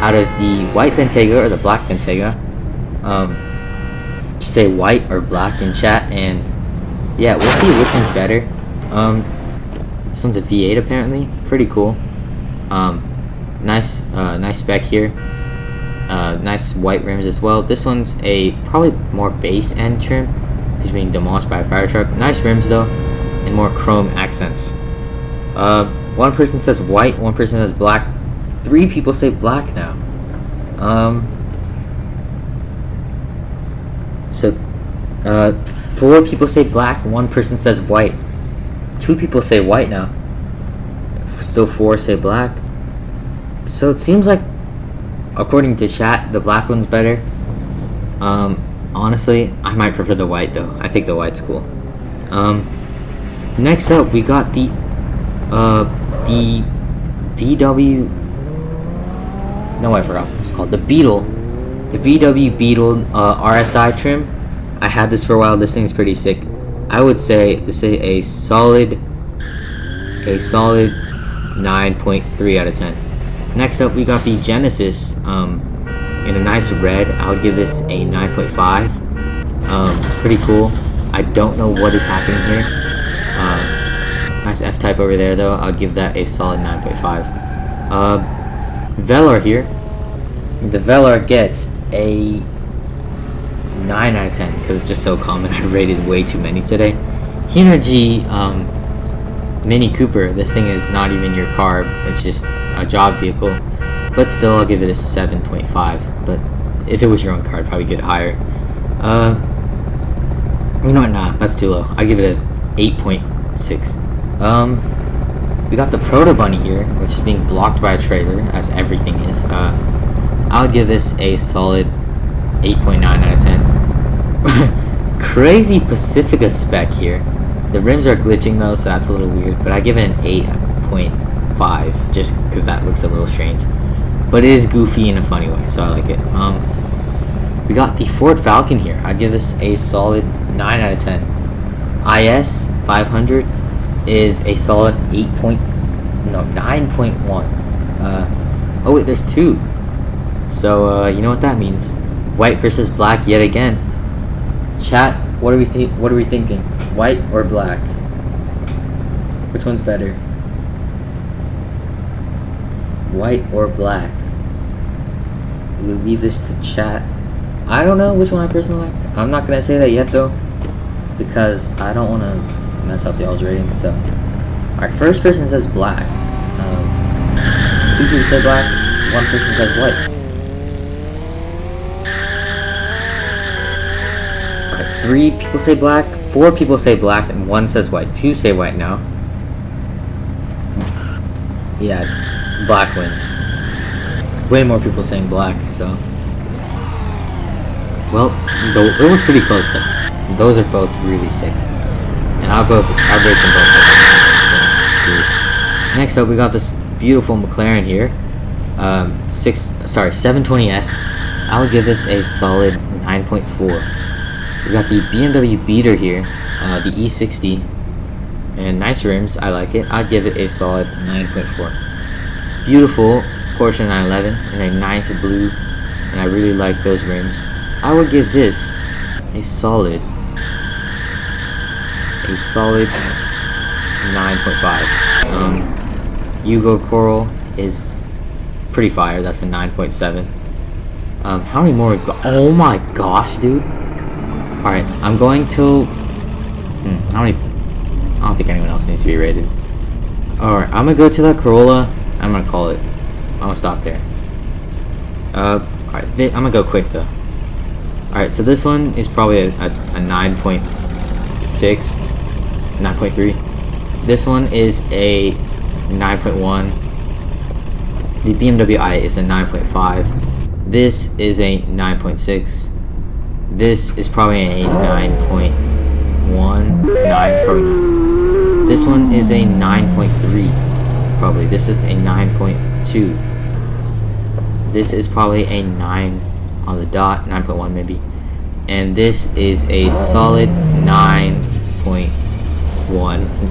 out of the white Bentayga or the black Bentayga. Just say white or black in chat, and yeah, we'll see which one's better. This one's a V8 apparently. Pretty cool. Nice spec here. Nice white rims as well. This one's a probably more base end trim. He's being demolished by a fire truck. Nice rims though, and more chrome accents. One person says white, one person says black. 3 people say black now. So 4 people say black, 1 person says white. 2 people say white now. Still 4 say black. So it seems like, according to chat, the black one's better. Honestly, I might prefer the white though. I think the white's cool. Next up, we got the VW. No, I forgot what it's called. The Beetle. The VW Beetle RSI trim. I had this for a while. This thing's pretty sick. I would say this is a solid 9.3 out of 10. Next up, we got the Genesis in a nice red. I would give this a 9.5. Pretty cool. I don't know what is happening here. Nice F-type over there though. I would give that a solid 9.5. Velar here. The Velar gets a 9 out of 10 because it's just so common. I rated way too many today. Hyundai Mini Cooper. This thing is not even your car. It's just a job vehicle. But still, I'll give it a 7.5. But if it was your own car, I'd probably get it higher. You know what? Nah, that's too low. I give it as 8.6. We got the Proto Bunny here, which is being blocked by a trailer, as everything is. I'll give this a solid 8.9 out of 10. Crazy Pacifica spec here. The rims are glitching though, so that's a little weird. But I give it an 8.5, just because that looks a little strange. But it is goofy in a funny way, so I like it. We got the Ford Falcon here. I'd give this a solid 9 out of 10. IS 500 is a solid 9.1. Oh wait, there's 2. So you know what that means? White versus black yet again. Chat, what are we thinking? White or black? Which one's better? White or black? We'll leave this to chat. I don't know which one I personally like. I'm not gonna say that yet though, because I don't want to mess up y'all's ratings. So, alright, first person says black. 2 people say black. 1 person says white. Alright, 3 people say black. 4 people say black, and 1 says white. 2 say white now. Yeah, black wins. Way more people saying black, so. Well, it was pretty close though. Those are both really sick, and I'll rate them both. Next up, we got this beautiful McLaren here, 720S. I would give this a solid 9.4. We got the BMW Beater here, the E60, and nice rims. I like it. I'd give it a solid 9.4. Beautiful Porsche 911 in a nice blue, and I really like those rims. I would give this a solid 9.5. Yugo Coral is pretty fire. That's a 9.7. How many more we've got? Oh my gosh, dude. Alright, I'm going to... how many... I don't think anyone else needs to be rated. Alright, I'm gonna go to that Corolla. I'm gonna call it. I'm gonna stop there. Alright, I'm gonna go quick though. Alright, so this one is probably a 9.6, 9.3. This one is a 9.1. The BMW i is a 9.5. This is a 9.6. This is probably a 9.1. 9, probably. This one is a 9.3. Probably. This is a 9.2. This is probably a 9 on the dot, 9.1 maybe. And this is a solid 9.1.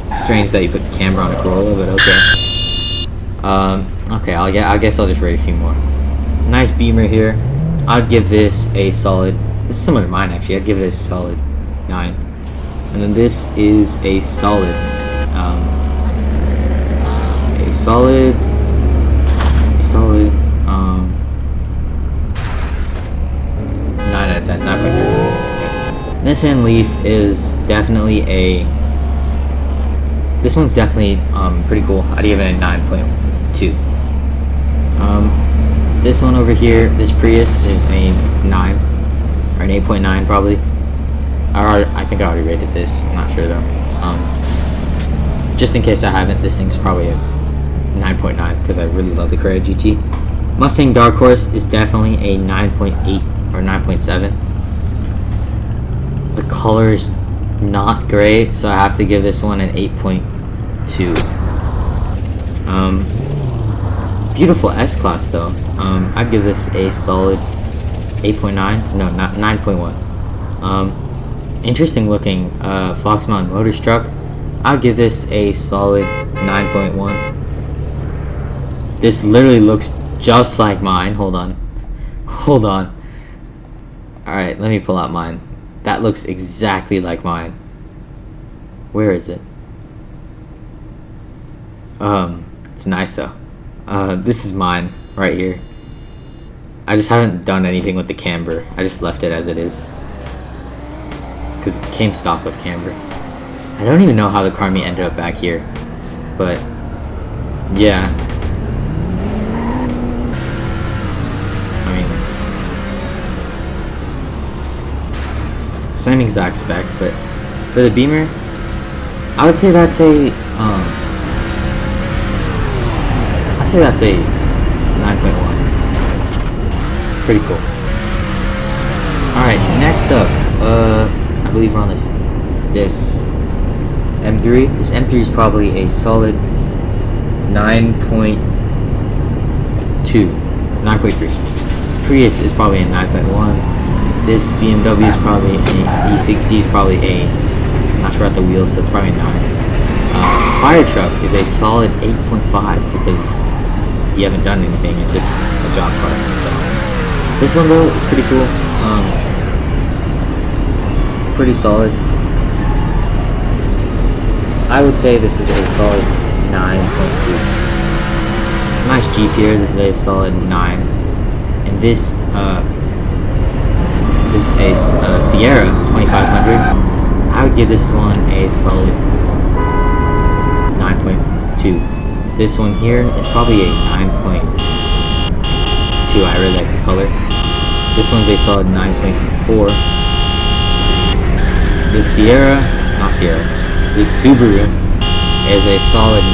It's strange that you put the camera on a Corolla, but okay. Okay, I guess I'll just rate a few more. Nice Beamer here. I'd give this a solid, it's similar to mine actually, I'd give it a solid 9. And then this is a solid 9 out of 10, 9.3. Nissan Leaf is definitely this one's definitely pretty cool. I'd give it a 9.2. This one over here, this Prius, is a 9 or an 8.9 probably. I think I already rated this. I'm not sure though. Just in case I haven't, this thing's probably a 9.9 because I really love the Carrera GT. Mustang Dark Horse is definitely a 9.8 or 9.7. The color is not great, so I have to give this one an 8.2. Beautiful S-Class though. I'd give this a solid 8.9. No, not 9.1. Interesting looking Fox Mountain Motors truck. I'll give this a solid 9.1. This literally looks just like mine. Hold on. Alright, let me pull out mine. That looks exactly like mine. Where is it? It's nice though. This is mine right here. I just haven't done anything with the camber. I just left it as it is. Because it came stock with camber. I don't even know how the car meet ended up back here. But, yeah. I mean, same exact spec, but for the Beamer, I would say that's a, I'd say that's a 9.1. Pretty cool. Alright, next up, I believe we're on this M3. This M3 is probably a solid 9.2, 9.3. Prius is probably a 9.1. This BMW is probably a E60 is probably a, I'm not sure at the wheels, so it's probably a 9. Fire truck is a solid 8.5 because you haven't done anything. It's just a job car. So this one though is pretty cool. Pretty solid. I would say this is a solid 9.2. Nice Jeep here. This is a solid 9. And this is a Sierra 2500. I would give this one a solid 9.2. This one here is probably a 9.2. I really like the color. This one's a solid 9.4. This Subaru is a solid 9.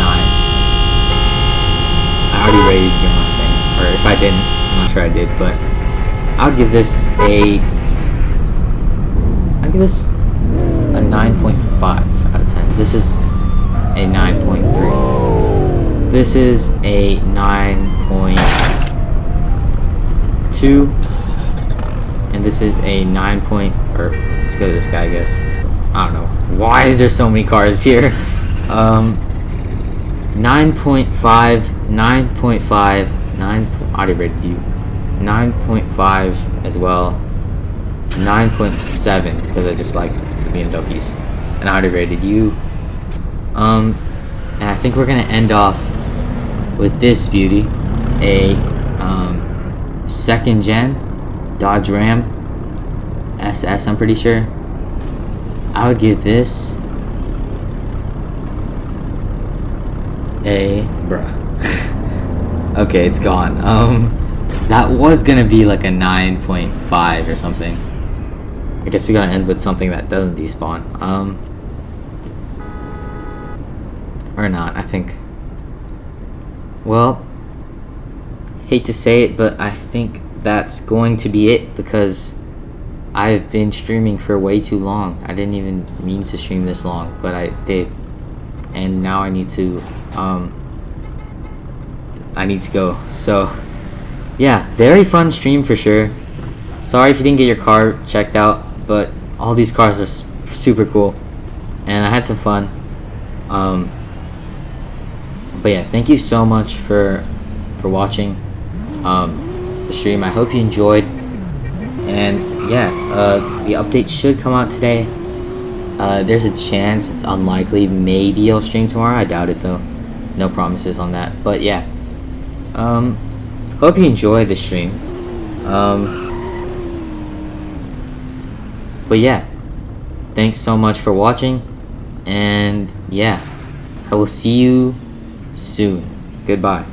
I already rated your Mustang, or if I didn't, I'm not sure I did, but I would give this a 9.5 out of 10. This is a 9.3. This is a 9.2, and this is a 9. Let's go to this guy, I guess. I don't know. Why is there so many cars here? 9.5, 9.5, 9. I already rated you. 9.5 as well. 9.7 because I just like the BMWs, and I already rated you. And I think we're gonna end off with this beauty, a second gen Dodge Ram SS. I'm pretty sure. I would give this a okay, it's gone. That was gonna be like a 9.5 or something. I guess we gotta end with something that doesn't despawn. Or not, I think. Well, hate to say it, but I think that's going to be it because I've been streaming for way too long. I didn't even mean to stream this long, but I did. And now I need to go. So, yeah, very fun stream for sure. Sorry if you didn't get your car checked out, but all these cars are super cool. And I had some fun. But yeah, thank you so much for watching the stream. I hope you enjoyed. And yeah, the update should come out today. There's a chance, it's unlikely, maybe I'll stream tomorrow. I doubt it though. No promises on that. But yeah, hope you enjoyed the stream. But yeah, thanks so much for watching, and yeah, I will see you soon. Goodbye.